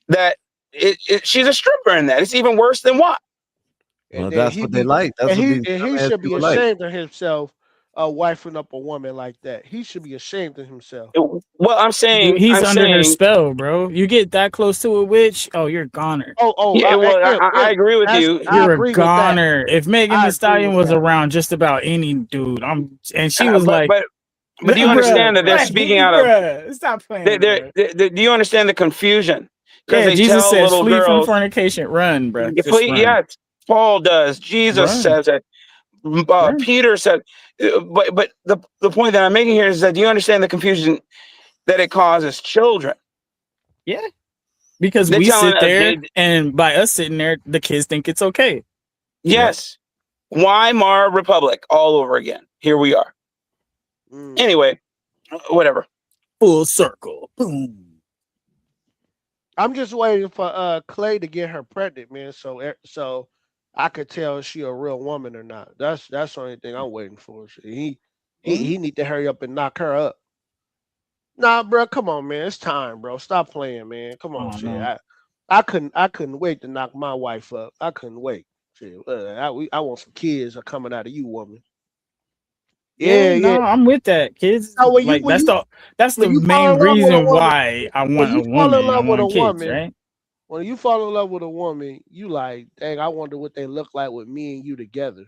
that she's a stripper in that. It's even worse than what? Well, that's what they like. That's what And these he dumbass should be people like. ashamed of himself, wifing up a woman like that. He should be ashamed of himself. Well, I'm saying he's under her spell, bro. You get that close to a witch, oh, you're a goner. Yeah, I agree with you. You're a goner. If Megan Thee Stallion was around just about any dude, and she was like, but do you understand that they're speaking out of? Stop playing. Do you understand the confusion? Yeah, they Jesus tell says, little "Flee from girls, fornication, run, bro." yes, Paul does. Jesus Run. says it. Peter said. But the point that I'm making here is that do you understand the confusion that it causes children? Yeah, because They're we telling sit us there, and by us sitting there, the kids think it's okay. Yes. Weimar Republic all over again. Here we are. Anyway, whatever. Full circle. Boom. I'm just waiting for Clay to get her pregnant, man. So I could tell if she a real woman or not. That's the only thing I'm waiting for. He need to hurry up and knock her up. Nah, bro, come on, man. It's time, bro. Stop playing, man. Come on, shit. no. I couldn't wait to knock my wife up. I couldn't wait. Shit, I want some kids are coming out of you, woman. Yeah, no, I'm with that, kids. No, when you- Like when that's when the you fall main in love with a reason woman- why I when want you a fall woman. in love I with a want kids, woman, right? when you fall in love with a woman, you like, dang, I wonder what they look like with me and you together.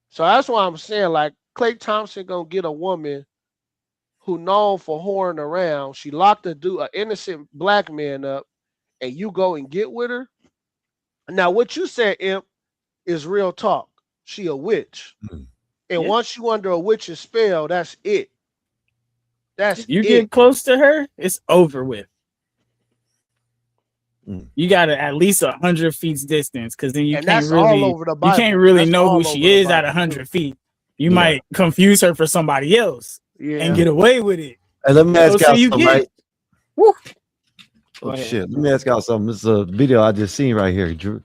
So that's why I'm saying, like, Clay Thompson gonna get a woman who known for whoring around. She locked an innocent black man up, and you go and get with her. Now, what you said, Imp, is real talk. She a witch, and once you under a witch's spell, that's it. That's You it. get close to her, it's over with. You got to at least 100 feet distance, because then you And can't that's all really over the you Bible. can't really That's know all who over she the is at Bible, 100 feet. You Yeah. might confuse her for somebody else Yeah. and get away with it. Hey, let me ask So y'all you something, get right? Woo. Oh shit! Let me ask y'all something. This is a video I just seen right here. Drew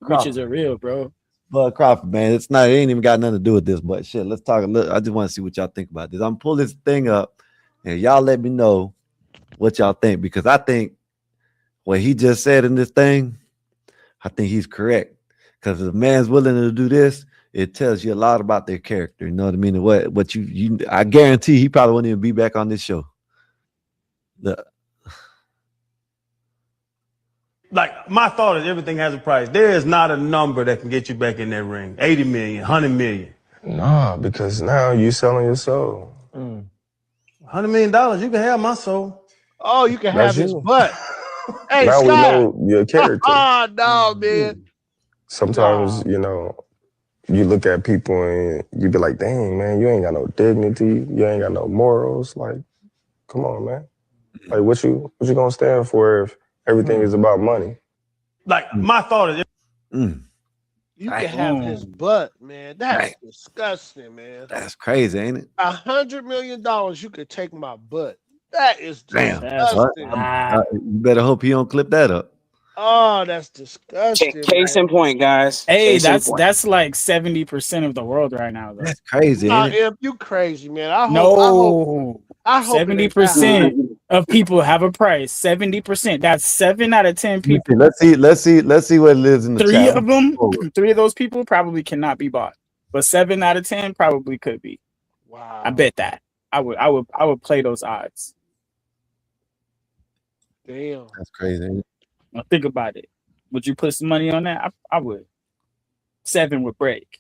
Witches are real, bro. Bud Crawford, man. It ain't even got nothing to do with this, but shit, let's talk a little. I just want to see what y'all think about this. I'm pull this thing up and y'all let me know what y'all think, because I think what he just said in this thing, I think he's correct. Because if a man's willing to do this, it tells you a lot about their character. You know what I mean? And what you I guarantee he probably wouldn't even be back on this show. Like, my thought is everything has a price. There is not a number that can get you back in that ring. 80 million, 100 million. Nah, because now you selling your soul. $100 million, you can have my soul. Oh, you can That's have his you. butt. Hey, Now we Scott. know your character. Oh no, man. Sometimes, you know, you look at people and you be like, dang, man, you ain't got no dignity. You ain't got no morals. Like, come on, man. Like, what you gonna stand for if everything is about money? Like, my thought is You can have his butt, man. That's disgusting, man. That's crazy, ain't it? $100 million, you could take my butt. That is Damn. disgusting. You better hope he don't clip that up. Oh, that's disgusting, Case man. in point, guys. Hey, Case in that's point. that's like 70% of the world right now, though. That's crazy, Nah, ain't it? Imp, you crazy, man. I hope No, it ain't that high. 70% of people have a price. 70%. That's 7 out of 10 people. Let's see what it is in the Three chat. of them, 3 of those people probably cannot be bought, but 7 out of 10 probably could be. Wow. I bet that. I would play those odds. Damn. That's crazy. Ain't it? Now think about it. Would you put some money on that? I would. 7 would break.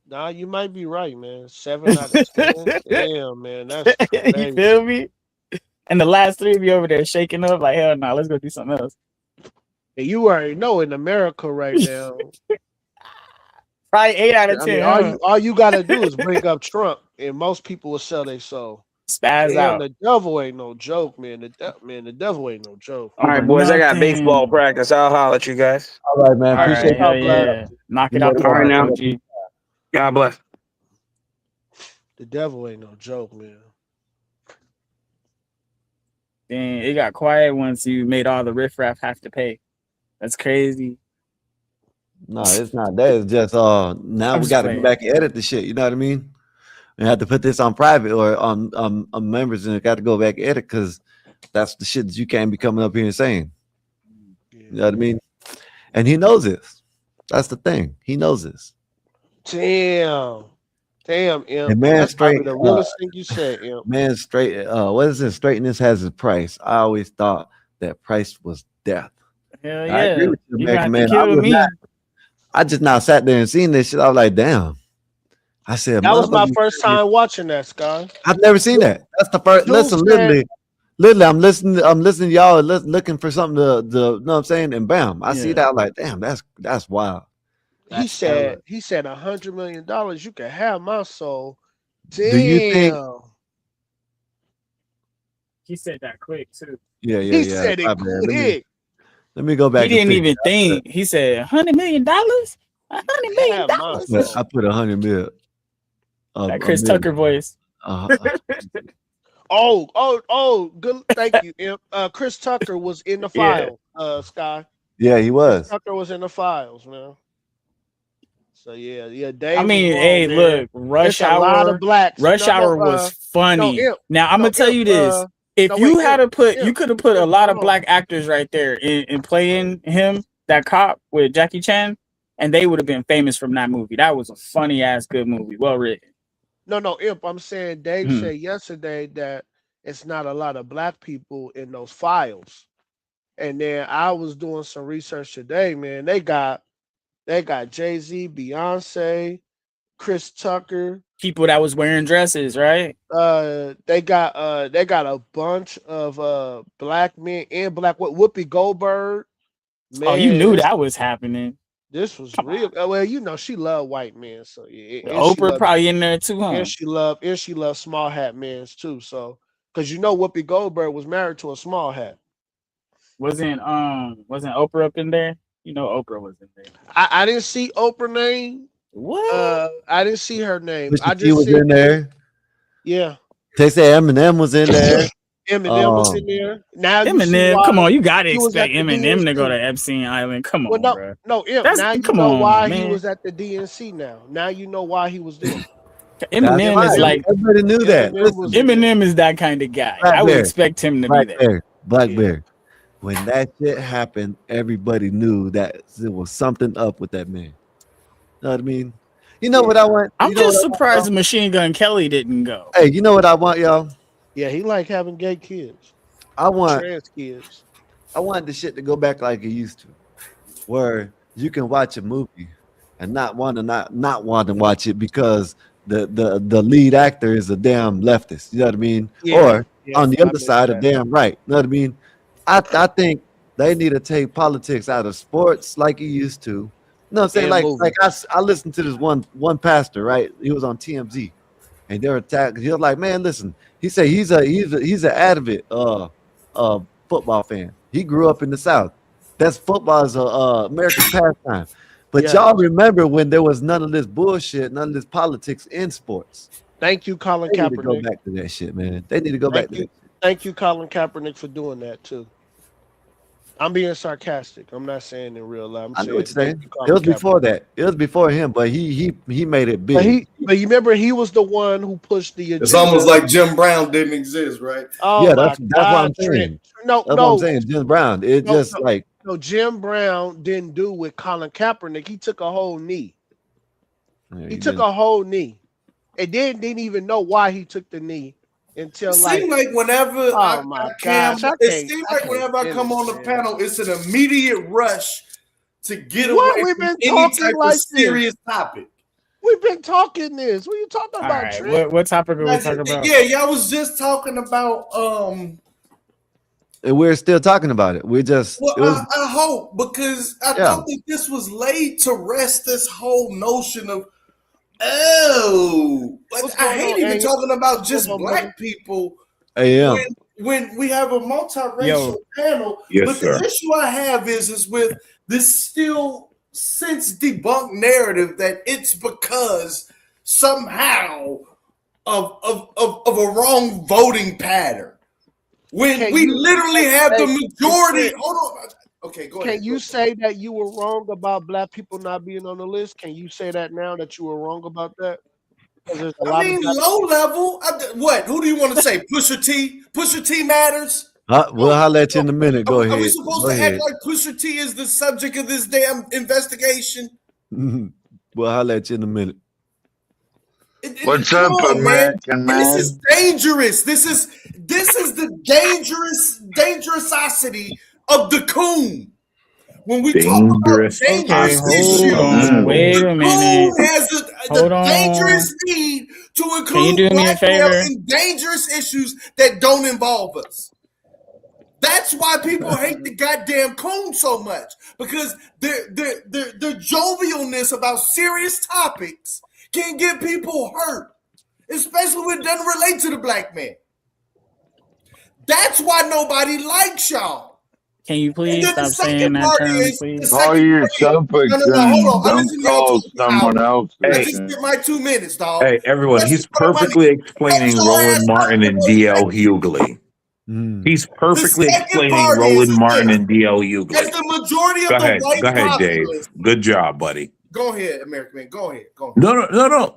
Nah, you might be right, man. 7 out of 10. Damn, man. That's You crazy. feel me? And the last 3 of you over there shaking up like, hell no, let's go do something else. And you already know in America right now. Probably 8 out of I 10. mean, huh? all you gotta do is bring up Trump, and most people will sell their soul. Spaz Damn, out. the devil ain't no joke, man. The devil ain't no joke. All right, boys. I got baseball practice. I'll holler at you guys. All right, man. All right, Appreciate hell you. yeah. Knock it You out know, the All right park, now. OG. God bless. The devil ain't no joke, man. Dang, it got quiet once you made all the riffraff have to pay. That's crazy. No, it's not that. It's just now I'm we just got to go playing. back and edit the shit. You know what I mean? We have to put this on private or on members, and it got to go back and edit because that's the shit that you can't be coming up here and saying. You know what I mean? And he knows this. That's the thing. He knows this. Damn, Imp. And man, That's probably straight. the realest thing you said, Imp. Man, straight. What is it? Straightness has its price. I always thought that price was death. Hell I yeah. agree with you, You American got to man. I kill was me. not. I just now sat there and seen this shit. I was like, damn. I said, That was my motherfucker, first time watching that, Sky. I've never seen that. That's the first. Dude Listen, said- literally, I'm listening to y'all looking for something to you know what I'm saying, and bam, I see Yeah. that. I'm like, damn, that's wild. He said $100 million. You can have my soul. Damn. Do you think? He said that quick too. Yeah. He said it My bad. quick. Let me go back. He didn't and even think. He said $100 million. $100 million. I put 100 mil. That Chris Tucker voice. Oh, good. Thank you, Imp. Chris Tucker was in the Yeah. file, Sky. Yeah, he was. Tucker was in the files, man. So yeah, Dave. I mean, was wrong, hey, man. look, Rush It's a lot Hour. of blacks. Rush Hour was funny. Imp. Now I'm No, gonna tell you Imp, this: if no, you wait, had to put, you Imp, could have put a Imp, lot of hold black actors right there in playing him, that cop with Jackie Chan, and they would have been famous from that movie. That was a funny ass good movie, well written. No, Imp. I'm saying Dave Hmm. said yesterday that it's not a lot of black people in those files. And then I was doing some research today, man. They got Jay-Z, Beyonce, Chris Tucker. People that was wearing dresses, right? They got a bunch of black men and black Whoopi Goldberg. Man, Oh, you knew that was happening. This was real. Well, you know she loved white men, so yeah. and she Oprah loved- probably in there too, huh? And she loved small hat men too. So, because you know Whoopi Goldberg was married to a small hat. Wasn't Oprah up in there? You know Oprah was in there. I didn't see Oprah name. What? I didn't see her name. Pusha I T just was see in there. Yeah, They say Eminem was in there. Eminem was in there. Now you see Eminem, why come on, you gotta he was expect at the Eminem to go DNC. to Epstein Island. Come Well, on, bro. no, Imp, That's- now you come know on, why man. he was at the DNC. Now you know why he was there. Eminem That's is right. like Everybody knew that. Listen, Eminem is that kind of guy. I would Blackberry. expect him to be there. Blackberry. When that shit happened, everybody knew that there was something up with that man. You know what I mean? You know what I want? I'm You know just what I want, surprised Machine Gun Kelly didn't go. Hey, you know what I want, y'all? Yeah, he like having gay kids, I want trans kids. I want the shit to go back like it used to, where you can watch a movie and not want to watch it because the lead actor is a damn leftist. You know what I mean? Yeah, Or yeah, on the I other miss side, a that. damn right. You know what I mean? I think they need to take politics out of sports like it used to. You know what I'm saying? And Like movies. I listened to this one pastor, right? He was on TMZ, and they were attacking. He was like, man, listen. He said he's an avid football fan. He grew up in the South. That's football is a American pastime. But Yeah. y'all remember when there was none of this bullshit, none of this politics in sports. Thank you, Colin They need to go Kaepernick. back to that shit, man. They need to go back to that. Thank you, Colin Kaepernick, for doing that too. I'm being sarcastic. I'm not saying in real life. I know what you're saying. you call It me was Captain. before that. It was before him, but he made it big. But you remember he was the one who pushed the agenda. It's almost like Jim Brown didn't exist, right? Oh Yeah, my that's what I'm God, saying. Trent. No, That's what no, I'm saying. Jim Brown. It no, just no. like No, Jim Brown didn't do with Colin Kaepernick. He took a whole knee. yeah, He took a whole knee, and then didn't even know why he took the knee until It seemed like whenever oh my gosh, it seemed like whenever I come on the panel, it's an immediate rush to get What? away We've from been any talking type like of serious topic. We've been talking this. What are you talking All about, right, Trent? what topic are we talking about? Yeah, y'all was just talking about and we're still talking about it. We're just well, it was I hope because I Yeah. thought that this was laid to rest. This whole notion of like, I hate even talking about just black people AM. when we have a multiracial panel. Yes, but sir. the issue I have is with this still since debunked narrative that it's because somehow of a wrong voting pattern. When Can we you- literally have the Hey, majority. Trent, Hold on. Okay, go ahead. Can you say that you were wrong about black people not being on the list? Can you say that now that you were wrong about that? 'Cause there's a I lot mean, of black- low level. What? Who do you want to say? Pusha T. Pusha T matters. We'll holler at you in a minute. Go Are we ahead. supposed Go to ahead. act like Pusha T is the subject of this damn investigation? We'll holler at you in a minute. What's Come up, on, man. American And man? this is dangerous. This is the dangerousity of the coon. When we talk about Dangerous. dangerous Okay, issues, hold on. Wait a the minute. coon has Hold the on. dangerous need to Can you include do me a blackmail favor? in dangerous issues that don't involve us. That's why people hate the goddamn coon so much, because their jovialness about serious topics can get people hurt, especially when it doesn't relate to the black man. That's why nobody likes y'all. Can you please then the stop saying second that part term, is- please? Call yourself a No, coon. hold on. Don't Listen to y'all call talk someone about- else a I just coon. get my 2 minutes, dog. Hey, everyone, Let's he's just put money- perfectly explaining Shut your Roland ass Martin up. and DL Hughley. He's perfectly second explaining part Roland is Martin this. and DL As Hughley. the majority of Go the ahead. white Go ahead, Dave. populace. Good job, buddy. Go ahead, American man. Go ahead.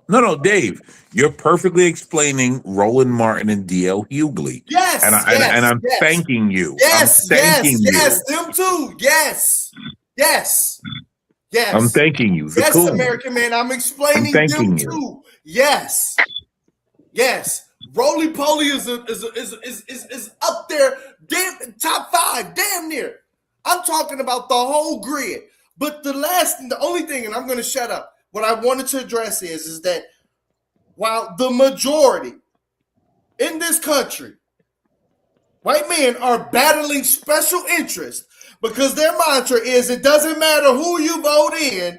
No, Dave. You're perfectly explaining Roland Martin and DL Hughley. Yes, and I'm yes. thanking you. Yes, I'm thanking you. yes, them too. Yes. I'm thanking you. The Yes, coon. American man. I'm explaining I'm thanking them you. too. Yes. Roly Poly is up there, damn top 5, damn near. I'm talking about the whole grid. But the only thing, and I'm going to shut up. What I wanted to address is that while the majority in this country, white men are battling special interest because their mantra is it doesn't matter who you vote in,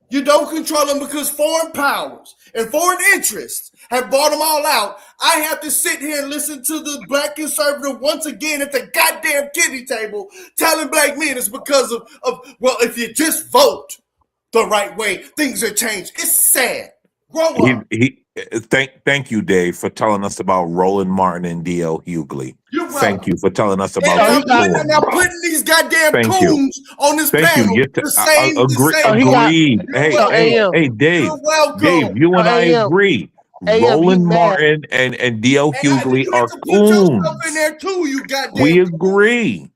you don't control them because foreign powers and foreign interests have bought them all out. I have to sit here and listen to the black conservative once again at the goddamn kiddie table telling black men it's because of well, if you just vote the right way, things are changed. It's sad. Grow up. Thank you, Dave, for telling us about Roland Martin and DL Hughley. You're Thank you for telling us And about now putting these goddamn Thank you. coons on this Thank panel. you. Agreed. Hey, Dave. You're welcome. Dave, you and I agree. Roland Martin and DL Hughley are coons. Up in there too, you goddamn. We agree.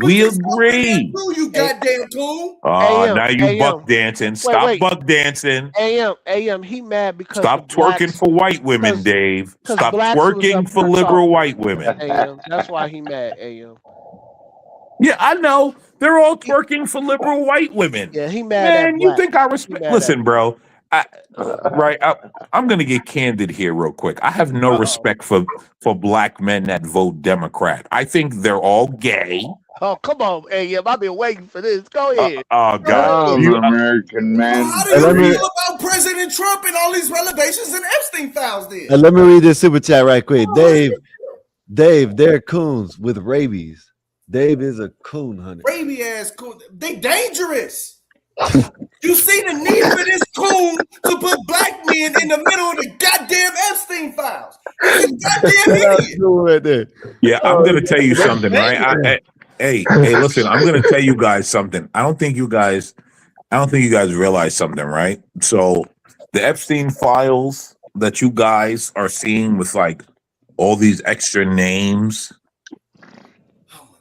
We agree. Too, you goddamn coon. Now you buck dancing. Stop buck dancing. AM, he mad because Stop the twerking blacks- for white women, Dave. 'cause Stop blacks was twerking up for there liberal talking. white women. AM, that's why he mad. AM. Yeah, I know. They're all twerking for liberal white women. Yeah, he mad at Man, you black. think I He respect? mad at Listen, bro. I'm going to get candid here real quick. I have no respect for black men that vote Democrat. I think they're all gay. Oh, come on, AM. I've been waiting for this. Go ahead. Oh, God. American man. How do you feel about President Trump and all these revelations and Epstein files then? And let me read this super chat right quick. Dave, they're coons with rabies. Dave is a coon hunter. Raby ass coon. They dangerous. You see the need for this coon to put black men in the middle of the goddamn Epstein files. He's a goddamn idiot. Right there. Yeah, I'm going to tell you something, right? hey, listen, I'm gonna tell you guys something. I don't think you guys realize something, right? So the Epstein files that you guys are seeing with like all these extra names,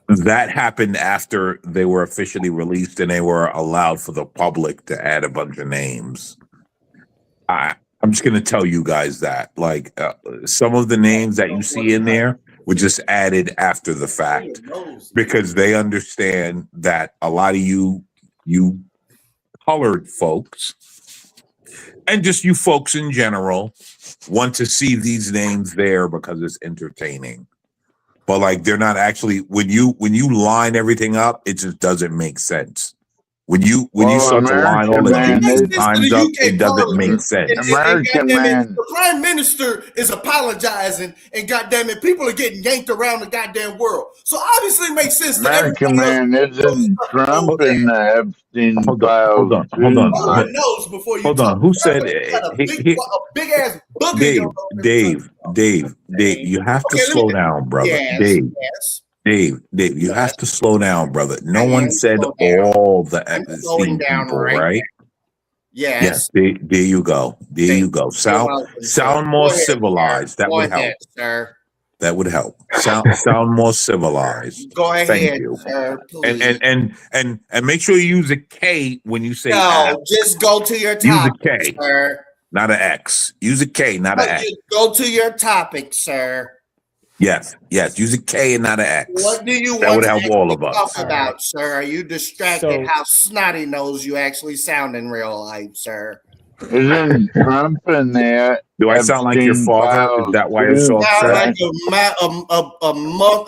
that happened after they were officially released and they were allowed for the public to add a bunch of names. I'm just gonna tell you guys that, like, some of the names that you see in there were just added after the fact because they understand that a lot of you colored folks and just you folks in general want to see these names there because it's entertaining. But like they're not actually when you line everything up, it just doesn't make sense. When you start to line all the times up, it doesn't make sense. The prime minister is apologizing, and goddamn it, people are getting yanked around the goddamn world. So obviously, it makes sense. American man, isn't Trump in the Epstein files? Hold on. Who said a big ass booger? Dave, you have to slow down, brother. Dave, you have to slow down, brother. No one said all the Epstein people, right? Yes. There you go. There you go. Sound more civilized. That would help. Sir. That would help. Sound more civilized. Go ahead, Thank you. sir. Please. And make sure you use a K when you say no. Just go to your topic, use a K, sir. not an X. Use a K, not an X. Go to your topic, sir. Yes. Use a K and not an X. What do you that want would help to all of us. talk about, sir? Are you distracted? So- how snotty nose you actually sound in real life, sir? Isn't Trump in there? Do I sound like your father? Is that why you're so upset? Like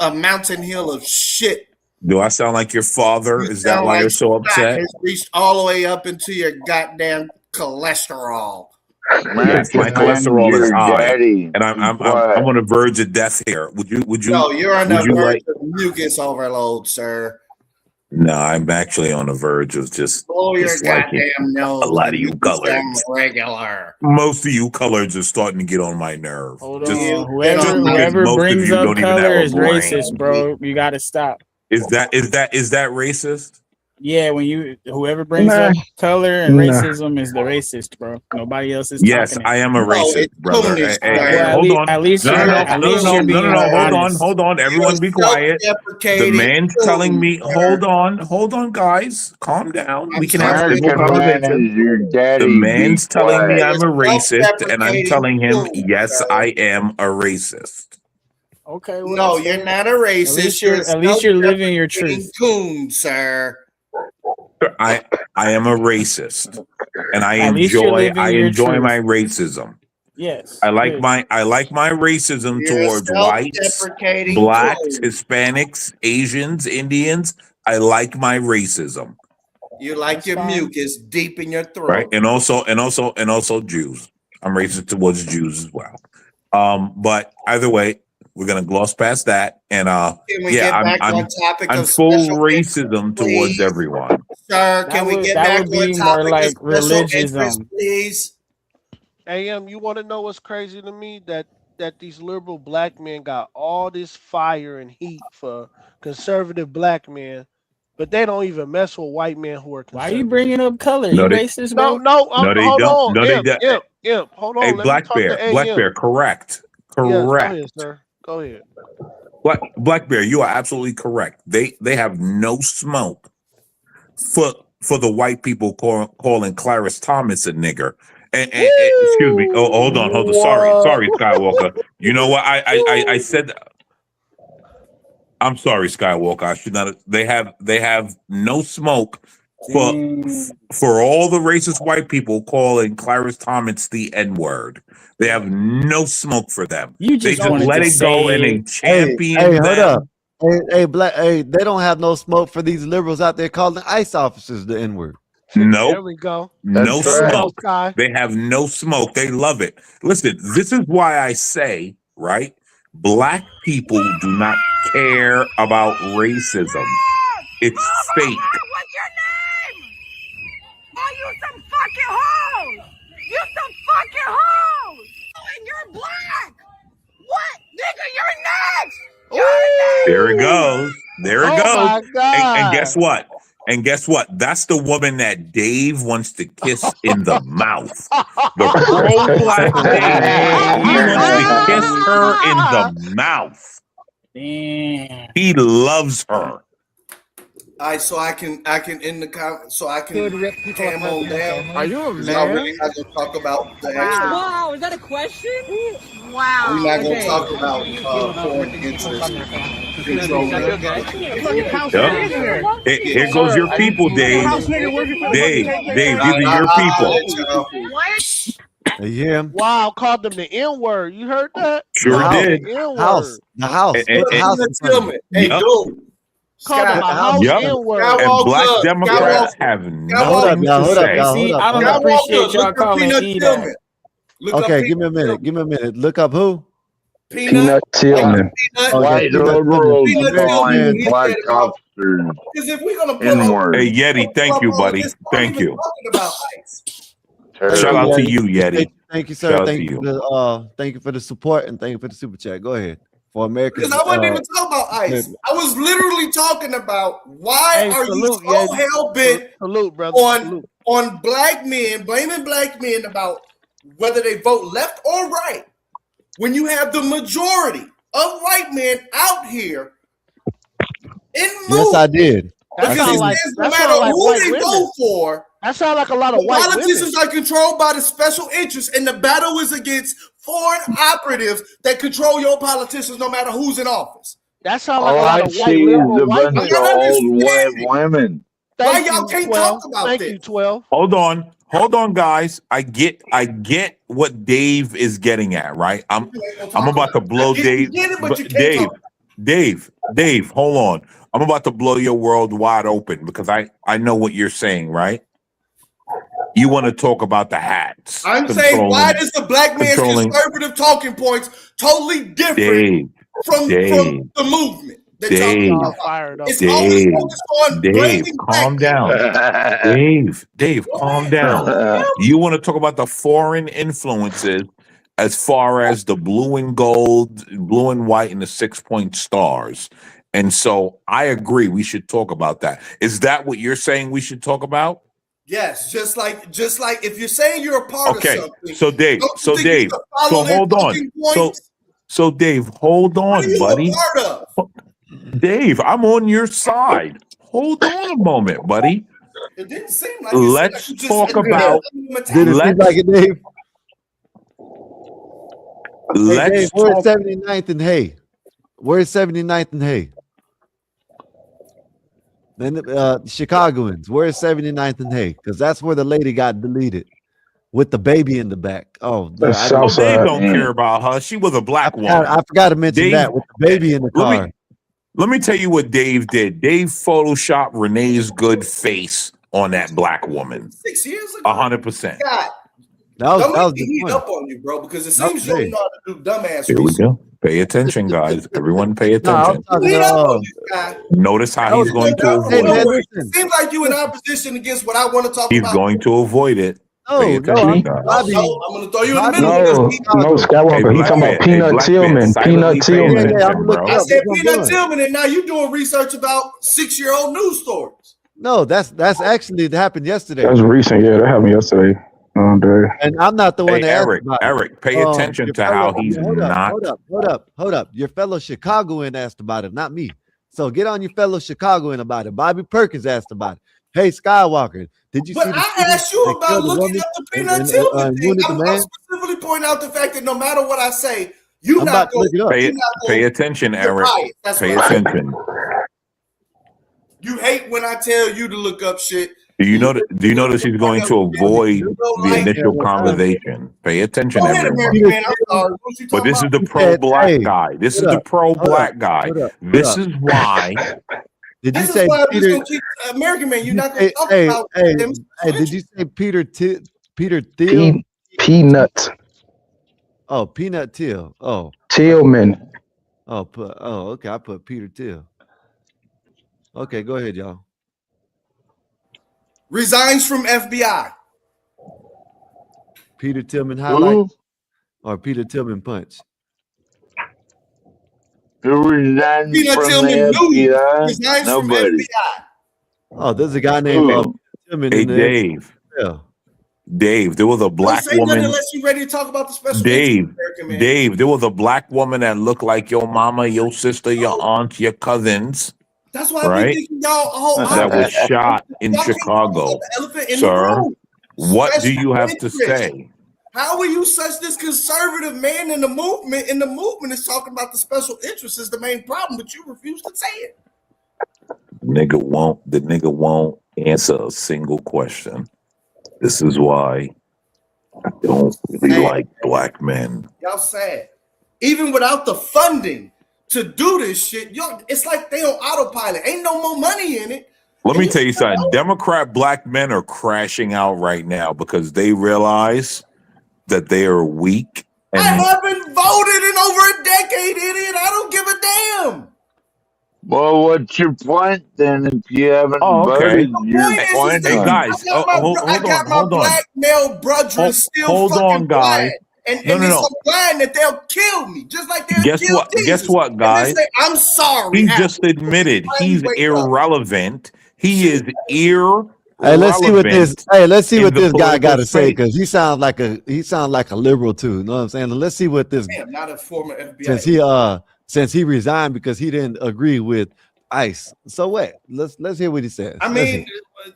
a mountain hill of shit. Do I sound like your father? Is that Sound why like you're so upset? It's reached all the way up into your goddamn cholesterol. Yes, my cholesterol is high, and I'm on the verge of death here. Would you? No, you're on the would you verge like? of mucus overload, sir. No, I'm actually on the verge of just Blow your disliking goddamn nose. a lot of you sound coloreds. regular. Most of you coloreds are starting to get on my nerve. Hold Just- on. just because Whoever most of brings you up don't even have color a is brain. racist, bro. You gotta stop. Is that racist? Yeah, when whoever brings Nah. up color and Nah. racism is the racist, bro. Nobody else is. Yes, talking I am a it. racist, brother. Well, Hold on. At least No. you're being honest. Hold on. Everyone be quiet. The man's telling me, hold on, guys. Calm down. We can have a civil conversation. The man's telling me I'm a racist, and I'm telling him, yes, I am a racist. Okay. No, you're not a racist. At least you're living your truth. Coon, sir. I am a racist, and I At least you're living your enjoy truth. my racism. Yes. I like good. my racism You're a towards whites, self-deprecating blacks, coon. Hispanics, Asians, Indians. I like my racism, You like your mucus deep in your throat. right? And also Jews. I'm racist towards Jews as well. But either way, we're gonna gloss past that, and Can we get back on topic I'm of full special racism towards everyone. Sir, can we get back on topic of special interest, please? AM, you want to know what's crazy to me? That these liberal black men got all this fire and heat for conservative black men, but they don't even mess with white men who are Why conservative. are you bringing up color? No, You they- racist, bro? No, No, they hold don't. on. No, they Imp, don't. Imp, hold on. Hey, Let me Black talk to Bear, AM. Black Bear, correct. Yes, go Correct. ahead, sir. Go ahead. Black Bear, you are absolutely correct. They have no smoke for the white people calling Clarence Thomas a nigger. And excuse me. Oh, hold on. Sorry, Skywalker. You know what? I said. I'm sorry, Skywalker. I should not. They have no smoke for all the racist white people calling Clarence Thomas the N-word. They have no smoke for them. You They just just wanted let to it go and they champion Hey, them. hold up. Hey, they don't have no smoke for these liberals out there calling ICE officers the N-word. There Nope. we go. No That's right. smoke. Sky. They have no smoke. They love it. Listen, this is why I say, right? Black people do not care about racism. It's fake. What's your name? Oh, you some fucking hoes! You some fucking hoes! And you're black! What? Nigga, you're next! You're next! There it goes. There it Oh goes. my God. And guess what? And guess what? That's the woman that Dave wants to kiss in the mouth. The pro-black Dave. He wants to kiss her in the mouth. Damn. He loves her. All right, so I can end the comment. So I can calm on down. Are you a Y'all man? really not gonna talk about the Wow. actual. Wow, is that a question? Wow. We're not gonna Okay. talk about foreign interests. Control. Yep. Here goes your people, Dave. Dave, these are your people. You hear him? Wow, called them the N word. You heard that? Sure House. did. The N House. word. The house. And- Put the and- house in front of it. Hey, Yep. dude. Called them a house Yep. N word. And black Skywalker, Democrats Skywalker, have Hold up, nothing y'all. to Hold up, say. y'all. See, Hold I up. don't Hold up. appreciate Look y'all up calling Peanut E Tillman. that. Look up Okay, give Peanut me a minute. Give me a minute. Look up who? Peanut Tillman. Okay, White Peanut Tillman. liberals Peanut Tillman. calling He black said about officers because if we're gonna pull N up, word. Hey, Yeti, thank you, buddy. Thank you. talking about ICE. Shout out to you, Thank Yeti. Thank you, sir. Shout out Thank to you you. for the thank you for the support and thank you for the super chat. Go ahead. For America's Because I wasn't even talking about ICE. I was literally talking about why Hey, are salute, you so Yeti. hell bent Salute, brother. Salute. on black men, blaming black men about whether they vote left or right, when you have the majority of white men out here in Yes, I did. That Because sound it like says no that matter sound like who white they women. vote for, That sound like a lot of the white women. politicians are controlled by the special interests, and the battle is against foreign operatives that control your politicians no matter who's in office. That sound like All a lot I of white see is liberal a white bunch women. of old white women. Why Thank y'all you, can't 12. talk about Thank this? you, 12. Hold on, guys. I get what Dave is getting at, right? I'm about to blow Dave. Get it, but you can't Dave, hold on. I'm about to blow your world wide open because I know what you're saying, right? You want to talk about the hats. I'm saying, why does the black man's conservative talking points totally different from the movement? That y'all talking about? It's always focused on blaming calm black down. Dave, calm down. You want to talk about the foreign influences as far as the blue and gold, blue and white, and the 6-point stars. And so I agree we should talk about that. Is that what you're saying we should talk about? Yes, just like if you're saying you're a part of something. So Dave, don't you think you should follow their hold on. talking points? So Dave, hold on, What are you buddy. a part of? Dave, I'm on your side. Hold on a moment, buddy. It didn't seem like Let's it. talk about. Did it seem like it, Dave? Hey, Let's Dave, where's talk. 79th and Hay? Where's 79th and Hay? Then Chicagoans, where's 79th and Hay? Because that's where the lady got deleted with the baby in the back. Oh, Dave don't care about her. She was a black woman. I forgot to mention Dave- that with the baby in the car. Let me tell you what Dave did. Dave photoshopped Renee's good face on that black woman. 6 years ago. 100%. God, That don't was make me heat up on you, bro, because it seems you don't know how to do dumbass Here we research. go. Pay attention, guys. Everyone pay No, I'm attention. talking Heat up on to this guy. Notice how he's going to Hey, avoid man, it. listen. Seems like you in opposition against what I want to talk He's about. going to avoid it. No, Pay attention, I'm guys. Bobby. No, I'm going to throw you in the Bobby, middle. No, Skywalker. He Black talking man, about Peanut Black Tillman. man, silently Peanut pay Tillman. attention, Yeah, I'm looking bro. I up. said That's what I'm Peanut doing. Tillman, and now you're doing research about 6-year-old news stories. No, that's actually it happened yesterday. That was recent. Yeah, that happened yesterday. And I'm not the one Hey, that asked Eric, about it. Eric, pay attention Your to how fellow- he's hold up, not. Hold up. Your fellow Chicagoan asked about it, not me. So get on your fellow Chicagoan about it. Bobby Perkins asked about it. Hey, Skywalker, did you see? But I asked you about looking up the Peanut Tillman thing. wounded the I'm man? specifically pointing out the fact that no matter what I say, you're I'm not about to going look it up. Pay attention, Eric. That's Pay what I said. attention. You hate when I tell you to look up shit. Do you notice he's going to avoid the initial conversation? Pay attention, Go ahead, everyone. American man. I'm sorry. What you But talking this is about? the pro-black guy. This is the pro-black hold guy. up, This is why. Did you This is say why I'm just Peter? gonna keep American man. You're not gonna Hey, talk hey, about hey, them. hey, did you say Peter Thiel? Peanut Oh, Peanut Thiel. Oh, Tillman. okay. I put Peter Thiel. Okay, go ahead, y'all. Resigns from FBI. Peter Tillman highlight or Peter Tillman punch? Who resigned Peanut from Tillman the knew FBI? resigns from Nobody. FBI. Oh, there's a guy named Who? Tillman Hey, in the Dave. yeah. Dave, there was a Don't black say nothing woman. unless you're ready to talk about the special Dave, interest, American man. Dave, there was a black woman that looked like your mama, your sister, your aunt, your cousins, That's why I be right? thinking y'all whole That was shot in y'all can't talk about Chicago. the elephant in the Sir, room. what do Special you have to interest. say? How are you such this conservative man in the movement? And the movement is talking about the special interest is the main problem, but you refuse to say it. The nigga won't answer a single question. This is why I don't really like black men. Y'all sad. Even without the funding to do this shit, y'all, it's like they on autopilot. Ain't no more money in it. Let me tell you something. Democrat black men are crashing out right now because they realize that they are weak. I And haven't voted in over a decade, idiot. I don't give a damn. Well, what's your point then? If you haven't okay. voted, your point Hey on guys, I got my black male brethren still hold fucking on, guys. blind. And No. they're so blind that they'll kill me, just like they'll Guess kill what? Jesus. Guess what, And guys? they say, I'm sorry. He after. just admitted he's Wake up. irrelevant. He is irrelevant. Hey, let's see what this. Hey, let's see in what the this guy got to political say space. because he sounds like a liberal too. You know what I'm saying? Let's see what this Damn, not a former FBI. since he resigned because he didn't agree with ICE. So what? Let's hear what he says. I mean,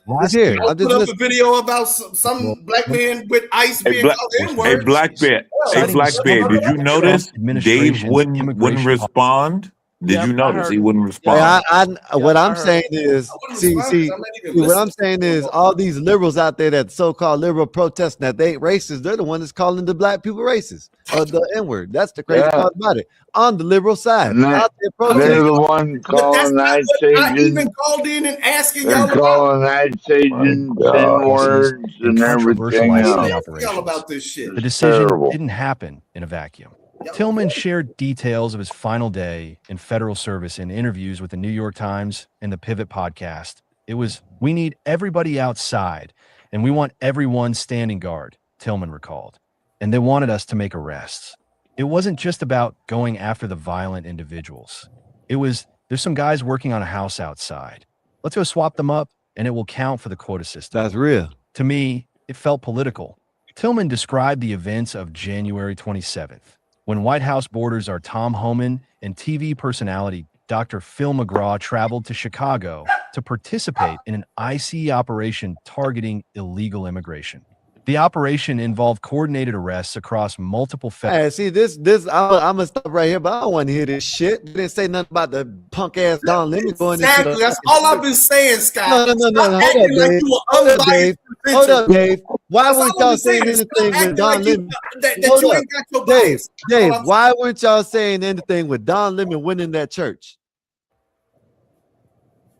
let's hear. I put up a video about some black man with ICE Hey, being Black, called hey, N-word. Blackbeard. Hey, Blackbeard. Did you notice Dave wouldn't respond? Did you notice he wouldn't respond? What I'm saying is, see, what I'm saying is, all these liberals out there that so-called liberal protesting that they ain't racist, they're the one that's calling the black people racist or the N-word. That's the crazy part about it. On the liberal side, And out there they're protesting. the one But that's calling not ICE what I agents. even called in and asking They're y'all about. calling ICE agents N-words and everything else. Y'all about this shit. The decision terrible. didn't happen in a vacuum. Tillman shared details of his final day in federal service in interviews with the New York Times and the Pivot podcast. It was, "We need everybody outside, and we want everyone standing guard," Tillman recalled. And they wanted us to make arrests. It wasn't just about going after the violent individuals. It was, there's some guys working on a house outside. Let's go swap them up, and it will count for the quota system. That's real. To me, it felt political. Tillman described the events of January 27th, when White House boarders are Tom Homan and TV personality Dr. Phil McGraw traveled to Chicago to participate in an ICE operation targeting illegal immigration. The operation involved coordinated arrests across multiple federal. Hey, see this. I'm gonna stop right here, but I don't want to hear this shit. You didn't say nothing about the punk ass Don Lemon going Exactly. into the. That's all I've been saying, Scott. No. Stop Hold up, acting like Dave. you were Hold up, unbiased Dave. Hold up, presenter. Dave. Why That's weren't all I've y'all been saying saying. Stop anything with acting Don like you, Lemon? that Hold you up, ain't got your Dave. bias. Dave, why weren't y'all saying anything with Don Lemon winning that church?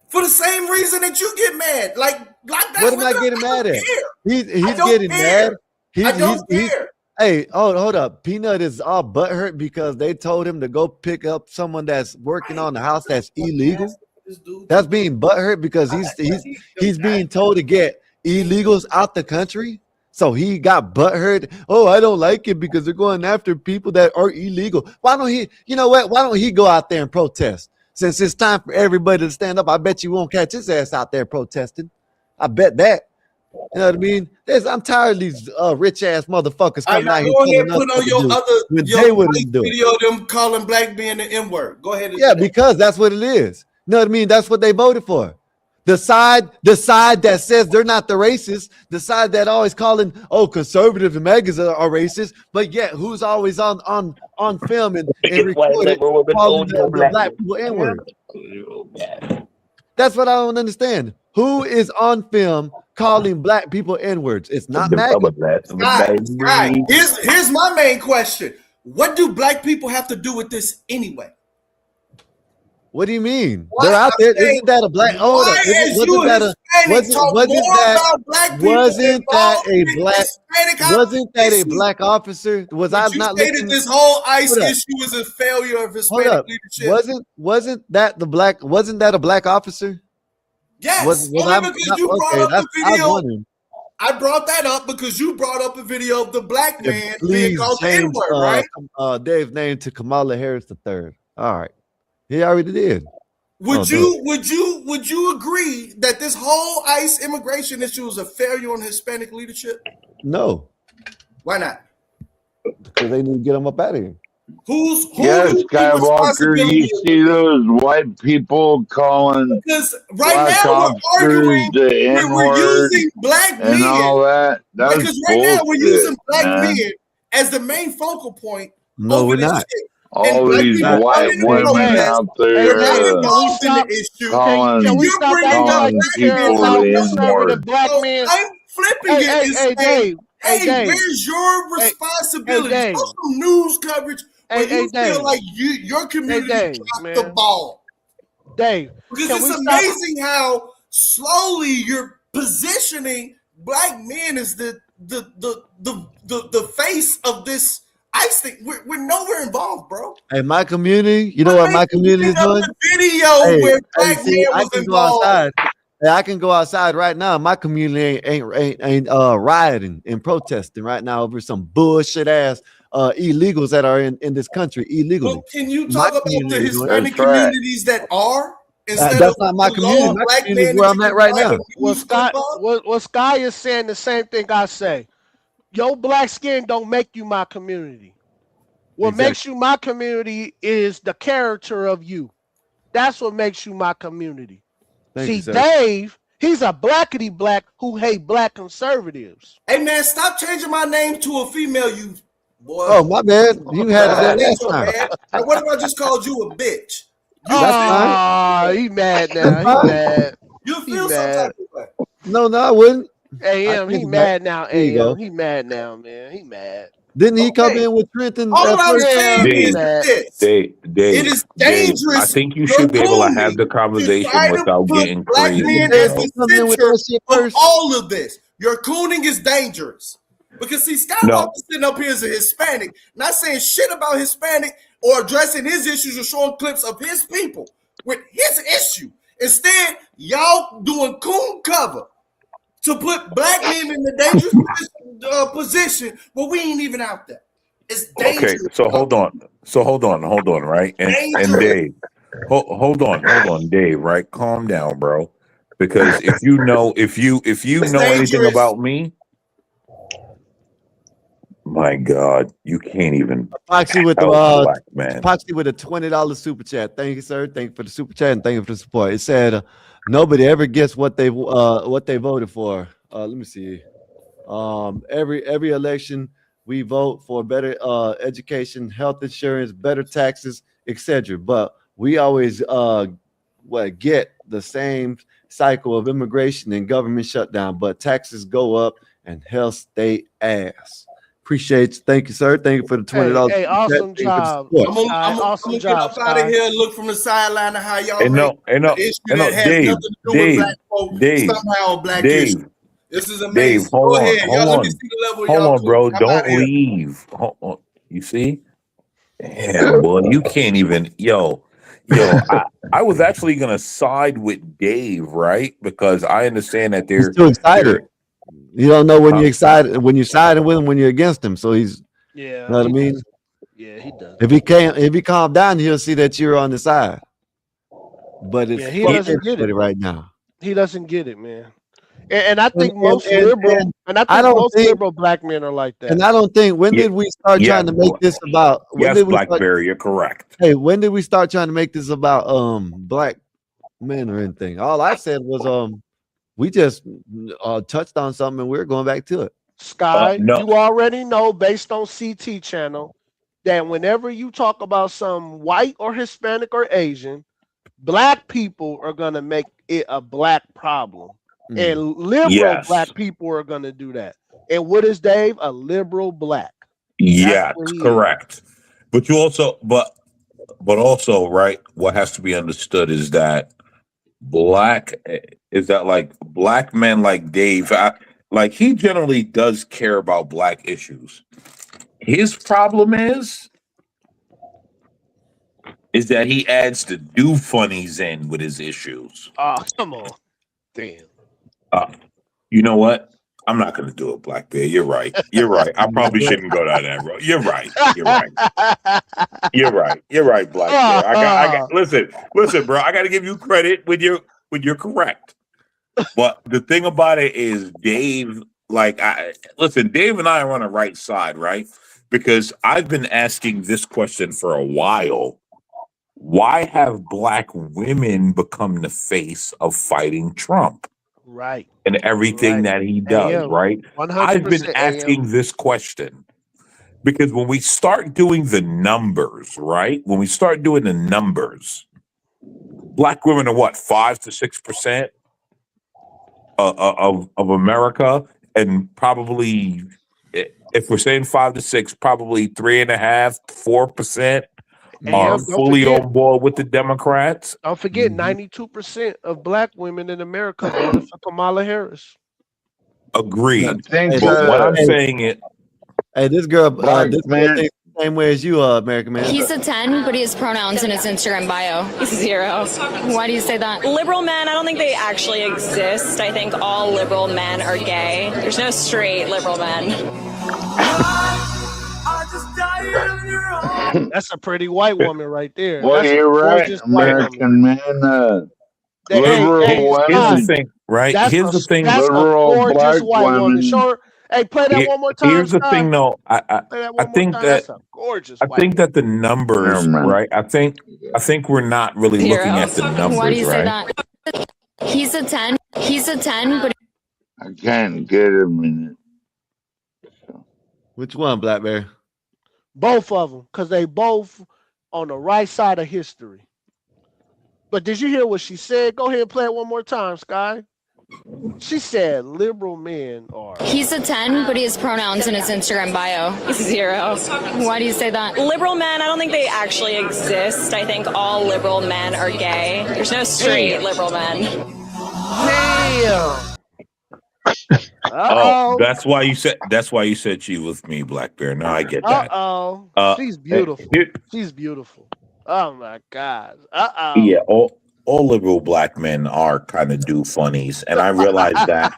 For the same reason that you get mad. Like that. What am I getting mad at? He's don't getting care. mad. I don't care. Hey, hold up. Peanut is all butthurt because they told him to go pick up someone that's working on the house that's illegal. That's being butthurt because he's being told to get illegals out the country. So he got butthurt. Oh, I don't like it because they're going after people that are illegal. Why don't he? You know what? Why don't he go out there and protest? Since it's time for everybody to stand up, I bet you won't catch his ass out there protesting. I bet that. You know what I mean? I'm tired of these rich ass motherfuckers coming out here. Go ahead and telling put us on your what to do when your they wouldn't do it. video of them calling black men the N-word. Go ahead and Yeah, because that's what it is. You know what I mean? That's what they voted for. The side that says they're not the racists, the side that always calling, conservative and megas are racist, but yet who's always on film and recorded calling the black people N-word. That's what I don't understand. Who is on film calling black people N-words? It's not MAGA. Scott, here's my main question. What do black people have to do with this anyway? What do you mean? They're out there. Isn't that a black? Hold up. Wasn't that a black officer? Was I not looking? This whole ICE issue is a failure of Hispanic leadership. Wasn't that a black officer? Yes, only because you brought up the video. I brought that up because you brought up a video of the black man being called the N-word, right? Dave's name to Kamala Harris III. All right. He already did. Would you agree that this whole ICE immigration issue is a failure on Hispanic leadership? No, Why not? because they need to get him up out of here. Yes, who's Skywalker, you responsibility? see those white people calling Because right black now we're officers arguing, the we're N-word using black and men. all that. That's Because right now we're using bullshit, black man. men as the main focal point No, over we're this not. shit. And All black these people are white in the women protest. out Hey, They're there not Dave, can we involved in stop? the issue. calling Can we You're stop bringing acting up like calling black men people out stereotype the of conservative N-word. black So men? I'm flipping Hey, it hey, and hey, saying, Dave. Hey, hey, Dave. where's your Hey, responsibility? Dave. Show some news coverage Hey, when you Dave. feel like your Hey, community Dave, dropped the man. ball. Dave, Because can it's we stop? amazing how slowly you're positioning black men as the face of this ICE thing. We're nowhere involved, bro. Hey, my community, you know what my community is Bring up doing? the video where black See, man I was can go involved. outside. Hey, I can go outside right now. My community ain't rioting and protesting right now over some bullshit ass illegals that are in this country illegally. Well, can you My talk about the community is doing it. Hispanic communities that are instead That's of not my the community. lone My black community man is where that I'm you at can right find now. a Well, news clip Scott, of? Sky is saying the same thing I say. Your black skin don't make you my community. What makes you my community is the character of you. That's what makes you my community. Thank you, See, sir. Dave, he's a blackity black who hate black conservatives. Hey man, stop changing my name to a female, you boy. Oh, my bad. You had it there That ain't last so time. bad. Now, what if I just called you a bitch? That's fine. Ah, he mad That's now. He fine. mad. You He feel some mad. type of way. No, I wouldn't. I AM, take he it back. mad now. There you go. AM, he mad now, man. He mad. Didn't he come Okay. in with Trenton All at I'm first? Yeah, saying he is Dave, mad. this. Dave, It Dave, is Dave, I dangerous think you for should be able to have Cooney the to conversation try to without put getting black crazy, men Dave, as bro. the come in with center that shit of first. all of this. Your cooning is dangerous. Because see, No, Skywalker sitting up here as a Hispanic, not saying shit about Hispanic or addressing his issues or showing clips of his people with his issue. Instead, y'all doing coon cover to put black men in the dangerous position where we ain't even out there. It's okay, dangerous. so hold on, right? And Dangerous. Dave, hold on, Dave, right? Calm down, bro. Because if you know It's know anything dangerous. about me, my God, you can't even Epoxy with the help black man. Epoxy with a $20 super chat. Thank you, sir. Thank you for the super chat and thank you for the support. It said nobody ever gets what they voted for. Let me see. Every election we vote for better education, health insurance, better taxes, etc. But we always get the same cycle of immigration and government shutdown. But taxes go up and health stay ass. Appreciate you. Thank you, sir. Thank you for the $20. Hey, awesome job, I'm awesome gonna get job, up out of Sky. here and look from the sideline of how y'all And make no, and no, an issue and no, that has Dave, nothing to do with black folk Dave, somehow a black issue. Dave, This is Dave, amazing. hold Go on, ahead, y'all. Let me see the level of y'all hold on, bro. cooking. I'm out of Don't here. leave. Hold on. You see? Damn, boy, you can't even. Yo, I was actually gonna side with Dave, right? Because I understand that He's they're too excited. You don't know when you're excited, when you're siding with him, when you're against him. So he's, Yeah, you know what I he mean? does. Yeah, he does. If he calm down, he'll see that you're on the side. But it's Yeah, he fuck doesn't get everybody it. right now. He doesn't get it, man. And I think And- most and- liberal, and and I I think don't most think- liberal black men are like that. And I don't think when did we start trying to make this about? When Yes, did we start, Blackberry, you're correct. hey, when did we start trying to make this about black men or anything? All I said was we just touched on something and we're going back to it. Sky, no. you already know based on CT channel that whenever you talk about some white or Hispanic or Asian, black people are gonna make it a black problem. And liberal Yes. black people are gonna do that. And what is Dave? A liberal black. Yes, what he is. correct. But you also, but also, right? What has to be understood is that black men like Dave, like he generally does care about black issues. His problem is that he adds the do funnies in with his issues. Oh, come on. Damn. You know what? I'm not gonna do it, Black Bear. You're right. You're right. I probably shouldn't go down that road. You're right. You're right. You're right. You're right, Black Bear. I got listen, bro. I gotta give you credit when you're correct. But the thing about it is Dave, Dave and I are on the right side, right? Because I've been asking this question for a while. Why have black women become the face of fighting Trump? Right. And everything that he does, AM. right? 100% I've been AM. asking this question because when we start doing the numbers, right? When we start doing the numbers, black women are what, 5 to 6% of America, and probably, if we're saying 5 to 6, probably 3.5, 4% are AM, don't fully forget, on board with the Democrats. don't forget 92% of black women in America voted for Kamala Harris. Agreed. think, But what I'm hey, saying is, Hey, this girl, black this girl man, thinks the same way as you, American man. He's a 10, but he has pronouns in his Instagram bio. He's 0. Why do you say that? Liberal men, I don't think they actually exist. I think all liberal men are gay. There's no straight liberal men. That's a pretty white woman right there. well, That's a you're right, gorgeous white woman. American man. Hey, Liberal hey, here's the Scott, women, thing, right? that's Here's the thing. that's a liberal gorgeous black white woman. women. Show her. Hey, play that one more time, Here's the Scott. thing, though. Play that I one more think time. that That's a gorgeous white woman. that the Never numbers, mind. right? I think we're not really 0. looking at the Why do numbers, you say right? that? He's a 10. He's a 10, but I can't get him in it. Which one, Black Bear? Both of them, because they both on the right side of history. But did you hear what she said? Go ahead and play it one more time, Sky. She said liberal men are. he's a 10, but he has pronouns in his Instagram bio. He's 0. Why do you say that? Liberal men, I don't think they actually exist. I think all liberal men are gay. There's no straight liberal men. Damn. Oh, Uh-oh. that's why you said she was me, Black Bear. Now I get that. Uh-oh. She's Hey, beautiful. here- She's beautiful. Oh my God. Uh-oh. yeah, all liberal black men are kind of do funnies, and I realized that.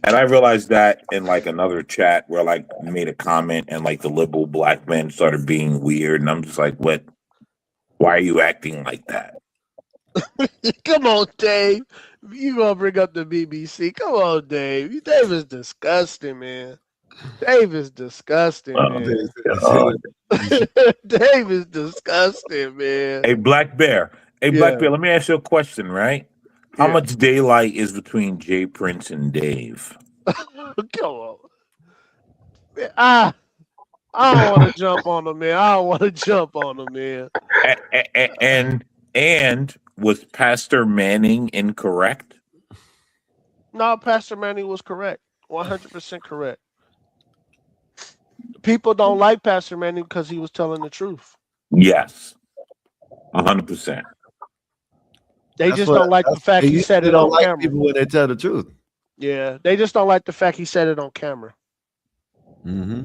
I realized that in like another chat where like made a comment and like the liberal black men started being weird, and I'm just like, what? Why are you acting like that? Come on, Dave. You gonna bring up the BBC? Come on, Dave. Dave is disgusting, man. Dave is disgusting, man. God. Dave is disgusting, man. Hey, Black Bear. Hey, Yeah. Black Bear. Let me ask you a question, right? How Yeah. much daylight is between Jay Prince and Dave? Come on. Man, I don't want to jump on him, man. I don't want to jump on him, man. And was Pastor Manning incorrect? No, Pastor Manning was correct. 100% correct. People don't like Pastor Manning because he was telling the truth. Yes, 100%. They just don't like the fact he said They it don't on like camera. people when they tell the truth. Yeah, they just don't like the fact he said it on camera. Mm-hmm.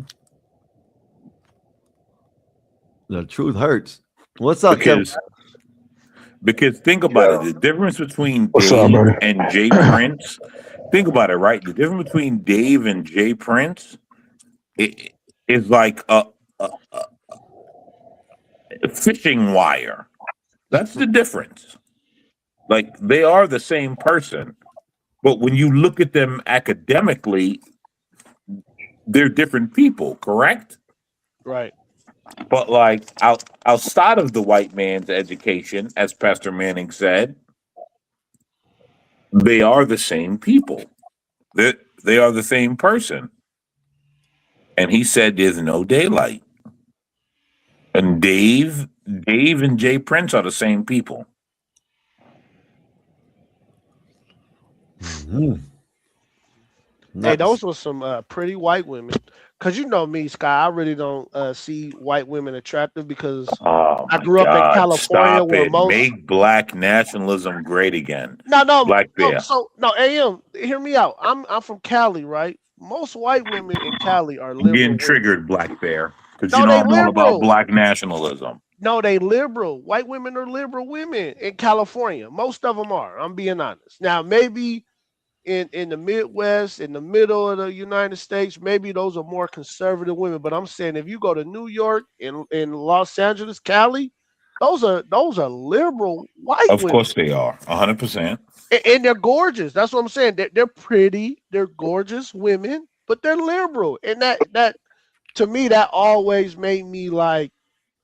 The truth hurts. What's up, Kevin? Because think about it, the difference between What's up, Dave brother? and Jay Prince. Think about it, right? The difference between Dave and Jay Prince is like a fishing wire. That's the difference. Like they are the same person, but when you look at them academically, they're different people, correct? Right. But like outside of the white man's education, as Pastor Manning said, they are the same people. They are the same person. And he said there's no daylight. And Dave and Jay Prince are the same people. Hey, those were some pretty white women. Cause you know me, Sky. I really don't see white women attractive because Oh I my grew up in God, California stop where it. most Make black nationalism great again. no, Black Bear. AM, hear me out. I'm from Cali, right? Most white women in Cali are I'm liberal. getting women. triggered, Black Bear. Because No, you know they I'm all about liberal. black nationalism. No, they liberal. White women are liberal women in California. Most of them are. I'm being honest. Now, maybe in the Midwest, in the middle of the United States, maybe those are more conservative women. But I'm saying if you go to New York, in Los Angeles, Cali, those are liberal white Of women. course they are. 100%. And they're gorgeous. That's what I'm saying. They're pretty. They're gorgeous women, but they're liberal. And that to me, that always made me like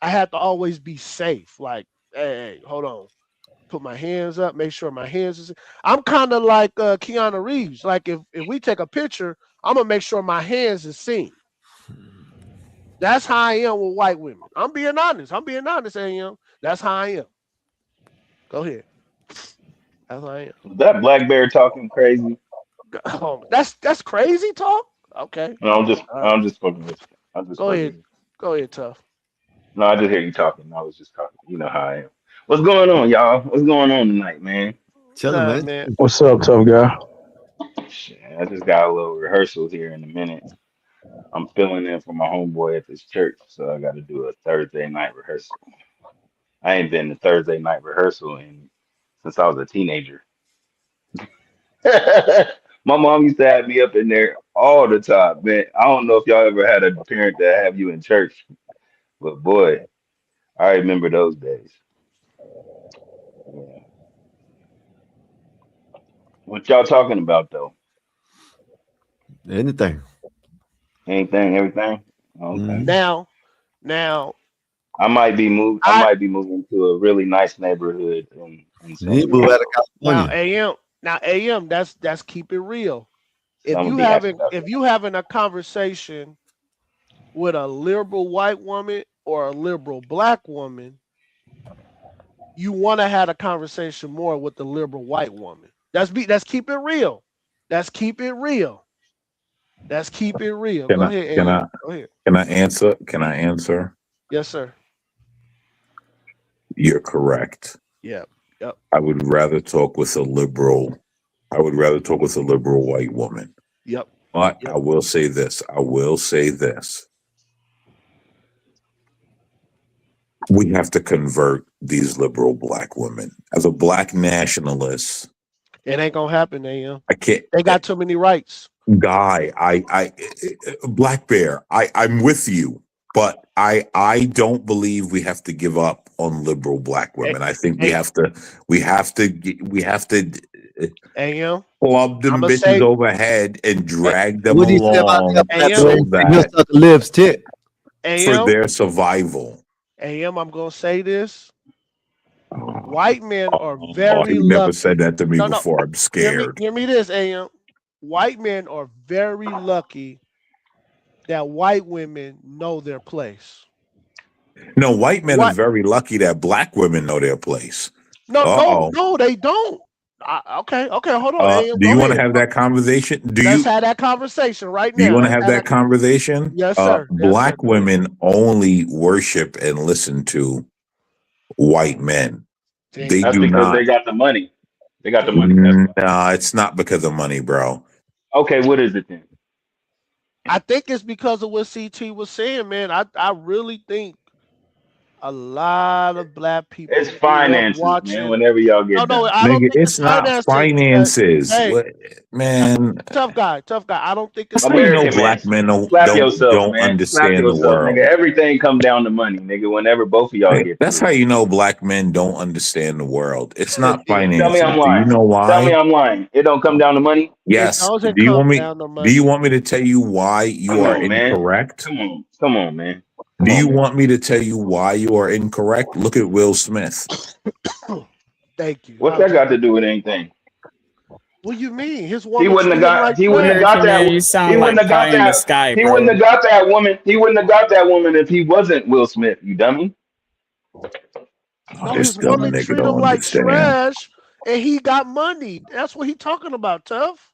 I had to always be safe. Like, hey, hold on. Put my hands up, make sure my hands is. I'm kind of like Keanu Reeves. Like if we take a picture, I'm gonna make sure my hands is seen. That's how I am with white women. I'm being honest. AM. That's how I am. Go ahead. That's how I am. Was that Black Bear talking crazy? Oh, that's crazy talk. Okay. No, I'm just fucking with you. I'm just Go fucking ahead. with you. Go ahead, Tough. No, I just hear you talking. I was just talking. You know how I am. What's going on, y'all? What's going on tonight, man? Chilling, Nah, man. man. What's up, tough guy? Shit, I just got a little rehearsal here in a minute. I'm filling in for my homeboy at this church, so I got to do a Thursday night rehearsal. I ain't been to Thursday night rehearsal since I was a teenager. My mom used to have me up in there all the time, man. I don't know if y'all ever had a parent that have you in church, but boy, I remember those days. Yeah. What y'all talking about though? Anything. Anything, everything? Okay. Now I might be moving to a really nice neighborhood in San You move out Diego. of now California. AM, that's keep it real. So I'm gonna be happy about If you having a conversation with a liberal white woman or a liberal black woman, you want to have a conversation more with the liberal white woman. That's keep it real. Let's keep it real. Let's keep it real. Can Go I ahead, can I AM. Go ahead. can I answer? Can I answer? Yes, sir. You're correct. Yep. Yep. I would rather talk with a liberal. I would rather talk with a liberal white woman. Yep. But I will say this. We have to convert these liberal black women. As a black nationalist, It ain't gonna happen, AM. I can't. They got too many rights. Guy, Black Bear, I'm with you, but I don't believe we have to give up on liberal black women. I think we have to AM. club them I'ma bitches say- overhead and drag them What do you say about along that black so woman? that He'll suck a lib's tit. for AM. their survival. AM, I'm gonna say this. White men are Oh, very he never lucky. said that to me No, no. before. I'm scared. Hear me this, AM. White men are very lucky that white women know their place. No, white men are What? very lucky that black women know their place. No, they don't. Okay, hold on, AM. Do you Go want to ahead. have that conversation? Let's have that conversation right Do now. you want to Let's have that conversation? Yes, sir. Yes, Black sir. Go women only worship and listen to white men. They That's do because not. they got the money. They got the money. No, it's not because of money, bro. Okay, what is it then? I think it's because of what CT was saying, man. I really think a lot of black people It's grew up finances, watching. man. Whenever y'all get No, done. I don't Nigga, think it's not finances. Hey, What- man, tough guy. I don't think it's that's how you know American black man. men Slap yourself, don't man. Slap understand the yourself, world. nigga. Everything come down to money, nigga. Whenever both of y'all get That's through. how you know black men don't understand the world. It's not Tell finances. me I'm Do lying. you know Tell me why? I'm lying. It don't come down to money. Yes. doesn't Do you come want me? down to Do money. you want me to tell you why you Come are on, man. incorrect? Come on, man. Do you want me to tell you why you are incorrect? Look at Will Smith. Thank you. What's that got to do with anything? What do you mean? His He woman wouldn't have treated him got. like He wouldn't have trash. got that. Man, you He sound wouldn't like have got pie in the that. sky, He bro. wouldn't have got that woman. He wouldn't have got that woman if he wasn't Will Smith. You dummy. No, This his dumb woman nigga treated him don't like understand. trash, and he got money. That's what he talking about, tough.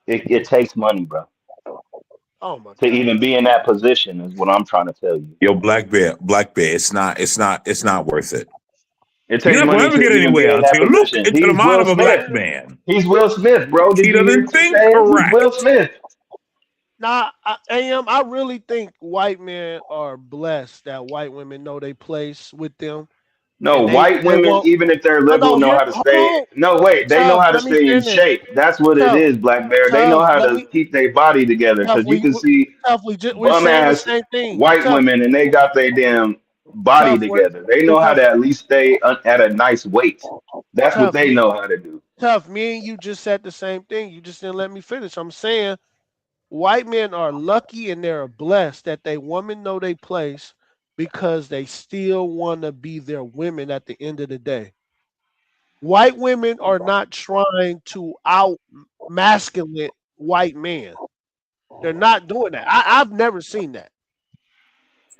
It takes money, bro, Oh my to god. even be in that position. Is what I'm trying to tell you. Yo, Black Bear, it's not worth it. It You're takes not money gonna ever to get even be anywhere in that until you look position. into the He's mind Will of a black Smith. man. He's Will Smith, bro. Did He you hear doesn't what he think said? He's Will correct. Smith. Nah, I really think white men are blessed that white women know they place with them. No, and they white women, want. even if they're No, liberal, no, know here, how to hold stay. on, No, wait, they know tough. how to Let me stay in finish. shape. That's what it Tough, is, Black Bear. They know tough. how Let to me keep their body together. tough. Cause you can see We're bum saying the ass same thing. white Tough, women and they got their damn body tough. together. They know how Tough, to at least stay at a nice weight. That's what tough. they know how to do. Tough. Me and you just said the same thing. You just didn't let me finish. I'm saying white men are lucky and they're blessed that they women know their place because they still want to be their women at the end of the day. White women are not trying to out masculine white men. They're not doing that. I've never seen that.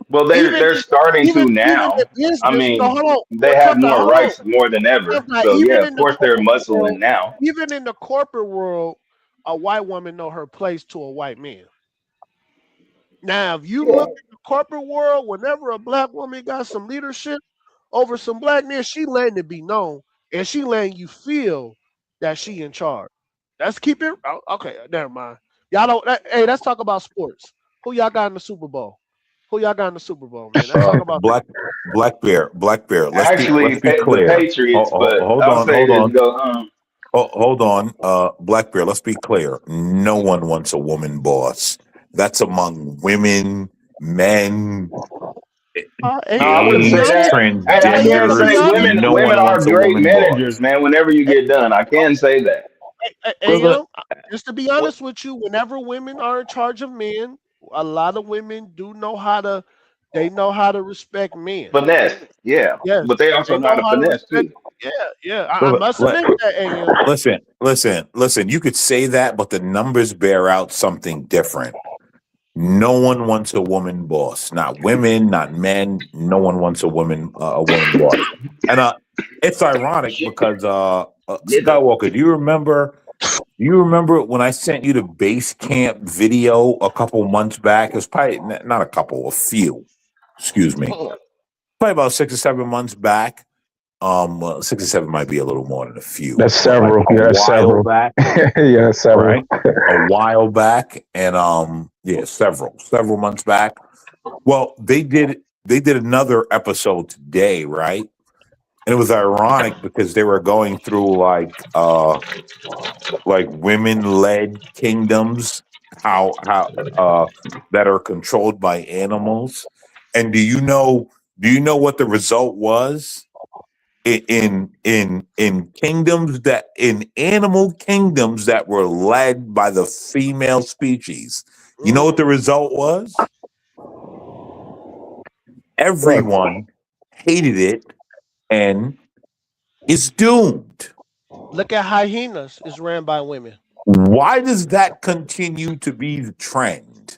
Well, Even they're starting to even now. in I business. No, mean, hold on. they Tough have now, more hold on. rights more than Tough ever. now, So yeah, even of in the course they're corporate muscling world, now. even in the corporate world, a white woman know her place to a white man. Now, if you look at the corporate world, whenever a black woman got some leadership over some black men, she letting it be known, and she letting you feel that she in charge. Let's keep it. Okay, never mind. Y'all don't. Hey, let's talk about sports. Who y'all got in the Super Bowl? Who y'all got in the Super Bowl, man? Let's talk about that. Black Bear. Let's Actually, be the clear. Patriots, but Hold I'll on, say hold this: on. go. Hold on, Black Bear. Let's be clear. No one wants a woman boss. That's among women, men, No, I wouldn't say gays, that. Hey, I can say transgenders. No women one are wants a great woman boss. managers, man. Whenever you get done, I can say that. Brother, Just to be honest with you, whenever women are in charge of men, a lot of women do know how to. They know how to respect men. Finesse, yeah, Yes, but they also they know how know to how to finesse respect. too. Yeah. I brother, must admit that, AM. listen. You could say that, but the numbers bear out something different. No one wants a woman boss. Not women, not men. No one wants a woman boss. And it's ironic because Skywalker, do you remember when I sent you the base camp video a couple months back? It was probably not a couple, a few. Excuse me. Probably about 6 or 7 months back. 6 or 7 might be a little more than a few. That's but like several. a Yeah, while several. back, Yeah, several. right? A while back, and several months back. Well, they did another episode today, right? And it was ironic because they were going through like women-led kingdoms, how that are controlled by animals. And do you know what the result was? In kingdoms that in animal kingdoms that were led by the female species. You know what the result was? Everyone hated it and is doomed. Look at hyenas. It's ran by women. Why does that continue to be the trend?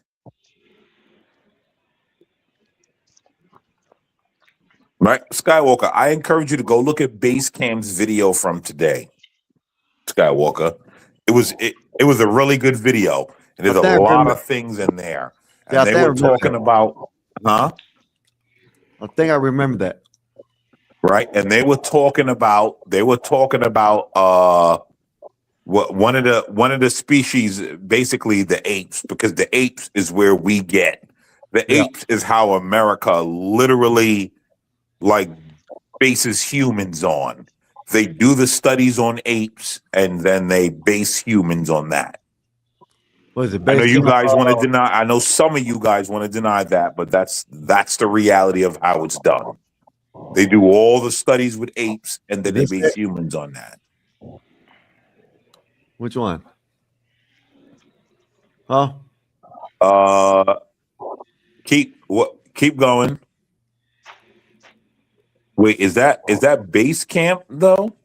Right, Skywalker, I encourage you to go look at Basecamp's video from today. Skywalker, it was a really good video, and there's a lot of things in there. And Yeah, I they think I were remember talking that. about, I think I remember that. right? And they were talking about what one of the species, basically the apes, because the apes is where we get. The apes is how America literally like bases humans on. They do the studies on apes and then they base humans on that. What is it? I know Based you on, guys want to deny. I know some of you guys want to deny that, but that's the reality of how it's done. They do all the studies with apes and then they base humans on that. which one? Huh? Keep going. Wait, is that base camp though?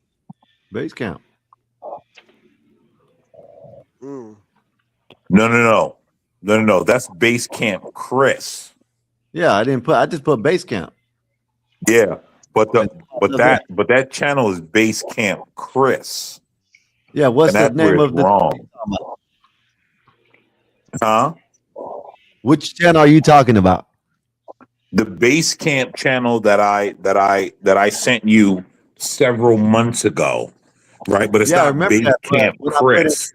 Base camp. No. That's base camp, Chris. Yeah, I just put base camp. Yeah, but that channel is base camp, Chris. Yeah, what's and the that's where name it's of the wrong? Huh? Which channel are you talking about? The base camp channel that I sent you several months ago, right? But it's I not remember base that. but camp, when I put in- Chris.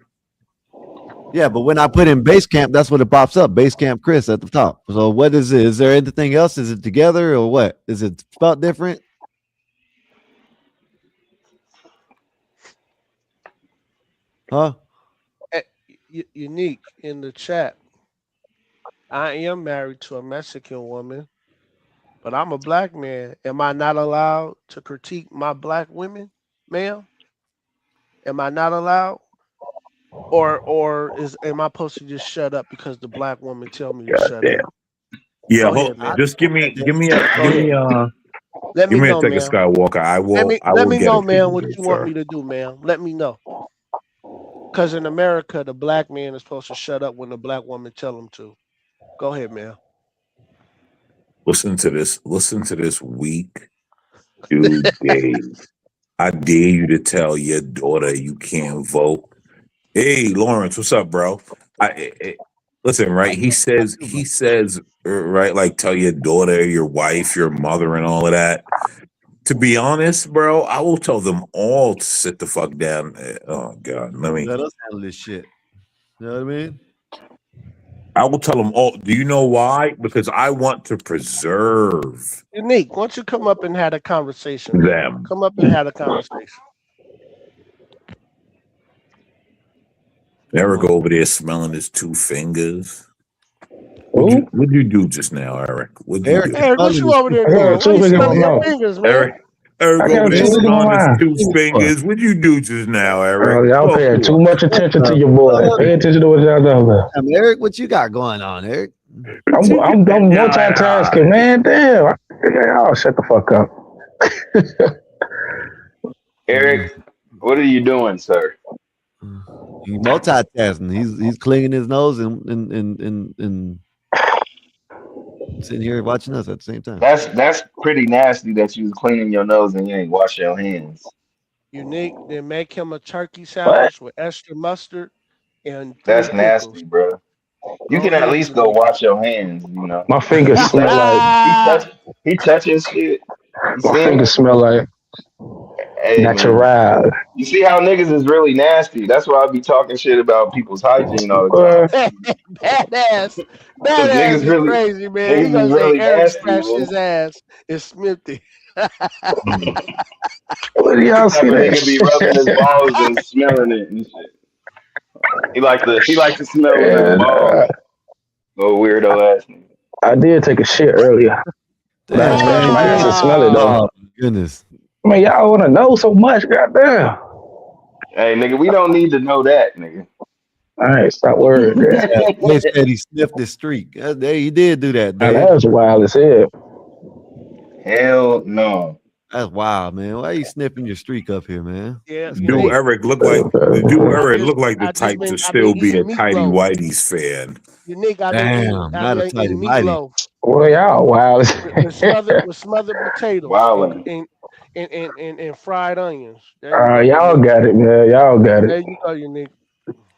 Yeah, but when I put in base camp, that's what it pops up. Base camp Chris at the top. So what is it? Is there anything else? Is it together or what? Is it spelled different? Huh? Unique in the chat. I am married to a Mexican woman, but I'm a black man. Am I not allowed to critique my black women, ma'am? Am I not allowed? Or am I supposed to just shut up because the black woman tell me to shut up? Yeah, Go hold, ahead, man. just give me Let me a know, second, ma'am. Skywalker. I will Let me get know, it to man, you, what good you want sir. me to do, ma'am. Let me know. Because in America, the black man is supposed to shut up when the black woman tell him to. Go ahead, ma'am. Listen to this weak dude, Dave. I dare you to tell your daughter you can't vote. Hey, Lawrence, what's up, bro? Listen, right? He says, right, like tell your daughter, your wife, your mother, and all of that. To be honest, bro, I will tell them all to sit the fuck down. Oh God, Let us handle this shit. You know what I mean? I will tell them all. Do you know why? Because I want to preserve Unique, why don't you come up and have a conversation, man? them. Come up and have a conversation. Eric over there smelling his 2 fingers. What'd you do just now, Eric? What'd you do? Eric, what you over there doing? Why you smelling your fingers, man? Eric I got over there two fingers in smelling his mine. 2 fingers. What'd you do just now, Eric? Y'all Talk paying to too us. much attention to your boy. Pay attention to what y'all doing about. Eric, what you got going on, Eric? I'm multitasking, man. Damn. Y'all shut the fuck up. Eric, what are you doing, sir? He's multitasking. He's cleaning his nose and sitting here watching us at the same time. That's pretty nasty that you was cleaning your nose and you ain't wash your hands. Unique, then make him a turkey sandwich with extra mustard and 3 That's pickles. nasty, bro. You Go can at ahead, least go Unique. wash your hands, you know. My fingers He smell touch- like he touching shit. You my see fingers him? smell like Hey man, natural. you see how niggas is really nasty. That's why I be talking shit about people's hygiene all the time. Badass. Cause Badass niggas is really, crazy, man. niggas He is gonna say really Eric nasty, scratched man. his ass. It's Smithy. Where do y'all Type see of that nigga be shit? rubbing his balls and smelling it and shit. He like to smell with his And, balls. Oh weirdo ass nigga. I did take a shit earlier. But I Damn, scratched man. my ass and smell it though. Oh, goodness. I mean, y'all want to know so much, goddamn. Hey nigga, we don't need to know that, nigga. All right, stop worrying. Yeah, they said he sniffed the streak. He did do that, Man, Dave. that was wild as hell. Hell no. That's wild, man. Why are you sniffing your streak up here, man? Yeah, That's Dude, crazy. Eric look like the type to still be a tidy meatloaf. whitey's fan. Unique, I've Damn, not a been tidy eating whitey. meatloaf Well, y'all wild. with smothered potatoes Wildin'. and fried onions. There you go. Y'all Unique. got it, man. Y'all got There it. you go, Unique.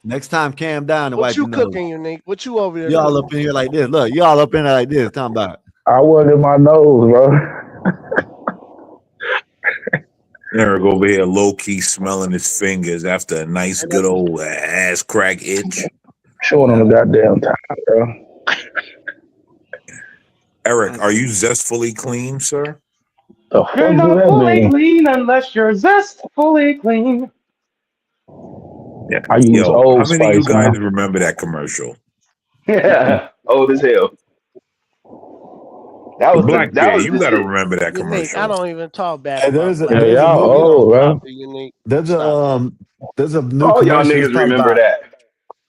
Next time, calm down and What wipe you your nose. cooking, Unique? What you over there Y'all cooking? up in here like this. Look, y'all up in there like this. Talking about. I wasn't in my nose, bro. Eric over here low key smelling his fingers after a nice good old ass crack itch. Showing on the goddamn time, bro. Eric, are you zestfully clean, sir? The fuck You're do not that fully mean? clean unless you're fully clean. Yeah. I use Yo, Old how many of you Spice, guys man. remember that commercial? Yeah. Old as hell. That was Black that Bear, was you the gotta shit. remember that Unique, I commercial. don't even talk bad Hey, about there's a black Yeah, there's a y'all movie. old, bro. Stop it, Unique. There's a new All y'all commercial. It's niggas probably remember about that.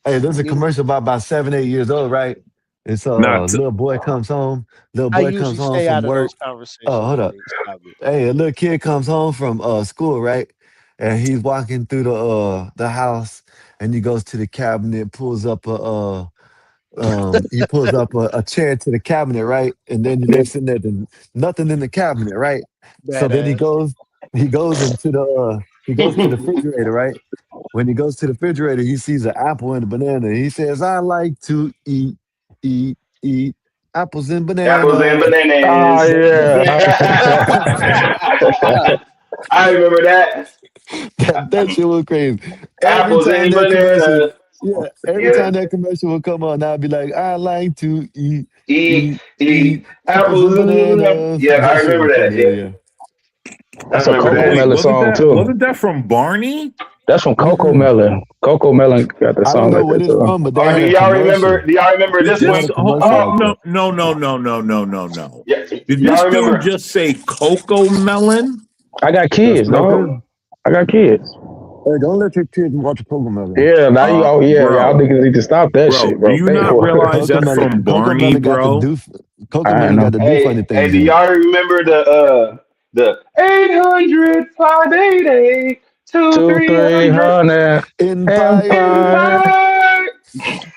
hey, there's a commercial about 7-8 years old, right? It's Not little boy comes home. Little I boy comes usually home stay from out of work. those conversations. Oh, hold up. Unique. Stop it. Hey, a little kid comes home from school, right? And he's walking through the house, and he goes to the cabinet, pulls up a chair to the cabinet, right? And then the next thing there's nothing in the cabinet, right? So then he Badass. goes to the refrigerator, right? When he goes to the refrigerator, he sees an apple and a banana. He says, "I like to eat apples and Apples and bananas." Oh, bananas. yeah. I remember that. that shit was crazy. Every Apples time and that commercial, bananas. yeah, every Yeah. time that commercial would come on, I'd be like, "I like to Eat apples apples and and bananas." yeah, I That shit remember was that. funny. Yeah, Yeah. I That's a remember Coco that. Wait, Melon song, too. wasn't that from Barney? That's from Coco Melon. Coco Melon got the I don't song know like what that. it's So. from, but they Or had do a y'all commercial. remember? Do y'all remember this They one? had a commercial like that. No. Yeah, Did y'all this remember? dude just say Coco Melon? I got That's kids, dog. Coco. I got kids. Hey, don't let your kids watch Coco Melon. Yeah, now you. Oh yeah, y'all Bro, niggas need to stop that bro, shit, do bro. you Pay not for it. realize Coco that's from Barney, Melon got the bro? doof. Coco I Melon know. got the do Hey, funny hey, things do in it. y'all remember the 800 588 2, 300 Empire.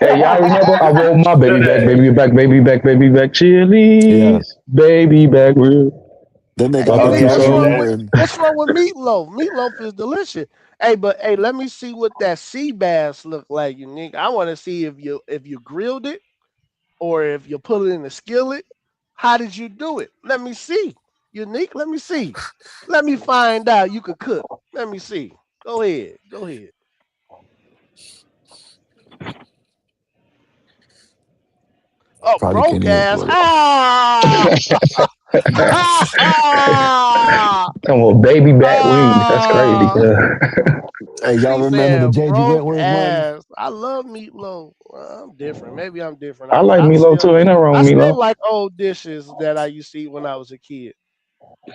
Hey, y'all remember? I rolled my baby back, baby back, baby back, baby back, Chili's, baby back, real. Then they Hey, got the Oh Unique, yeah, TV and what's wrong with meatloaf? Meatloaf is delicious. Hey, but hey, let me see what that sea bass look like, Unique. I want to see if you grilled it or if you put it in a skillet. How did you do it? Let me see. Unique, let me see. Let me find out you could cook. Let me see. Go ahead. Go ahead. Oh, probably broke can't even ass. pull it. Come on, baby back wings. That's crazy. Hey, y'all She remember the said J.G. broke Wentworth one? ass. I love meatloaf. Well, I'm different. Maybe I'm different. I like meatloaf too. Ain't nothing wrong I with still meatloaf. like old dishes that I used to eat when I was a kid.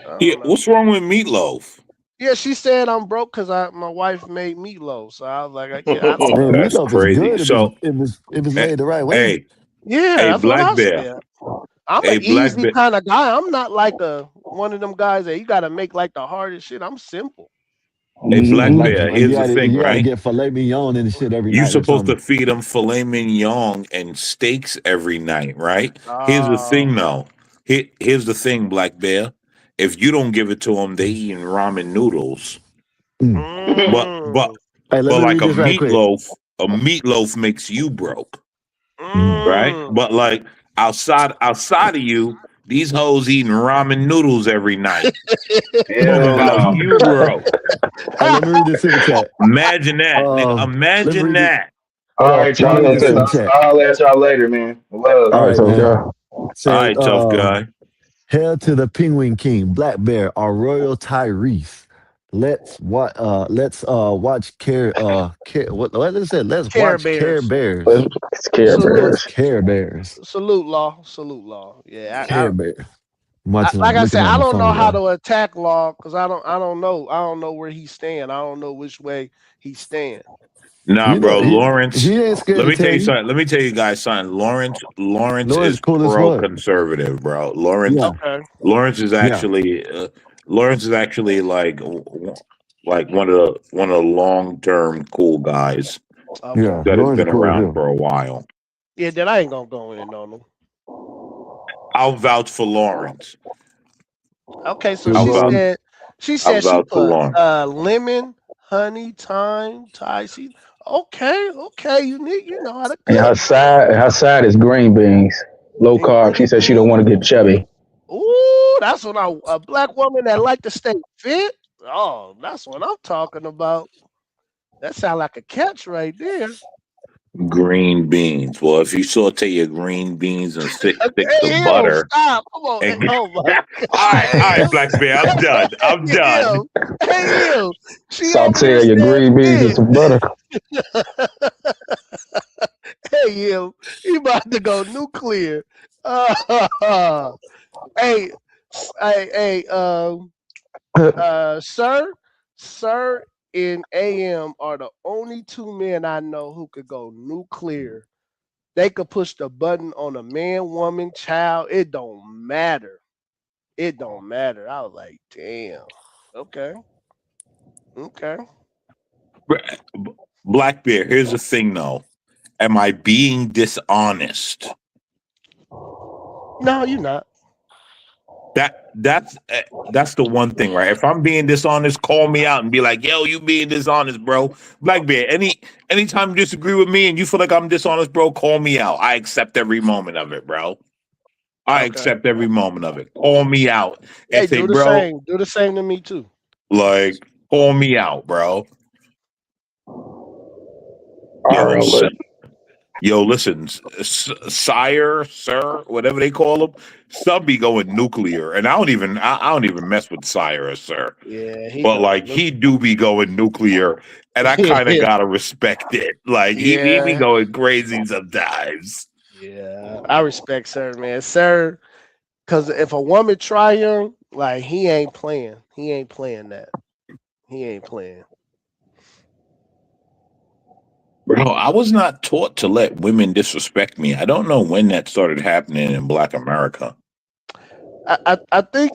I Yeah, don't know. what's wrong with meatloaf? Yeah, she said I'm broke because my wife made meatloaf. So I was like, I don't know. Man, That's meatloaf is crazy. good So, if it's eh, made the right way. hey, Yeah, hey, that's what Black I Bear, said. I'm an hey, Black easy Bear, kind of guy. I'm not like one of them guys that you got to make like the hardest shit. I'm simple. hey, Black Like Bear. you Here's the thing, got to right? get filet mignon and shit every You night or supposed to something. feed them filet mignon and steaks every night, right? Here's the Oh, thing, though. Here's the thing, Black Bear. If you don't give it to them, they eating ramen noodles. Mm. But but Hey, let but me like read this right quick. a meatloaf makes you broke, Mm. right? But like outside of you, these hoes eating ramen noodles every night. Talk hell about no. you broke. Hey, let me read this super chat. Imagine that, nigga. Let me Imagine read this. that. All Yeah, right, Let me y'all read this niggas. super chat. I'll holler at y'all later, man. Love. All all right, right, so man. yeah. All Says right, tough guy. hail to the Penguin King, Black Bear, our royal Tyrese. Let's watch what does it say? Let's Care watch Care Bears. Bears. Let's Care Salute, Let's Bears. Care Bears. salute, law, salute, law. Yeah, Care Bears. I'm watching like I'm I looking said, at I my don't know phone, how y'all. to attack law because I don't know where he's stand. I don't know which way he's stand. Nah, You know, bro. Lawrence. he ain't scared Let to me tell tell you you. something. Let me tell you guys something. Lawrence Lawrence is cool as pro fuck. conservative, bro. Yeah, Okay. Lawrence is yeah. actually like one of the long term cool guys Okay. Yeah. that has Lawrence is been cool as around hell. for a while. Yeah, then I ain't gonna go in on him. I'll vouch for Lawrence. Okay, so Good I'll she vouch. brother. said I'll she vouch for put Lawrence. lemon, honey, thyme, Thai seed. Okay, Unique. You know how to And cook. her side is green beans, low And carb. She green said she don't beans. want to get chubby. Ooh, that's what a black woman that like to stay fit. Oh, that's what I'm talking about. That sound like a catch right there. Green beans. Well, if you saute your green beans and sticks Hey, of Hill, butter stop. Come on. and Oh, my all God. right, Black Bear. I'm done. I'm Hey, done. Hill. Hey, Hill. She over there Saute your saying green beans and fit. some butter. Hey, Hill. You about to go nuclear. Hey, sir and AM are the only two men I know who could go nuclear. They could push the button on a man, woman, child. It don't matter. It don't matter. I was like, damn. Okay. Okay. Black Bear. Here's the thing, though. Am I being dishonest? No, you're not. That's the one thing, right? If I'm being dishonest, call me out and be like, "Yo, you being dishonest, bro." Black Bear. Anytime you disagree with me and you feel like I'm dishonest, bro, call me out. I accept every moment of it, bro. I Okay. accept every moment of it. Call me out and Hey, say, do the "Bro, same. Do the same to me too. like, call me out, bro." All Yo, right, son. Yo, listen, sire, sir, whatever they call him, some be going nuclear, and I don't even mess with sire or sir, Yeah, he but go. like he do be going nuclear, and I kind of gotta respect it. Like he be Yeah, going crazy sometimes. yeah. I respect sir, man. Sir, because if a woman try him, like he ain't playing. He ain't playing that. He ain't playing. Bro, I was not taught to let women disrespect me. I don't know when that started happening in Black America. I think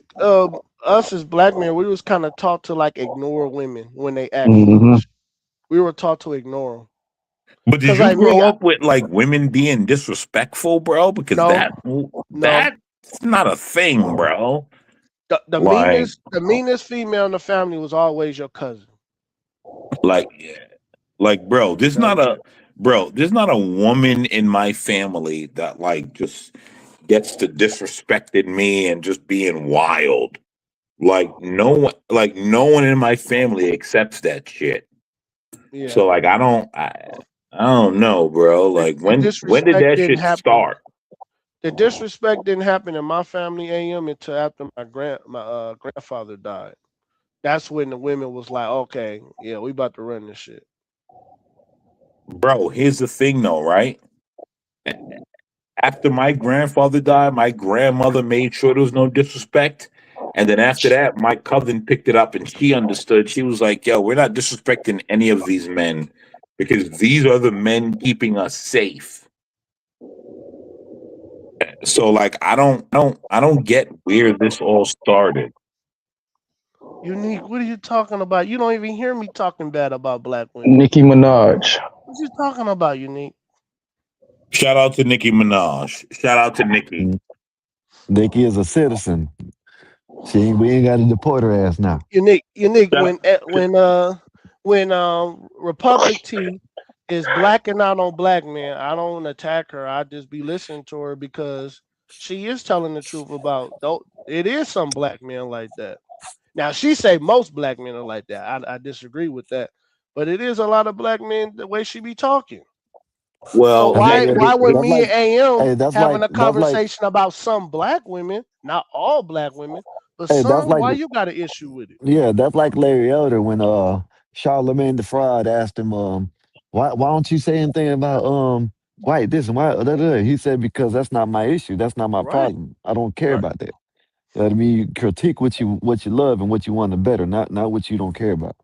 us as black men, we was kind of taught to like ignore women when they act Mhm. foolish. We were taught to ignore them. But did 'Cause you like me, grow up with like women being disrespectful, bro? Because no, that's not a thing, bro. the Like, meanest female in the family was always your cousin. like, bro, there's not a woman in my family that like just gets to disrespecting me and just being wild. Like no one in my family accepts that shit. Yeah. So like I don't know, bro. Like when did disrespect that didn't shit happen. start? The disrespect didn't happen in my family, AM, until after my grandfather died. That's when the women was like, okay, yeah, we about to run this shit. Bro, here's the thing though, right? After my grandfather died, my grandmother made sure there was no disrespect. And then after that, my cousin picked it up and she understood. She was like, yo, we're not disrespecting any of these men because these are the men keeping us safe. So like I don't get where this all started. Unique, what are you talking about? You don't even hear me talking bad about black women. Nicki Minaj. What you talking about, Unique? Shout out to Nicki Minaj. Shout out to Nicki. Nikki is a citizen. We ain't got to deport her ass now. Unique. When Republic T is blacking out on black men, I don't attack her. I just be listening to her because she is telling the truth about though it is some black men like that. Now she say most black men are like that. I disagree with that, but it is a lot of black men the way she be talking. Well, so why would that's me like- and AM hey, that's having like- a that's like- conversation about some black women, not all black women, but Hey, that's some? like Why the- you got an issue with it? Yeah, that's like Larry Elder when Charlemagne the Fraud asked him why don't you say anything about white this and why he said because that's not my issue, that's not my Right. problem, I don't care about that. I mean, you critique what you love and what you want to better, not what you don't care about.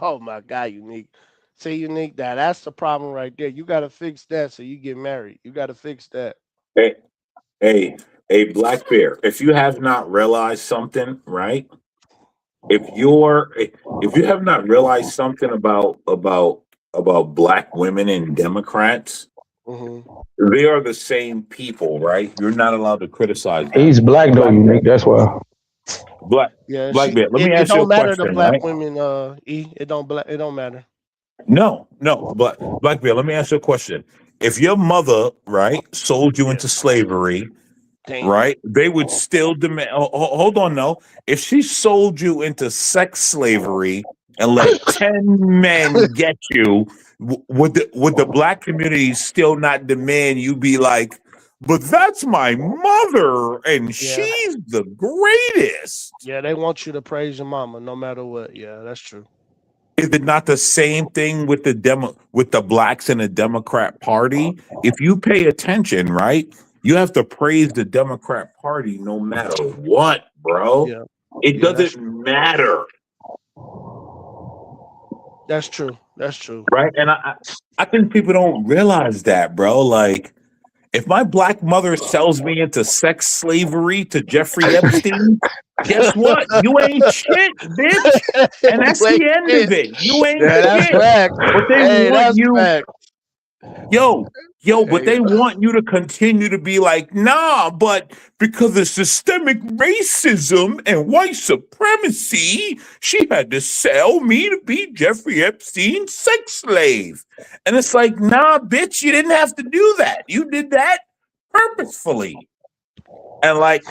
Oh my God, Unique. See, Unique, that's the problem right there. You got to fix that so you get married. You got to fix that. Hey, Black Bear, if you have not realized something, right? If you have not realized something about black women and Democrats, they are the same people, right? You're not allowed to criticize them. He's black though, Unique. That's why. Black Yeah, Bear, let me it ask you a don't matter to question, black right? women. It don't matter. No, but Black Bear, let me ask you a question. If your mother, right, sold you into slavery, Damn. right, they would still demand. Hold on, no. If she sold you into sex slavery and let 10 men get you, would the black community still not demand you be like, but that's my mother and she's the greatest? Yeah, they want you to praise your mama no matter what. Yeah, that's true. Is it not the same thing with the blacks in the Democrat Party? If you pay attention, right, you have to praise the Democrat Party no matter what, bro. Yeah. It doesn't matter, That's true. That's true. right? And I think people don't realize that, bro. Like, if my black mother sells me into sex slavery to Jeffrey Epstein, guess what? You ain't shit, bitch. And that's You ain't the end of it. You ain't That's shit. fact. But they Hey, want that's you. fact. But they want you to continue to be like, nah, but because of systemic racism and white supremacy, she had to sell me to be Jeffrey Epstein's sex slave. And it's like, nah, bitch, you didn't have to do that. You did that purposefully. And like,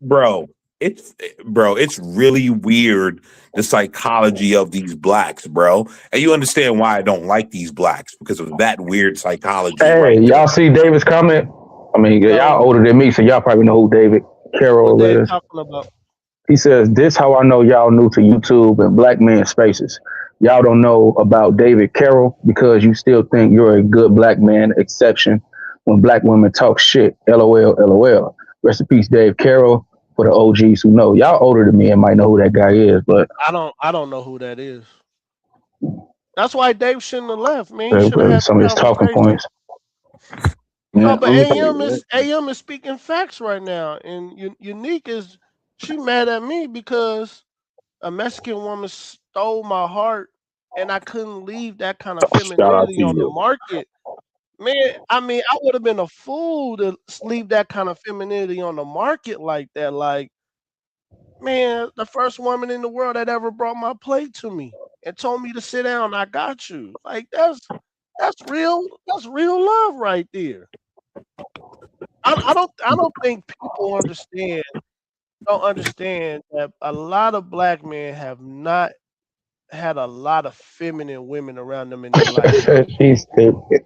bro, it's bro, it's really weird the psychology of these blacks, bro. And you understand why I don't like these blacks because of that weird psychology. Hey, Right there. y'all see David's comment? I mean, y'all older than me, so y'all probably know who David Carroll What they is. talking about? He says, "This how I know y'all new to YouTube and Black Man Spaces. Y'all don't know about David Carroll because you still think you're a good black man exception when black women talk shit. LOL, LOL. Rest in peace, Dave Carroll." For the OGs who know, y'all older than me and might know who that guy is, but I don't know who that is. That's why Dave shouldn't have left, man. He should have had some of his talking points. No, but AM is speaking facts right now, and Unique is she mad at me because a Mexican woman stole my heart, and I couldn't leave that kind of Shout out to femininity on the you. market. Man, I mean, I would have been a fool to leave that kind of femininity on the market like that. Like, man, the first woman in the world that ever brought my plate to me and told me to sit down. I got you. Like that's real. That's real love right there. I don't think people don't understand that a lot of black men have not had a lot of feminine women around them in their life. She's stupid. She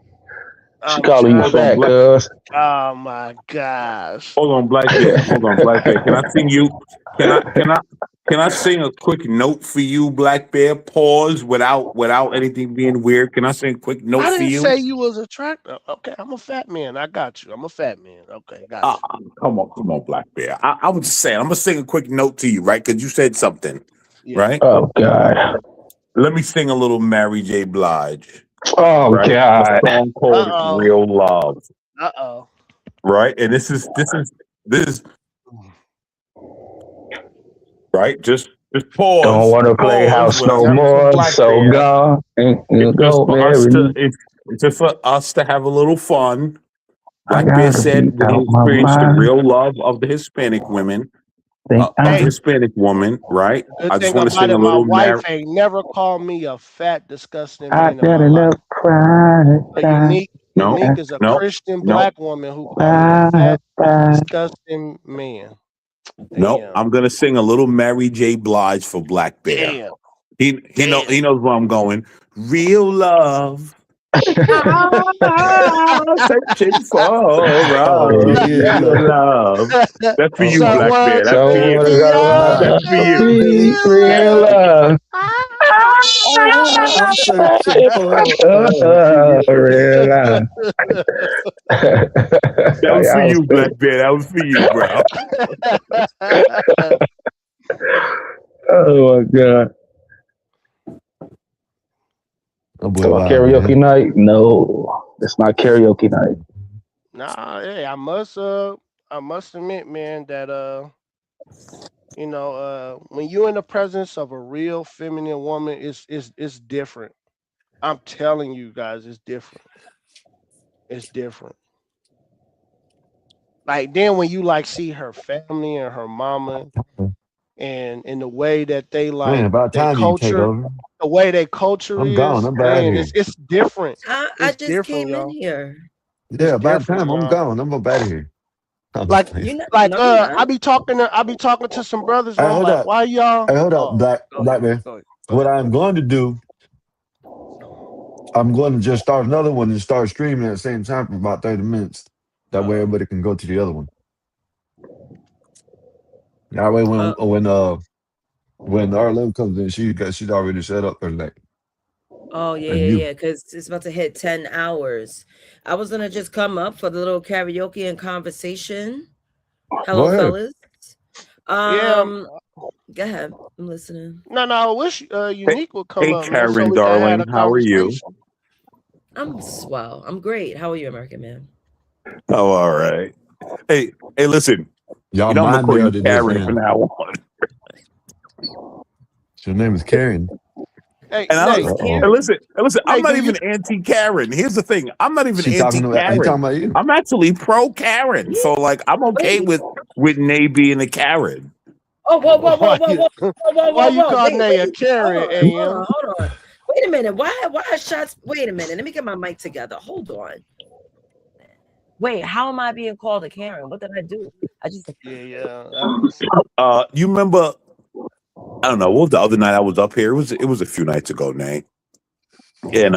I'm calling you trying fat, to- cuz. Oh my gosh. Hold on, Black Bear. Hold on, Black Bear. Can I sing you? Can I sing a quick note for you, Black Bear? Pause without anything being weird. Can I sing a quick note I for didn't you? say you was attractive. Okay, I'm a fat man. I got you. I'm a fat man. Okay, got you. Come on, Black Bear. I was just saying. I'm gonna sing a quick note to you, right? Because you said something, Yeah. right? Oh God. Let me sing a little Mary J. Blige. Oh right? God. A song called "Real Love." Uh-oh. Right, and this is right. Just pause. Don't want to play house when I no sing some more. Black So Bear. gone. Ain't you It's just go, for us Mary. to it's just for us to have a little fun. I Black Bear gotta said be when he out my experienced the mind. real love of the Hispanic women, Think of I- Hispanic woman, right? Good I just thing want to about sing it, a my little wife ain't never called me a fat, disgusting I man in my got life. enough crying. A unique is a no, Christian no. black woman who called me a fat, disgusting man. No, I'm gonna sing a little Mary J. Blige for Black Bear. Damn. He knows where I'm going. Real love. Searching for real love. That's for you, Black Bear. That's for you. That's for you. Real love. I'm searching for Real love. That was for you, Black Bear. That was for you, bro. Oh my God. Oh boy, So wow, karaoke man. night? No, it's not karaoke night. Nah, hey, I must admit, man, that when you're in the presence of a real feminine woman, it's different. I'm telling you guys, it's different. It's different. Like then when you like see her family and her mama and in the way that they Man, like about they time you take culture, over. the way they culture I'm is, gone. I'm bad man, here. it's different. I It's just different, came in y'all. here. Yeah, about different, time. I'm y'all. gone. I'm up out of here. I'm Like just playing. I be talking to some brothers Hey, where I'm hold like, up. why y'all? Hey, hold up, Oh, Black go ahead, Man. go ahead. What I'm going to do, I'm going to just start another one and start streaming at the same time for about 30 minutes. That way everybody can go to the other one. That way when RLM comes in, she's already set up for like. Oh yeah, And you. yeah, because it's about to hit 10 hours. I was gonna just come up for the little karaoke and conversation. Hello, Go ahead. fellas. Yeah. Go ahead. I'm listening. No, I wish Unique would come Hey, up, man, so Karen, we can have darling, a how are you? conversation. I'm swell. I'm great. How are you, American man? Oh, all right. Hey, listen. Y'all I'm gonna mind call you melded this Karen from man. now on. Your name is Karen. Hey, And Nate. listen. I'm Hey, not do even anti-Karen. Here's the thing. I'm not even She talking anti-Karen. about you. I'm actually pro-Karen. So like I'm okay with Nay being a Karen. Oh, whoa, whoa, whoa, Why whoa, you- whoa, whoa, whoa, why whoa, you whoa. call Wait, Nay a wait. Karen, AM? Hold on. Wait a minute. Why are shots? Wait a minute. Let me get my mic together. Hold on. Wait, how am I being called a Karen? What did I do? I just You remember? I don't know. What was the other night I was up here? It was a few nights ago, Nate. And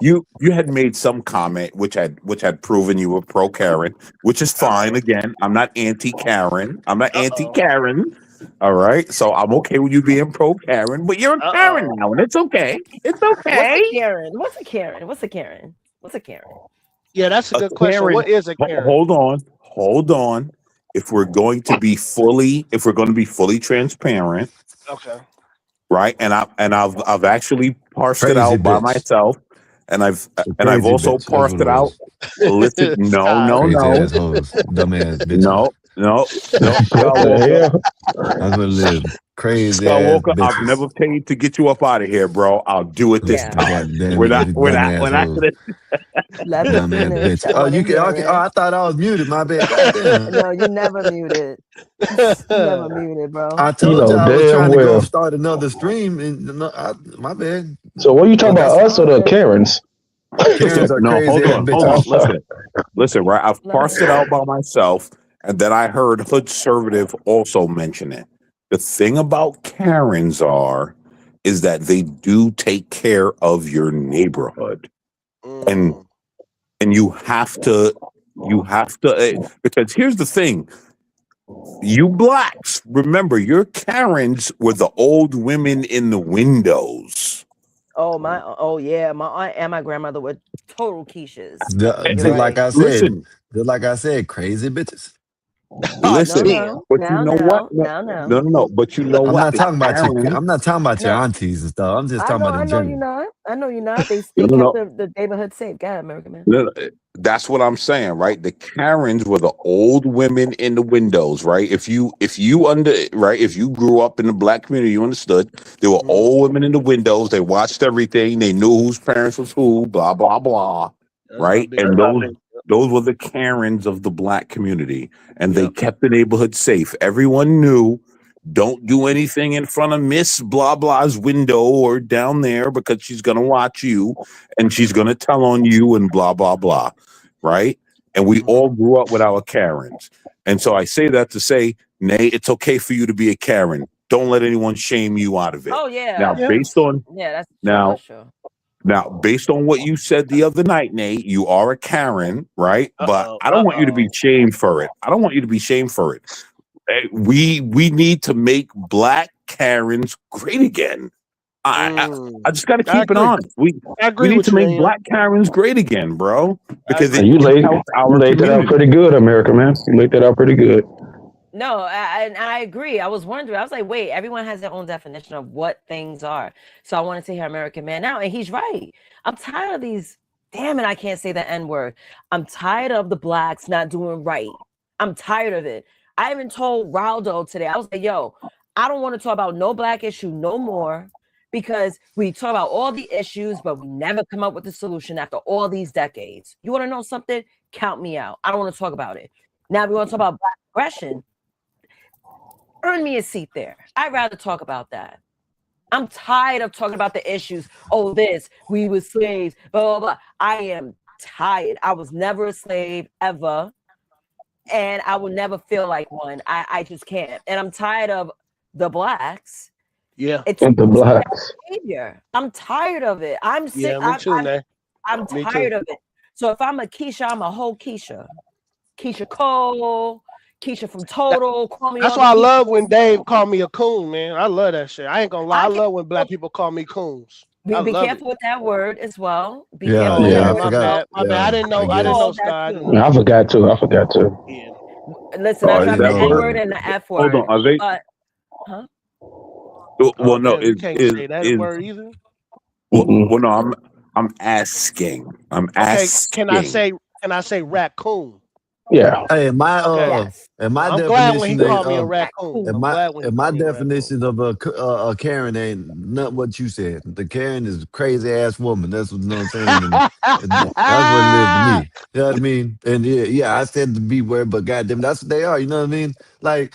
you had made some comment which had proven you were pro Karen, which is fine. Again, I'm not anti Karen. I'm not anti Karen. All right, so I'm okay with you being pro Karen, but you're a Karen now, and it's okay. It's okay. What's a Karen? What's a Karen? What's a Karen? What's a Karen? Yeah, that's a good question. Karen, What is a Karen? Hold on. If we're going to be fully transparent, Okay. right? And I've actually parsed it Crazy out by bitch. myself, and I've Crazy also bitch. That's parsed what it out. Listen, no, Crazy assholes, dumbass bitch. no. Skywalker. That's what it is. Crazy ass Skywalker, bitches. I've never paid to get you up out of here, bro. I'll do it this time. We're not gonna. Let me Dumbass finish. bitch. Oh, you can. Okay. Oh, I thought I was muted. My bad. Goddamn. No, you never muted. Never muted, bro. I told you I was trying to go start another stream, and my bad. So what are you talking about, us or the Karens? Karens are No, crazy hold ass on. bitches. Listen. Right, I've parsed it out by myself, and then I heard Hood Conservative also mention it. The thing about Karens is that they do take care of your neighborhood, and you have to because here's the thing. You blacks, remember, your Karens were the old women in the windows. Oh yeah, my aunt and my grandmother were total quiches. Just like I said, crazy bitches. Listen, but you know what? No. But you know I'm what? not talking about you. Karen- I'm not talking about your aunties and stuff. I'm just talking about in general. I know you're not. They No. kept the neighborhood safe. Go ahead, American man. No, that's what I'm saying, right? The Karens were the old women in the windows, right? If you grew up in the black community, you understood. There were old women in the windows. They watched everything. They knew whose parents was who. Blah blah blah. Right? And those were the Karens of the black community, and they kept the neighborhood safe. Everyone knew. Don't do anything in front of Miss Blah Blah's window or down there because she's gonna watch you and she's gonna tell on you and blah blah blah, right? And we all grew up with our Karens, and so I say that to say, Nay, it's okay for you to be a Karen. Don't let anyone shame you out of it. Oh yeah. Now, based on Now, based on what you said the other night, Nate, you are a Karen, right? But I don't want you to be shamed for it. We need to make black Karens great again. I just got to keep it on. We need to make black Karens great again, bro. Because You laid that out pretty good, America, man. You laid that out pretty good. No, I agree. I was wondering. I was like, wait, everyone has their own definition of what things are. So I wanted to hear American Man now, and he's right. I'm tired of these. Damn it, I can't say the N-word. I'm tired of the blacks not doing right. I'm tired of it. I even told Raldo today. I was like, yo, I don't want to talk about no black issue no more because we talk about all the issues, but we never come up with a solution after all these decades. You want to know something? Count me out. I don't want to talk about it. Now we want to talk about black aggression. Earn me a seat there. I'd rather talk about that. I'm tired of talking about the issues. Oh, we were slaves, blah, blah, blah. I am tired. I was never a slave ever. And I will never feel like one. I just can't. And I'm tired of the blacks. Yeah. It's the blacks. behavior. I'm tired of it. I'm sick. Yeah, me too, man. I'm Me tired too. of it. So if I'm a Keisha, I'm a whole Keisha. Keisha Cole, Keisha from Total. Call me That's all why I the love Keishas. when Dave called me a coon, man. I love that shit. I ain't gonna lie. I love when black people call me coons. Be I love careful with that word as well. Be Yeah, careful with yeah, that I word. forgot. My bad. I didn't know. I didn't know, Scott. Yeah, I forgot to. Listen, Oh, I is dropped the that N word? word and the F Hold word. on, are they? But, huh? Well, no, damn, you can't say that word either. Well, no, I'm asking. Okay, can I say raccoon? Yeah. Hey, in my Yes. in my I'm glad when he definition called me a of raccoon. in I'm my glad when he in my called me a raccoon. definition of a Karen ain't not what you said. The Karen is a crazy ass woman. That's what, you know what I'm saying. And that's what it is to me. You know what I mean? And yeah, I said the B word, but goddamn, that's what they are. You know what I mean? Like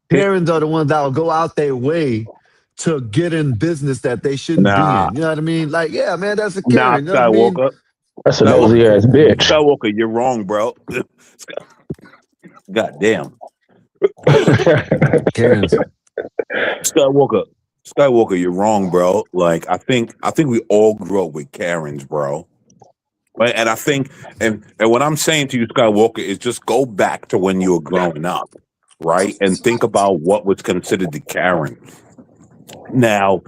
Karens are the ones that will go out their way to get in business that they shouldn't be Nah, in. You know what I mean? Like, yeah, man, that's a nah, Karen. You know what I mean? Skywalker. That's a nosy ass bitch. Skywalker, you're wrong, bro. God damn. Karen's. Skywalker, you're wrong, bro. Like I think we all grew up with Karens, bro. Right? And I think and what I'm saying to you, Skywalker, is just go back to when you were growing up, right? And think about what was considered the Karen. Now,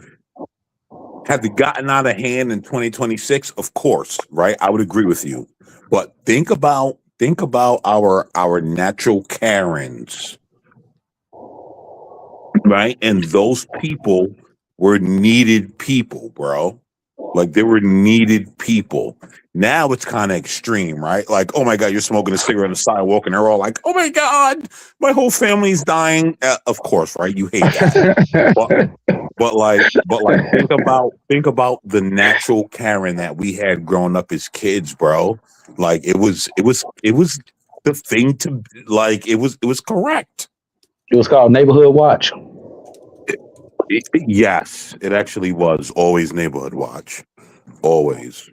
have it gotten out of hand in 2026? Of course, right? I would agree with you. But think about our natural Karens, right? And those people were needed people, bro. Like they were needed people. Now it's kind of extreme, right? Like, oh my God, you're smoking a cigarette on the sidewalk, and they're all like, oh my God, my whole family's dying. Of course, right? You hate that. but like think about the natural Karen that we had growing up as kids, bro. Like it was the thing to like. It was correct. It was called Neighborhood Watch. Yes, it actually was always Neighborhood Watch. Always.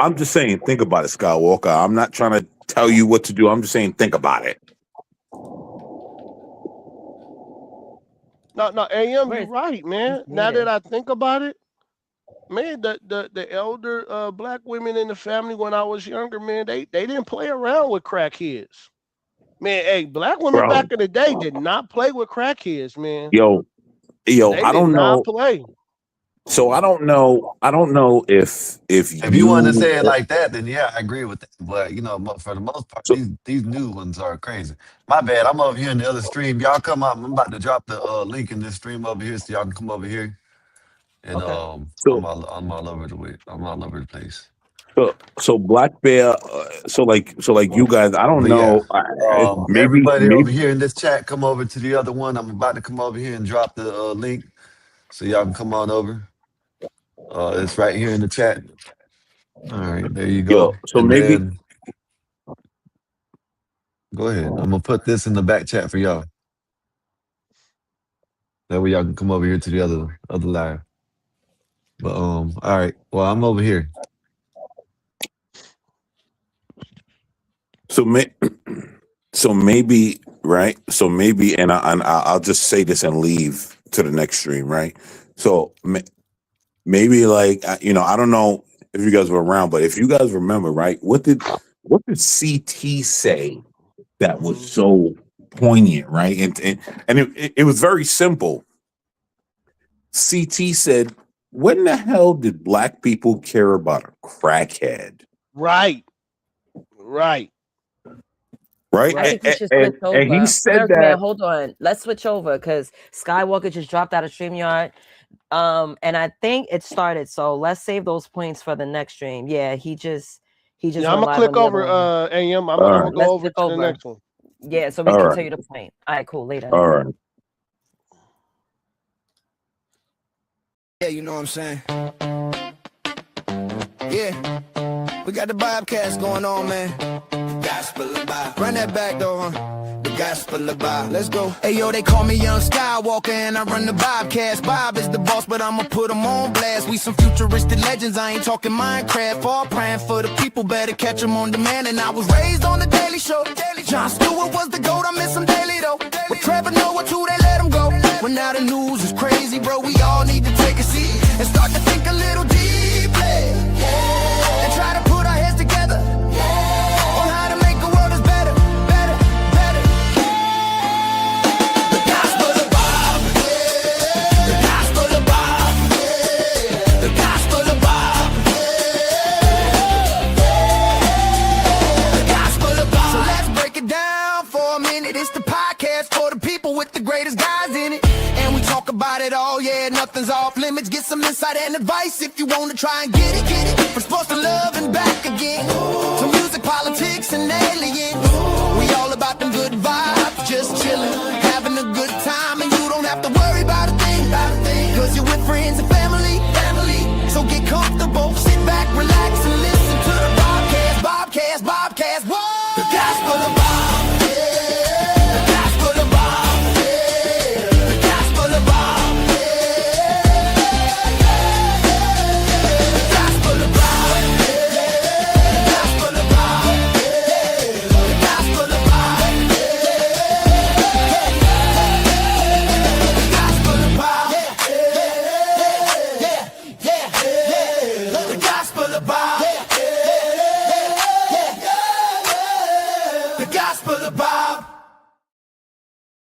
I'm just saying, think about it, Skywalker. I'm not trying to tell you what to do. I'm just saying, think about it. No, AM, you're right, man. Now that I think about it, man, the elder black women in the family when I was younger, man, they didn't play around with crackheads. Man, hey, black women Bro. back in the day did not play with crackheads, man. Yo, They I don't did not know. play. So I don't know if If you want to say it like that, then yeah, I agree with that. But you know, for the most part, So- these new ones are crazy. My bad. I'm over here in the other stream. Y'all come up. I'm about to drop the link in this stream over here, so y'all can come over here. And So- I'm all over the way. I'm all over the place. so Black Bear, so like you guys, I don't But know. Maybe everybody over here in this chat, come over to the other one. I'm about to come over here and drop the link, so y'all can come on over. It's right here in the chat. All right, there you go. Yo, so And maybe- then- go ahead. I'm gonna put this in the back chat for y'all. That way y'all can come over here to the other live. But all right. Well, I'm over here. So maybe right. So maybe, and I'll just say this and leave to the next stream, right? So maybe like I don't know if you guys were around, but if you guys remember, right? What did CT say that was so poignant, right? And it was very simple. CT said, "When the hell did black people care about a crackhead?" Right. Right? I think we should switch over. And he said American that. Man, hold on. Let's switch over because Skywalker just dropped out of StreamYard. And I think it started. So let's save those points for the next stream. Yeah, he just Yeah, went I'm gonna live click on the over other one. AM. I'm All gonna right. go Let's over click to the over. next one. Yeah, so we All can right. tell you the point. All right, cool. Later. All right. Yeah, you know what I'm saying? Yeah, we got the Bobcast going on, man. Gospel of Bob. Run that back though, huh? The Gospel of Bob. Let's go. Hey, yo, they call me Young Skywalker and I run the Bobcast. Bob is the boss, but I'ma put him on blast. We some futuristic legends, I ain't talking Minecraft. All praying for the people, better catch them on demand. And I was raised on the Daily Show. Jon Stewart was the GOAT, I miss him daily though. But Trevor Noah too, they let him go. When now the news is crazy, bro, we all need to take a seat and start to think a little deeply. And try to put our heads together on how to make the world is better, better, better. The Gospel of Bob, the Gospel of Bob, the Gospel of Bob, the Gospel of Bob. So let's break it down for a minute. It's the podcast for the people with the greatest guys in it. And we talk about it all, yeah, nothing's off limits. Get some insight and advice if you want to try and get it, get it. From sports to love and back again, to music, politics, and aliens. We all about them good vibes, just chilling, having a good time. And you don't have to worry about a thing, cause you're with friends and family. So get comfortable, sit back, relax, and listen to the Bobcast, whoa! The Gospel of Bob, yeah. The Gospel of Bob, yeah. The Gospel of Bob, yeah. The Gospel of Bob, yeah. the bar.